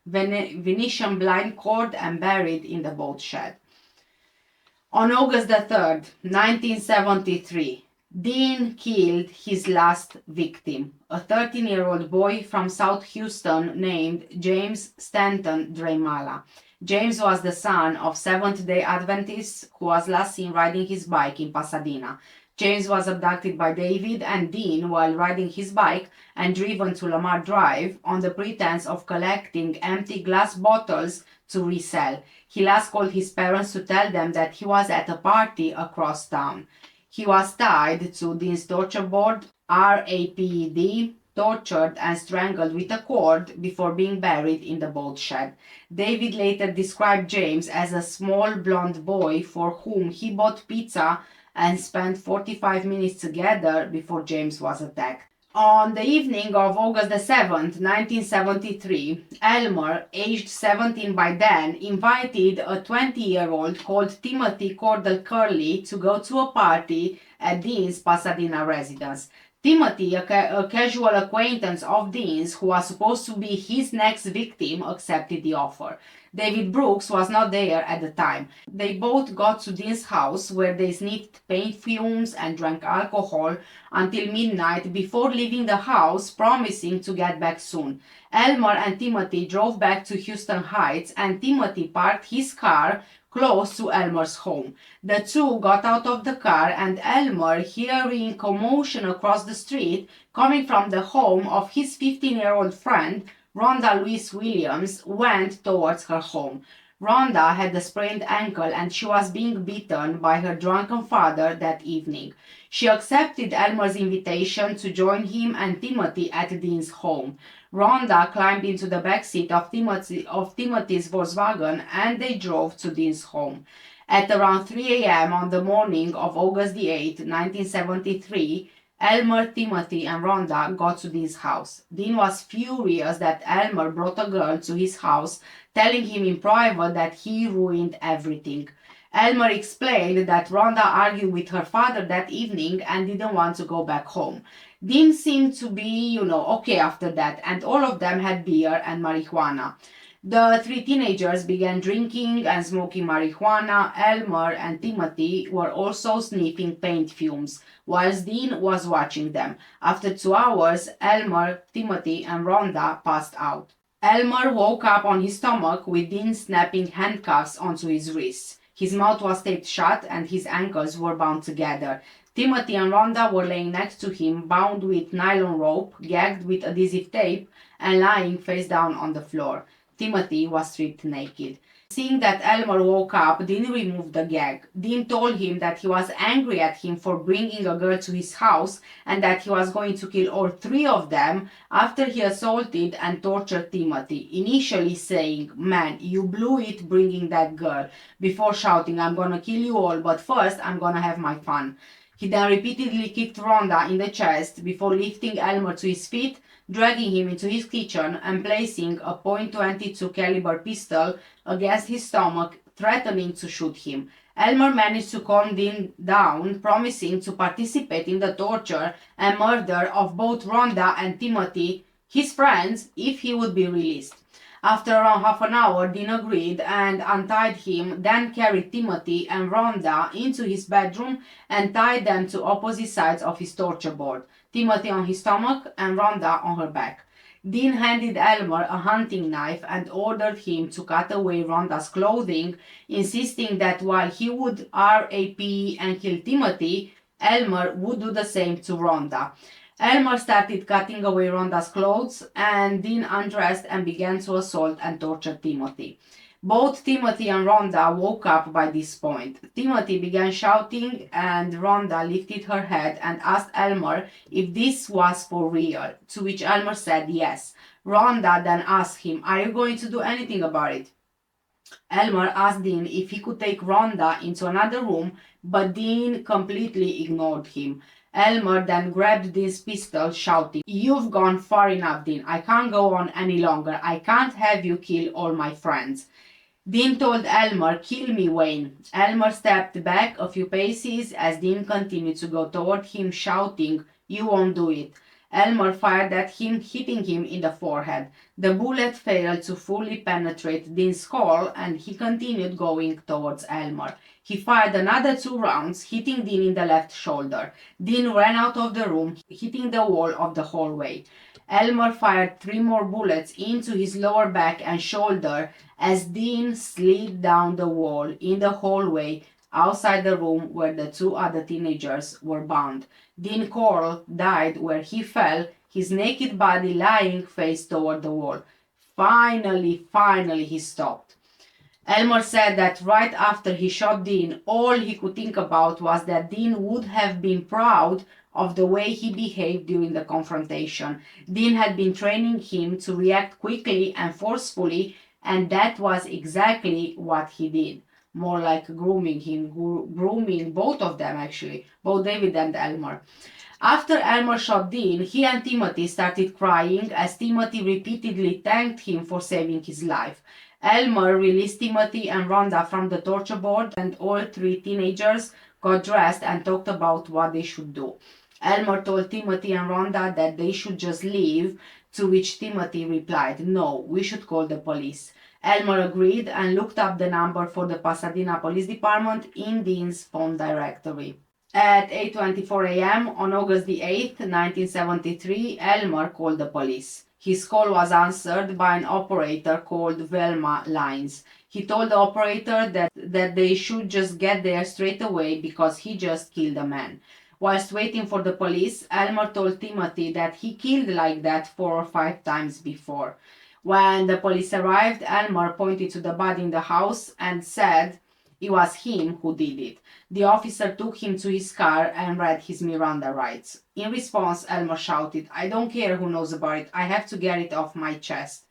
Venetian blind cord and buried in the boat shed. On August the 3rd, 1973, Dean killed his last victim, a 13-year-old boy from South Houston named James Stanton Draymala. James was the son of Seventh-day Adventist who was last seen riding his bike in Pasadena. James was abducted by David and Dean while riding his bike and driven to Lamar Drive on the pretense of collecting empty glass bottles to resell. He last called his parents to tell them that he was at a party across town. He was tied to Dean's torture board, RAPD, tortured and strangled with a cord before being buried in the boat shed. David later described James as a small blonde boy for whom he bought pizza and spent 45 minutes together before James was attacked. On the evening of August the 7th, 1973, Elmer, aged 17 by then, invited a 20-year-old called Timothy Cordell Curley to go to a party at Dean's Pasadena residence. Timothy, a casual acquaintance of Dean's who was supposed to be his next victim, accepted the offer. David Brooks was not there at the time. They both got to Dean's house where they sniffed paint fumes and drank alcohol until midnight before leaving the house, promising to get back soon. Elmer and Timothy drove back to Houston Heights and Timothy parked his car close to Elmer's home. The two got out of the car and Elmer, hearing commotion across the street coming from the home of his 15-year-old friend, Rhonda Louise Williams, went towards her home. Rhonda had a sprained ankle and she was being beaten by her drunken father that evening. She accepted Elmer's invitation to join him and Timothy at Dean's home. Rhonda climbed into the backseat of Timothy's Volkswagen and they drove to Dean's home. At around 3 a.m. on the morning of August the 8th, 1973, Elmer, Timothy, and Rhonda got to Dean's house. Dean was furious that Elmer brought a girl to his house, telling him in private that he ruined everything. Elmer explained that Rhonda argued with her father that evening and didn't want to go back home. Dean seemed to be, okay after that, and all of them had beer and marijuana. The three teenagers began drinking and smoking marijuana. Elmer and Timothy were also sniffing paint fumes, whilst Dean was watching them. After 2 hours, Elmer, Timothy, and Rhonda passed out. Elmer woke up on his stomach with Dean snapping handcuffs onto his wrists. His mouth was taped shut and his ankles were bound together. Timothy and Rhonda were laying next to him, bound with nylon rope, gagged with adhesive tape, and lying face down on the floor. Timothy was stripped naked. Seeing that Elmer woke up, Dean removed the gag. Dean told him that he was angry at him for bringing a girl to his house and that he was going to kill all three of them after he assaulted and tortured Timothy, initially saying, "Man, you blew it bringing that girl," before shouting, "I'm gonna kill you all, but first I'm gonna have my fun." He then repeatedly kicked Rhonda in the chest before lifting Elmer to his feet, dragging him into his kitchen and placing a .22 caliber pistol against his stomach, threatening to shoot him. Elmer managed to calm Dean down, promising to participate in the torture and murder of both Rhonda and Timothy, his friends, if he would be released. After around half an hour, Dean agreed and untied him, then carried Timothy and Rhonda into his bedroom and tied them to opposite sides of his torture board, Timothy on his stomach and Rhonda on her back. Dean handed Elmer a hunting knife and ordered him to cut away Rhonda's clothing, insisting that while he would RAP and kill Timothy, Elmer would do the same to Rhonda. Elmer started cutting away Rhonda's clothes and Dean undressed and began to assault and torture Timothy. Both Timothy and Rhonda woke up by this point. Timothy began shouting and Rhonda lifted her head and asked Elmer if this was for real, to which Elmer said yes. Rhonda then asked him, "Are you going to do anything about it?" Elmer asked Dean if he could take Rhonda into another room, but Dean completely ignored him. Elmer then grabbed Dean's pistol, shouting, "You've gone far enough, Dean. I can't go on any longer. I can't have you kill all my friends." Dean told Elmer, "Kill me, Wayne." Elmer stepped back a few paces as Dean continued to go toward him, shouting, "You won't do it." Elmer fired at him, hitting him in the forehead. The bullet failed to fully penetrate Dean's skull, and he continued going towards Elmer. He fired another 2 rounds, hitting Dean in the left shoulder. Dean ran out of the room, hitting the wall of the hallway. Elmer fired 3 more bullets into his lower back and shoulder as Dean slid down the wall in the hallway outside the room where the 2 other teenagers were bound. Dean Corll died where he fell, his naked body lying face toward the wall. Finally, he stopped. Elmer said that right after he shot Dean, all he could think about was that Dean would have been proud of the way he behaved during the confrontation. Dean had been training him to react quickly and forcefully, and that was exactly what he did. More like grooming him, grooming both of them actually, both David and Elmer. After Elmer shot Dean, he and Timothy started crying as Timothy repeatedly thanked him for saving his life. Elmer released Timothy and Rhonda from the torture board, and all 3 teenagers got dressed and talked about what they should do. Elmer told Timothy and Rhonda that they should just leave, to which Timothy replied, "No, we should call the police." Elmer agreed and looked up the number for the Pasadena Police Department in Dean's phone directory. At 8:24 a.m. on August the 8th, 1973, Elmer called the police. His call was answered by an operator called Velma Lines. He told the operator that they should just get there straight away because he just killed a man. Whilst waiting for the police, Elmer told Timothy that he killed like that 4 or 5 times before. When the police arrived, Elmer pointed to the body in the house and said it was him who did it. The officer took him to his car and read his Miranda rights. In response, Elmer shouted, "I don't care who knows about it. I have to get it off my chest."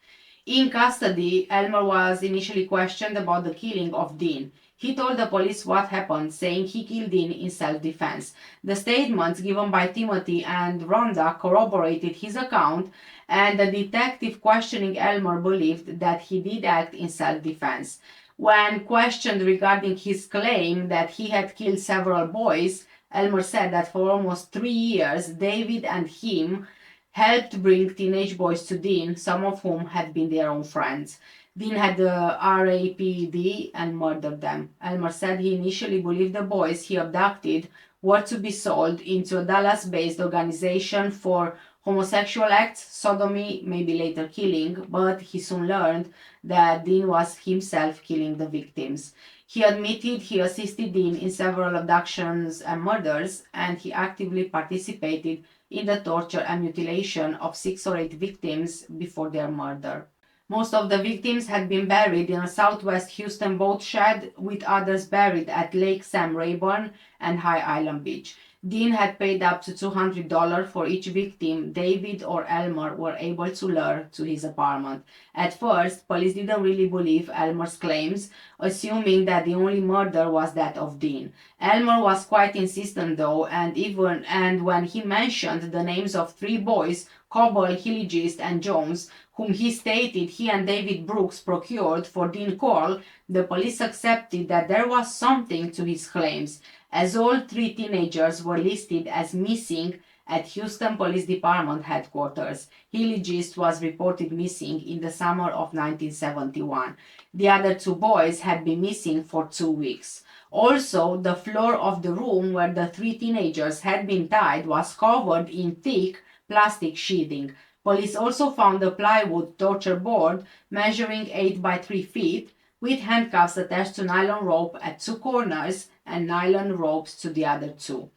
In custody, Elmer was initially questioned about the killing of Dean. He told the police what happened, saying he killed Dean in self-defense. The statements given by Timothy and Rhonda corroborated his account, and the detective questioning Elmer believed that he did act in self-defense. When questioned regarding his claim that he had killed several boys, Elmer said that for almost 3 years, David and him helped bring teenage boys to Dean, some of whom had been their own friends. Dean had the RAPD and murdered them. Elmer said he initially believed the boys he abducted were to be sold into a Dallas-based organization for homosexual acts, sodomy, maybe later killing, but he soon learned that Dean was himself killing the victims. He admitted he assisted Dean in several abductions and murders, and he actively participated in the torture and mutilation of 6 or 8 victims before their murder. Most of the victims had been buried in a southwest Houston boat shed, with others buried at Lake Sam Rayburn and High Island Beach. Dean had paid up to $200 for each victim David or Elmer were able to lure to his apartment. At first, police didn't really believe Elmer's claims, assuming that the only murder was that of Dean. Elmer was quite insistent though, and when he mentioned the names of 3 boys, Coble, Hilligist, and Jones, whom he stated he and David Brooks procured for Dean Corll, the police accepted that there was something to his claims, as all 3 teenagers were listed as missing at Houston Police Department headquarters. Hilligist was reported missing in the summer of 1971. The other 2 boys had been missing for 2 weeks. Also, the floor of the room where the 3 teenagers had been tied was covered in thick plastic sheathing. Police also found a plywood torture board measuring 8 by 3 feet with handcuffs attached to nylon rope at 2 corners and nylon ropes to the other 2.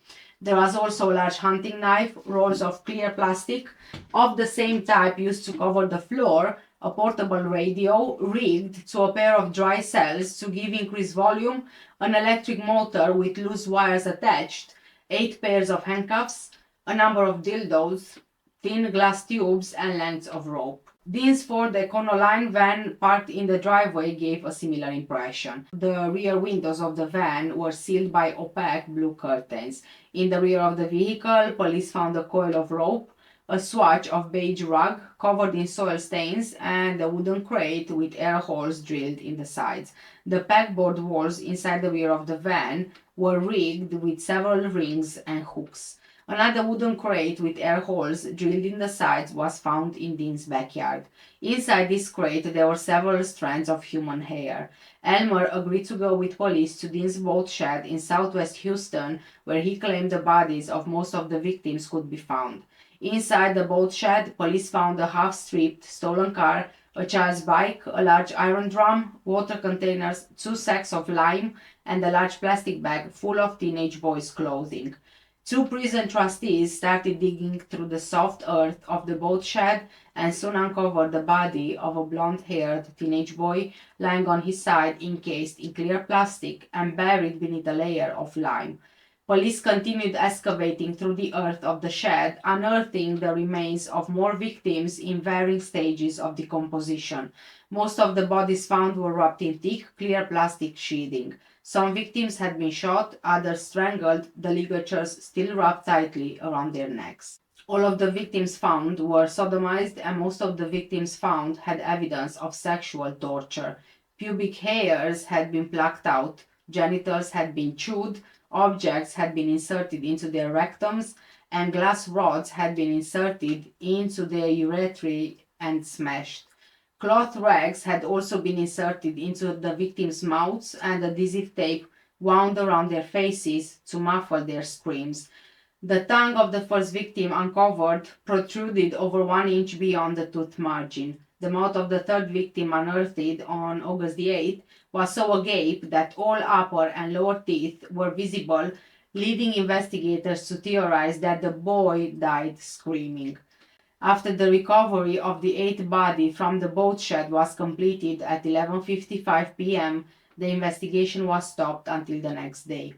There was also a large hunting knife, rolls of clear plastic of the same type used to cover the floor, a portable radio rigged to a pair of dry cells to give increased volume, an electric motor with loose wires attached, 8 pairs of handcuffs, a number of dildos, thin glass tubes, and lengths of rope. Dean's Ford Econoline van parked in the driveway gave a similar impression. The rear windows of the van were sealed by opaque blue curtains. In the rear of the vehicle, police found a coil of rope, a swatch of beige rug covered in soil stains, and a wooden crate with air holes drilled in the sides. The pegboard walls inside the rear of the van were rigged with several rings and hooks. Another wooden crate with air holes drilled in the sides was found in Dean's backyard. Inside this crate there were several strands of human hair. Elmer agreed to go with police to Dean's boat shed in southwest Houston, where he claimed the bodies of most of the victims could be found. Inside the boat shed, police found a half-stripped stolen car, a child's bike, a large iron drum, water containers, 2 sacks of lime, and a large plastic bag full of teenage boys' clothing. 2 prison trustees started digging through the soft earth of the boat shed and soon uncovered the body of a blonde-haired teenage boy lying on his side encased in clear plastic and buried beneath a layer of lime. Police continued excavating through the earth of the shed, unearthing the remains of more victims in varying stages of decomposition. Most of the bodies found were wrapped in thick, clear plastic sheathing. Some victims had been shot, others strangled, the ligatures still wrapped tightly around their necks. All of the victims found were sodomized, and most of the victims found had evidence of sexual torture. Pubic hairs had been plucked out, genitals had been chewed, objects had been inserted into their rectums, and glass rods had been inserted into their urethra and smashed. Cloth rags had also been inserted into the victims' mouths and adhesive tape wound around their faces to muffle their screams. The tongue of the first victim uncovered protruded over 1 inch beyond the tooth margin. The mouth of the third victim unearthed on August the 8th was so agape that all upper and lower teeth were visible, leading investigators to theorize that the boy died screaming. After the recovery of the 8th body from the boat shed was completed at 11:55 p.m., the investigation was stopped until the next day.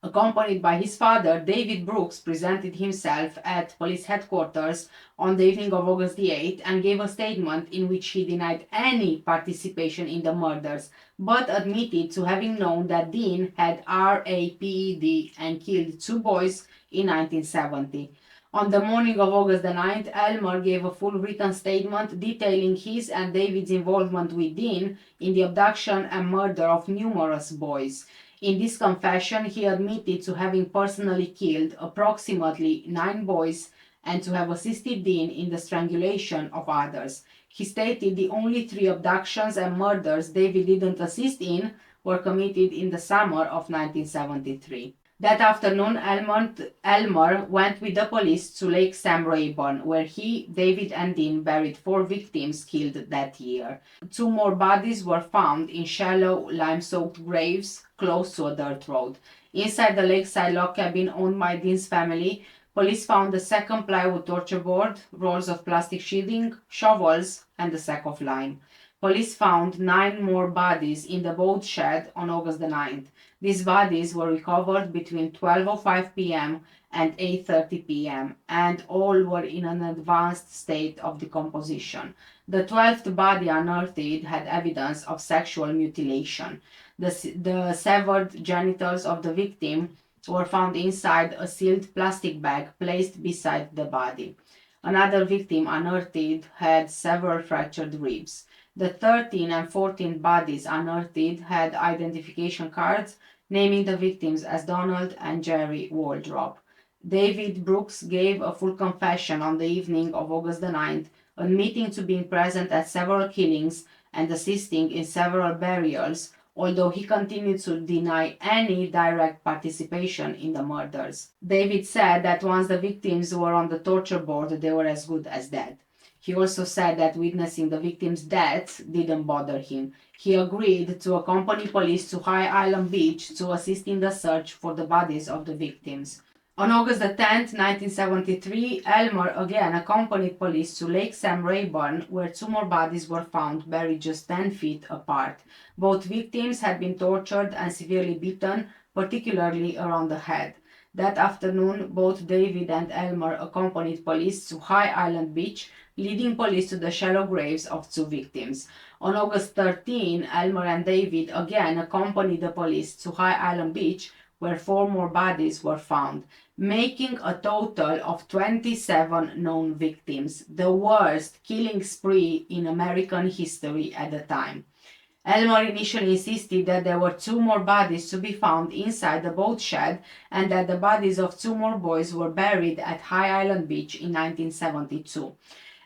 Accompanied by his father, David Brooks presented himself at police headquarters on the evening of August the 8th and gave a statement in which he denied any participation in the murders, but admitted to having known that Dean had RAPED and killed 2 boys in 1970. On the morning of August the 9th, Elmer gave a full written statement detailing his and David's involvement with Dean in the abduction and murder of numerous boys. In this confession, he admitted to having personally killed approximately 9 boys and to have assisted Dean in the strangulation of others. He stated the only 3 abductions and murders David didn't assist in were committed in the summer of 1973. That afternoon, Elmer went with the police to Lake Sam Rayburn, where he, David, and Dean buried 4 victims killed that year. 2 more bodies were found in shallow, lime-soaked graves close to a dirt road. Inside the lakeside log cabin owned by Dean's family, police found a second plywood torture board, rolls of plastic sheathing, shovels, and a sack of lime. Police found 9 more bodies in the boat shed on August the 9th. These bodies were recovered between 12:05 p.m. and 8:30 p.m. and all were in an advanced state of decomposition. The 12th body unearthed had evidence of sexual mutilation. The severed genitals of the victim were found inside a sealed plastic bag placed beside the body. Another victim unearthed had several fractured ribs. The 13 and 14 bodies unearthed had identification cards naming the victims as Donald and Jerry Waldrop. David Brooks gave a full confession on the evening of August the 9th, admitting to being present at several killings and assisting in several burials, although he continued to deny any direct participation in the murders. David said that once the victims were on the torture board, they were as good as dead. He also said that witnessing the victims' deaths didn't bother him. He agreed to accompany police to High Island Beach to assist in the search for the bodies of the victims. On August 10, 1973, Elmer again accompanied police to Lake Sam Rayburn, where two more bodies were found buried just 10 feet apart. Both victims had been tortured and severely beaten, particularly around the head. That afternoon, both David and Elmer accompanied police to High Island Beach, leading police to the shallow graves of two victims. On August 13, Elmer and David again accompanied the police to High Island Beach, where four more bodies were found, making a total of 27 known victims, the worst killing spree in American history at the time. Elmer initially insisted that there were two more bodies to be found inside the boat shed and that the bodies of two more boys were buried at High Island Beach in 1972.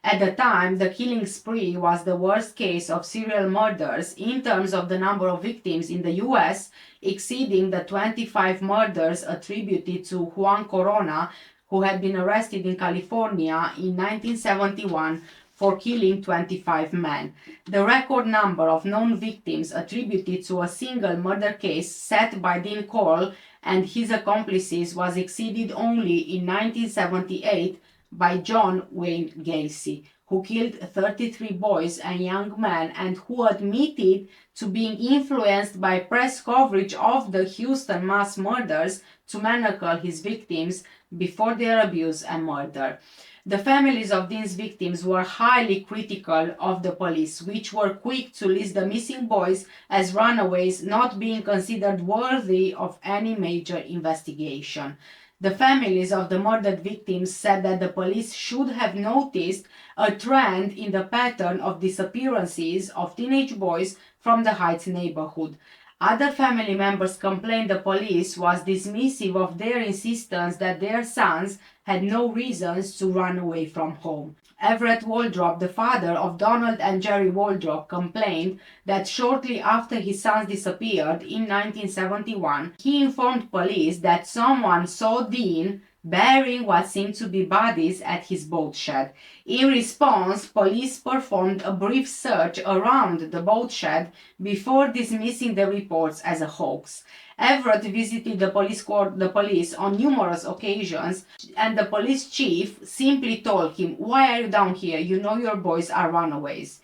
At the time, the killing spree was the worst case of serial murders in terms of the number of victims in the US, exceeding the 25 murders attributed to Juan Corona, who had been arrested in California in 1971 for killing 25 men. The record number of known victims attributed to a single murder case set by Dean Cole and his accomplices was exceeded only in 1978 by John Wayne Gacy, who killed 33 boys and young men and who admitted to being influenced by press coverage of the Houston mass murders to manacle his victims before their abuse and murder. The families of these victims were highly critical of the police, which were quick to list the missing boys as runaways, not being considered worthy of any major investigation. The families of the murdered victims said that the police should have noticed a trend in the pattern of disappearances of teenage boys from the Heights neighborhood. Other family members complained the police was dismissive of their insistence that their sons had no reasons to run away from home. Everett Waldrop, the father of Donald and Jerry Waldrop, complained that shortly after his sons disappeared in 1971, he informed police that someone saw Dean burying what seemed to be bodies at his boat shed. In response, police performed a brief search around the boat shed before dismissing the reports as a hoax. Everett visited the police on numerous occasions, and the police chief simply told him, "Why are you down here? You know your boys are runaways."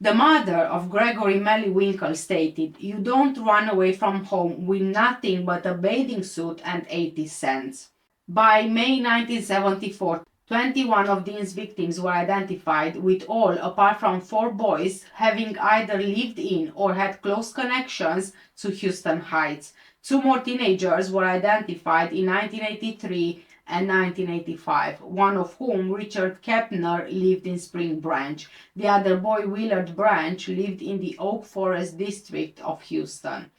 The mother of Gregory Melly Winkle stated, "You don't run away from home with nothing but a bathing suit and 80 cents. By May 1974, 21 of Dean's victims were identified, with all, apart from 4 boys, having either lived in or had close connections to Houston Heights. 2 more teenagers were identified in 1983 and 1985, one of whom, Richard Kepner, lived in Spring Branch. The other boy, Willard Branch, lived in the Oak Forest district of Houston.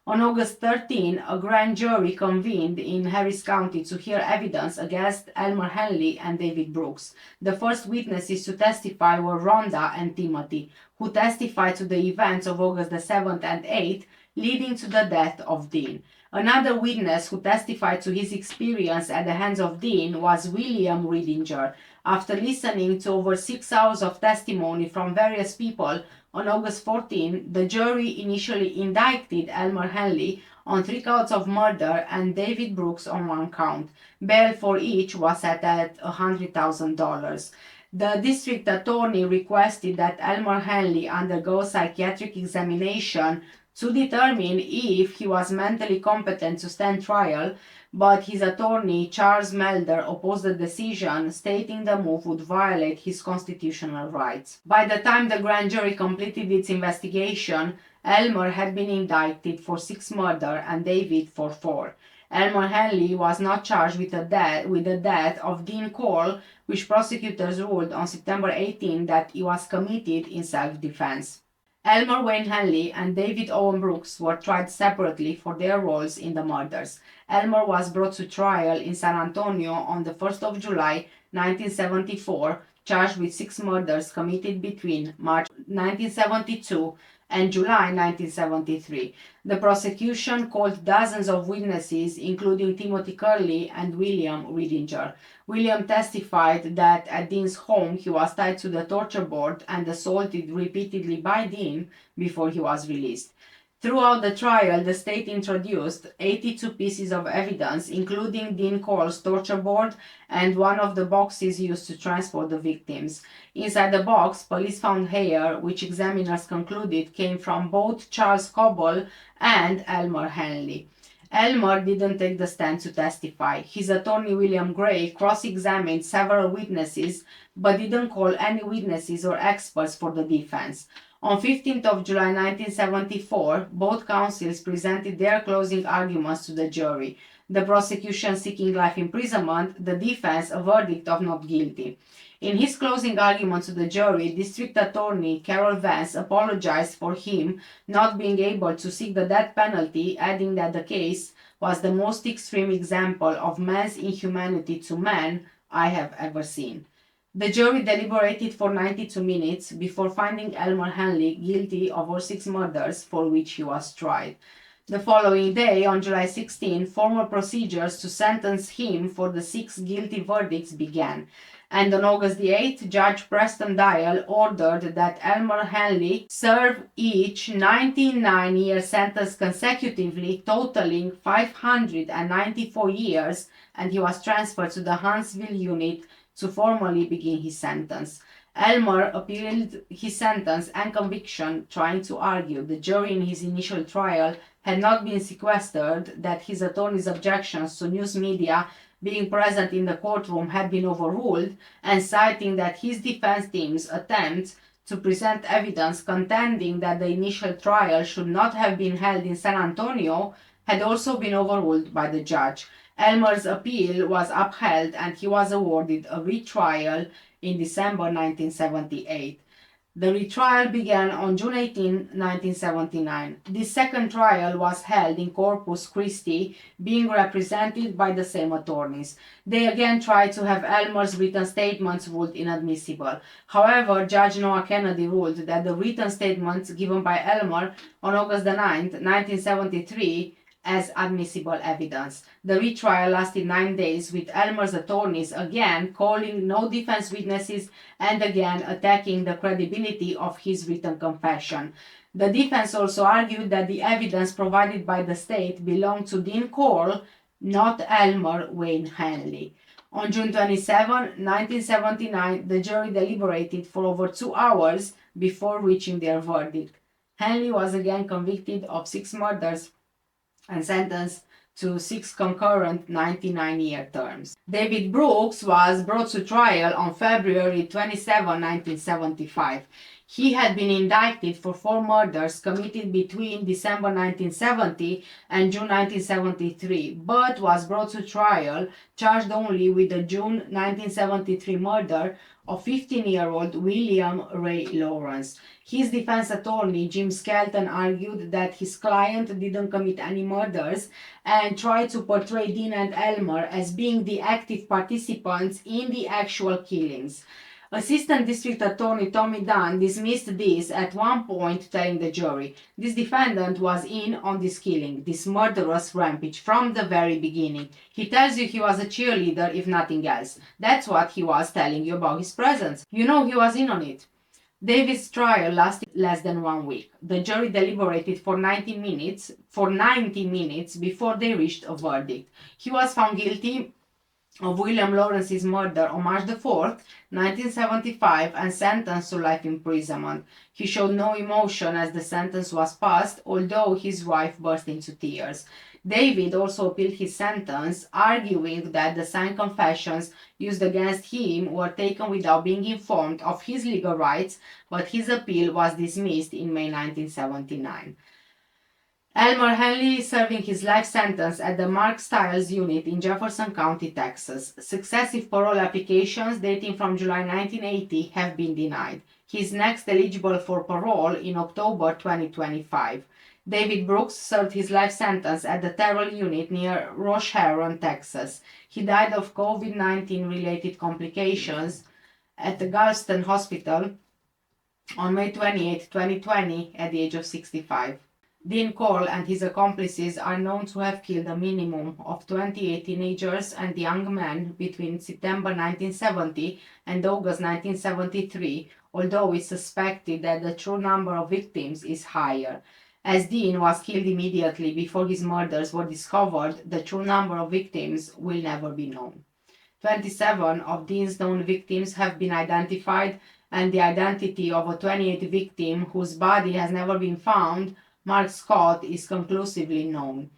On August 13, a grand jury convened in Harris County to hear evidence against Elmer Henley and David Brooks. The first witnesses to testify were Rhonda and Timothy, who testified to the events of August the 7th and 8th, leading to the death of Dean. Another witness who testified to his experience at the hands of Dean was William Ridinger. After listening to over 6 hours of testimony from various people, on August 14, the jury initially indicted Elmer Henley on 3 counts of murder and David Brooks on 1 count. Bail for each was set at $100,000. The district attorney requested that Elmer Henley undergo psychiatric examination to determine if he was mentally competent to stand trial, but his attorney, Charles Melder, opposed the decision, stating the move would violate his constitutional rights. By the time the grand jury completed its investigation, Elmer had been indicted for 6 murders and David for 4. Elmer Henley was not charged with the death of Dean Cole, which prosecutors ruled on September 18 that he was committed in self-defense. Elmer Wayne Henley and David Owen Brooks were tried separately for their roles in the murders. Elmer was brought to trial in San Antonio on the 1st of July 1974, charged with 6 murders committed between March 1972 and July 1973. The prosecution called dozens of witnesses, including Timothy Curley and William Ridinger. William testified that at Dean's home he was tied to the torture board and assaulted repeatedly by Dean before he was released. Throughout the trial, the state introduced 82 pieces of evidence, including Dean Cole's torture board and one of the boxes used to transport the victims. Inside the box, police found hair, which examiners concluded came from both Charles Coble and Elmer Henley. Elmer didn't take the stand to testify. His attorney William Gray cross-examined several witnesses, but didn't call any witnesses or experts for the defense. On 15th of July 1974, both counsels presented their closing arguments to the jury. The prosecution seeking life imprisonment, the defense a verdict of not guilty. In his closing argument to the jury, District Attorney Carol Vance apologized for him not being able to seek the death penalty, adding that the case was the most extreme example of man's inhumanity to man I have ever seen. The jury deliberated for 92 minutes before finding Elmer Henley guilty of all 6 murders for which he was tried. The following day, on July 16, formal procedures to sentence him for the 6 guilty verdicts began. And on August the 8th, Judge Preston Dial ordered that Elmer Henley serve each 99-year sentence consecutively, totaling 594 years, and he was transferred to the Huntsville unit to formally begin his sentence. Elmer appealed his sentence and conviction, trying to argue the jury in his initial trial had not been sequestered, that his attorney's objections to news media being present in the courtroom had been overruled, and citing that his defense team's attempts to present evidence contending that the initial trial should not have been held in San Antonio had also been overruled by the judge. Elmer's appeal was upheld and he was awarded a retrial in December 1978. The retrial began on June 18, 1979. This second trial was held in Corpus Christi, being represented by the same attorneys. They again tried to have Elmer's written statements ruled inadmissible. However, Judge Noah Kennedy ruled that the written statements given by Elmer on August 9, 1973, as admissible evidence. The retrial lasted 9 days, with Elmer's attorneys again calling no defense witnesses and again attacking the credibility of his written confession. The defense also argued that the evidence provided by the state belonged to Dean Cole, not Elmer Wayne Henley. On June 27, 1979, the jury deliberated for over 2 hours before reaching their verdict. Henley was again convicted of 6 murders and sentenced to 6 concurrent 99-year terms. David Brooks was brought to trial on February 27, 1975. He had been indicted for 4 murders committed between December 1970 and June 1973, but was brought to trial charged only with the June 1973 murder of 15-year-old William Ray Lawrence. His defense attorney, Jim Skelton, argued that his client didn't commit any murders and tried to portray Dean and Elmer as being the active participants in the actual killings. Assistant District Attorney Tommy Dunn dismissed this at one point, telling the jury, "This defendant was in on this killing, this murderous rampage from the very beginning. He tells you he was a cheerleader, if nothing else. That's what he was telling you about his presence. You know he was in on it." David's trial lasted less than 1 week. The jury deliberated for 90 minutes before they reached a verdict. He was found guilty of William Lawrence's murder on March 4, 1975, and sentenced to life imprisonment. He showed no emotion as the sentence was passed, although his wife burst into tears. David also appealed his sentence, arguing that the signed confessions used against him were taken without being informed of his legal rights, but his appeal was dismissed in May 1979. Elmer Henley is serving his life sentence at the Mark Stiles unit in Jefferson County, Texas. Successive parole applications dating from July 1980 have been denied. He is next eligible for parole in October 2025. David Brooks served his life sentence at the Terrell unit near Roche Huron, Texas. He died of COVID-19 related complications at the Galveston Hospital on May 28, 2020, at the age of 65. Dean Cole and his accomplices are known to have killed a minimum of 28 teenagers and young men between September 1970 and August 1973, although it's suspected that the true number of victims is higher. As Dean was killed immediately before his murders were discovered, the true number of victims will never be known. 27 of Dean's known victims have been identified, and the identity of a 28th victim whose body has never been found, Mark Scott, is conclusively known.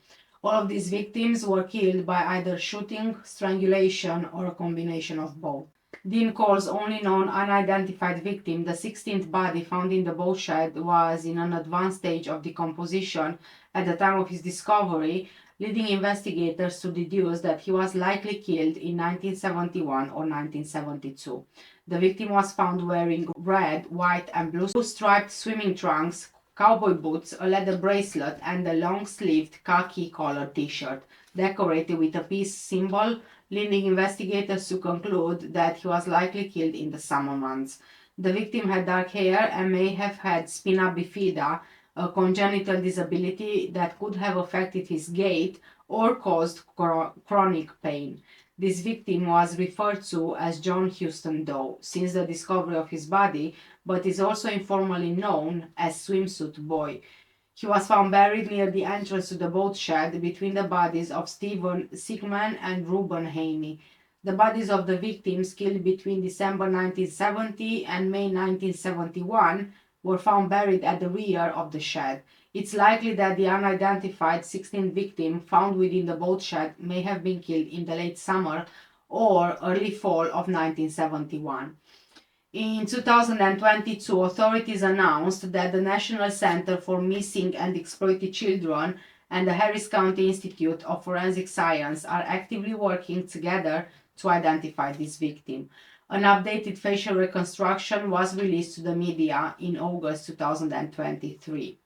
All of these victims were killed by either shooting, strangulation, or a combination of both. Dean Cole's only known unidentified victim, the 16th body found in the boat shed, was in an advanced stage of decomposition at the time of his discovery, leading investigators to deduce that he was likely killed in 1971 or 1972. The victim was found wearing red, white, and blue striped swimming trunks, cowboy boots, a leather bracelet, and a long-sleeved khaki-colored t-shirt, decorated with a peace symbol, leading investigators to conclude that he was likely killed in the summer months. The victim had dark hair and may have had spina bifida, a congenital disability that could have affected his gait or caused chronic pain. This victim was referred to as John Houston Doe since the discovery of his body, but is also informally known as Swimsuit Boy. He was found buried near the entrance to the boat shed between the bodies of Stephen Sigman and Reuben Haney. The bodies of the victims killed between December 1970 and May 1971 were found buried at the rear of the shed. It's likely that the unidentified 16th victim found within the boat shed may have been killed in the late summer or early fall of 1971. In 2022, authorities announced that the National Center for Missing and Exploited Children and the Harris County Institute of Forensic Science are actively working together to identify this victim. An updated facial reconstruction was released to the media in August 2023.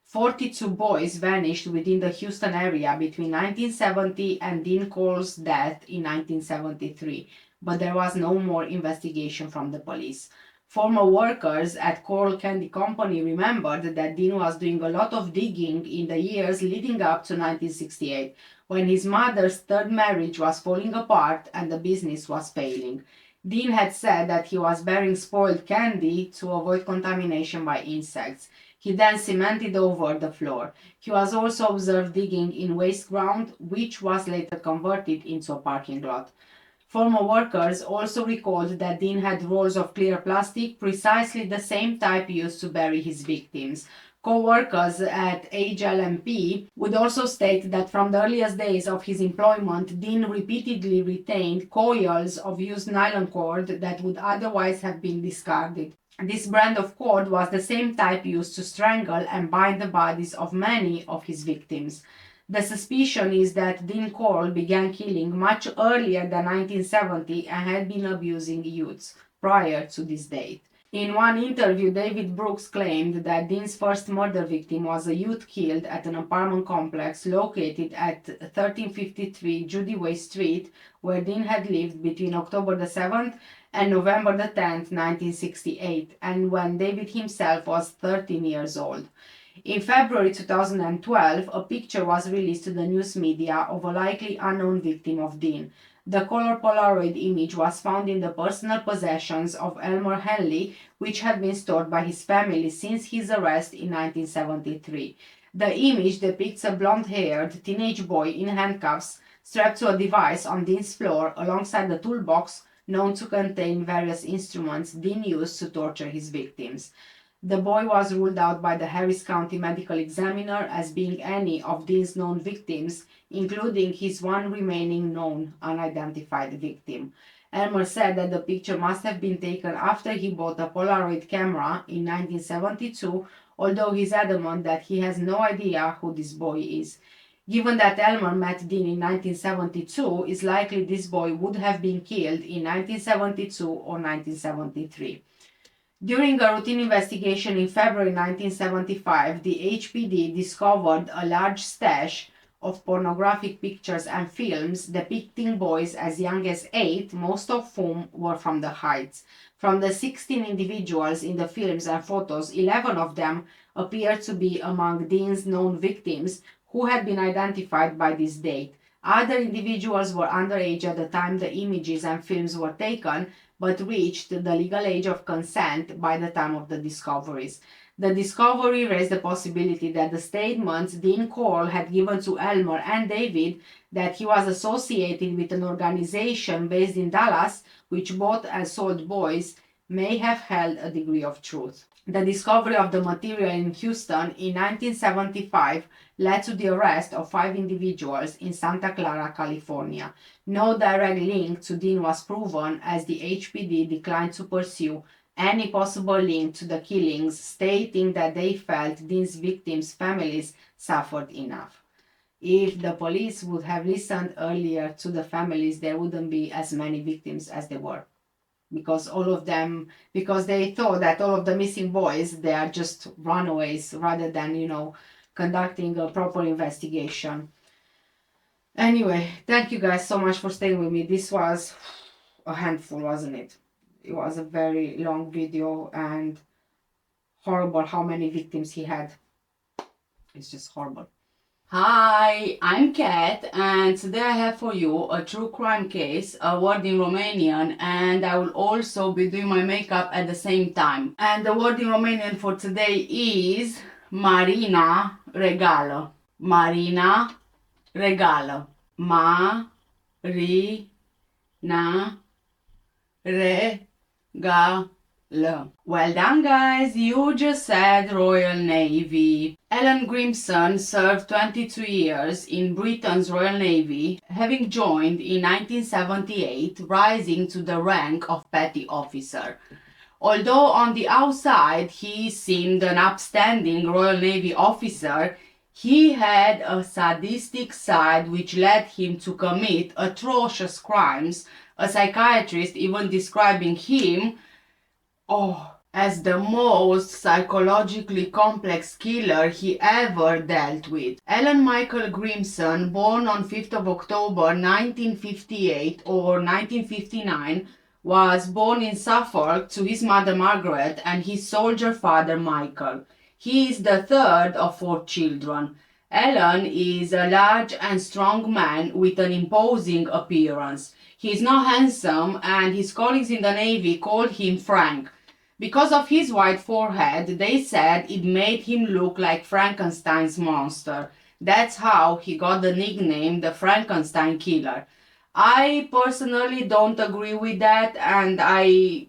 42 boys vanished within the Houston area between 1970 and Dean Cole's death in 1973, but there was no more investigation from the police. Former workers at Coral Candy Company remembered that Dean was doing a lot of digging in the years leading up to 1968, when his mother's third marriage was falling apart and the business was failing. Dean had said that he was burying spoiled candy to avoid contamination by insects. He then cemented over the floor. He was also observed digging in waste ground, which was later converted into a parking lot. Former workers also recalled that Dean had rolls of clear plastic, precisely the same type used to bury his victims. Co-workers at HLMP would also state that from the earliest days of his employment, Dean repeatedly retained coils of used nylon cord that would otherwise have been discarded. This brand of cord was the same type used to strangle and bind the bodies of many of his victims. The suspicion is that Dean Cole began killing much earlier than 1970 and had been abusing youths prior to this date. In one interview, David Brooks claimed that Dean's first murder victim was a youth killed at an apartment complex located at 1353 Judy Way Street, where Dean had lived between October the 7th and November the 10th, 1968, and when David himself was 13 years old. In February 2012, a picture was released to the news media of a likely unknown victim of Dean. The color Polaroid image was found in the personal possessions of Elmer Henley, which had been stored by his family since his arrest in 1973. The image depicts a blonde-haired teenage boy in handcuffs strapped to a device on Dean's floor alongside the toolbox known to contain various instruments Dean used to torture his victims. The boy was ruled out by the Harris County Medical Examiner as being any of Dean's known victims, including his one remaining known unidentified victim. Elmer said that the picture must have been taken after he bought a Polaroid camera in 1972, although he's adamant that he has no idea who this boy is. Given that Elmer met Dean in 1972, it's likely this boy would have been killed in 1972 or 1973. During a routine investigation in February 1975, the HPD discovered a large stash of pornographic pictures and films depicting boys as young as 8, most of whom were from the Heights. From the 16 individuals in the films and photos, 11 of them appeared to be among Dean's known victims who had been identified by this date. Other individuals were underage at the time the images and films were taken, but reached the legal age of consent by the time of the discoveries. The discovery raised the possibility that the statements Dean Cole had given to Elmer and David that he was associated with an organization based in Dallas which bought and sold boys may have held a degree of truth. The discovery of the material in Houston in 1975 led to the arrest of 5 individuals in Santa Clara, California. No direct link to Dean was proven as the HPD declined to pursue any possible link to the killings, stating that they felt Dean's victims' families suffered enough. If the police would have listened earlier to the families, there wouldn't be as many victims as there were. Because they thought that all of the missing boys, they are just runaways rather than, conducting a proper investigation. Anyway, thank you guys so much for staying with me. This was a handful, wasn't it? It was a very long video and horrible how many victims he had. It's just horrible. Hi, I'm Kat, and today I have for you a true crime case, a word in Romanian, and I will also be doing my makeup at the same time. And the word in Romanian for today is Marina Regală. Marina Regală. Marina Regală. Well done, guys, you just said Royal Navy. Alan Grimson served 22 years in Britain's Royal Navy, having joined in 1978, rising to the rank of petty officer. Although on the outside he seemed an upstanding Royal Navy officer, he had a sadistic side which led him to commit atrocious crimes, a psychiatrist even describing him as the most psychologically complex killer he ever dealt with. Alan Michael Grimson, born on 5th of October 1958 or 1959, was born in Suffolk to his mother Margaret and his soldier father Michael. He is the third of 4 children. Alan is a large and strong man with an imposing appearance. He is not handsome, and his colleagues in the Navy called him Frank. Because of his white forehead, they said it made him look like Frankenstein's monster. That's how he got the nickname the Frankenstein Killer. I personally don't agree with that, and I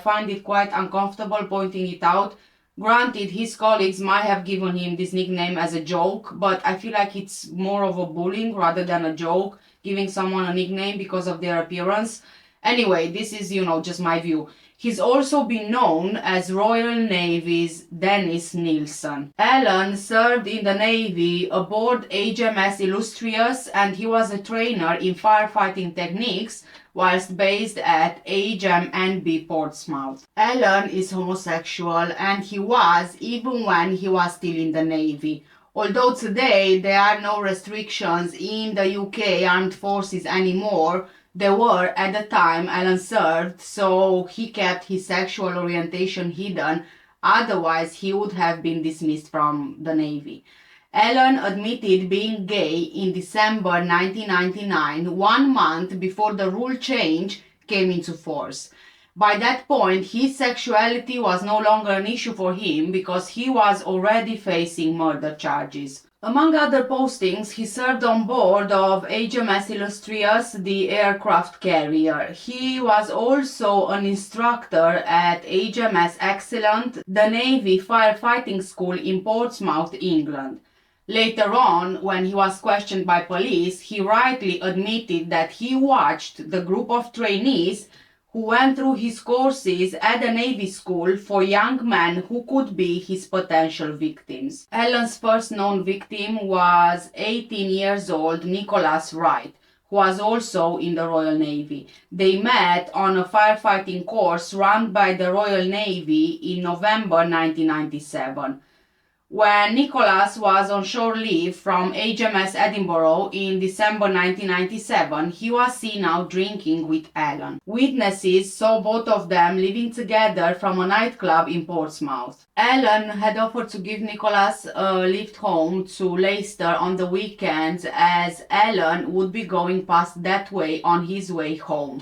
find it quite uncomfortable pointing it out. Granted, his colleagues might have given him this nickname as a joke, but I feel like it's more of a bullying rather than a joke, giving someone a nickname because of their appearance. Anyway, this is, just my view. He's also been known as Royal Navy's Dennis Nilsson. Alan served in the Navy aboard HMS Illustrious, and he was a trainer in firefighting techniques whilst based at HMNB Portsmouth. Alan is homosexual, and he was even when he was still in the Navy. Although today there are no restrictions in the UK Armed Forces anymore, there were at the time Alan served, so he kept his sexual orientation hidden, otherwise he would have been dismissed from the Navy. Alan admitted being gay in December 1999, 1 month before the rule change came into force. By that point, his sexuality was no longer an issue for him because he was already facing murder charges. Among other postings, he served on board of HMS Illustrious, the aircraft carrier. He was also an instructor at HMS Excellent, the Navy firefighting school in Portsmouth, England. Later on, when he was questioned by police, he rightly admitted that he watched the group of trainees who went through his courses at the Navy school for young men who could be his potential victims. Alan's first known victim was 18 years old Nicholas Wright, who was also in the Royal Navy. They met on a firefighting course run by the Royal Navy in November 1997. When Nicholas was on shore leave from HMS Edinburgh in December 1997, he was seen out drinking with Ellen. Witnesses saw both of them living together from a nightclub in Portsmouth. Ellen had offered to give Nicholas a lift home to Leicester on the weekends, as Ellen would be going past that way on his way home.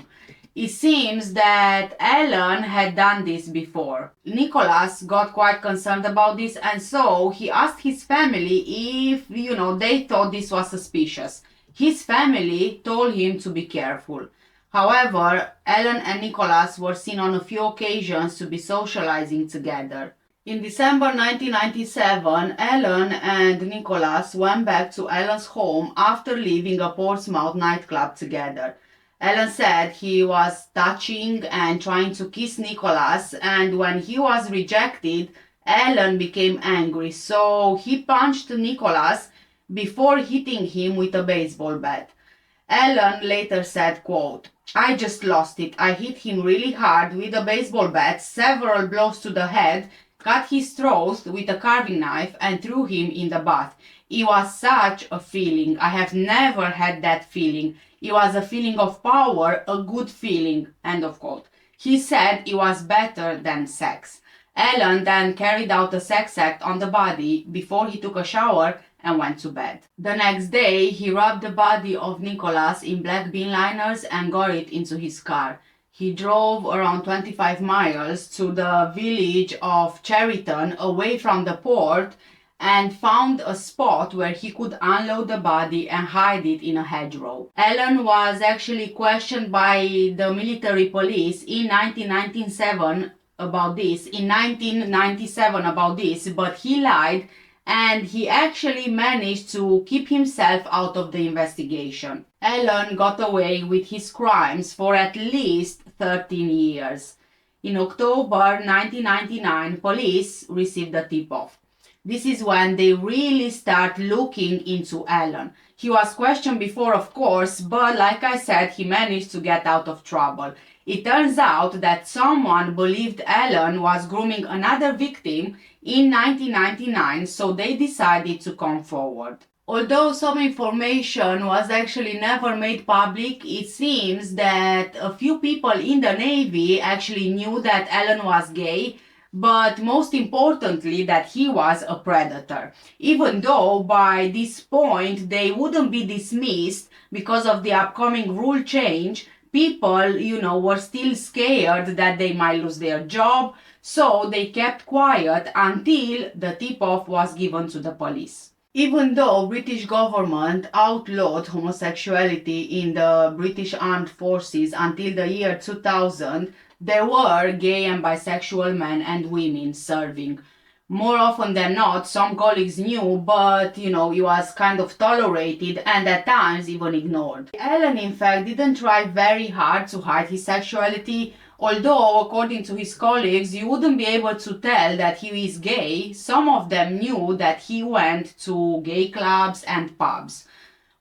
It seems that Ellen had done this before. Nicholas got quite concerned about this, and so he asked his family if, they thought this was suspicious. His family told him to be careful. However, Ellen and Nicholas were seen on a few occasions to be socializing together. In December 1997, Ellen and Nicholas went back to Ellen's home after leaving a Portsmouth nightclub together. Ellen said he was touching and trying to kiss Nicholas, and when he was rejected, Ellen became angry, so he punched Nicholas before hitting him with a baseball bat. Ellen later said, quote, "I just lost it. I hit him really hard with a baseball bat, several blows to the head, cut his throat with a carving knife, and threw him in the bath. It was such a feeling. I have never had that feeling. It was a feeling of power, a good feeling," end of quote. He said it was better than sex. Ellen then carried out a sex act on the body before he took a shower and went to bed. The next day, he wrapped the body of Nicholas in black bin liners and got it into his car. He drove around 25 miles to the village of Cheriton, away from the port, and found a spot where he could unload the body and hide it in a hedgerow. Ellen was actually questioned by the military police in 1997 about this, but he lied, and he actually managed to keep himself out of the investigation. Ellen got away with his crimes for at least 13 years. In October 1999, police received a tip-off. This is when they really start looking into Ellen. He was questioned before, of course, but like I said, he managed to get out of trouble. It turns out that someone believed Ellen was grooming another victim in 1999, so they decided to come forward. Although some information was actually never made public, it seems that a few people in the Navy actually knew that Ellen was gay, but most importantly that he was a predator. Even though by this point they wouldn't be dismissed because of the upcoming rule change, people, were still scared that they might lose their job, so they kept quiet until the tip-off was given to the police. Even though British government outlawed homosexuality in the British Armed Forces until the year 2000, there were gay and bisexual men and women serving. More often than not, some colleagues knew, but it was kind of tolerated and at times even ignored. Ellen, in fact, didn't try very hard to hide his sexuality, although, according to his colleagues, you wouldn't be able to tell that he is gay. Some of them knew that he went to gay clubs and pubs.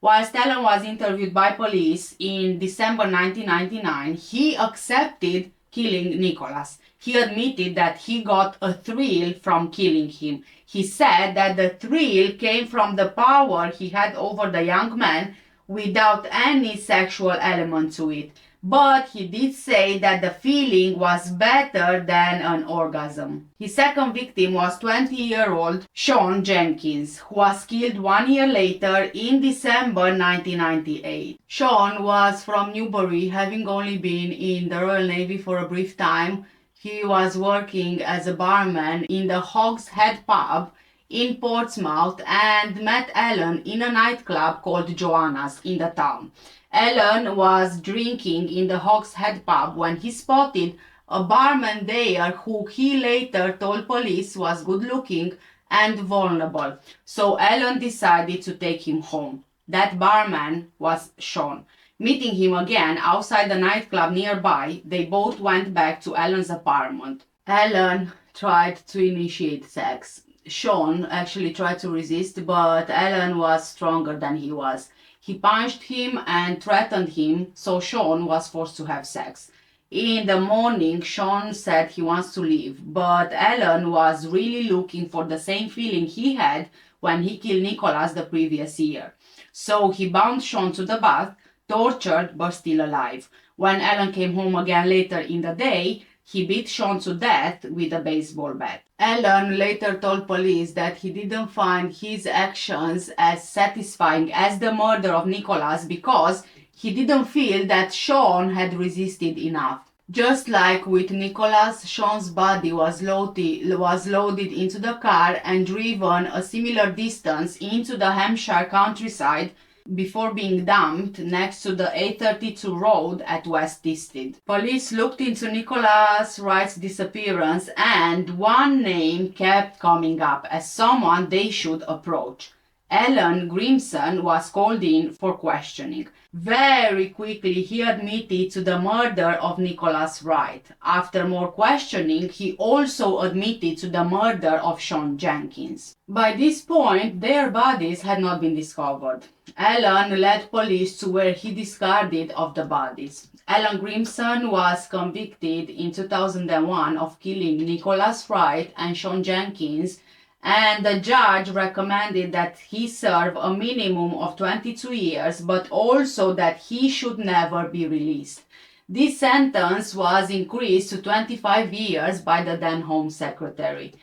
Whilst Ellen was interviewed by police in December 1999, he accepted killing Nicholas. He admitted that he got a thrill from killing him. He said that the thrill came from the power he had over the young man without any sexual element to it. But he did say that the feeling was better than an orgasm. His second victim was 20-year-old Sean Jenkins, who was killed 1 year later in December 1998. Sean was from Newbury, having only been in the Royal Navy for a brief time. He was working as a barman in the Hog's Head pub in Portsmouth and met Ellen in a nightclub called Joanna's in the town. Ellen was drinking in the Hog's Head pub when he spotted a barman there who he later told police was good looking and vulnerable. So Ellen decided to take him home. That barman was Sean. Meeting him again outside the nightclub nearby, they both went back to Ellen's apartment. Ellen tried to initiate sex. Sean actually tried to resist, but Ellen was stronger than he was. He punched him and threatened him, so Sean was forced to have sex. In the morning, Sean said he wants to leave, but Alan was really looking for the same feeling he had when he killed Nicholas the previous year. So he bound Sean to the bath, tortured but still alive. When Alan came home again later in the day, he beat Sean to death with a baseball bat. Alan later told police that he didn't find his actions as satisfying as the murder of Nicholas because he didn't feel that Sean had resisted enough. Just like with Nicholas, Sean's body was loaded into the car and driven a similar distance into the Hampshire countryside before being dumped next to the 832 road at West Disted. Police looked into Nicholas Wright's disappearance and one name kept coming up as someone they should approach. Alan Grimson was called in for questioning. Very quickly he admitted to the murder of Nicholas Wright. After more questioning, he also admitted to the murder of Sean Jenkins. By this point, their bodies had not been discovered. Alan led police to where he discarded of the bodies. Alan Grimson was convicted in 2001 of killing Nicholas Wright and Sean Jenkins, and the judge recommended that he serve a minimum of 22 years, but also that he should never be released. This sentence was increased to 25 years by the then Home Secretary.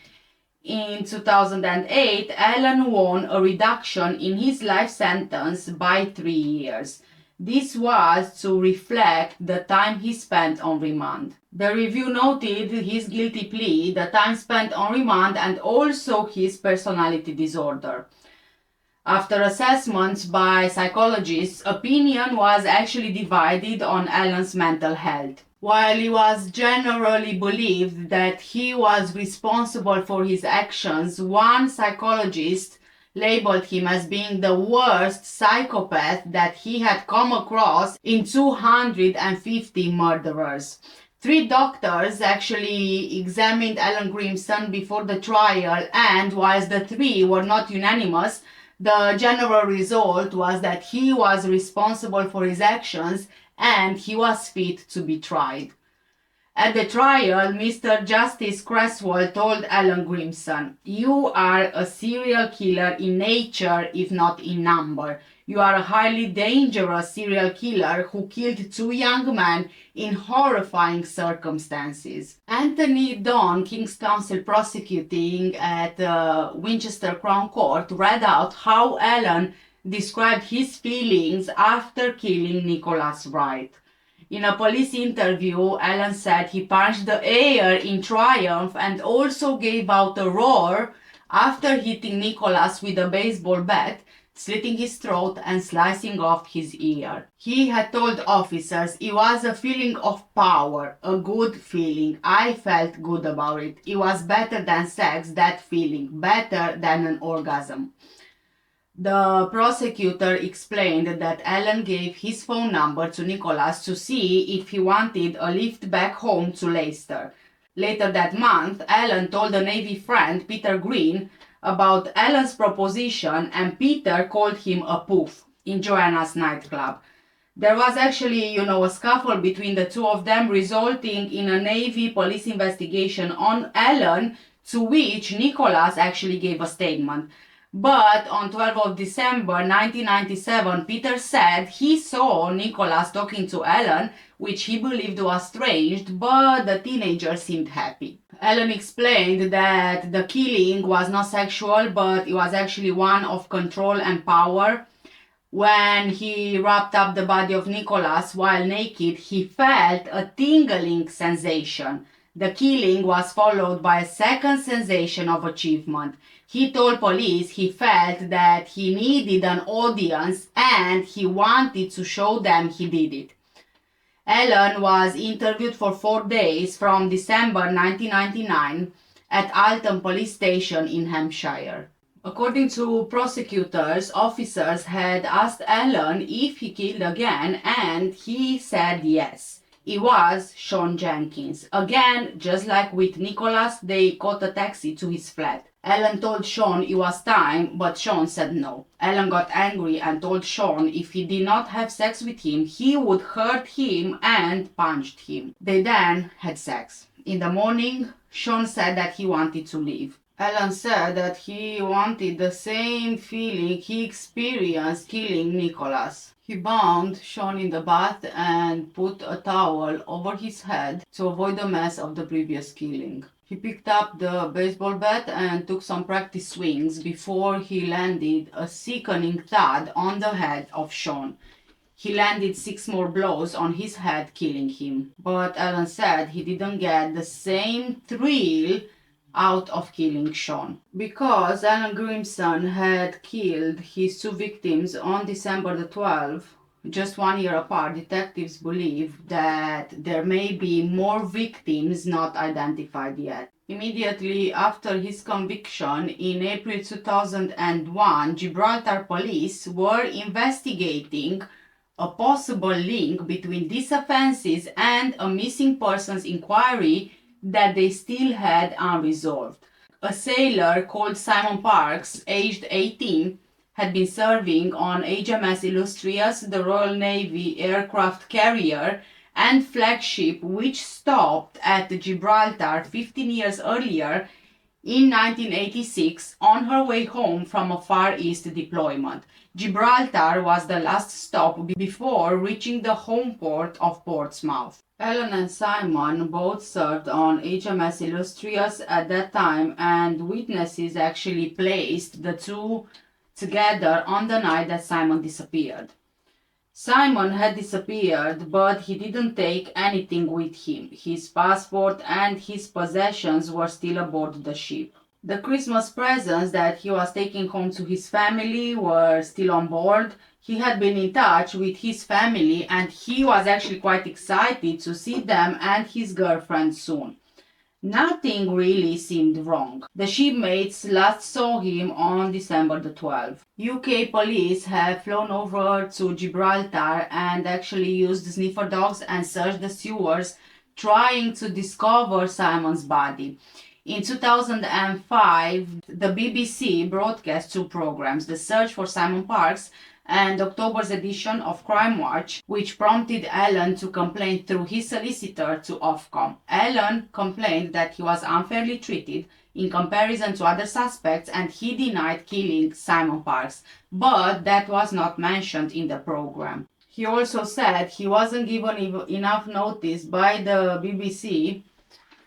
In 2008, Alan won a reduction in his life sentence by 3 years. This was to reflect the time he spent on remand. The review noted his guilty plea, the time spent on remand, and also his personality disorder. After assessments by psychologists, opinion was actually divided on Alan's mental health. While it was generally believed that he was responsible for his actions, one psychologist labeled him as being the worst psychopath that he had come across in 250 murderers. 3 doctors actually examined Alan Grimson before the trial, and whilst the 3 were not unanimous, the general result was that he was responsible for his actions and he was fit to be tried. At the trial, Mr. Justice Cresswell told Alan Grimson, "You are a serial killer in nature, if not in number. You are a highly dangerous serial killer who killed 2 young men in horrifying circumstances." Anthony Don, King's Counsel prosecuting at Winchester Crown Court, read out how Alan described his feelings after killing Nicholas Wright. In a police interview, Alan said he punched the air in triumph and also gave out a roar after hitting Nicholas with a baseball bat, slitting his throat and slicing off his ear. He had told officers, "It was a feeling of power, a good feeling. I felt good about it. It was better than sex, that feeling, better than an orgasm." The prosecutor explained that Alan gave his phone number to Nicholas to see if he wanted a lift back home to Leicester. Later that month, Alan told a Navy friend, Peter Green, about Alan's proposition, and Peter called him a poof in Joanna's nightclub. There was actually, a scuffle between the two of them, resulting in a Navy police investigation on Alan, to which Nicholas actually gave a statement. But on 12th of December 1997, Peter said he saw Nicholas talking to Alan, which he believed was strange, but the teenager seemed happy. Alan explained that the killing was not sexual, but it was actually one of control and power. When he wrapped up the body of Nicholas while naked, he felt a tingling sensation. The killing was followed by a second sensation of achievement. He told police he felt that he needed an audience and he wanted to show them he did it. Alan was interviewed for 4 days from December 1999 at Alton Police Station in Hampshire. According to prosecutors, officers had asked Alan if he killed again, and he said yes. It was Sean Jenkins. Again, just like with Nicholas, they caught a taxi to his flat. Ellen told Sean it was time, but Sean said no. Ellen got angry and told Sean if he did not have sex with him, he would hurt him and punched him. They then had sex. In the morning, Sean said that he wanted to leave. Ellen said that he wanted the same feeling he experienced killing Nicholas. He bound Sean in the bath and put a towel over his head to avoid the mess of the previous killing. He picked up the baseball bat and took some practice swings before he landed a sickening thud on the head of Sean. He landed 6 more blows on his head, killing him. But Ellen said he didn't get the same thrill out of killing Sean. Because Alan Grimson had killed his 2 victims on December the 12th, just 1 year apart, detectives believe that there may be more victims not identified yet. Immediately after his conviction in April 2001, Gibraltar police were investigating a possible link between these offenses and a missing persons inquiry that they still had unresolved. A sailor called Simon Parks, aged 18, had been serving on HMS Illustrious, the Royal Navy aircraft carrier and flagship, which stopped at Gibraltar 15 years earlier in 1986 on her way home from a Far East deployment. Gibraltar was the last stop before reaching the home port of Portsmouth. Ellen and Simon both served on HMS Illustrious at that time, and witnesses actually placed the two together on the night that Simon disappeared. Simon had disappeared, but he didn't take anything with him. His passport and his possessions were still aboard the ship. The Christmas presents that he was taking home to his family were still on board. He had been in touch with his family and he was actually quite excited to see them and his girlfriend soon. Nothing really seemed wrong. The shipmates last saw him on December the 12th. UK police have flown over to Gibraltar and actually used sniffer dogs and searched the sewers, trying to discover Simon's body. In 2005, the BBC broadcast 2 programs, The Search for Simon Parks and October's edition of Crime Watch, which prompted Alan to complain through his solicitor to Ofcom. Alan complained that he was unfairly treated in comparison to other suspects and he denied killing Simon Parks, but that was not mentioned in the program. He also said he wasn't given enough notice by the BBC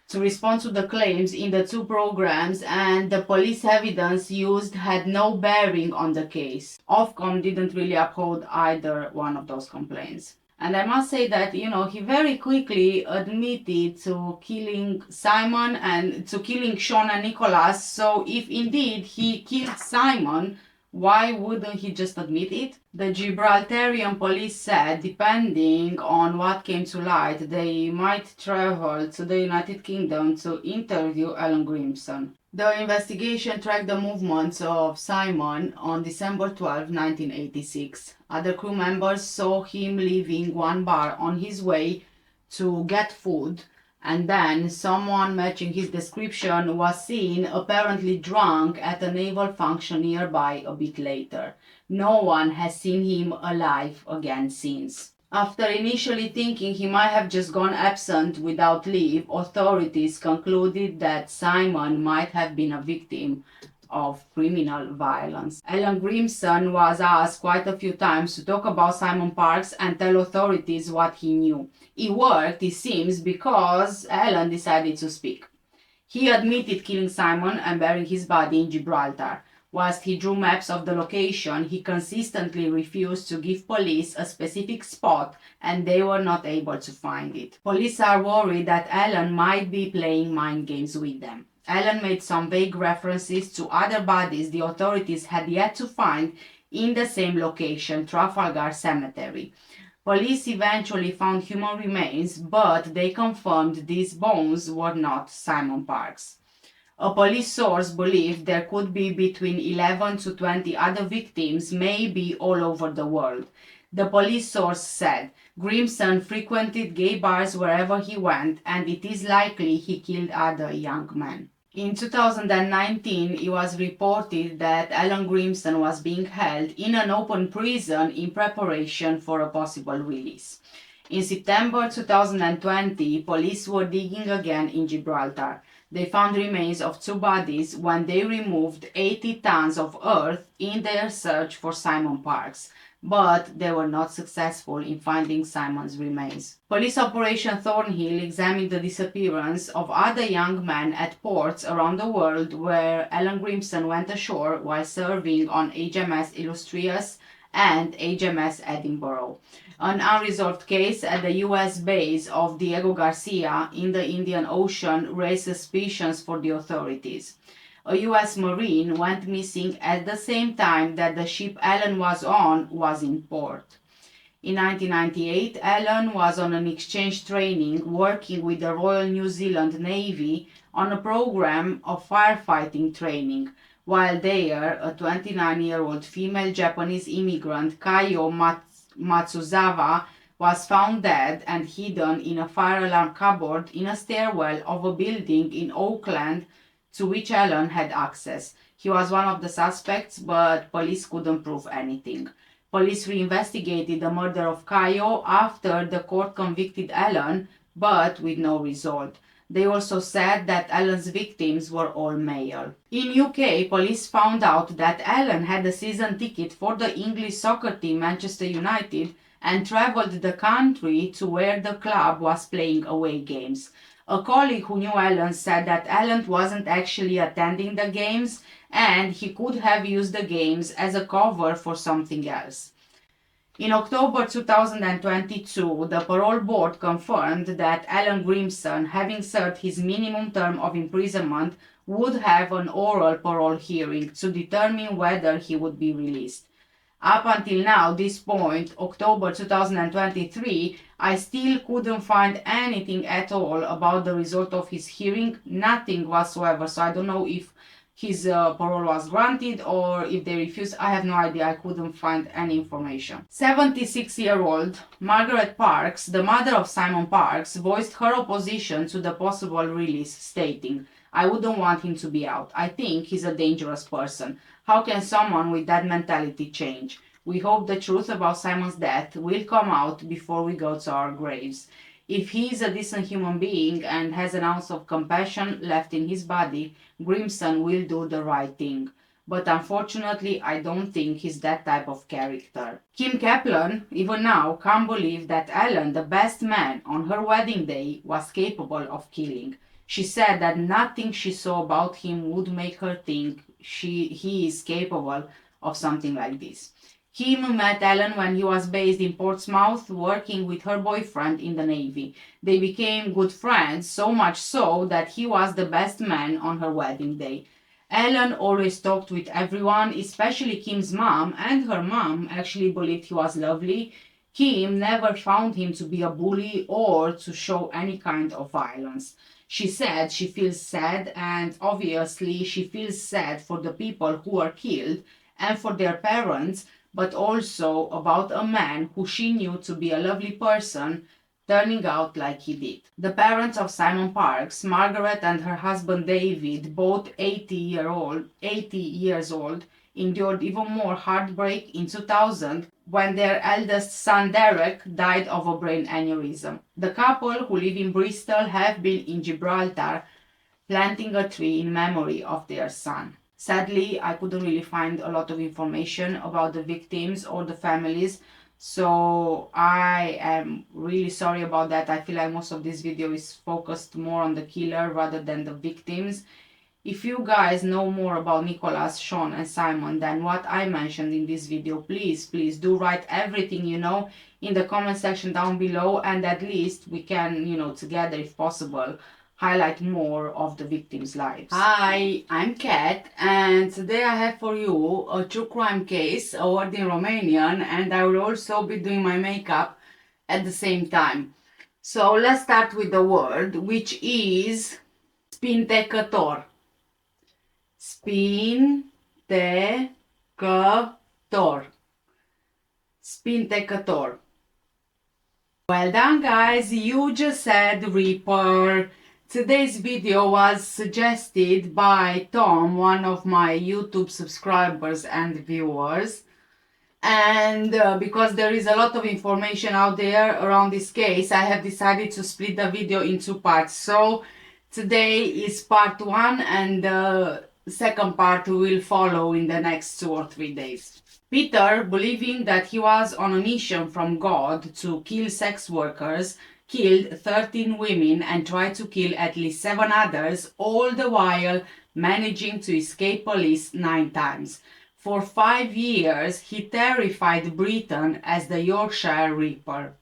to respond to the claims in the 2 programs, and the police evidence used had no bearing on the case. Ofcom didn't really uphold either one of those complaints. And I must say that, he very quickly admitted to killing Simon and to killing Sean and Nicholas. So if indeed he killed Simon, why wouldn't he just admit it? The Gibraltarian police said, depending on what came to light, they might travel to the United Kingdom to interview Alan Grimson. The investigation tracked the movements of Simon on December 12, 1986. Other crew members saw him leaving one bar on his way to get food, and then someone matching his description was seen apparently drunk at a naval function nearby a bit later. No one has seen him alive again since. After initially thinking he might have just gone absent without leave, authorities concluded that Simon might have been a victim of criminal violence. Alan Grimson was asked quite a few times to talk about Simon Parks and tell authorities what he knew. It worked, it seems, because Alan decided to speak. He admitted killing Simon and burying his body in Gibraltar. Whilst he drew maps of the location, he consistently refused to give police a specific spot and they were not able to find it. Police are worried that Alan might be playing mind games with them. Alan made some vague references to other bodies the authorities had yet to find in the same location, Trafalgar Cemetery. Police eventually found human remains, but they confirmed these bones were not Simon Parks. A police source believed there could be between 11 to 20 other victims, maybe all over the world. The police source said Grimson frequented gay bars wherever he went, and it is likely he killed other young men. In 2019, it was reported that Alan Grimson was being held in an open prison in preparation for a possible release. In September 2020, police were digging again in Gibraltar. They found remains of 2 bodies when they removed 80 tons of earth in their search for Simon Parks, but they were not successful in finding Simon's remains. Police Operation Thornhill examined the disappearance of other young men at ports around the world where Alan Grimson went ashore while serving on HMS Illustrious and HMS Edinburgh. An unresolved case at the US base of Diego Garcia in the Indian Ocean raised suspicions for the authorities. A US Marine went missing at the same time that the ship Alan was on was in port. In 1998, Alan was on an exchange training working with the Royal New Zealand Navy on a program of firefighting training. While there, a 29-year-old female Japanese immigrant, Kayo Matsuzawa, was found dead and hidden in a fire alarm cupboard in a stairwell of a building in Auckland to which Alan had access. He was one of the suspects, but police couldn't prove anything. Police reinvestigated the murder of Kayo after the court convicted Alan, but with no result. They also said that Alan's victims were all male. In UK, police found out that Alan had a season ticket for the English soccer team Manchester United and travelled the country to where the club was playing away games. A colleague who knew Alan said that Alan wasn't actually attending the games and he could have used the games as a cover for something else. In October 2022, the parole board confirmed that Alan Grimson, having served his minimum term of imprisonment, would have an oral parole hearing to determine whether he would be released. Up until now, this point, October 2023, I still couldn't find anything at all about the result of his hearing, nothing whatsoever. So I don't know if his parole was granted or if they refused. I have no idea. I couldn't find any information. 76-year-old Margaret Parks, the mother of Simon Parks, voiced her opposition to the possible release, stating, "I wouldn't want him to be out. I think he's a dangerous person. How can someone with that mentality change? We hope the truth about Simon's death will come out before we go to our graves. If he is a decent human being and has an ounce of compassion left in his body, Grimson will do the right thing. But unfortunately, I don't think he's that type of character." Kim Kaplan, even now, can't believe that Alan, the best man on her wedding day, was capable of killing. She said that nothing she saw about him would make her think he is capable of something like this. Kim met Alan when he was based in Portsmouth, working with her boyfriend in the Navy. They became good friends, so much so that he was the best man on her wedding day. Alan always talked with everyone, especially Kim's mom, and her mom actually believed he was lovely. Kim never found him to be a bully or to show any kind of violence. She said she feels sad, and obviously she feels sad for the people who were killed and for their parents, but also about a man who she knew to be a lovely person turning out like he did. The parents of Simon Parks, Margaret and her husband David, both 80 years old, endured even more heartbreak in 2000 when their eldest son Derek died of a brain aneurysm. The couple, who live in Bristol, have been in Gibraltar planting a tree in memory of their son. Sadly, I couldn't really find a lot of information about the victims or the families, so I am really sorry about that. I feel like most of this video is focused more on the killer rather than the victims. If you guys know more about Nicholas, Sean and Simon than what I mentioned in this video, please do write everything you know in the comment section down below, and at least we can, together if possible, highlight more of the victims' lives. Hi, I'm Kat, and today I have for you a true crime case, a word in Romanian, and I will also be doing my makeup at the same time. So let's start with the word, which is spintecător. Spintecător. Spintecator. Well done guys, you just said Reaper. Today's video was suggested by Tom, one of my YouTube subscribers and viewers. And because there is a lot of information out there around this case, I have decided to split the video in two parts. So today is part 1 and the second part will follow in the next 2 or 3 days. Peter, believing that he was on a mission from God to kill sex workers, killed 13 women and tried to kill at least 7 others, all the while managing to escape police 9 times. For 5 years, he terrified Britain as the Yorkshire Reaper.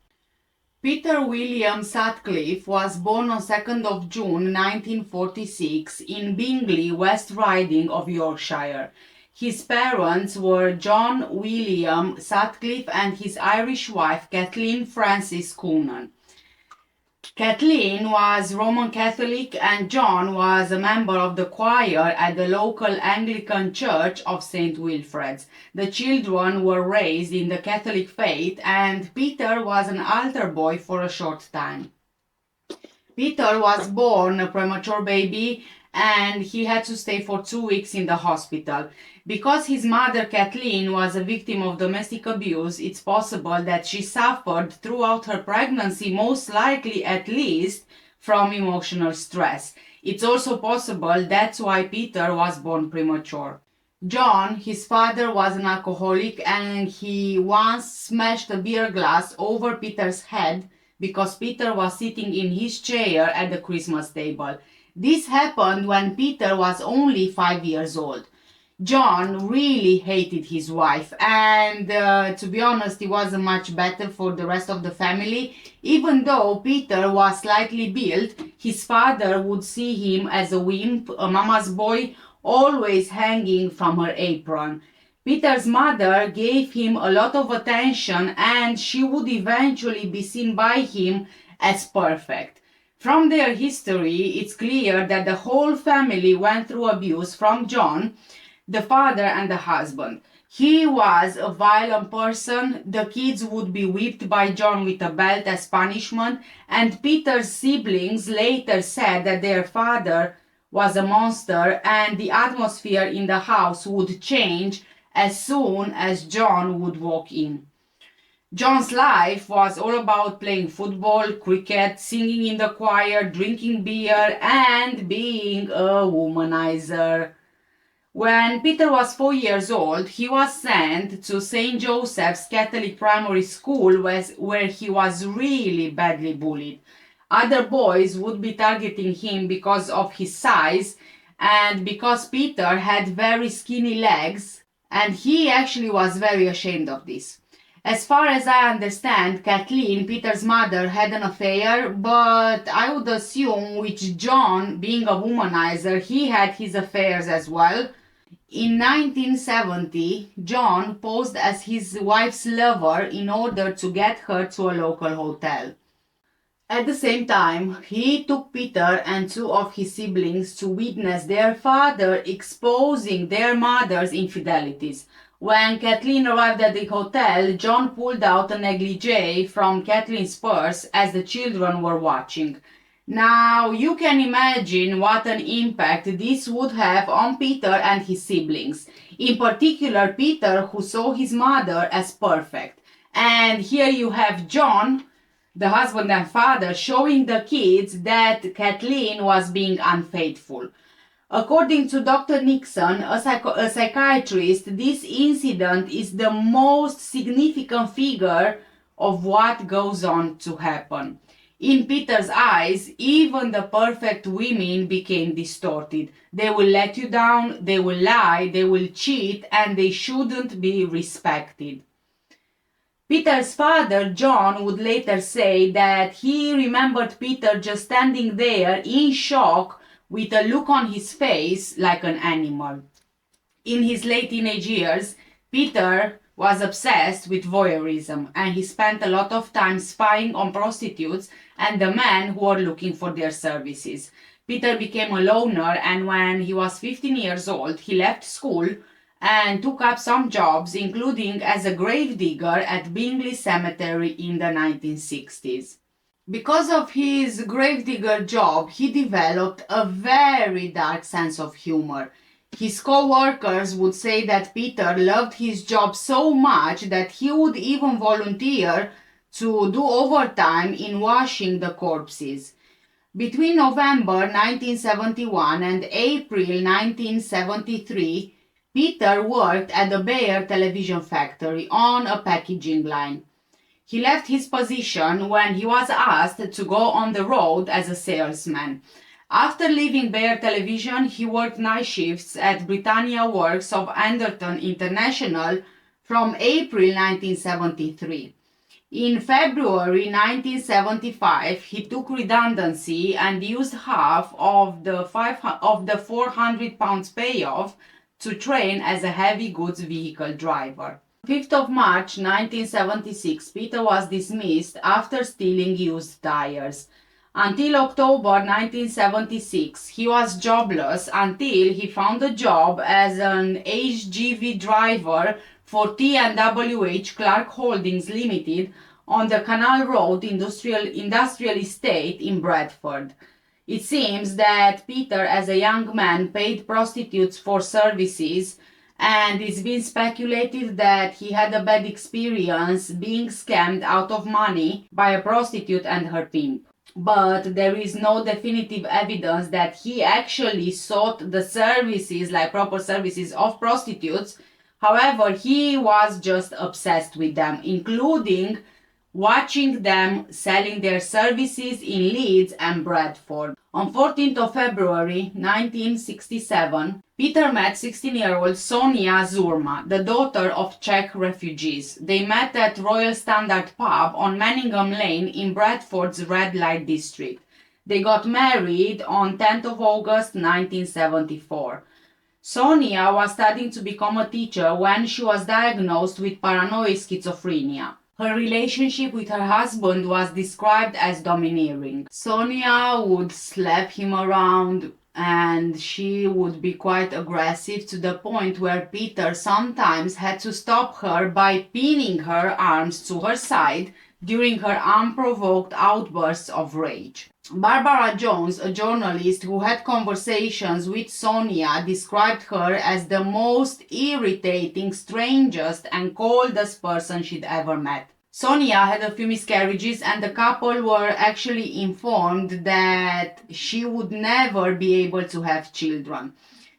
Peter William Sutcliffe was born on 2nd of June 1946 in Bingley, West Riding of Yorkshire. His parents were John William Sutcliffe and his Irish wife Kathleen Frances Coonan. Kathleen was Roman Catholic and John was a member of the choir at the local Anglican Church of St. Wilfrid's. The children were raised in the Catholic faith and Peter was an altar boy for a short time. Peter was born a premature baby and he had to stay for 2 weeks in the hospital. Because his mother Kathleen was a victim of domestic abuse, it's possible that she suffered throughout her pregnancy, most likely at least from emotional stress. It's also possible that's why Peter was born premature. John, his father, was an alcoholic and he once smashed a beer glass over Peter's head because Peter was sitting in his chair at the Christmas table. This happened when Peter was only 5 years old. John really hated his wife and to be honest, he wasn't much better for the rest of the family. Even though Peter was slightly built, his father would see him as a wimp, a mama's boy, always hanging from her apron. Peter's mother gave him a lot of attention and she would eventually be seen by him as perfect. From their history, it's clear that the whole family went through abuse from John, the father and the husband. He was a violent person, the kids would be whipped by John with a belt as punishment, and Peter's siblings later said that their father was a monster and the atmosphere in the house would change as soon as John would walk in. John's life was all about playing football, cricket, singing in the choir, drinking beer, and being a womanizer. When Peter was 4 years old, he was sent to St. Joseph's Catholic Primary School where he was really badly bullied. Other boys would be targeting him because of his size and because Peter had very skinny legs, and he actually was very ashamed of this. As far as I understand, Kathleen, Peter's mother, had an affair, but I would assume with John being a womanizer, he had his affairs as well. In 1970, John posed as his wife's lover in order to get her to a local hotel. At the same time, he took Peter and 2 of his siblings to witness their father exposing their mother's infidelities. When Kathleen arrived at the hotel, John pulled out a negligee from Kathleen's purse as the children were watching. Now, you can imagine what an impact this would have on Peter and his siblings. In particular, Peter, who saw his mother as perfect. And here you have John, the husband and father, showing the kids that Kathleen was being unfaithful. According to Dr. Nixon, a psychiatrist, this incident is the most significant figure of what goes on to happen. In Peter's eyes, even the perfect women became distorted. They will let you down, they will lie, they will cheat, and they shouldn't be respected. Peter's father, John, would later say that he remembered Peter just standing there in shock with a look on his face like an animal. In his late teenage years, Peter was obsessed with voyeurism and he spent a lot of time spying on prostitutes and the men who were looking for their services. Peter became a loner and when he was 15 years old, he left school and took up some jobs, including as a gravedigger at Bingley Cemetery in the 1960s. Because of his gravedigger job, he developed a very dark sense of humor. His co-workers would say that Peter loved his job so much that he would even volunteer to do overtime in washing the corpses. Between November 1971 and April 1973, Peter worked at the Bayer television factory on a packaging line. He left his position when he was asked to go on the road as a salesman. After leaving Bayer Television, he worked night shifts at Britannia Works of Anderton International from April 1973. In February 1975, he took redundancy and used half of the 400 pounds payoff to train as a heavy goods vehicle driver. 5th of March 1976, Peter was dismissed after stealing used tires. Until October 1976, he was jobless until he found a job as an HGV driver for T&WH Clark Holdings Limited on the Canal Road Industrial Estate in Bradford. It seems that Peter, as a young man, paid prostitutes for services, and it's been speculated that he had a bad experience being scammed out of money by a prostitute and her pimp. But there is no definitive evidence that he actually sought the services, like proper services of prostitutes. However, he was just obsessed with them, including watching them selling their services in Leeds and Bradford. On 14th of February 1967, Peter met 16-year-old Sonia Zurma, the daughter of Czech refugees. They met at Royal Standard Pub on Manningham Lane in Bradford's red light district. They got married on 10th of August 1974. Sonia was studying to become a teacher when she was diagnosed with paranoid schizophrenia. Her relationship with her husband was described as domineering. Sonia would slap him around and she would be quite aggressive, to the point where Peter sometimes had to stop her by pinning her arms to her side during her unprovoked outbursts of rage. Barbara Jones, a journalist who had conversations with Sonia, described her as the most irritating, strangest and coldest person she'd ever met. Sonia had a few miscarriages, and the couple were actually informed that she would never be able to have children.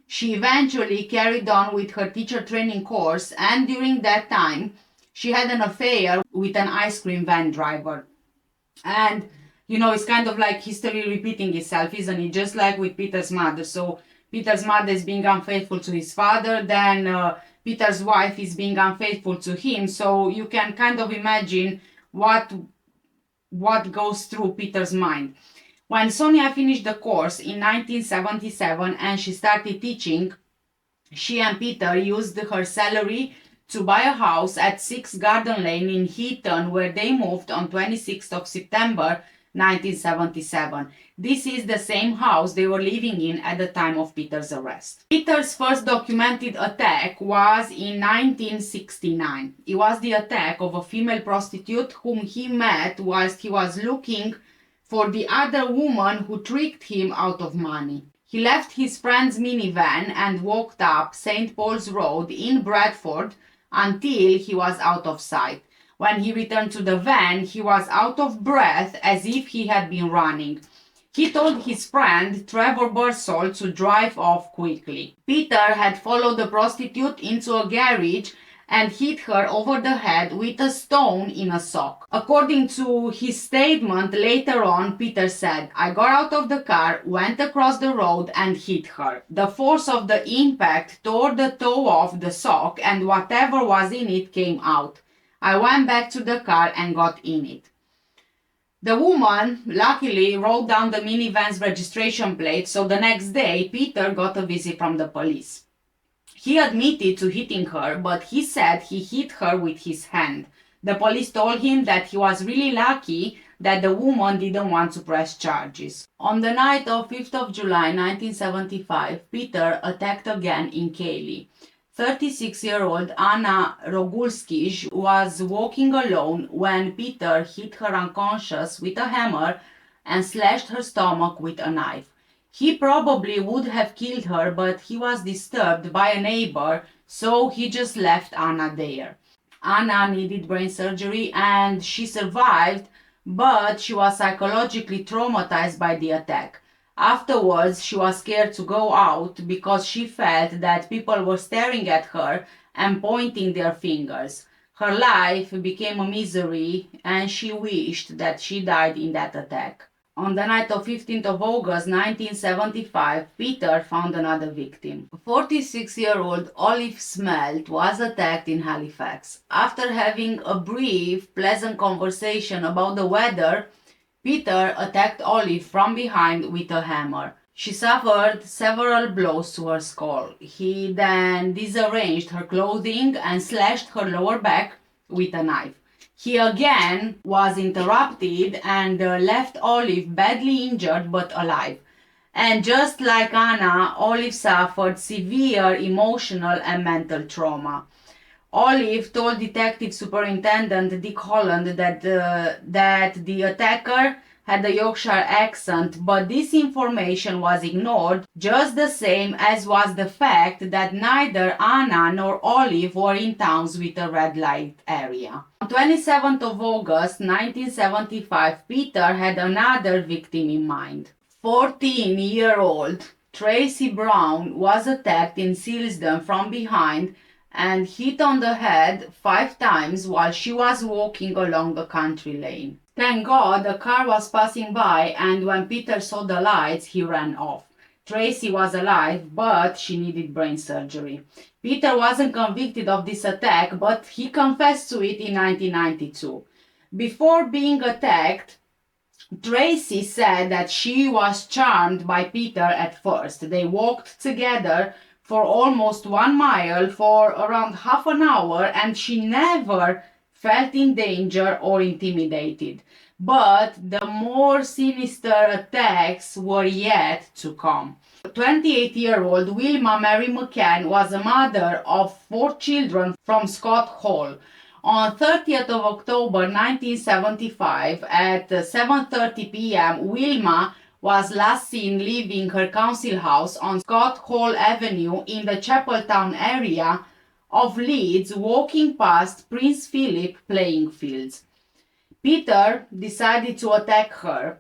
She eventually carried on with her teacher training course, and during that time she had an affair with an ice cream van driver. And you know, it's kind of like history repeating itself, isn't it? Just like with Peter's mother. So Peter's mother is being unfaithful to his father, then Peter's wife is being unfaithful to him. So you can kind of imagine what goes through Peter's mind. When Sonia finished the course in 1977 and she started teaching, she and Peter used her salary to buy a house at 6 Garden Lane in Heaton, where they moved on 26th of September 1977. This is the same house they were living in at the time of Peter's arrest. Peter's first documented attack was in 1969. It was the attack of a female prostitute whom he met whilst he was looking for the other woman who tricked him out of money. He left his friend's minivan and walked up St. Paul's Road in Bradford until he was out of sight. When he returned to the van, he was out of breath as if he had been running. He told his friend, Trevor Bursall, to drive off quickly. Peter had followed the prostitute into a garage and hit her over the head with a stone in a sock. According to his statement later on, Peter said, "I got out of the car, went across the road and hit her. The force of the impact tore the toe off the sock and whatever was in it came out. I went back to the car and got in it." The woman luckily wrote down the minivan's registration plate, so the next day Peter got a visit from the police. He admitted to hitting her, but he said he hit her with his hand. The police told him that he was really lucky that the woman didn't want to press charges. On the night of 5th of July 1975, Peter attacked again in Cayley. 36-year-old Anna Rogulskij was walking alone when Peter hit her unconscious with a hammer and slashed her stomach with a knife. He probably would have killed her, but he was disturbed by a neighbor, so he just left Anna there. Anna needed brain surgery and she survived, but she was psychologically traumatized by the attack. Afterwards, she was scared to go out because she felt that people were staring at her and pointing their fingers. Her life became a misery and she wished that she died in that attack. On the night of 15th of August 1975, Peter found another victim. 46-year-old Olive Smelt was attacked in Halifax. After having a brief, pleasant conversation about the weather, Peter attacked Olive from behind with a hammer. She suffered several blows to her skull. He then disarranged her clothing and slashed her lower back with a knife. He again was interrupted and left Olive badly injured but alive. And just like Anna, Olive suffered severe emotional and mental trauma. Olive told Detective Superintendent Dick Holland that the attacker had a Yorkshire accent, but this information was ignored, just the same as was the fact that neither Anna nor Olive were in towns with a red light area. On 27th of August 1975, Peter had another victim in mind. 14-year-old Tracy Brown was attacked in Silsden from behind and hit on the head 5 times while she was walking along a country lane. Thank God a car was passing by, and when Peter saw the lights, he ran off. Tracy was alive, but she needed brain surgery. Peter wasn't convicted of this attack, but he confessed to it in 1992. Before being attacked, Tracy said that she was charmed by Peter at first. They walked together for almost 1 mile for around half an hour, and she never felt in danger or intimidated. But the more sinister attacks were yet to come. 28-year-old Wilma Mary McCann was a mother of 4 children from Scott Hall. On 30th of October 1975 at 7:30 p.m., Wilma was last seen leaving her council house on Scott Hall Avenue in the Chapeltown area of Leeds, walking past Prince Philip playing fields. Peter decided to attack her,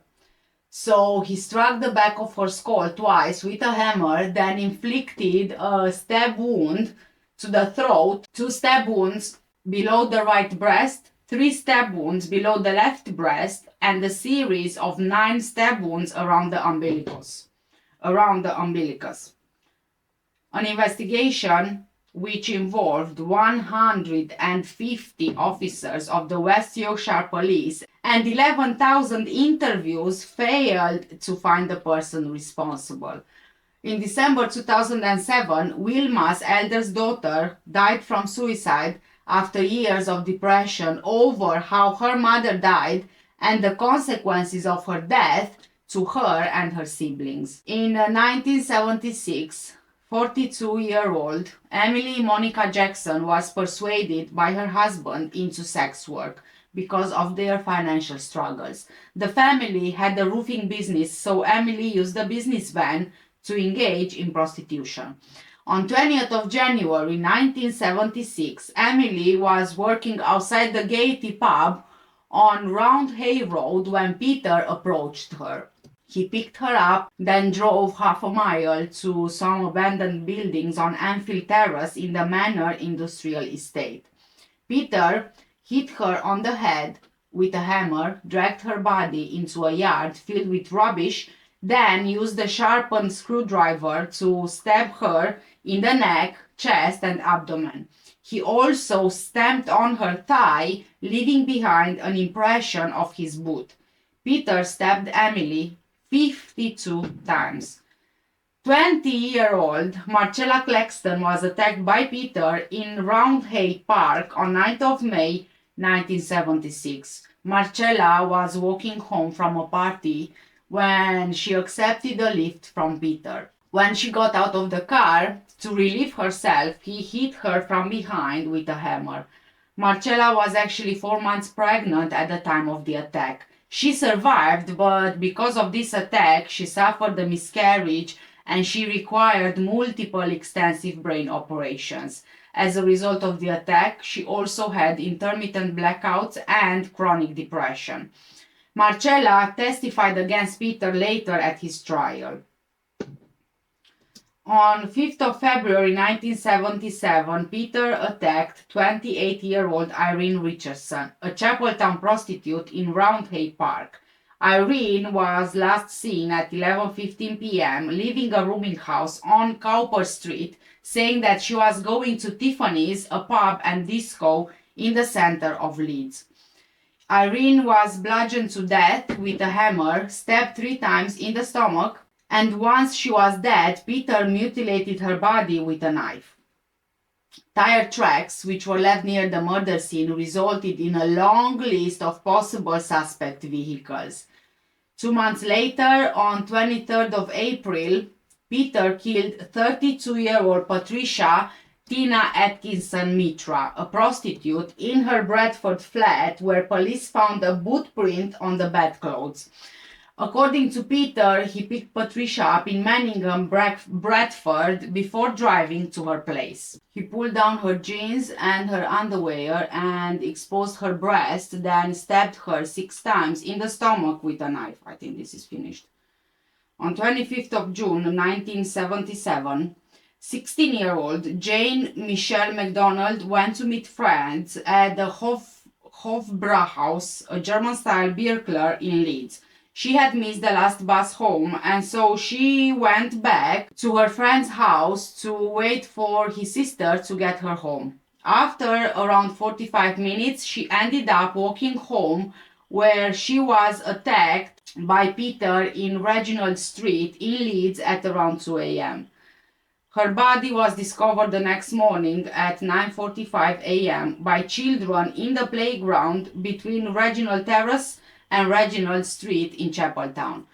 so he struck the back of her skull twice with a hammer, then inflicted a stab wound to the throat, 2 stab wounds below the right breast, 3 stab wounds below the left breast, and a series of 9 stab wounds around the umbilicus. An investigation which involved 150 officers of the West Yorkshire Police and 11,000 interviews failed to find the person responsible. In December 2007, Wilma's eldest daughter died from suicide after years of depression over how her mother died and the consequences of her death to her and her siblings. In 1976, 42-year-old Emily Monica Jackson was persuaded by her husband into sex work because of their financial struggles. The family had a roofing business, so Emily used the business van to engage in prostitution. On 20th of January 1976, Emily was working outside the Gaiety pub on Roundhay Road when Peter approached her. He picked her up, then drove half a mile to some abandoned buildings on Anfield Terrace in the Manor Industrial Estate. Peter hit her on the head with a hammer, dragged her body into a yard filled with rubbish, then used a sharpened screwdriver to stab her in the neck, chest, and abdomen. He also stamped on her thigh, leaving behind an impression of his boot. Peter stabbed Emily 52 times. 20-year-old Marcella Claxton was attacked by Peter in Roundhay Park on 9th of May 1976. Marcella was walking home from a party when she accepted a lift from Peter. When she got out of the car to relieve herself, he hit her from behind with a hammer. Marcella was actually 4 months pregnant at the time of the attack. She survived, but because of this attack, she suffered a miscarriage and she required multiple extensive brain operations. As a result of the attack, she also had intermittent blackouts and chronic depression. Marcella testified against Peter later at his trial. On 5th of February 1977, Peter attacked 28-year-old Irene Richardson, a Chapeltown prostitute in Roundhay Park. Irene was last seen at 11:15 p.m. leaving a rooming house on Cowper Street, saying that she was going to Tiffany's, a pub and disco in the center of Leeds. Irene was bludgeoned to death with a hammer, stabbed 3 times in the stomach, and once she was dead, Peter mutilated her body with a knife. Tire tracks, which were left near the murder scene, resulted in a long list of possible suspect vehicles. 2 months later, on 23rd of April, Peter killed 32-year-old Patricia Tina Atkinson Mitra, a prostitute, in her Bradford flat where police found a boot print on the bedclothes. According to Peter, he picked Patricia up in Manningham, Bradford, before driving to her place. He pulled down her jeans and her underwear and exposed her breast, then stabbed her 6 times in the stomach with a knife. I think this is finished. On 25th of June 1977, 16-year-old Jane Michelle MacDonald went to meet friends at the Hofbrauhaus, a German-style beer club in Leeds. She had missed the last bus home, and so she went back to her friend's house to wait for his sister to get her home. After around 45 minutes, she ended up walking home, where she was attacked by Peter in Reginald Street in Leeds at around 2 a.m. Her body was discovered the next morning at 9:45 a.m. by children in the playground between Reginald Terrace and Reginald Street in Chapeltown.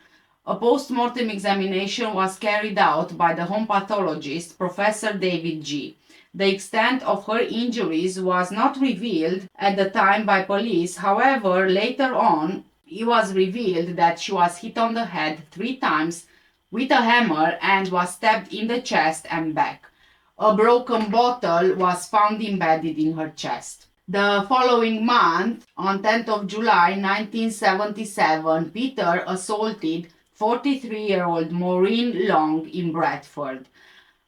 A post-mortem examination was carried out by the home pathologist, Professor David G. The extent of her injuries was not revealed at the time by police. However, later on, it was revealed that she was hit on the head 3 times with a hammer and was stabbed in the chest and back. A broken bottle was found embedded in her chest. The following month, on 10th of July 1977, Peter assaulted 43-year-old Maureen Long in Bradford.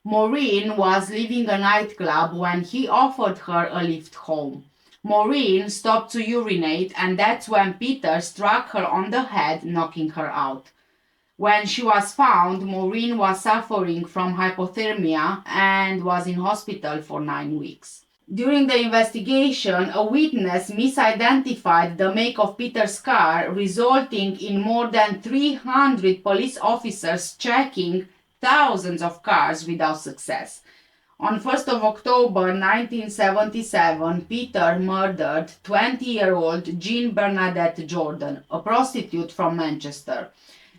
Maureen was leaving a nightclub when he offered her a lift home. Maureen stopped to urinate, and that's when Peter struck her on the head, knocking her out. When she was found, Maureen was suffering from hypothermia and was in hospital for 9 weeks. During the investigation, a witness misidentified the make of Peter's car, resulting in more than 300 police officers checking thousands of cars without success. On 1st of October 1977, Peter murdered 20-year-old Jean Bernadette Jordan, a prostitute from Manchester.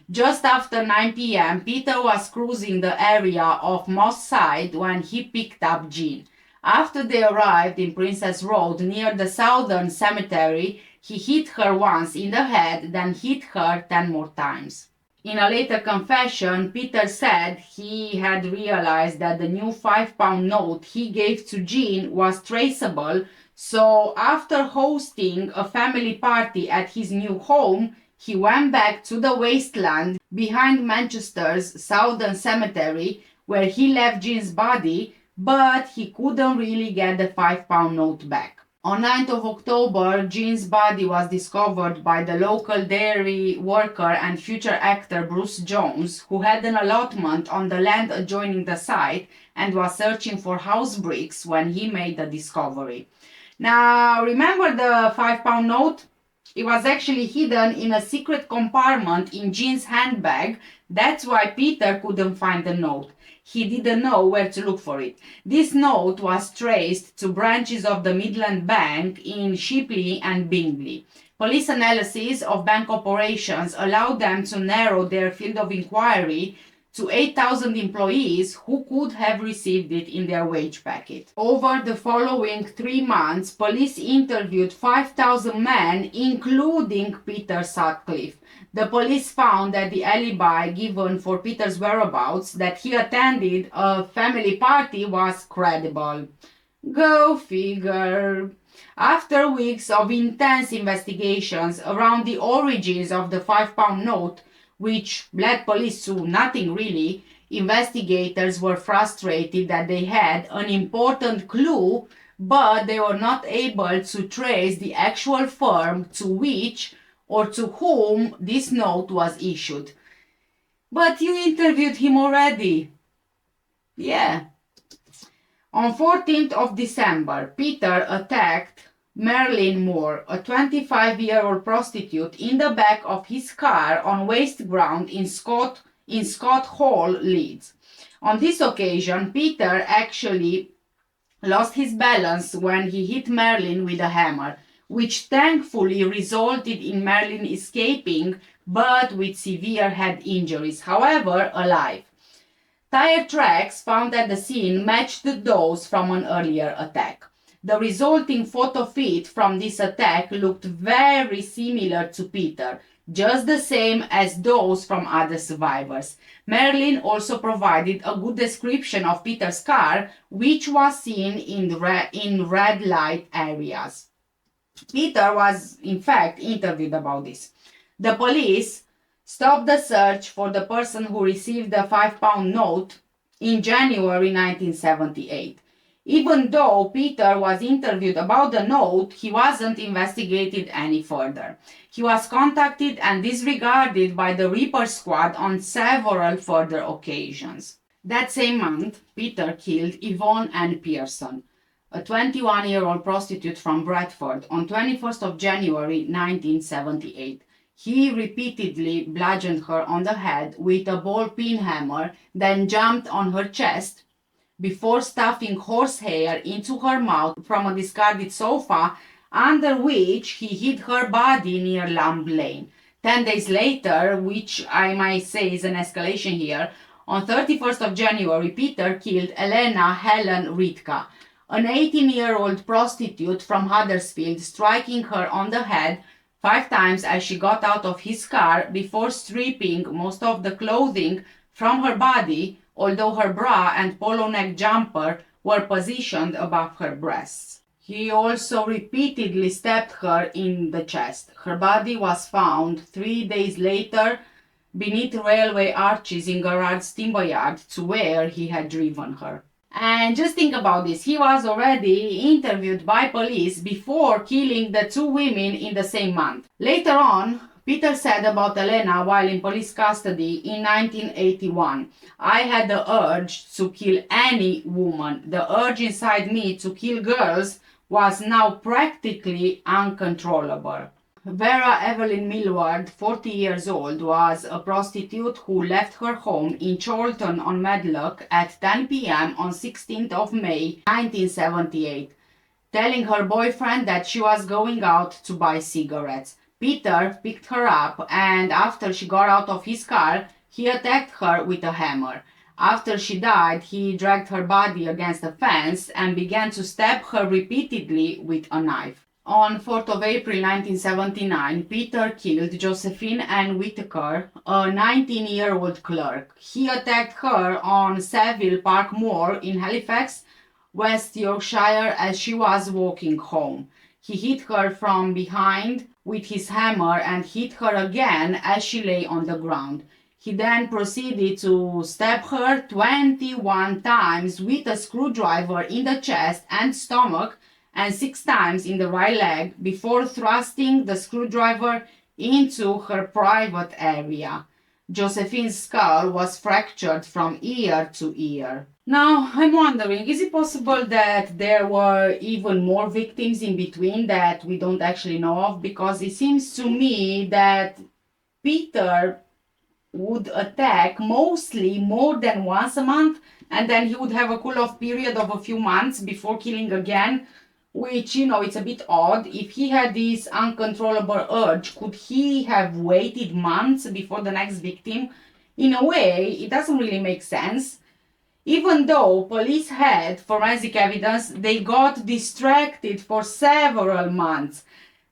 Just after 9 p.m., Peter was cruising the area of Moss Side when he picked up Jean. After they arrived in Princess Road near the Southern Cemetery, he hit her once in the head, then hit her 10 more times. In a later confession, Peter said he had realized that the new £5 note he gave to Jean was traceable, so after hosting a family party at his new home, he went back to the wasteland behind Manchester's Southern Cemetery, where he left Jean's body, but he couldn't really get the £5 note back. On 9th of October, Jean's body was discovered by the local dairy worker and future actor Bruce Jones, who had an allotment on the land adjoining the site and was searching for house bricks when he made the discovery. Now, remember the £5 note? It was actually hidden in a secret compartment in Jean's handbag. That's why Peter couldn't find the note. He didn't know where to look for it. This note was traced to branches of the Midland Bank in Shipley and Bingley. Police analysis of bank operations allowed them to narrow their field of inquiry to 8,000 employees who could have received it in their wage packet. Over the following 3 months, police interviewed 5,000 men, including Peter Sutcliffe. The police found that the alibi given for Peter's whereabouts, that he attended a family party, was credible. Go figure. After weeks of intense investigations around the origins of the £5 note, which led police to nothing really, investigators were frustrated that they had an important clue, but they were not able to trace the actual firm to which or to whom this note was issued. But you interviewed him already. Yeah. On 14th of December, Peter attacked Marilyn Moore, a 25-year-old prostitute, in the back of his car on waste ground in Scott Hall, Leeds. On this occasion, Peter actually lost his balance when he hit Marilyn with a hammer, which thankfully resulted in Marilyn escaping, but with severe head injuries, however alive. Tire tracks found at the scene matched those from an earlier attack. The resulting photo feed from this attack looked very similar to Peter, just the same as those from other survivors. Marilyn also provided a good description of Peter's car, which was seen in red light areas. Peter was in fact interviewed about this. The police stopped the search for the person who received the £5 note in January 1978. Even though Peter was interviewed about the note, he wasn't investigated any further. He was contacted and disregarded by the Reaper squad on several further occasions. That same month, Peter killed Yvonne Ann Pearson, a 21-year-old prostitute from Bradford, on 21st of January 1978. He repeatedly bludgeoned her on the head with a ball-peen hammer, then jumped on her chest before stuffing horsehair into her mouth from a discarded sofa, under which he hid her body near Lamb Lane. 10 days later, which I might say is an escalation here, on 31st of January, Peter killed Elena Helen Ritka, an 18-year-old prostitute from Huddersfield, striking her on the head 5 times as she got out of his car before stripping most of the clothing from her body, although her bra and polo neck jumper were positioned above her breasts. He also repeatedly stabbed her in the chest. Her body was found 3 days later beneath railway arches in Garrard's timber yard, to where he had driven her. And just think about this, he was already interviewed by police before killing the 2 women in the same month. Later on, Peter said about Elena while in police custody in 1981, "I had the urge to kill any woman. The urge inside me to kill girls was now practically uncontrollable." Vera Evelyn Millward, 40 years old, was a prostitute who left her home in Chorlton on Medlock at 10 p.m. on 16th of May 1978, telling her boyfriend that she was going out to buy cigarettes. Peter picked her up, and after she got out of his car, he attacked her with a hammer. After she died, he dragged her body against a fence and began to stab her repeatedly with a knife. On 4th of April 1979, Peter killed Josephine Ann Whitaker, a 19-year-old clerk. He attacked her on Savile Park Moor in Halifax, West Yorkshire, as she was walking home. He hit her from behind with his hammer and hit her again as she lay on the ground. He then proceeded to stab her 21 times with a screwdriver in the chest and stomach, and 6 times in the right leg, before thrusting the screwdriver into her private area. Josephine's skull was fractured from ear to ear. Now, I'm wondering, is it possible that there were even more victims in between that we don't actually know of? Because it seems to me that Peter would attack mostly more than once a month, and then he would have a cool-off period of a few months before killing again, which, it's a bit odd. If he had this uncontrollable urge, could he have waited months before the next victim? In a way, it doesn't really make sense. Even though police had forensic evidence, they got distracted for several months.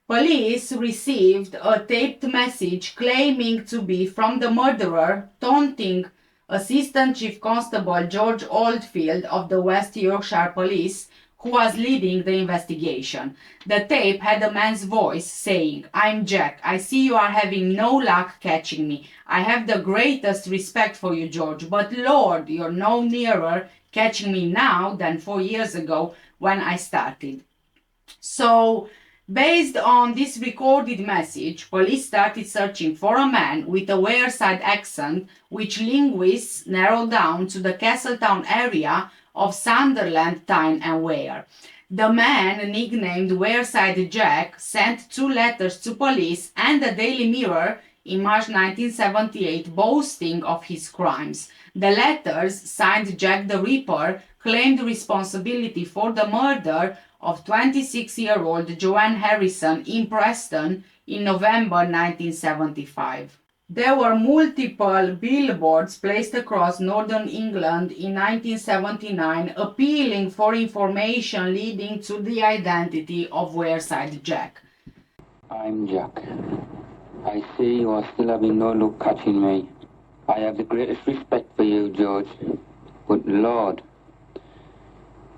Police received a taped message claiming to be from the murderer, taunting Assistant Chief Constable George Oldfield of the West Yorkshire Police, who was leading the investigation. The tape had a man's voice saying, "I'm Jack. I see you are having no luck catching me. I have the greatest respect for you, George, but Lord, you're no nearer catching me now than 4 years ago when I started." So, based on this recorded message, police started searching for a man with a Wearside accent, which linguists narrowed down to the Castletown area of Sunderland, Tyne and Wear. The man, nicknamed Wearside Jack, sent 2 letters to police and the Daily Mirror in March 1978 boasting of his crimes. The letters, signed Jack the Ripper, claimed responsibility for the murder of 26-year-old Joanne Harrison in Preston in November 1975. There were multiple billboards placed across northern England in 1979 appealing for information leading to the identity of Wearside Jack. "I'm Jack. I see you are still having no luck catching me. I have the greatest respect for you, George. But Lord,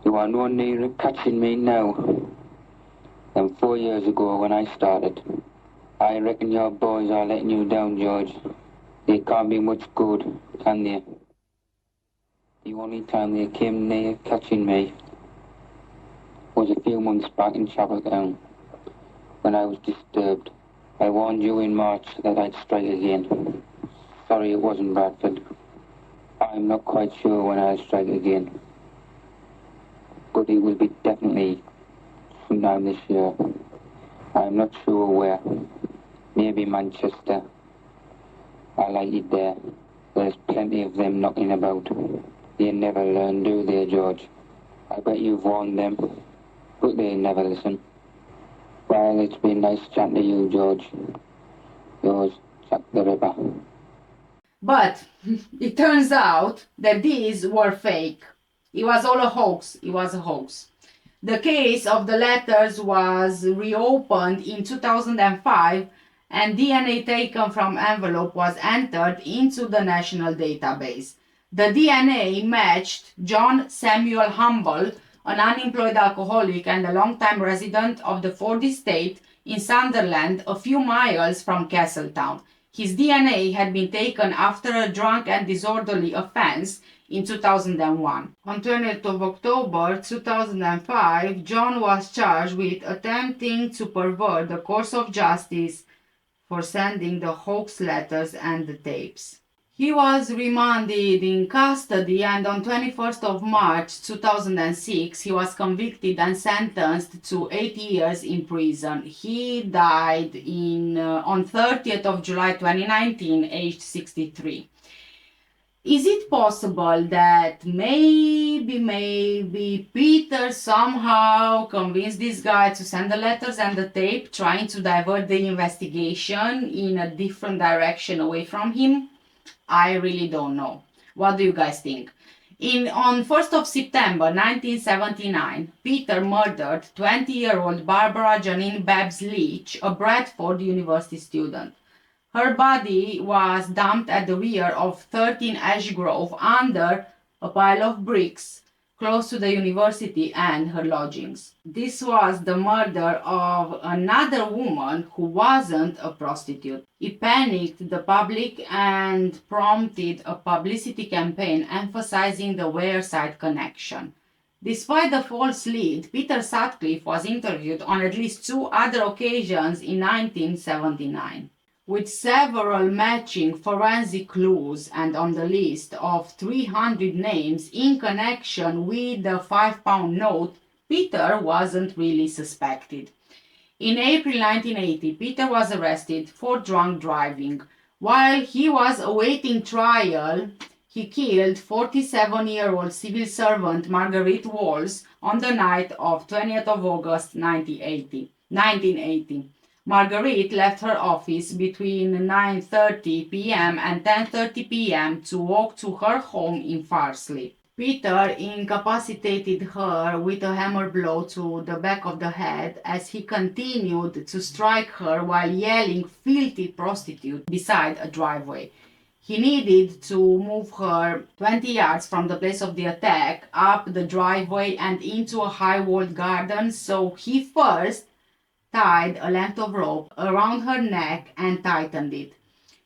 you are no nearer catching me now than 4 years ago when I started. I reckon your boys are letting you down, George. They can't be much good, can they? The only time they came near catching me was a few months back in Chapeltown when I was disturbed. I warned you in March that I'd strike again. Sorry it wasn't Bradford. I'm not quite sure when I'll strike again. But it will be definitely sometime this year. I'm not sure where. Maybe Manchester. I like it there. There's plenty of them knocking about. They never learn, do they, George? I bet you've warned them, but they never listen. Well, it's been nice chatting to you, George. Yours, Jack the Ripper. But it turns out that these were fake. It was all a hoax. It was a hoax. The case of the letters was reopened in 2005 and DNA taken from envelope was entered into the national database. The DNA matched John Samuel Humble, an unemployed alcoholic and a long-time resident of the Ford Estate in Sunderland, a few miles from Castletown. His DNA had been taken after a drunk and disorderly offense in 2001. On 20th of October 2005, John was charged with attempting to pervert the course of justice for sending the hoax letters and the tapes. He was remanded in custody and on 21st of March 2006 he was convicted and sentenced to 8 years in prison. He died on 30th of July 2019, aged 63. Is it possible that maybe Peter somehow convinced this guy to send the letters and the tape, trying to divert the investigation in a different direction away from him? I really don't know. What do you guys think? On 1st of September 1979, Peter murdered 20-year-old Barbara Janine Babs Leach, a Bradford University student. Her body was dumped at the rear of 13 Ash Grove under a pile of bricks close to the university and her lodgings. This was the murder of another woman who wasn't a prostitute. It panicked the public and prompted a publicity campaign emphasizing the Wearside connection. Despite the false lead, Peter Sutcliffe was interviewed on at least 2 other occasions in 1979. With several matching forensic clues and on the list of 300 names in connection with the £5 note, Peter wasn't really suspected. In April 1980, Peter was arrested for drunk driving. While he was awaiting trial, he killed 47-year-old civil servant Marguerite Walls on the night of 20th of August 1980. Marguerite left her office between 9:30 p.m. and 10:30 p.m. to walk to her home in Farsley. Peter incapacitated her with a hammer blow to the back of the head as he continued to strike her while yelling "filthy prostitute" beside a driveway. He needed to move her 20 yards from the place of the attack, up the driveway and into a high-walled garden, so he first tied a length of rope around her neck and tightened it.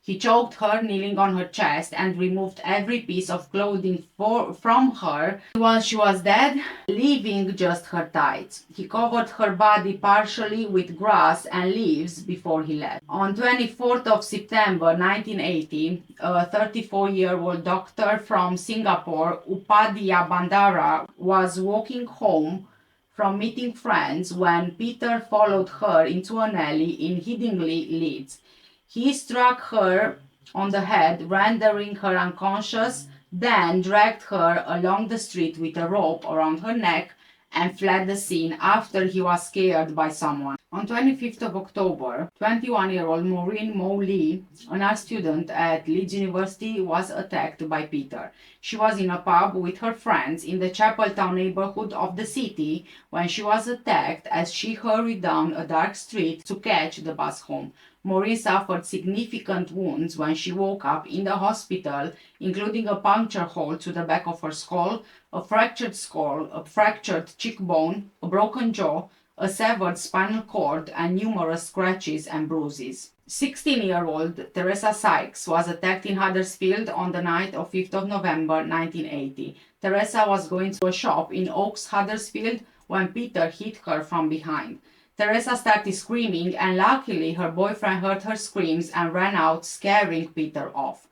He choked her, kneeling on her chest, and removed every piece of clothing from her once she was dead, leaving just her tights. He covered her body partially with grass and leaves before he left. On 24th of September 1980, a 34-year-old doctor from Singapore, Upadhyaya Bandara, was walking home from meeting friends when Peter followed her into an alley in Headingley, Leeds. He struck her on the head, rendering her unconscious, then dragged her along the street with a rope around her neck and fled the scene after he was scared by someone. On 25th of October, 21-year-old Maureen Mo Lee, an art student at Leeds University, was attacked by Peter. She was in a pub with her friends in the Chapeltown neighborhood of the city when she was attacked as she hurried down a dark street to catch the bus home. Maureen suffered significant wounds when she woke up in the hospital, including a puncture hole to the back of her skull, a fractured skull, a fractured cheekbone, a broken jaw, a severed spinal cord, and numerous scratches and bruises. 16-year-old Teresa Sykes was attacked in Huddersfield on the night of 5th of November 1980. Teresa was going to a shop in Oaks, Huddersfield, when Peter hit her from behind. Teresa started screaming, and luckily her boyfriend heard her screams and ran out, scaring Peter off.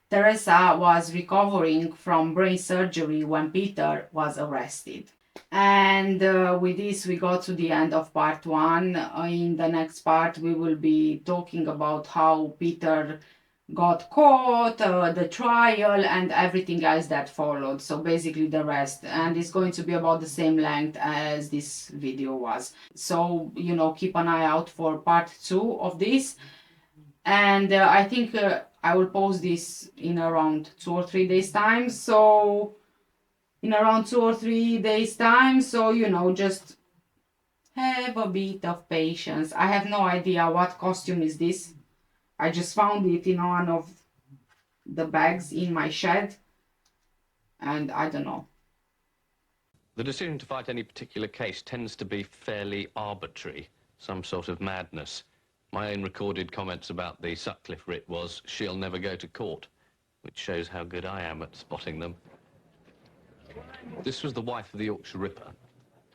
Teresa was recovering from brain surgery when Peter was arrested. And with this we got to the end of part 1. In the next part we will be talking about how Peter got caught, the trial, and everything else that followed. So basically the rest, and it's going to be about the same length as this video was. So, you know, keep an eye out for part 2 of this. And I think I will post this in around 2 or 3 days time. So in around 2 or 3 days time, so you know, just have a bit of patience. I have no idea what costume is this. I just found it in one of the bags in my shed, and I don't know. The decision to fight any particular case tends to be fairly arbitrary, some sort of madness. My own recorded comments about the Sutcliffe writ was, "She'll never go to court," which shows how good I am at spotting them. This was the wife of the Yorkshire Ripper,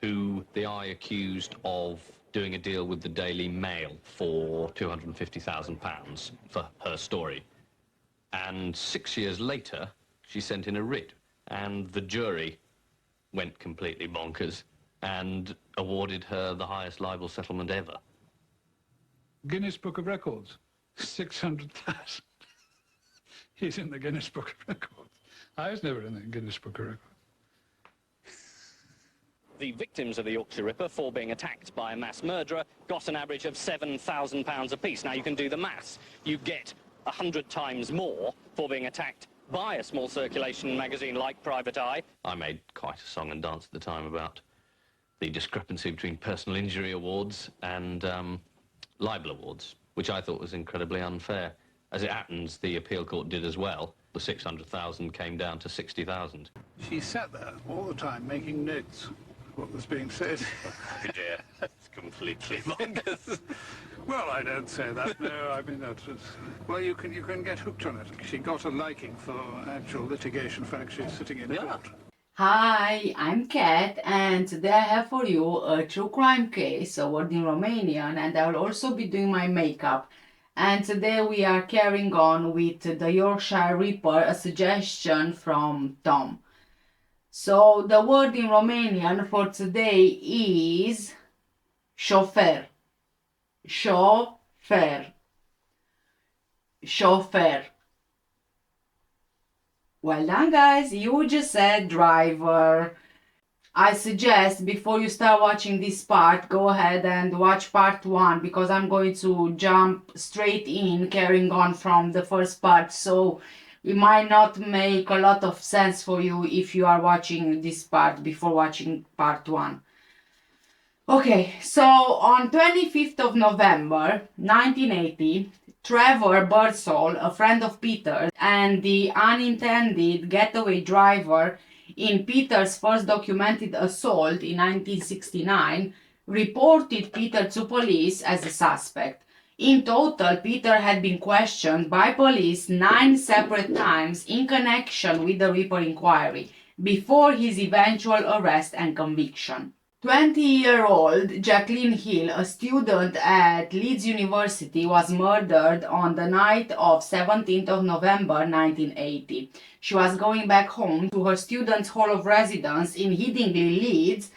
who the Eye accused of doing a deal with the Daily Mail for £250,000 for her story. And 6 years later, she sent in a writ, and the jury went completely bonkers and awarded her the highest libel settlement ever. Guinness Book of Records, 600,000. He's in the Guinness Book of Records. I was never in the Guinness Book of Records. The victims of the Yorkshire Ripper, for being attacked by a mass murderer, got an average of £7,000 apiece. Now you can do the maths. You get 100 times more for being attacked by a small circulation magazine like Private Eye. I made quite a song and dance at the time about the discrepancy between personal injury awards and libel awards, which I thought was incredibly unfair. As it happens, the appeal court did as well. The 600,000 came down to 60,000. She sat there all the time making notes of what was being said. Oh dear, that's completely bonkers. Well, I don't say that. No, I mean that's. Well, you can get hooked on it. She got a liking for actual litigation. In fact, she's sitting in court. Hi, I'm Kat, and today I have for you a true crime case, a word in Romanian, and I will also be doing my makeup. And today we are carrying on with the Yorkshire Ripper, a suggestion from Tom. So the word in Romanian for today is șofer. Șofer. Șofer. Well done, guys. You just said driver. I suggest before you start watching this part, go ahead and watch part 1, because I'm going to jump straight in, carrying on from the first part. So it might not make a lot of sense for you if you are watching this part before watching part 1. Okay, so on 25th of November 1980, Trevor Birdsall, a friend of Peter's and the unintended getaway driver in Peter's first documented assault in 1969, reported Peter to police as a suspect. In total, Peter had been questioned by police 9 separate times in connection with the Ripper inquiry before his eventual arrest and conviction. 20-year-old Jacqueline Hill, a student at Leeds University, was murdered on the night of 17th of November 1980. She was going back home to her student's hall of residence in Headingley, Leeds,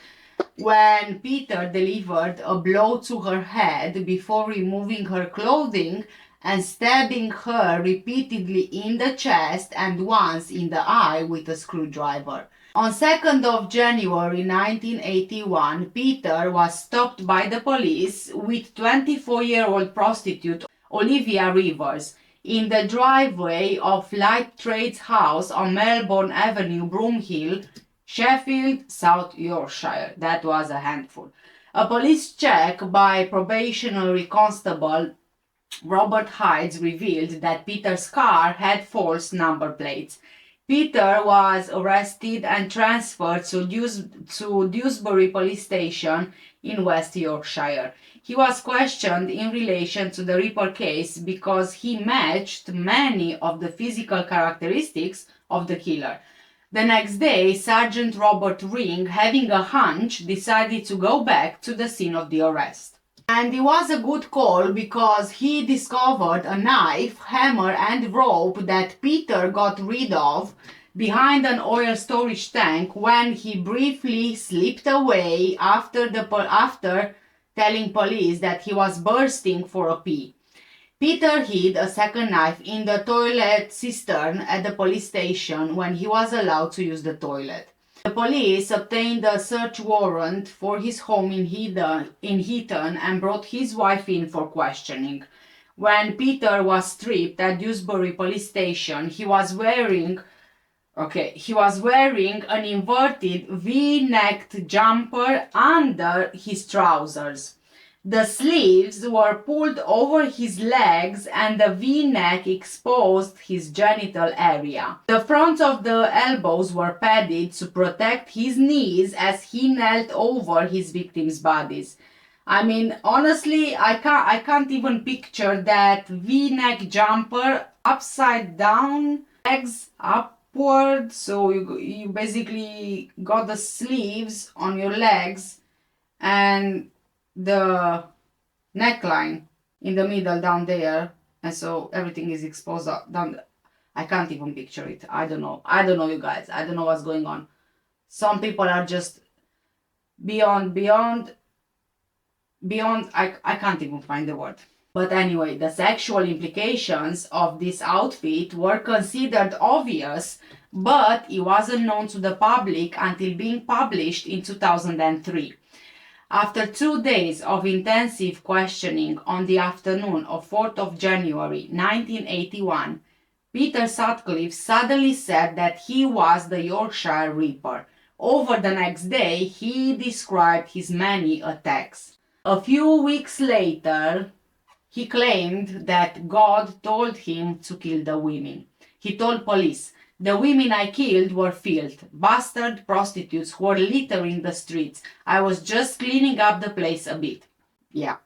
when Peter delivered a blow to her head before removing her clothing and stabbing her repeatedly in the chest and once in the eye with a screwdriver. On 2nd of January 1981, Peter was stopped by the police with 24-year-old prostitute Olivia Rivers in the driveway of Light Trades House on Melbourne Avenue, Broomhill, Sheffield, South Yorkshire. That was a handful. A police check by probationary constable Robert Hydes revealed that Peter's car had false number plates. Peter was arrested and transferred to Dewsbury Police Station in West Yorkshire. He was questioned in relation to the Ripper case because he matched many of the physical characteristics of the killer. The next day, Sergeant Robert Ring, having a hunch, decided to go back to the scene of the arrest. And it was a good call because he discovered a knife, hammer and rope that Peter got rid of behind an oil storage tank when he briefly slipped away after telling police that he was bursting for a pee. Peter hid a second knife in the toilet cistern at the police station when he was allowed to use the toilet. The police obtained a search warrant for his home in Heaton and brought his wife in for questioning. When Peter was stripped at Dewsbury Police Station, he was wearing an inverted V-necked jumper under his trousers. The sleeves were pulled over his legs and the V-neck exposed his genital area. The fronts of the elbows were padded to protect his knees as he knelt over his victims' bodies. I mean, honestly, I can't even picture that V-neck jumper upside down, legs upward, so you basically got the sleeves on your legs and the neckline in the middle down there, and so everything is exposed down. I can't even picture it. I don't know, you guys. I don't know what's going on. Some people are just beyond. I can't even find the word. But anyway, the sexual implications of this outfit were considered obvious, but it wasn't known to the public until being published in 2003. After 2 days of intensive questioning on the afternoon of 4th of January 1981, Peter Sutcliffe suddenly said that he was the Yorkshire Ripper. Over the next day, he described his many attacks. A few weeks later, he claimed that God told him to kill the women. He told police, "The women I killed were filth, bastard prostitutes who were littering the streets. I was just cleaning up the place a bit." Yeah.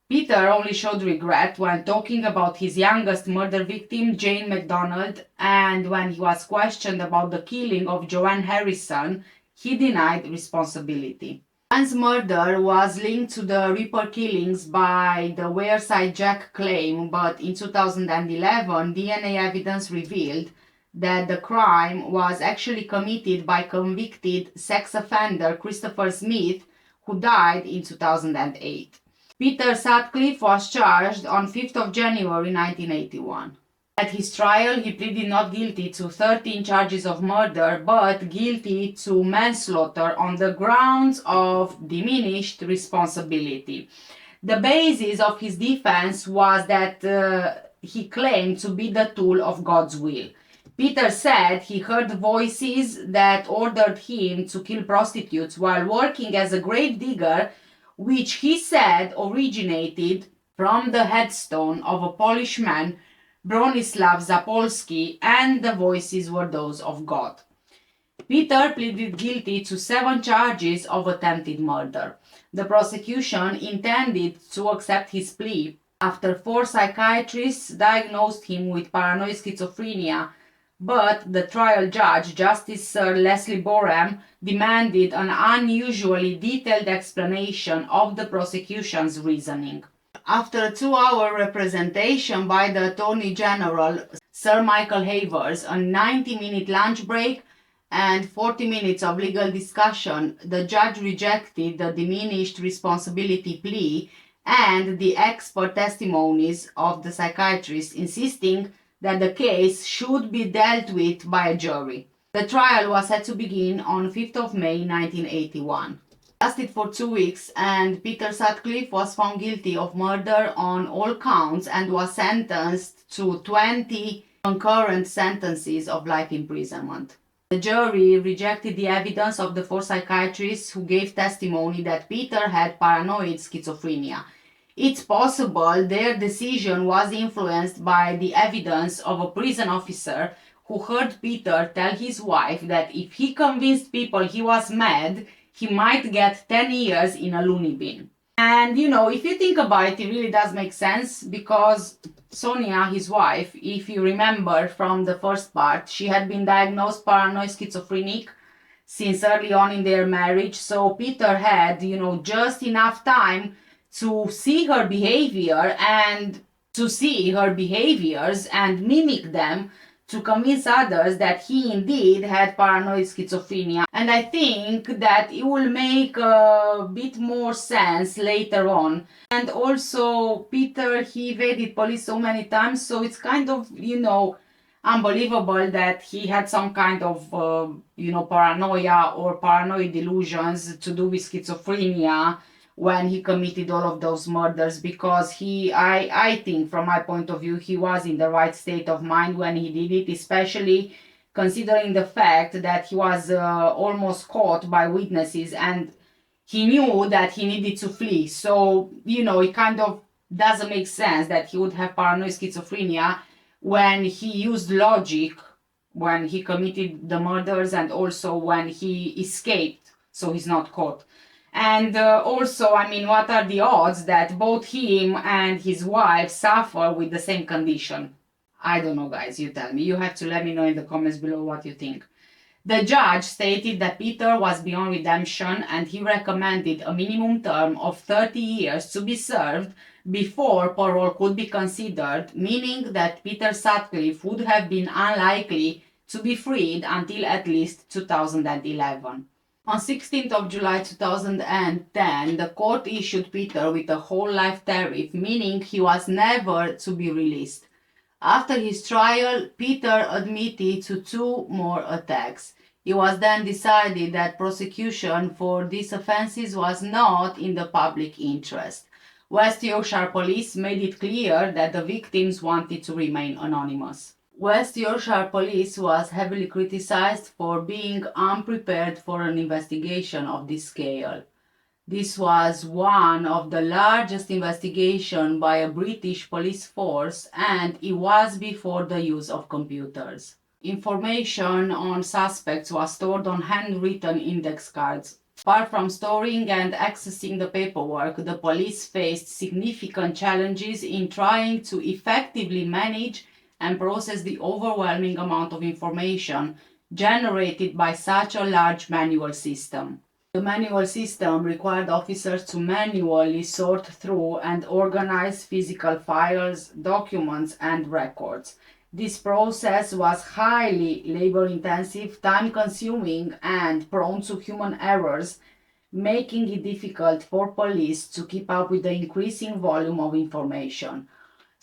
Peter only showed regret when talking about his youngest murder victim, Jane MacDonald, and when he was questioned about the killing of Joanne Harrison, he denied responsibility. Joanne's murder was linked to the Ripper killings by the Wearside Jack claim, but in 2011, DNA evidence revealed that the crime was actually committed by convicted sex offender Christopher Smith, who died in 2008. Peter Sutcliffe was charged on 5th of January 1981. At his trial, he pleaded not guilty to 13 charges of murder, but guilty to manslaughter on the grounds of diminished responsibility. The basis of his defense was that he claimed to be the tool of God's will. Peter said he heard voices that ordered him to kill prostitutes while working as a grave digger, which he said originated from the headstone of a Polish man, Bronislaw Zapolski, and the voices were those of God. Peter pleaded guilty to 7 charges of attempted murder. The prosecution intended to accept his plea after 4 psychiatrists diagnosed him with paranoid schizophrenia, but the trial judge, Justice Sir Leslie Boram, demanded an unusually detailed explanation of the prosecution's reasoning. After a 2-hour representation by the Attorney General, Sir Michael Havers, a 90-minute lunch break, and 40 minutes of legal discussion, the judge rejected the diminished responsibility plea and the expert testimonies of the psychiatrist, insisting that the case should be dealt with by a jury. The trial was set to begin on 5th of May 1981. It lasted for 2 weeks, and Peter Sutcliffe was found guilty of murder on all counts and was sentenced to 20 concurrent sentences of life imprisonment. The jury rejected the evidence of the 4 psychiatrists who gave testimony that Peter had paranoid schizophrenia. It's possible their decision was influenced by the evidence of a prison officer who heard Peter tell his wife that if he convinced people he was mad, he might get 10 years in a loony bin. And if you think about it, it really does make sense, because Sonia, his wife, if you remember from the first part, she had been diagnosed paranoid schizophrenic since early on in their marriage. So Peter had, just enough time to see her behavior and to see her behaviors and mimic them to convince others that he indeed had paranoid schizophrenia. And I think that it will make a bit more sense later on. And also, Peter, he evaded police so many times, so it's kind of, unbelievable that he had some kind of, paranoia or paranoid delusions to do with schizophrenia when he committed all of those murders, because I think from my point of view, he was in the right state of mind when he did it, especially considering the fact that he was almost caught by witnesses and he knew that he needed to flee. So, it kind of doesn't make sense that he would have paranoid schizophrenia when he used logic when he committed the murders and also when he escaped, so he's not caught. And also, what are the odds that both him and his wife suffer with the same condition? I don't know, guys, you tell me. You have to let me know in the comments below what you think. The judge stated that Peter was beyond redemption and he recommended a minimum term of 30 years to be served before parole could be considered, meaning that Peter Sutcliffe would have been unlikely to be freed until at least 2011. On 16th of July 2010, the court issued Peter with a whole life tariff, meaning he was never to be released. After his trial, Peter admitted to 2 more attacks. It was then decided that prosecution for these offences was not in the public interest. West Yorkshire Police made it clear that the victims wanted to remain anonymous. West Yorkshire Police was heavily criticised for being unprepared for an investigation of this scale. This was one of the largest investigations by a British police force, and it was before the use of computers. Information on suspects was stored on handwritten index cards. Apart from storing and accessing the paperwork, the police faced significant challenges in trying to effectively manage and process the overwhelming amount of information generated by such a large manual system. The manual system required officers to manually sort through and organize physical files, documents, and records. This process was highly labor-intensive, time-consuming, and prone to human errors, making it difficult for police to keep up with the increasing volume of information.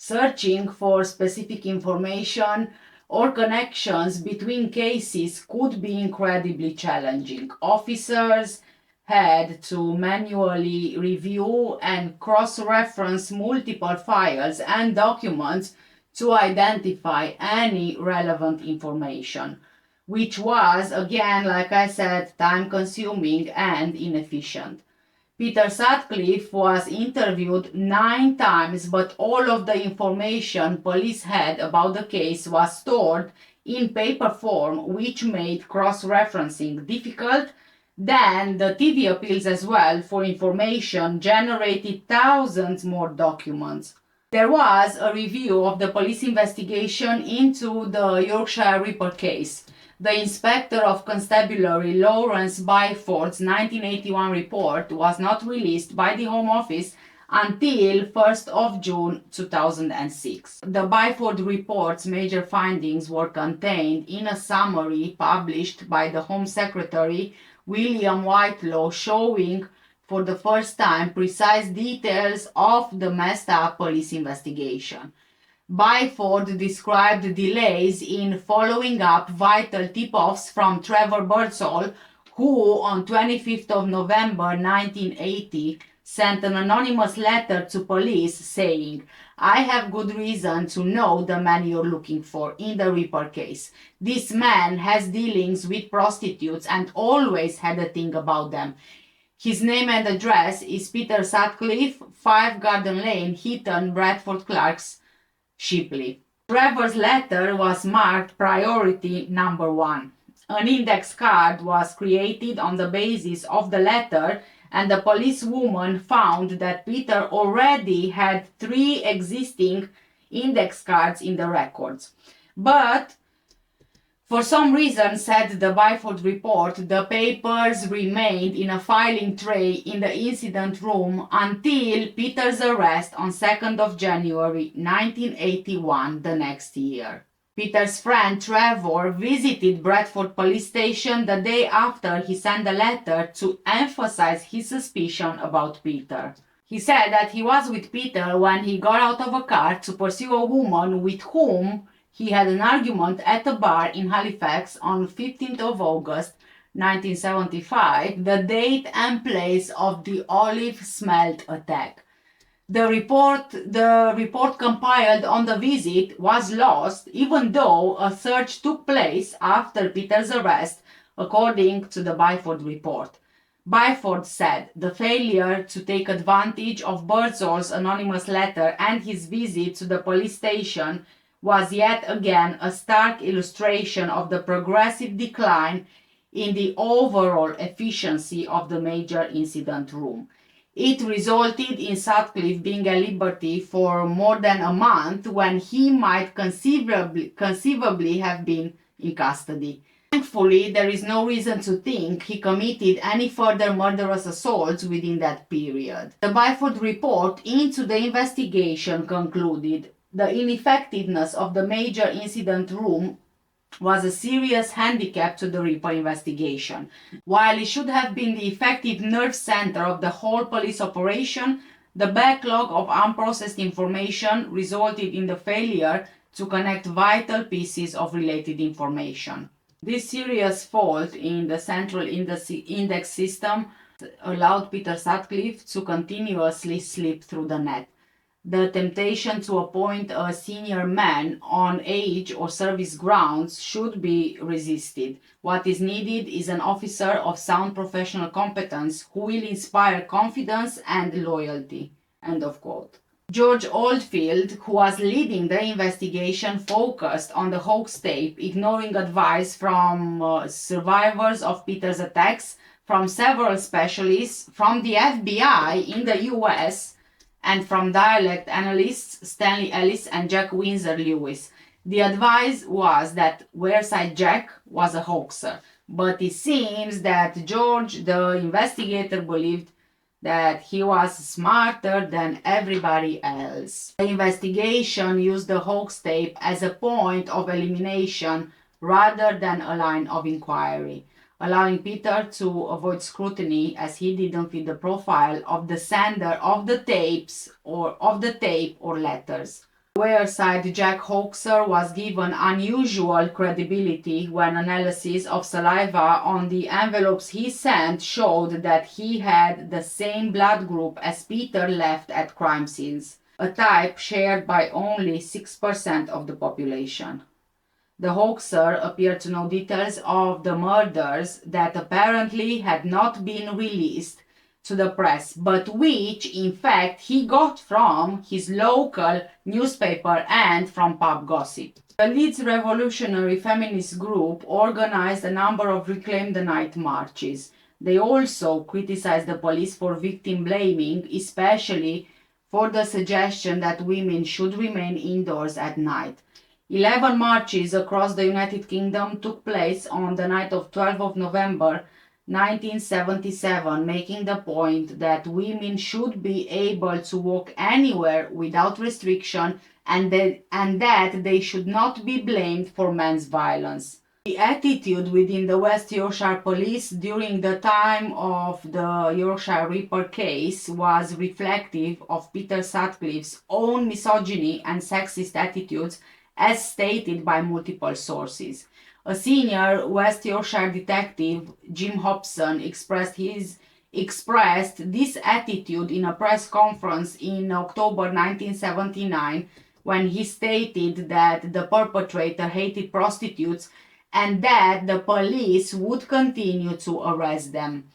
Searching for specific information or connections between cases could be incredibly challenging. Officers had to manually review and cross-reference multiple files and documents to identify any relevant information, which was, again, like I said, time-consuming and inefficient. Peter Sutcliffe was interviewed 9 times, but all of the information police had about the case was stored in paper form, which made cross-referencing difficult. Then the TV appeals as well for information generated thousands more documents. There was a review of the police investigation into the Yorkshire Ripper case. The Inspector of Constabulary Lawrence Byford's 1981 report was not released by the Home Office until 1st of June 2006. The Byford report's major findings were contained in a summary published by the Home Secretary William Whitelaw, showing for the first time precise details of the messed up police investigation. Byford described delays in following up vital tip-offs from Trevor Birdsall, who on 25th of November 1980 sent an anonymous letter to police saying, "I have good reason to know the man you're looking for in the Ripper case. This man has dealings with prostitutes and always had a thing about them. His name and address is Peter Sutcliffe, 5 Garden Lane, Heaton, Bradford Clerks, Shipley." Trevor's letter was marked priority number 1. An index card was created on the basis of the letter, and the policewoman found that Peter already had 3 existing index cards in the records. But for some reason, said the Byford report, the papers remained in a filing tray in the incident room until Peter's arrest on 2nd of January 1981, the next year. Peter's friend Trevor visited Bradford Police Station the day after he sent a letter to emphasize his suspicion about Peter. He said that he was with Peter when he got out of a car to pursue a woman with whom he had an argument at a bar in Halifax on 15th of August 1975, the date and place of the olive smelt attack. The report compiled on the visit was lost, even though a search took place after Peter's arrest, according to the Byford report. Byford said the failure to take advantage of Birdsall's anonymous letter and his visit to the police station was yet again a stark illustration of the progressive decline in the overall efficiency of the major incident room. It resulted in Sutcliffe being at liberty for more than a month when he might conceivably have been in custody. Thankfully, there is no reason to think he committed any further murderous assaults within that period. The Byford report into the investigation concluded the ineffectiveness of the major incident room was a serious handicap to the Ripper investigation. While it should have been the effective nerve center of the whole police operation, the backlog of unprocessed information resulted in the failure to connect vital pieces of related information. This serious fault in the central index system allowed Peter Sutcliffe to continuously slip through the net. The temptation to appoint a senior man on age or service grounds should be resisted. What is needed is an officer of sound professional competence who will inspire confidence and loyalty." End of quote. George Oldfield, who was leading the investigation, focused on the hoax tape, ignoring advice from survivors of Peter's attacks, from several specialists, from the FBI in the US, and from dialect analysts Stanley Ellis and Jack Windsor Lewis. The advice was that Wearside Jack was a hoaxer, but it seems that George, the investigator, believed that he was smarter than everybody else. The investigation used the hoax tape as a point of elimination rather than a line of inquiry, allowing Peter to avoid scrutiny as he didn't fit the profile of the sender of the tape or letters. Whereaside Jack Hoaxer was given unusual credibility when analysis of saliva on the envelopes he sent showed that he had the same blood group as Peter left at crime scenes, a type shared by only 6% of the population. The hoaxer appeared to know details of the murders that apparently had not been released to the press, but which, in fact, he got from his local newspaper and from pub gossip. The Leeds revolutionary feminist group organized a number of Reclaim the Night marches. They also criticized the police for victim blaming, especially for the suggestion that women should remain indoors at night. 11 marches across the United Kingdom took place on the night of 12th of November 1977, making the point that women should be able to walk anywhere without restriction and that they should not be blamed for men's violence. The attitude within the West Yorkshire Police during the time of the Yorkshire Ripper case was reflective of Peter Sutcliffe's own misogyny and sexist attitudes, as stated by multiple sources. A senior West Yorkshire detective, Jim Hobson, expressed this attitude in a press conference in October 1979 when he stated that the perpetrator hated prostitutes and that the police would continue to arrest them.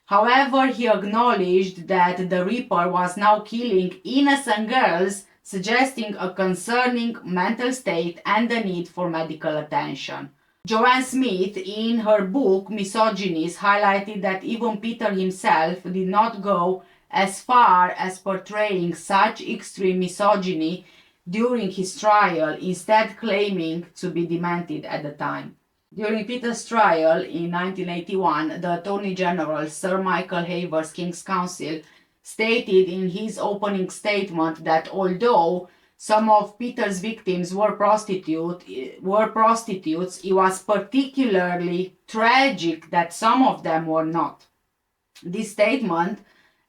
However, he acknowledged that the Ripper was now killing innocent girls, suggesting a concerning mental state and the need for medical attention. Joanne Smith, in her book Misogynist, highlighted that even Peter himself did not go as far as portraying such extreme misogyny during his trial, instead claiming to be demented at the time. During Peter's trial in 1981, the Attorney General, Sir Michael Havers, King's Counsel, stated in his opening statement that although some of Peter's victims were prostitutes, it was particularly tragic that some of them were not. This statement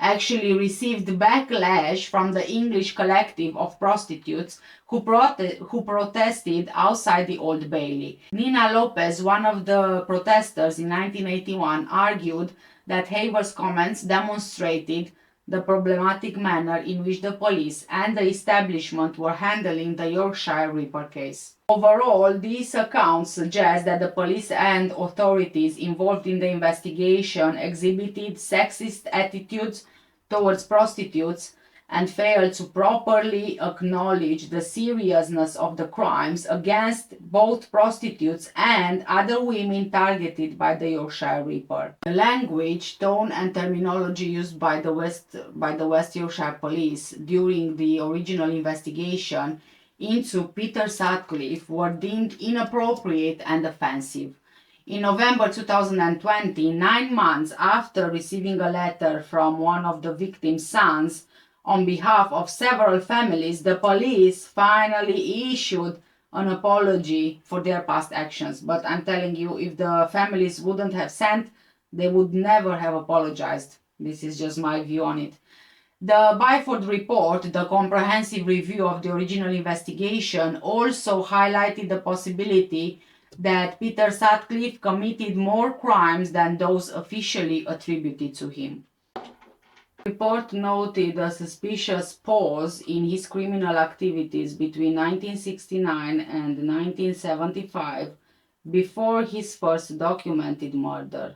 actually received backlash from the English collective of prostitutes who protested outside the Old Bailey. Nina Lopez, one of the protesters in 1981, argued that Havers' comments demonstrated the problematic manner in which the police and the establishment were handling the Yorkshire Ripper case. Overall, these accounts suggest that the police and authorities involved in the investigation exhibited sexist attitudes towards prostitutes and failed to properly acknowledge the seriousness of the crimes against both prostitutes and other women targeted by the Yorkshire Ripper. The language, tone and terminology used by the West Yorkshire Police during the original investigation into Peter Sutcliffe were deemed inappropriate and offensive. In November 2020, 9 months after receiving a letter from one of the victim's sons on behalf of several families, the police finally issued an apology for their past actions. But I'm telling you, if the families wouldn't have sent, they would never have apologized. This is just my view on it. The Byford report, the comprehensive review of the original investigation, also highlighted the possibility that Peter Sutcliffe committed more crimes than those officially attributed to him. The report noted a suspicious pause in his criminal activities between 1969 and 1975 before his first documented murder.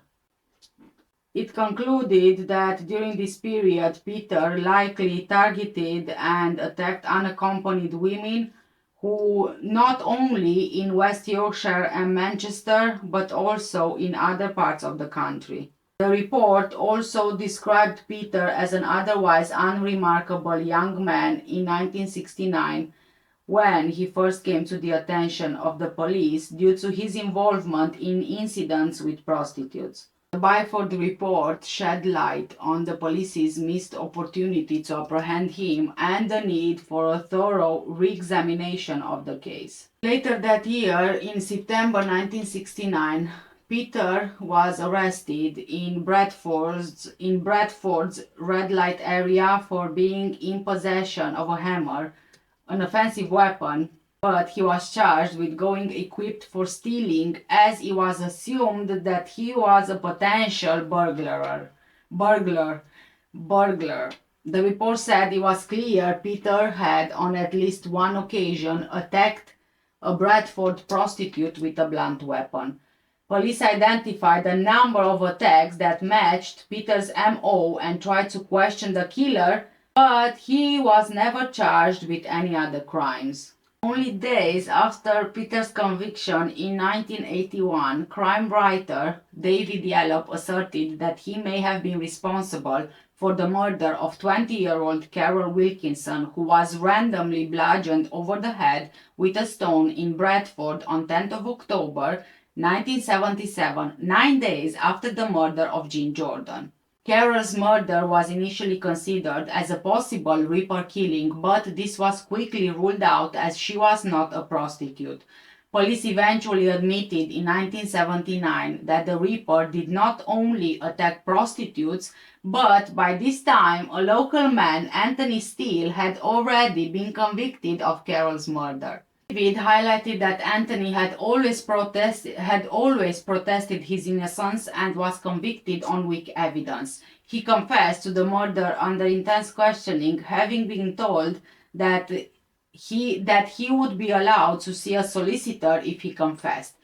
It concluded that during this period, Peter likely targeted and attacked unaccompanied women who not only in West Yorkshire and Manchester, but also in other parts of the country. The report also described Peter as an otherwise unremarkable young man in 1969 when he first came to the attention of the police due to his involvement in incidents with prostitutes. The Byford report shed light on the police's missed opportunity to apprehend him and the need for a thorough re-examination of the case. Later that year, in September 1969, Peter was arrested in Bradford's red light area for being in possession of a hammer, an offensive weapon, but he was charged with going equipped for stealing, as it was assumed that he was a potential burglar. The report said it was clear Peter had on at least one occasion attacked a Bradford prostitute with a blunt weapon. Police identified a number of attacks that matched Peter's MO and tried to question the killer, but he was never charged with any other crimes. Only days after Peter's conviction in 1981, crime writer David Yallop asserted that he may have been responsible for the murder of 20-year-old Carol Wilkinson, who was randomly bludgeoned over the head with a stone in Bradford on 10th of October 1977, 9 days after the murder of Jean Jordan. Carol's murder was initially considered as a possible Ripper killing, but this was quickly ruled out as she was not a prostitute. Police eventually admitted in 1979 that the Ripper did not only attack prostitutes, but by this time a local man, Anthony Steele, had already been convicted of Carol's murder. David highlighted that Anthony had always protested his innocence and was convicted on weak evidence. He confessed to the murder under intense questioning, having been told that he would be allowed to see a solicitor if he confessed.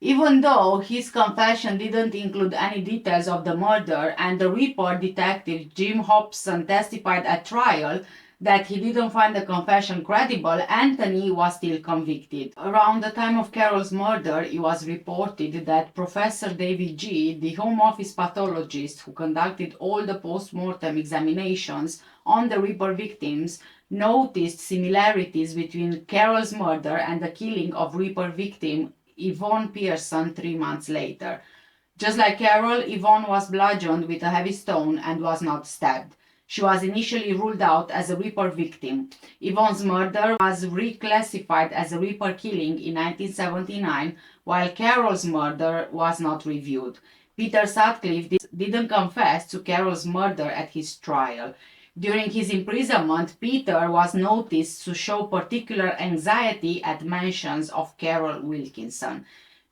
Even though his confession didn't include any details of the murder, and the Ripper detective Jim Hobson testified at trial that he didn't find the confession credible, Anthony was still convicted. Around the time of Carol's murder, it was reported that Professor David G., the Home Office pathologist who conducted all the post-mortem examinations on the Ripper victims, noticed similarities between Carol's murder and the killing of Ripper victim Yvonne Pearson 3 months later. Just like Carol, Yvonne was bludgeoned with a heavy stone and was not stabbed. She was initially ruled out as a Ripper victim. Yvonne's murder was reclassified as a Ripper killing in 1979, while Carol's murder was not reviewed. Peter Sutcliffe didn't confess to Carol's murder at his trial. During his imprisonment, Peter was noticed to show particular anxiety at mentions of Carol Wilkinson.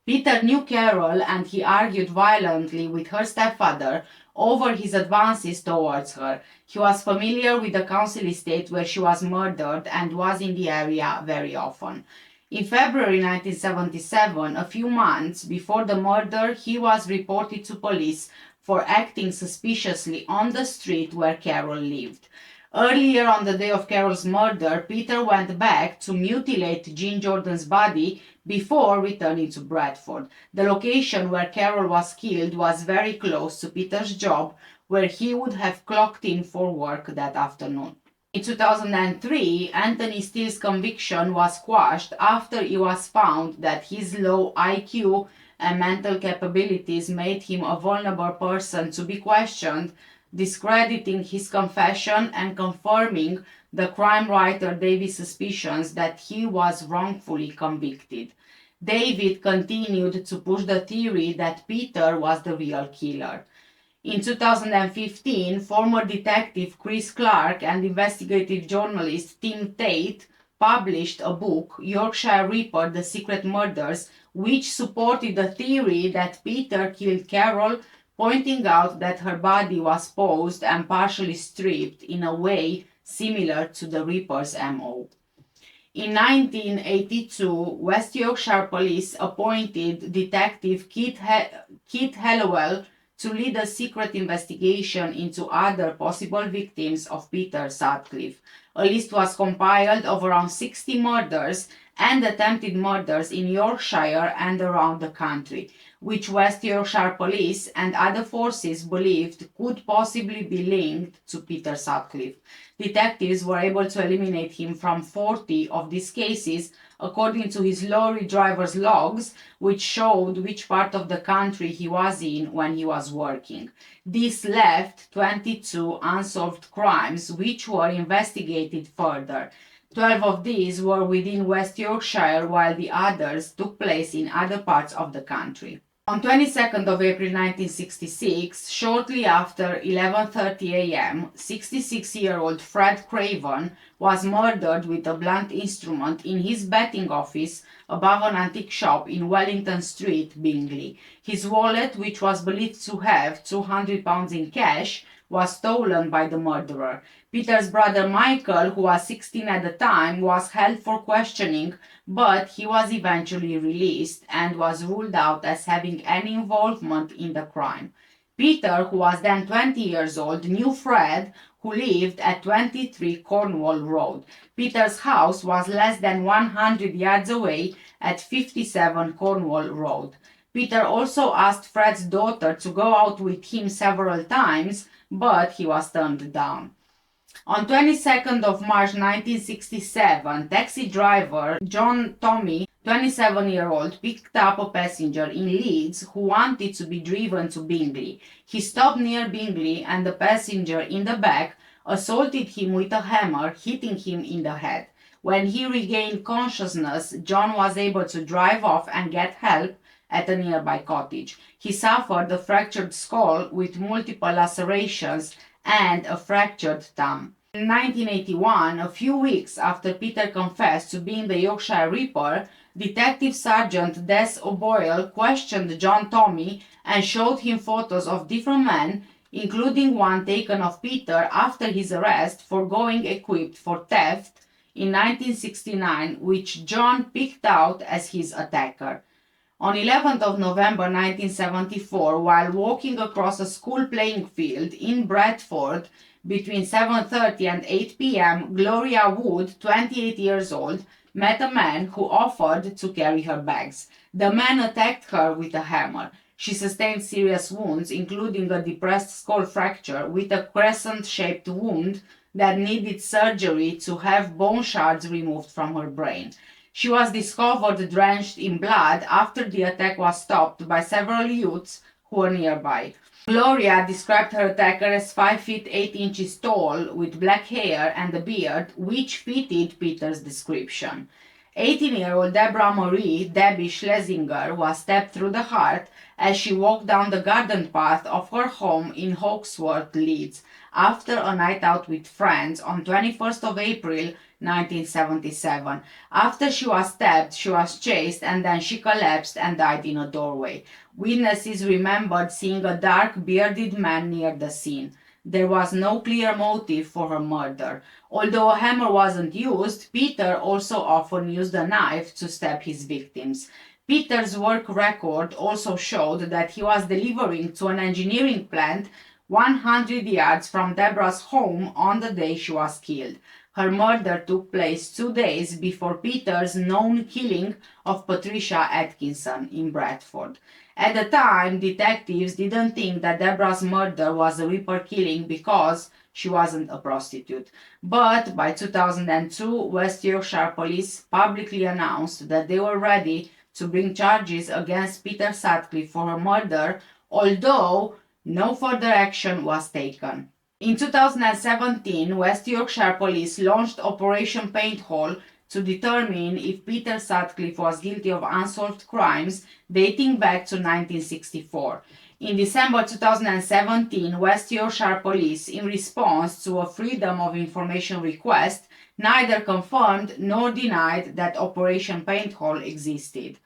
Peter knew Carol and he argued violently with her stepfather over his advances towards her. He was familiar with the council estate where she was murdered and was in the area very often. In February 1977, a few months before the murder, he was reported to police for acting suspiciously on the street where Carol lived. Earlier on the day of Carol's murder, Peter went back to mutilate Jean Jordan's body before returning to Bradford. The location where Carol was killed was very close to Peter's job, where he would have clocked in for work that afternoon. In 2003, Anthony Steele's conviction was quashed after it was found that his low IQ and mental capabilities made him a vulnerable person to be questioned, discrediting his confession and confirming the crime writer David's suspicions that he was wrongfully convicted. David continued to push the theory that Peter was the real killer. In 2015, former detective Chris Clark and investigative journalist Tim Tate published a book, Yorkshire Ripper: The Secret Murders, which supported the theory that Peter killed Carol, pointing out that her body was posed and partially stripped in a way similar to the Ripper's MO. In 1982, West Yorkshire Police appointed Detective Keith Hallowell to lead a secret investigation into other possible victims of Peter Sutcliffe. A list was compiled of around 60 murders and attempted murders in Yorkshire and around the country, which West Yorkshire Police and other forces believed could possibly be linked to Peter Sutcliffe. Detectives were able to eliminate him from 40 of these cases, according to his lorry driver's logs, which showed which part of the country he was in when he was working. This left 22 unsolved crimes, which were investigated further. 12 of these were within West Yorkshire, while the others took place in other parts of the country. On 22nd of April 1966, shortly after 11:30 a.m., 66-year-old Fred Craven was murdered with a blunt instrument in his betting office above an antique shop in Wellington Street, Bingley. His wallet, which was believed to have £200 in cash, was stolen by the murderer. Peter's brother Michael, who was 16 at the time, was held for questioning, but he was eventually released and was ruled out as having any involvement in the crime. Peter, who was then 20 years old, knew Fred, who lived at 23 Cornwall Road. Peter's house was less than 100 yards away at 57 Cornwall Road. Peter also asked Fred's daughter to go out with him several times, but he was turned down. On 22nd of March 1967, taxi driver John Tommy, 27-year-old, picked up a passenger in Leeds who wanted to be driven to Bingley. He stopped near Bingley and the passenger in the back assaulted him with a hammer, hitting him in the head. When he regained consciousness, John was able to drive off and get help at a nearby cottage. He suffered a fractured skull with multiple lacerations and a fractured thumb. In 1981, a few weeks after Peter confessed to being the Yorkshire Ripper, Detective Sergeant Des O'Boyle questioned John Tommy and showed him photos of different men, including one taken of Peter after his arrest for going equipped for theft in 1969, which John picked out as his attacker. On 11th of November 1974, while walking across a school playing field in Bradford between 7:30 and 8 p.m., Gloria Wood, 28 years old, met a man who offered to carry her bags. The man attacked her with a hammer. She sustained serious wounds, including a depressed skull fracture with a crescent-shaped wound that needed surgery to have bone shards removed from her brain. She was discovered drenched in blood after the attack was stopped by several youths who were nearby. Gloria described her attacker as 5 feet 8 inches tall with black hair and a beard, which fitted Peter's description. 18-year-old Deborah Marie Debbie Schlesinger was stabbed through the heart as she walked down the garden path of her home in Hawksworth, Leeds, after a night out with friends on 21st of April 1977. After she was stabbed, she was chased and then she collapsed and died in a doorway. Witnesses remembered seeing a dark, bearded man near the scene. There was no clear motive for her murder. Although a hammer wasn't used, Peter also often used a knife to stab his victims. Peter's work record also showed that he was delivering to an engineering plant 100 yards from Deborah's home on the day she was killed. Her murder took place 2 days before Peter's known killing of Patricia Atkinson in Bradford. At the time, detectives didn't think that Deborah's murder was a Ripper killing because she wasn't a prostitute. But by 2002, West Yorkshire Police publicly announced that they were ready to bring charges against Peter Sutcliffe for her murder, although no further action was taken. In 2017, West Yorkshire Police launched Operation Painthole to determine if Peter Sutcliffe was guilty of unsolved crimes dating back to 1964. In December 2017, West Yorkshire Police, in response to a Freedom of Information request, neither confirmed nor denied that Operation Painthole existed.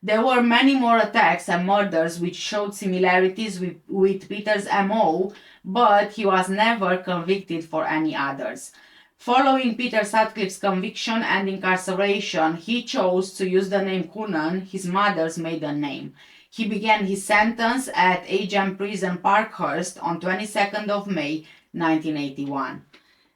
There were many more attacks and murders which showed similarities with Peter's MO, but he was never convicted for any others. Following Peter Sutcliffe's conviction and incarceration, he chose to use the name Coonan, his mother's maiden name. He began his sentence at Agem Prison Parkhurst on 22nd of May 1981.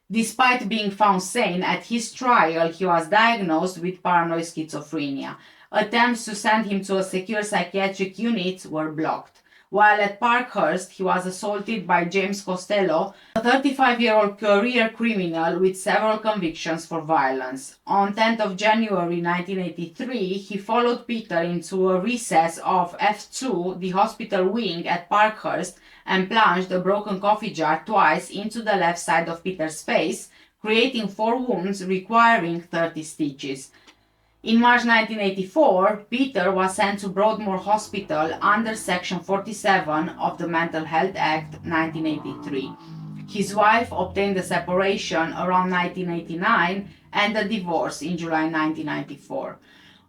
Despite being found sane at his trial, he was diagnosed with paranoid schizophrenia. Attempts to send him to a secure psychiatric unit were blocked. While at Parkhurst, he was assaulted by James Costello, a 35-year-old career criminal with several convictions for violence. On 10th of January 1983, he followed Peter into a recess of F2, the hospital wing at Parkhurst, and plunged a broken coffee jar twice into the left side of Peter's face, creating 4 wounds requiring 30 stitches. In March 1984, Peter was sent to Broadmoor Hospital under Section 47 of the Mental Health Act 1983. His wife obtained a separation around 1989 and a divorce in July 1994.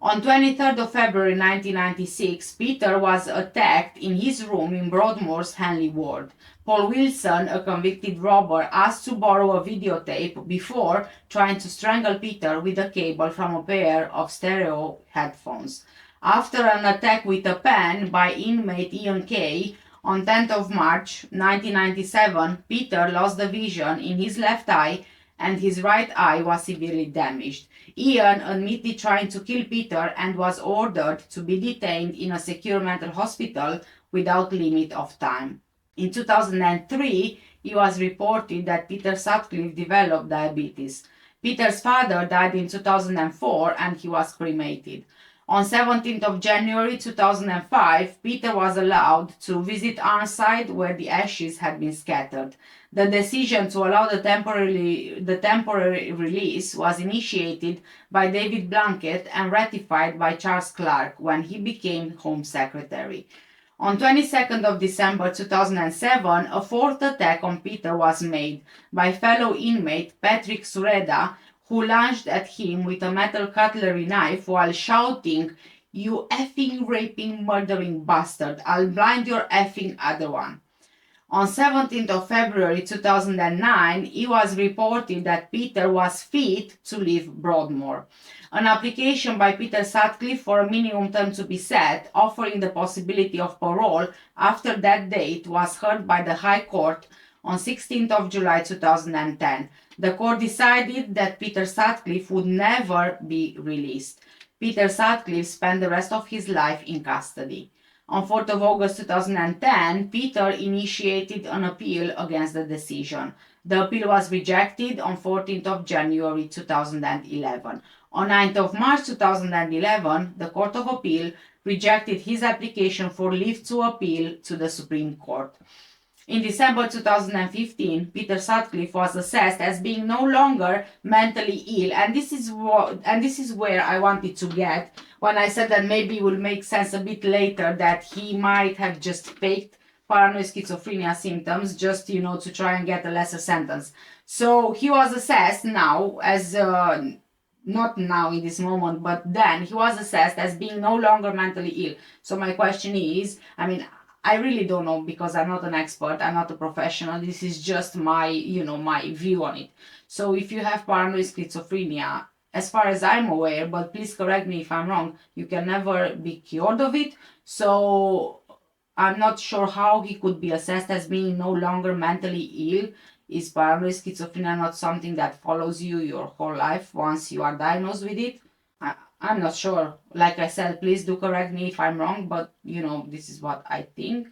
On 23rd of February 1996, Peter was attacked in his room in Broadmoor's Henley ward. Paul Wilson, a convicted robber, asked to borrow a videotape before trying to strangle Peter with a cable from a pair of stereo headphones. After an attack with a pen by inmate Ian Kay, on 10th of March 1997, Peter lost the vision in his left eye and his right eye was severely damaged. Ian admitted trying to kill Peter and was ordered to be detained in a secure mental hospital without limit of time. In 2003, it was reported that Peter Sutcliffe developed diabetes. Peter's father died in 2004 and he was cremated. On 17th of January 2005, Peter was allowed to visit Arnside where the ashes had been scattered. The decision to allow the temporary release was initiated by David Blunkett and ratified by Charles Clarke when he became Home Secretary. On 22nd of December 2007, a fourth attack on Peter was made by fellow inmate Patrick Sureda, who lunged at him with a metal cutlery knife while shouting, "You effing raping murdering bastard, I'll blind your effing other one." On 17th of February 2009, it was reported that Peter was fit to leave Broadmoor. An application by Peter Sutcliffe for a minimum term to be set, offering the possibility of parole after that date, was heard by the High Court on 16th of July 2010. The court decided that Peter Sutcliffe would never be released. Peter Sutcliffe spent the rest of his life in custody. On 4th of August 2010, Peter initiated an appeal against the decision. The appeal was rejected on 14th of January 2011. On 9th of March 2011, the Court of Appeal rejected his application for leave to appeal to the Supreme Court. In December 2015, Peter Sutcliffe was assessed as being no longer mentally ill, and this is where I wanted to get when I said that maybe it will make sense a bit later that he might have just faked paranoid schizophrenia symptoms just to try and get a lesser sentence. So he was assessed now as not now in this moment, but then he was assessed as being no longer mentally ill. So my question is, I really don't know because I'm not an expert, I'm not a professional. This is just my view on it. So if you have paranoid schizophrenia, as far as I'm aware, but please correct me if I'm wrong, you can never be cured of it. So I'm not sure how he could be assessed as being no longer mentally ill. Is paranoid schizophrenia not something that follows you your whole life once you are diagnosed with it? I'm not sure. Like I said, please do correct me if I'm wrong, but this is what I think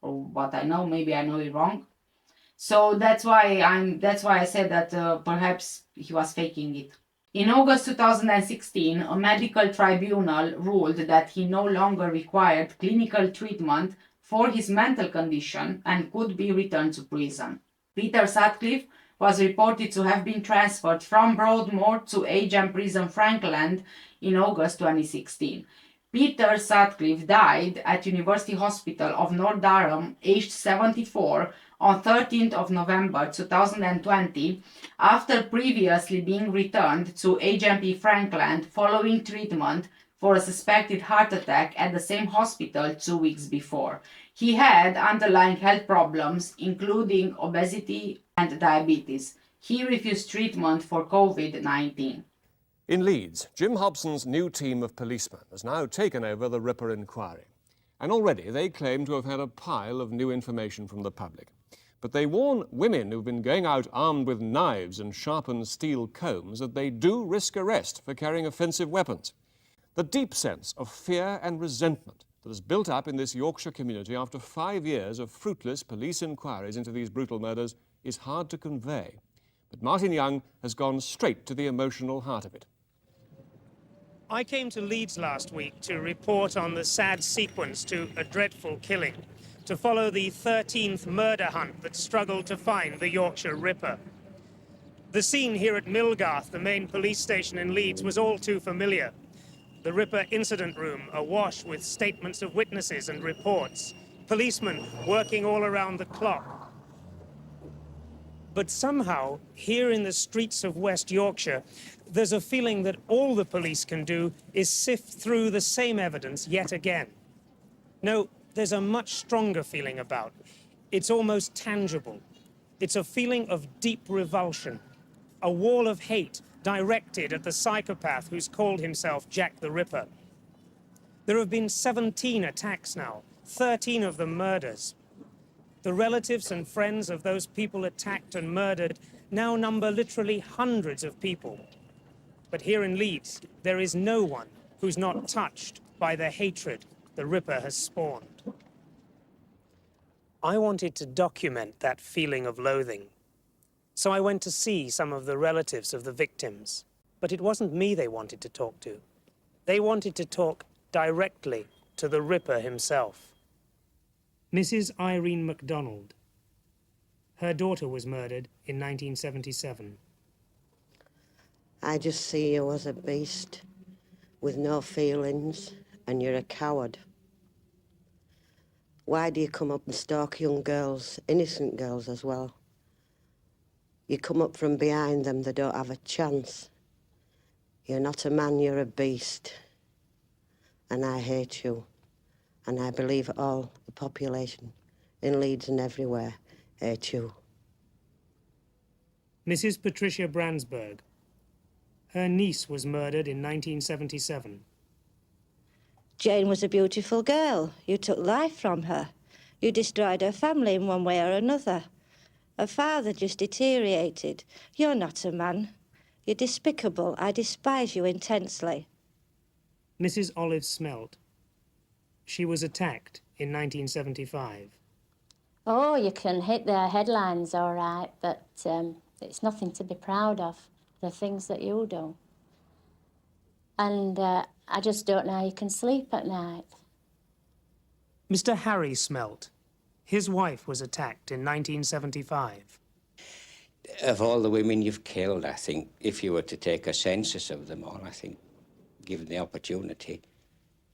or what I know. Maybe I know it wrong. So that's why I said that perhaps he was faking it. In August 2016, a medical tribunal ruled that he no longer required clinical treatment for his mental condition and could be returned to prison. Peter Sutcliffe was reported to have been transferred from Broadmoor to Agent Prison Frankland in August 2016. Peter Sutcliffe died at University Hospital of North Durham, aged 74, on 13th of November 2020, after previously being returned to HMP Frankland following treatment for a suspected heart attack at the same hospital 2 weeks before. He had underlying health problems, including obesity and diabetes. He refused treatment for COVID-19. In Leeds, Jim Hobson's new team of policemen has now taken over the Ripper inquiry. And already they claim to have had a pile of new information from the public. But they warn women who've been going out armed with knives and sharpened steel combs that they do risk arrest for carrying offensive weapons. The deep sense of fear and resentment that has built up in this Yorkshire community after 5 years of fruitless police inquiries into these brutal murders is hard to convey. But Martin Young has gone straight to the emotional heart of it. I came to Leeds last week to report on the sad sequence to a dreadful killing, to follow the 13th murder hunt that struggled to find the Yorkshire Ripper. The scene here at Millgarth, the main police station in Leeds, was all too familiar. The Ripper incident room awash with statements of witnesses and reports. Policemen working all around the clock. But somehow, here in the streets of West Yorkshire, there's a feeling that all the police can do is sift through the same evidence yet again. No, there's a much stronger feeling about. It's almost tangible. It's a feeling of deep revulsion, a wall of hate directed at the psychopath who's called himself Jack the Ripper. There have been 17 attacks now, 13 of them murders. The relatives and friends of those people attacked and murdered now number literally hundreds of people. But here in Leeds, there is no one who's not touched by the hatred the Ripper has spawned. I wanted to document that feeling of loathing. So I went to see some of the relatives of the victims. But it wasn't me they wanted to talk to. They wanted to talk directly to the Ripper himself. Mrs. Irene MacDonald. Her daughter was murdered in 1977. I just see you as a beast with no feelings, and you're a coward. Why do you come up and stalk young girls, innocent girls as well? You come up from behind them, they don't have a chance. You're not a man, you're a beast. And I hate you. And I believe all the population in Leeds and everywhere hate you. Mrs. Patricia Brandsburg. Her niece was murdered in 1977. Jane was a beautiful girl. You took life from her. You destroyed her family in one way or another. Her father just deteriorated. You're not a man. You're despicable. I despise you intensely. Mrs. Olive Smelt. She was attacked in 1975. Oh, you can hit their headlines all right, but it's nothing to be proud of, the things that you do. And I just don't know how you can sleep at night. Mr. Harry Smelt. His wife was attacked in 1975. Of all the women you've killed, I think, if you were to take a census of them all, I think, given the opportunity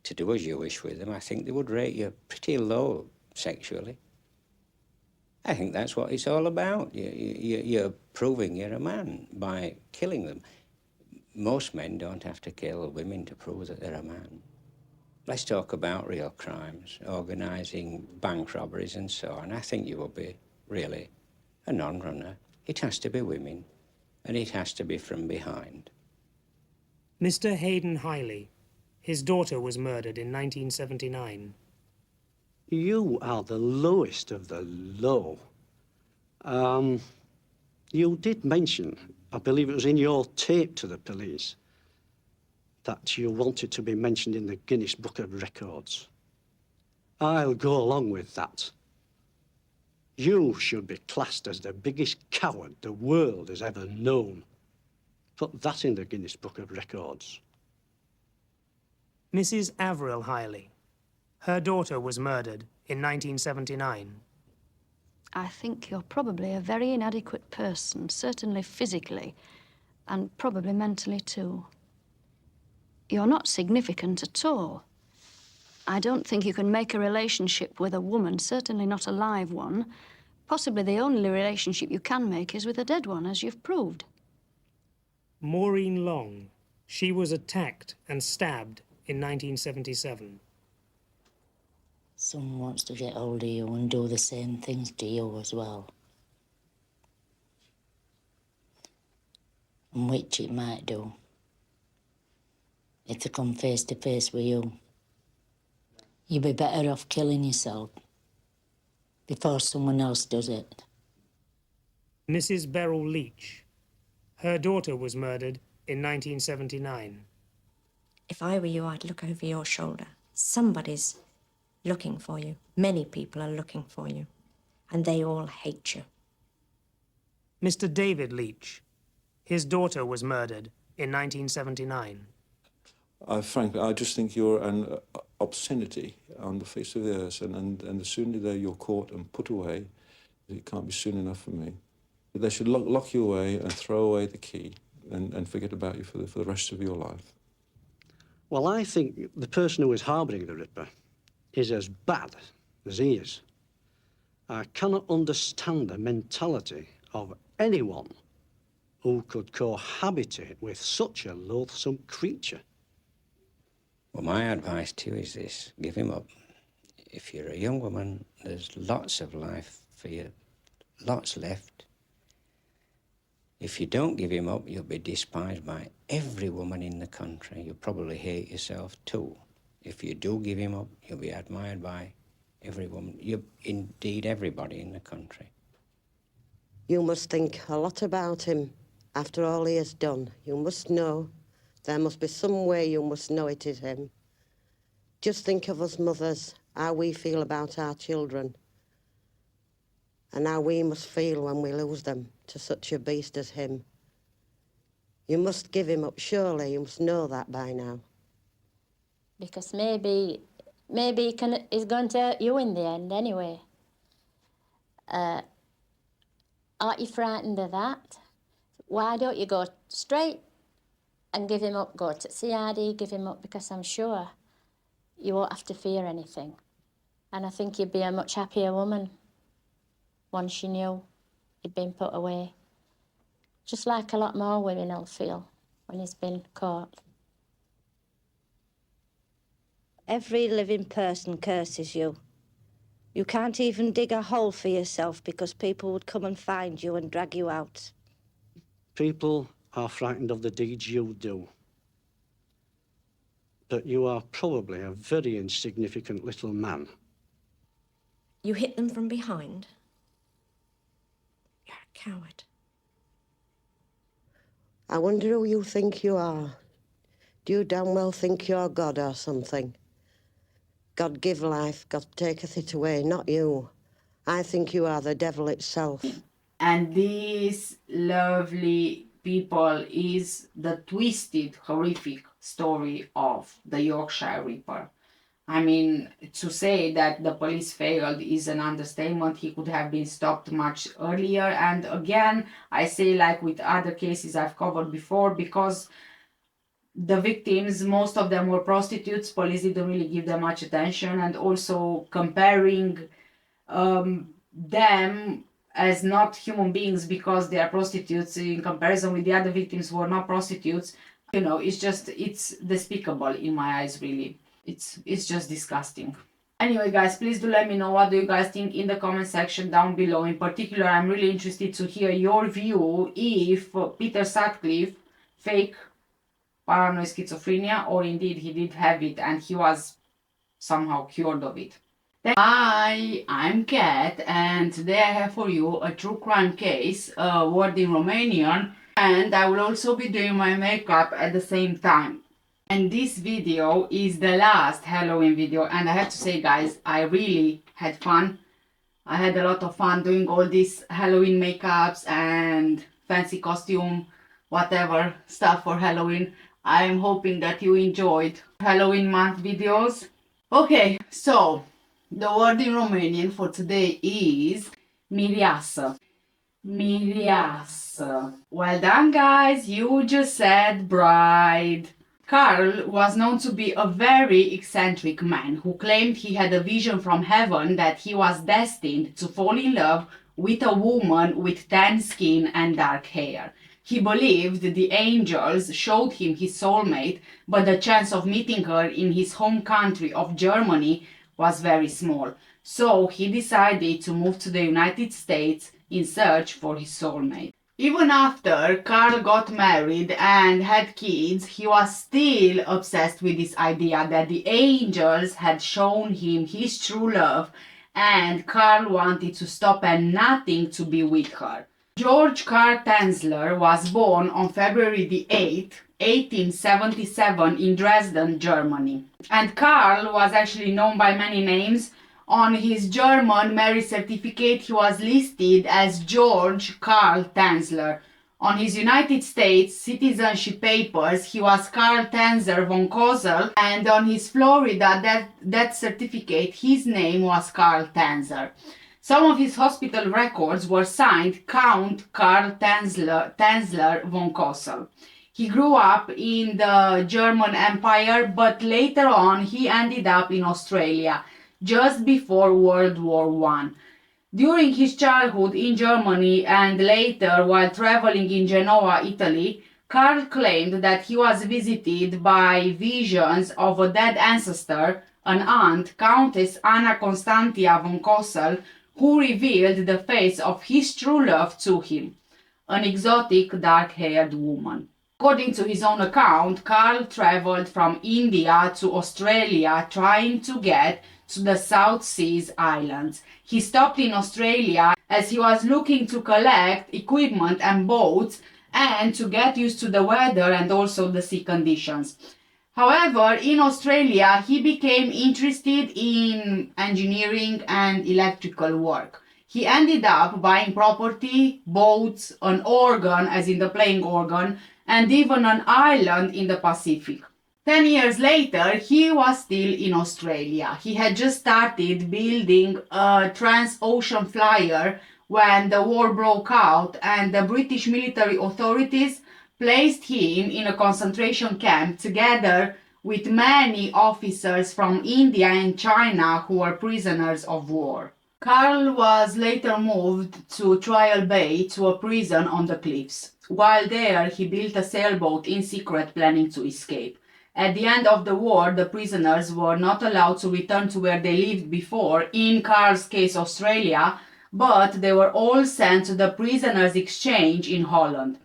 to do as you wish with them, I think they would rate you pretty low sexually. I think that's what it's all about. You're proving you're a man by killing them. Most men don't have to kill women to prove that they're a man. Let's talk about real crimes, organising bank robberies and so on. I think you will be really a non-runner. It has to be women, and it has to be from behind. Mr. Hayden Hiley. His daughter was murdered in 1979. You are the lowest of the low. You did mention, I believe it was in your tape to the police, that you wanted to be mentioned in the Guinness Book of Records. I'll go along with that. You should be classed as the biggest coward the world has ever known. Put that in the Guinness Book of Records. Mrs. Avril Hiley. Her daughter was murdered in 1979. I think you're probably a very inadequate person, certainly physically, and probably mentally too. You're not significant at all. I don't think you can make a relationship with a woman, certainly not a live one. Possibly the only relationship you can make is with a dead one, as you've proved. Maureen Long. She was attacked and stabbed in 1977. Someone wants to get hold of you and do the same things to you as well. And which it might do. If they come face to face with you, you'd be better off killing yourself before someone else does it. Mrs. Beryl Leach. Her daughter was murdered in 1979. If I were you, I'd look over your shoulder. Somebody's looking for you. Many people are looking for you. And they all hate you. Mr. David Leach. His daughter was murdered in 1979. Frankly, I just think you're an obscenity on the face of the earth, and the sooner that you're caught and put away, it can't be soon enough for me. They should lock you away and throw away the key and forget about you for the rest of your life. Well, I think the person who is harbouring the Ripper is as bad as he is. I cannot understand the mentality of anyone who could cohabitate with such a loathsome creature. Well, my advice to you is this: give him up. If you're a young woman, there's lots of life for you, lots left. If you don't give him up, you'll be despised by every woman in the country. You'll probably hate yourself too. If you do give him up, you'll be admired by every woman, indeed everybody in the country. You must think a lot about him after all he has done. You must know. There must be some way you must know it is him. Just think of us mothers, how we feel about our children, and how we must feel when we lose them to such a beast as him. You must give him up, surely. You must know that by now. Because maybe he's going to hurt you in the end anyway. Aren't you frightened of that? Why don't you go straight and give him up, go to CID, give him up, because I'm sure you won't have to fear anything. And I think you'd be a much happier woman once you knew he'd been put away. Just like a lot more women will feel when he's been caught. Every living person curses you. You can't even dig a hole for yourself because people would come and find you and drag you out. People are frightened of the deeds you do. But you are probably a very insignificant little man. You hit them from behind? You're a coward. I wonder who you think you are. Do you damn well think you're God or something? God give life, God taketh it away, not you. I think you are the devil itself. And this lovely people is the twisted, horrific story of the Yorkshire Ripper. I mean, to say that the police failed is an understatement. He could have been stopped much earlier. And again, I say, like with other cases I've covered before, because the victims, most of them were prostitutes, police didn't really give them much attention. And also comparing them as not human beings because they are prostitutes in comparison with the other victims who are not prostitutes, you know, it's despicable in my eyes, really. It's just disgusting. Anyway, guys, please do let me know what do you guys think in the comment section down below. In particular, I'm really interested to hear your view if Peter Sutcliffe fake paranoid schizophrenia or indeed he did have it and he was somehow cured of it. Hi, I'm Kat, and today I have for you a true crime case, a word in Romanian, and I will also be doing my makeup at the same time. And this video is the last Halloween video, and I have to say, guys, I really had fun. I had a lot of fun doing all these Halloween makeups and fancy costume, whatever stuff for Halloween. I'm hoping that you enjoyed Halloween month videos. Okay, so the word in Romanian for today is mireasă. Mireasă. Well done, guys, you just said bride. Carl was known to be a very eccentric man who claimed he had a vision from heaven that he was destined to fall in love with a woman with tan skin and dark hair. He believed the angels showed him his soulmate, but the chance of meeting her in his home country of Germany was very small. So he decided to move to the United States in search for his soulmate. Even after Carl got married and had kids, he was still obsessed with this idea that the angels had shown him his true love and Carl wanted to stop at nothing to be with her. George Carl Tanzler was born on February the 8th, 1877 in Dresden, Germany. And Carl was actually known by many names. On his German marriage certificate, he was listed as George Carl Tanzler. On his United States citizenship papers, he was Carl Tanzer von Kozel, and on his Florida death certificate, his name was Carl Tanzer. Some of his hospital records were signed Count Karl Tanzler von Kossel. He grew up in the German Empire, but later on he ended up in Australia, just before World War I. During his childhood in Germany and later while traveling in Genoa, Italy, Karl claimed that he was visited by visions of a dead ancestor, an aunt, Countess Anna Constantia von Kossel, who revealed the face of his true love to him, an exotic dark-haired woman. According to his own account, Karl traveled from India to Australia trying to get to the South Seas Islands. He stopped in Australia as he was looking to collect equipment and boats and to get used to the weather and also the sea conditions. However, in Australia, he became interested in engineering and electrical work. He ended up buying property, boats, an organ, as in the playing organ, and even an island in the Pacific. 10 years later, he was still in Australia. He had just started building a trans-ocean flyer when the war broke out and the British military authorities placed him in a concentration camp together with many officers from India and China who were prisoners of war. Karl was later moved to Trial Bay, to a prison on the cliffs. While there, he built a sailboat in secret, planning to escape. At the end of the war, the prisoners were not allowed to return to where they lived before, in Karl's case Australia, but they were all sent to the prisoners' exchange in Holland.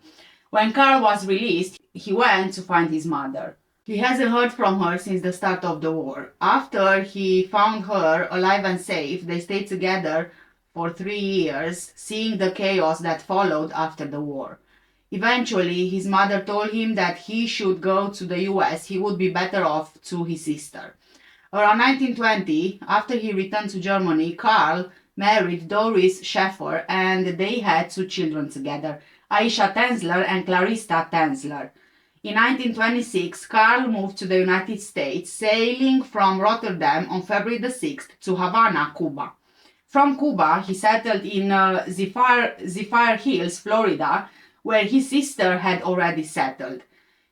When Karl was released, he went to find his mother. He hasn't heard from her since the start of the war. After he found her alive and safe, they stayed together for 3 years, seeing the chaos that followed after the war. Eventually, his mother told him that he should go to the US. He would be better off to his sister. Around 1920, after he returned to Germany, Karl married Doris Schäfer and they had 2 children together, Aisha Tanzler and Clarissa Tanzler. In 1926, Karl moved to the United States, sailing from Rotterdam on February the 6th to Havana, Cuba. From Cuba, he settled in Zephyr Hills, Florida, where his sister had already settled.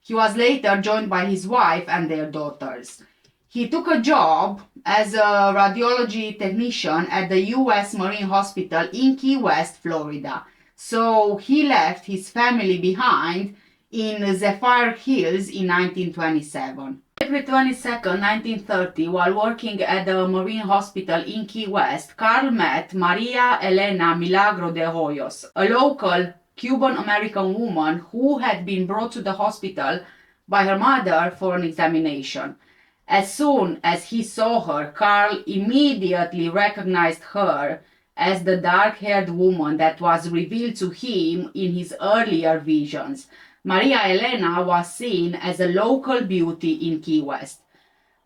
He was later joined by his wife and their daughters. He took a job as a radiology technician at the U.S. Marine Hospital in Key West, Florida. So he left his family behind in Zephyr Hills in 1927. April 22, 1930, while working at the Marine Hospital in Key West, Karl met Maria Elena Milagro de Hoyos, a local Cuban-American woman who had been brought to the hospital by her mother for an examination. As soon as he saw her, Karl immediately recognized her as the dark-haired woman that was revealed to him in his earlier visions. Maria Elena was seen as a local beauty in Key West.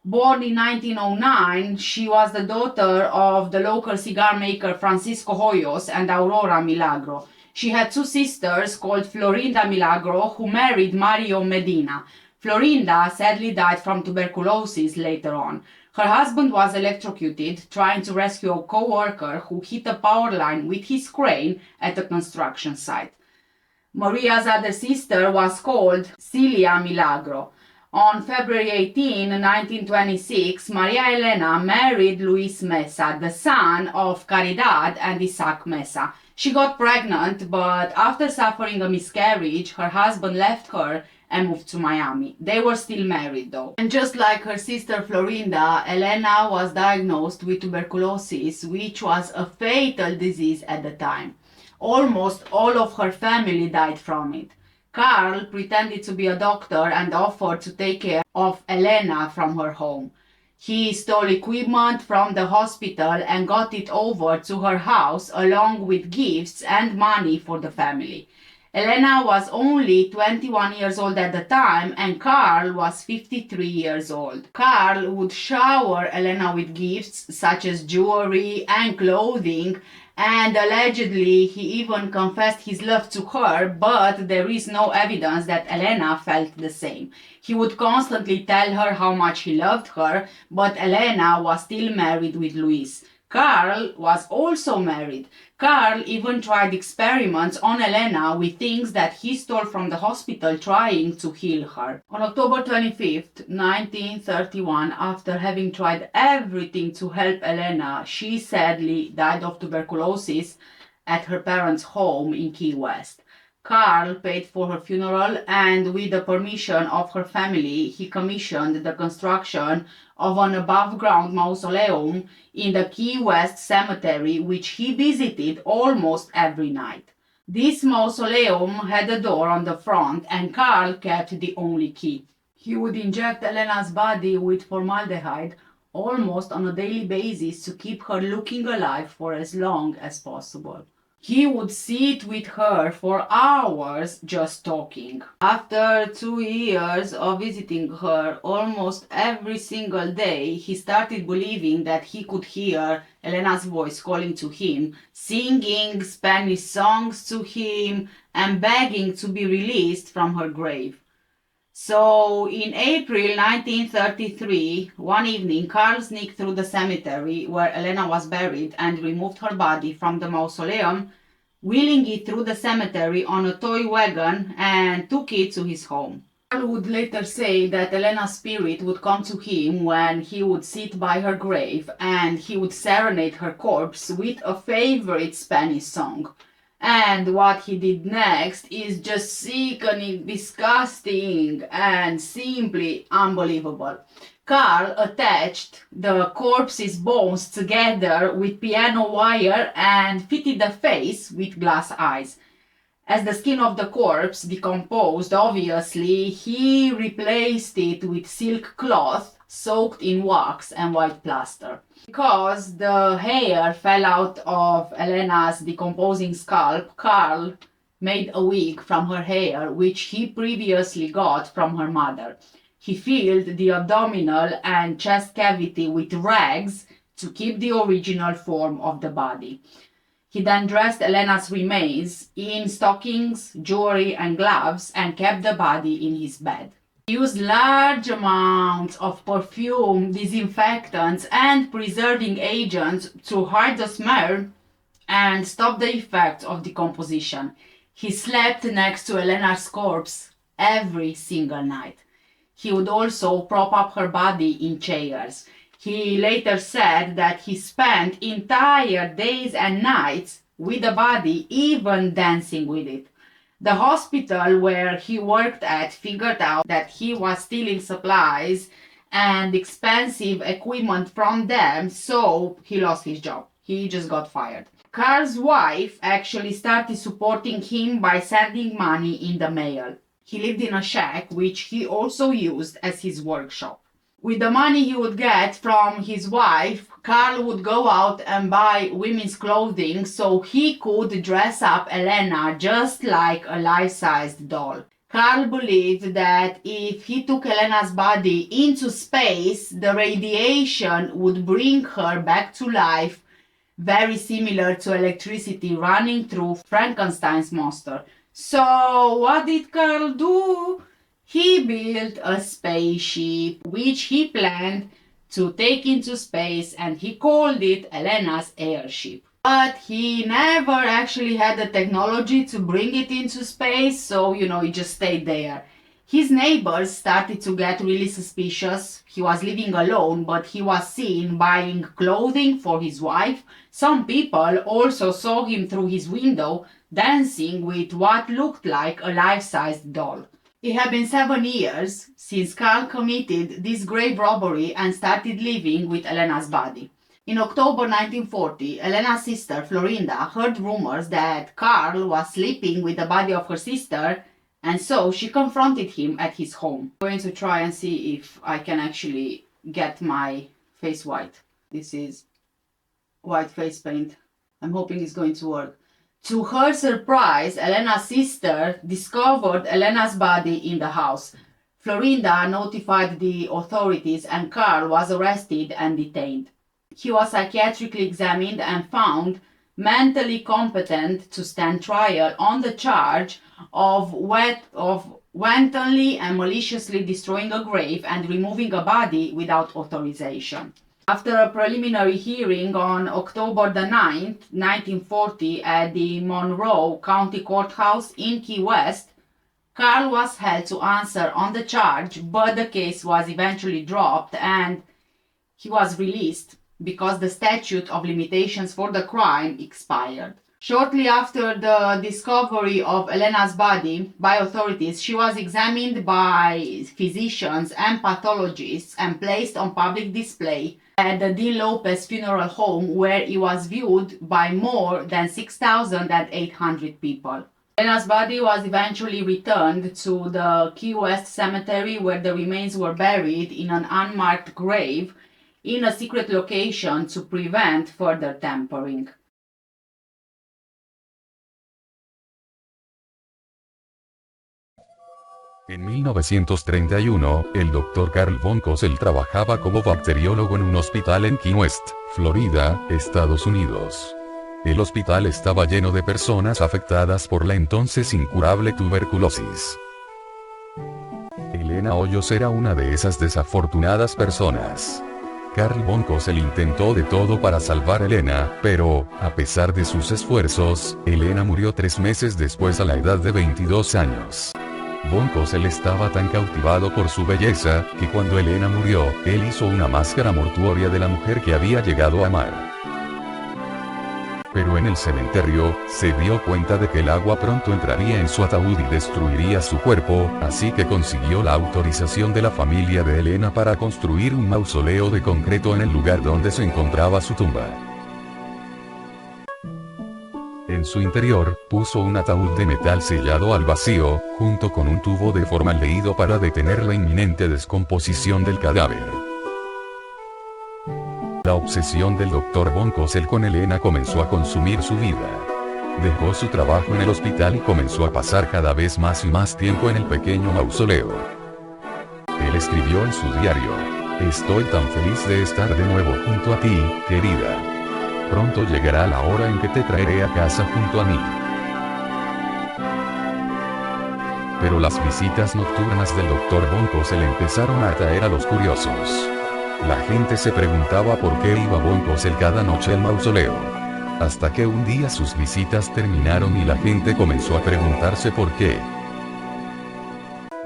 Born in 1909, she was the daughter of the local cigar maker Francisco Hoyos and Aurora Milagro. She had 2 sisters called Florinda Milagro, who married Mario Medina. Florinda sadly died from tuberculosis later on. Her husband was electrocuted trying to rescue a co-worker who hit a power line with his crane at a construction site. Maria's other sister was called Celia Milagro. On February 18, 1926, Maria Elena married Luis Mesa, the son of Caridad and Isaac Mesa. She got pregnant, but after suffering a miscarriage, her husband left her and moved to Miami. They were still married though. And just like her sister Florinda, Elena was diagnosed with tuberculosis, which was a fatal disease at the time. Almost all of her family died from it. Karl pretended to be a doctor and offered to take care of Elena from her home. He stole equipment from the hospital and got it over to her house along with gifts and money for the family. Elena was only 21 years old at the time and Karl was 53 years old. Karl would shower Elena with gifts such as jewelry and clothing, and allegedly he even confessed his love to her, but there is no evidence that Elena felt the same. He would constantly tell her how much he loved her, but Elena was still married with Luis. Carl was also married. Carl even tried experiments on Elena with things that he stole from the hospital, trying to heal her. On October 25th, 1931, after having tried everything to help Elena, she sadly died of tuberculosis at her parents' home in Key West. Carl paid for her funeral, and with the permission of her family, he commissioned the construction of an above-ground mausoleum in the Key West cemetery, which he visited almost every night. This mausoleum had a door on the front, and Carl kept the only key. He would inject Elena's body with formaldehyde almost on a daily basis to keep her looking alive for as long as possible. He would sit with her for hours just talking. After 2 years of visiting her almost every single day, he started believing that he could hear Elena's voice calling to him, singing Spanish songs to him, and begging to be released from her grave. So in April 1933, one evening, Carl sneaked through the cemetery where Elena was buried and removed her body from the mausoleum, wheeling it through the cemetery on a toy wagon, and took it to his home. Carl would later say that Elena's spirit would come to him when he would sit by her grave, and he would serenade her corpse with a favorite Spanish song. And what he did next is just sickening, disgusting, and simply unbelievable. Carl attached the corpse's bones together with piano wire and fitted the face with glass eyes. As the skin of the corpse decomposed, obviously, he replaced it with silk cloth soaked in wax and white plaster. Because the hair fell out of Elena's decomposing scalp, Carl made a wig from her hair, which he previously got from her mother. He filled the abdominal and chest cavity with rags to keep the original form of the body. He then dressed Elena's remains in stockings, jewelry, and gloves and kept the body in his bed. He used large amounts of perfume, disinfectants, and preserving agents to hide the smell and stop the effects of decomposition. He slept next to Elena's corpse every single night. He would also prop up her body in chairs. He later said that he spent entire days and nights with the body, even dancing with it. The hospital where he worked at figured out that he was stealing supplies and expensive equipment from them, so he lost his job. He just got fired. Carl's wife actually started supporting him by sending money in the mail. He lived in a shack, which he also used as his workshop. With the money he would get from his wife, Carl would go out and buy women's clothing so he could dress up Elena just like a life-sized doll. Carl believed that if he took Elena's body into space, the radiation would bring her back to life, very similar to electricity running through Frankenstein's monster. So what did Carl do? He built a spaceship which he planned to take into space, and he called it Elena's airship. But he never actually had the technology to bring it into space, so it just stayed there. His neighbors started to get really suspicious. He was living alone, but he was seen buying clothing for his wife. Some people also saw him through his window dancing with what looked like a life-sized doll. It had been 7 years since Carl committed this grave robbery and started living with Elena's body. In October 1940, Elena's sister Florinda heard rumors that Carl was sleeping with the body of her sister, and so she confronted him at his home. I'm going to try and see if I can actually get my face white. This is white face paint. I'm hoping it's going to work. To her surprise, Elena's sister discovered Elena's body in the house. Florinda notified the authorities, and Carl was arrested and detained. He was psychiatrically examined and found mentally competent to stand trial on the charge of wantonly and maliciously destroying a grave and removing a body without authorization. After a preliminary hearing on October the 9th, 1940 at the Monroe County Courthouse in Key West, Carl was held to answer on the charge, but the case was eventually dropped and he was released because the statute of limitations for the crime expired. Shortly after the discovery of Elena's body by authorities, she was examined by physicians and pathologists and placed on public display at the Dean Lopez Funeral Home, where it was viewed by more than 6,800 people. Elena's body was eventually returned to the Key West Cemetery, where the remains were buried in an unmarked grave in a secret location to prevent further tampering. En 1931, el Dr. Carl von Cosel trabajaba como bacteriólogo en un hospital en Key West, Florida, Estados Unidos. El hospital estaba lleno de personas afectadas por la entonces incurable tuberculosis. Elena Hoyos era una de esas desafortunadas personas. Carl von Cosel intentó de todo para salvar a Elena, pero, a pesar de sus esfuerzos, Elena murió 3 meses después a la edad de 22 años. Von Cosel estaba tan cautivado por su belleza, que cuando Elena murió, él hizo una máscara mortuoria de la mujer que había llegado a amar. Pero en el cementerio, se dio cuenta de que el agua pronto entraría en su ataúd y destruiría su cuerpo, así que consiguió la autorización de la familia de Elena para construir un mausoleo de concreto en el lugar donde se encontraba su tumba. En su interior, puso un ataúd de metal sellado al vacío, junto con un tubo de formaldehído para detener la inminente descomposición del cadáver. La obsesión del Dr. von Cosel con Elena comenzó a consumir su vida. Dejó su trabajo en el hospital y comenzó a pasar cada vez más y más tiempo en el pequeño mausoleo. Él escribió en su diario: "Estoy tan feliz de estar de nuevo junto a ti, querida. Pronto llegará la hora en que te traeré a casa junto a mí". Pero las visitas nocturnas del Dr. von Cosel empezaron a atraer a los curiosos. La gente se preguntaba por qué iba von Cosel cada noche al mausoleo. Hasta que un día sus visitas terminaron y la gente comenzó a preguntarse por qué.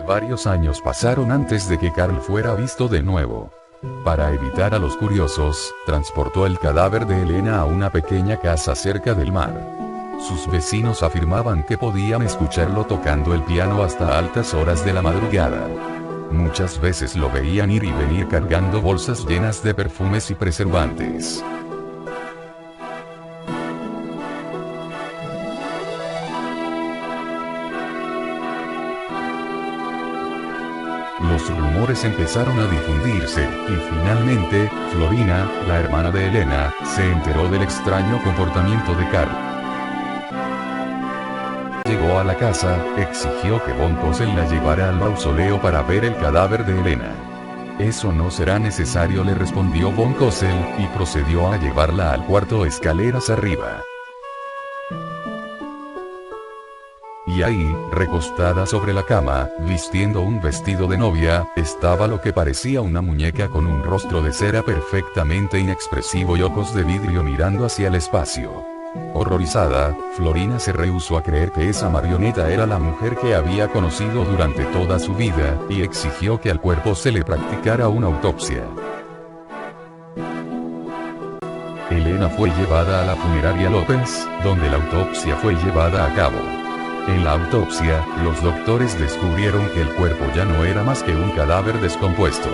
Varios años pasaron antes de que Carl fuera visto de nuevo. Para evitar a los curiosos, transportó el cadáver de Elena a una pequeña casa cerca del mar. Sus vecinos afirmaban que podían escucharlo tocando el piano hasta altas horas de la madrugada. Muchas veces lo veían ir y venir cargando bolsas llenas de perfumes y preservantes. Los rumores empezaron a difundirse, y finalmente, Florina, la hermana de Elena, se enteró del extraño comportamiento de Carl. Llegó a la casa, exigió que von Cosel la llevara al mausoleo para ver el cadáver de Elena. "Eso no será necesario", le respondió von Cosel, y procedió a llevarla al cuarto escaleras arriba. Y ahí, recostada sobre la cama, vistiendo un vestido de novia, estaba lo que parecía una muñeca con un rostro de cera perfectamente inexpresivo y ojos de vidrio mirando hacia el espacio. Horrorizada, Florina se rehusó a creer que esa marioneta era la mujer que había conocido durante toda su vida, y exigió que al cuerpo se le practicara una autopsia. Elena fue llevada a la funeraria López, donde la autopsia fue llevada a cabo. En la autopsia, los doctores descubrieron que el cuerpo ya no era más que un cadáver descompuesto.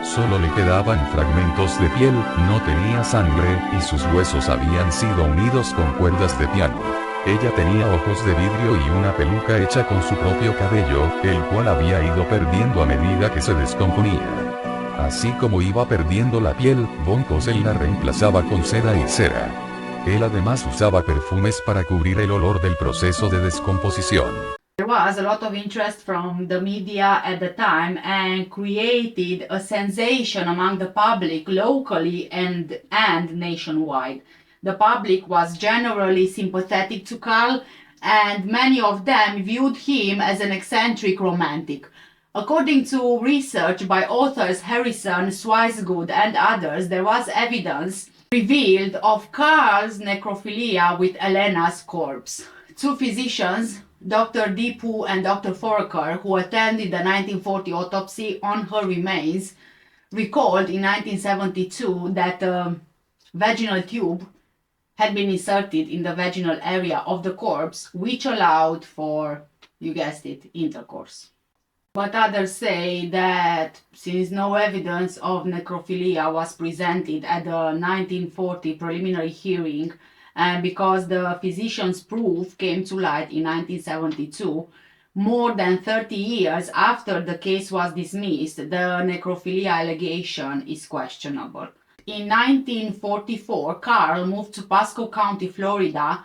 Solo le quedaban fragmentos de piel, no tenía sangre, y sus huesos habían sido unidos con cuerdas de piano. Ella tenía ojos de vidrio y una peluca hecha con su propio cabello, el cual había ido perdiendo a medida que se descomponía. Así como iba perdiendo la piel, von Cosel la reemplazaba con seda y cera. Él además usaba perfumes para cubrir el olor del proceso de descomposición. There was a lot of interest from the media at the time and created a sensation among the public locally and nationwide. The public was generally sympathetic to Carl, and many of them viewed him as an eccentric romantic. According to research by authors Harrison, Swicegood and others, there was evidence revealed of Carl's necrophilia with Elena's corpse. Two physicians, Dr. Deepu and Dr. Foraker, who attended the 1940 autopsy on her remains, recalled in 1972 that a vaginal tube had been inserted in the vaginal area of the corpse, which allowed for, you guessed it, intercourse. But others say that since no evidence of necrophilia was presented at the 1940 preliminary hearing, and because the physician's proof came to light in 1972, more than 30 years after the case was dismissed, the necrophilia allegation is questionable. In 1944, Carl moved to Pasco County, Florida,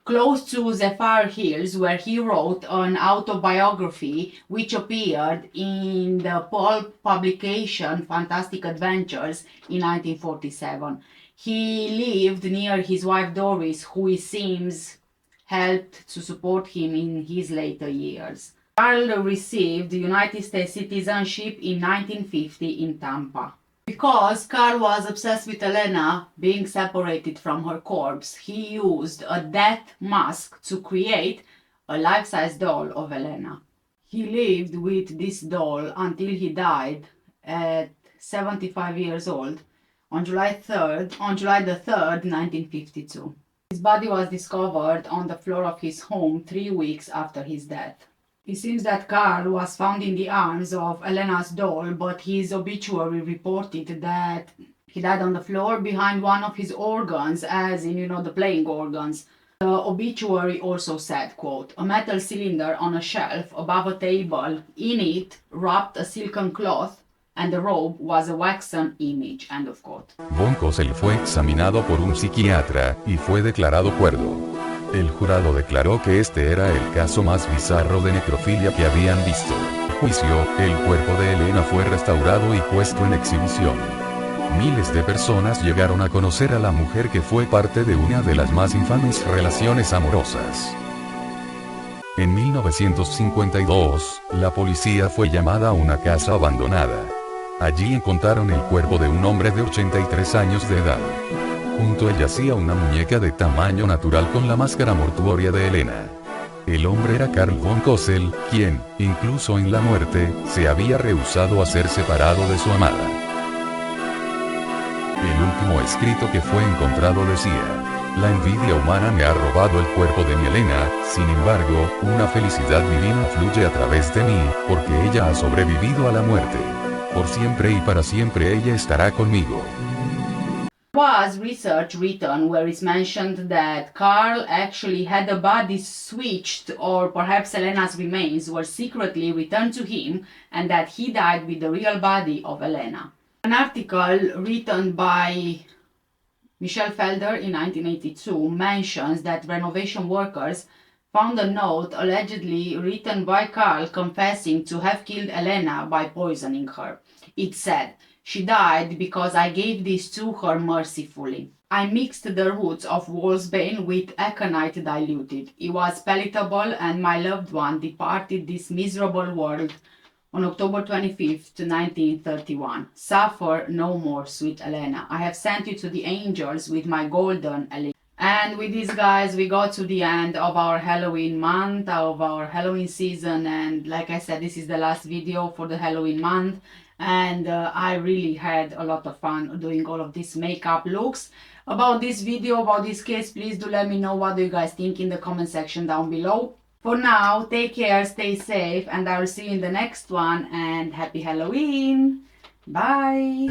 close to Zephyr Hills, where he wrote an autobiography which appeared in the pulp publication Fantastic Adventures in 1947. He lived near his wife Doris, who it seems helped to support him in his later years. Carl received United States citizenship in 1950 in Tampa. Because Carl was obsessed with Elena being separated from her corpse, he used a death mask to create a life-size doll of Elena. He lived with this doll until he died at 75 years old on July the 3rd, 1952. His body was discovered on the floor of his home 3 weeks after his death. It seems that Carl was found in the arms of Elena's doll, but his obituary reported that he died on the floor behind one of his organs, as in, the playing organs. The obituary also said, quote, a metal cylinder on a shelf above a table, in it wrapped a silken cloth, and the robe was a waxen image, end of quote. Von Cosel fue examinado por un psiquiatra y fue declarado cuerdo. El jurado declaró que este era el caso más bizarro de necrofilia que habían visto. En juicio, el cuerpo de Elena fue restaurado y puesto en exhibición. Miles de personas llegaron a conocer a la mujer que fue parte de una de las más infames relaciones amorosas. En 1952, la policía fue llamada a una casa abandonada. Allí encontraron el cuerpo de un hombre de 83 años de edad. Junto a él yacía una muñeca de tamaño natural con la máscara mortuoria de Elena. El hombre era Carl von Cosel, quien, incluso en la muerte, se había rehusado a ser separado de su amada. El último escrito que fue encontrado decía: la envidia humana me ha robado el cuerpo de mi Elena, sin embargo, una felicidad divina fluye a través de mí, porque ella ha sobrevivido a la muerte. Por siempre y para siempre ella estará conmigo. Was research written where it's mentioned that Carl actually had the body switched, or perhaps Elena's remains were secretly returned to him, and that he died with the real body of Elena. An article written by Michelle Felder in 1982 mentions that renovation workers found a note allegedly written by Carl confessing to have killed Elena by poisoning her. It said, she died because I gave this to her mercifully. I mixed the roots of wolfsbane with aconite diluted. It was palatable, and my loved one departed this miserable world on October 25th, 1931. Suffer no more, sweet Elena. I have sent you to the angels with my golden elixir. And with this, guys, we got to the end of our Halloween month, of our Halloween season. And like I said, this is the last video for the Halloween month. And I really had a lot of fun doing all of these makeup looks. About this video, about this case, please do let me know what do you guys think in the comment section down below. For now, take care, stay safe, and I will see you in the next one. And happy Halloween! Bye!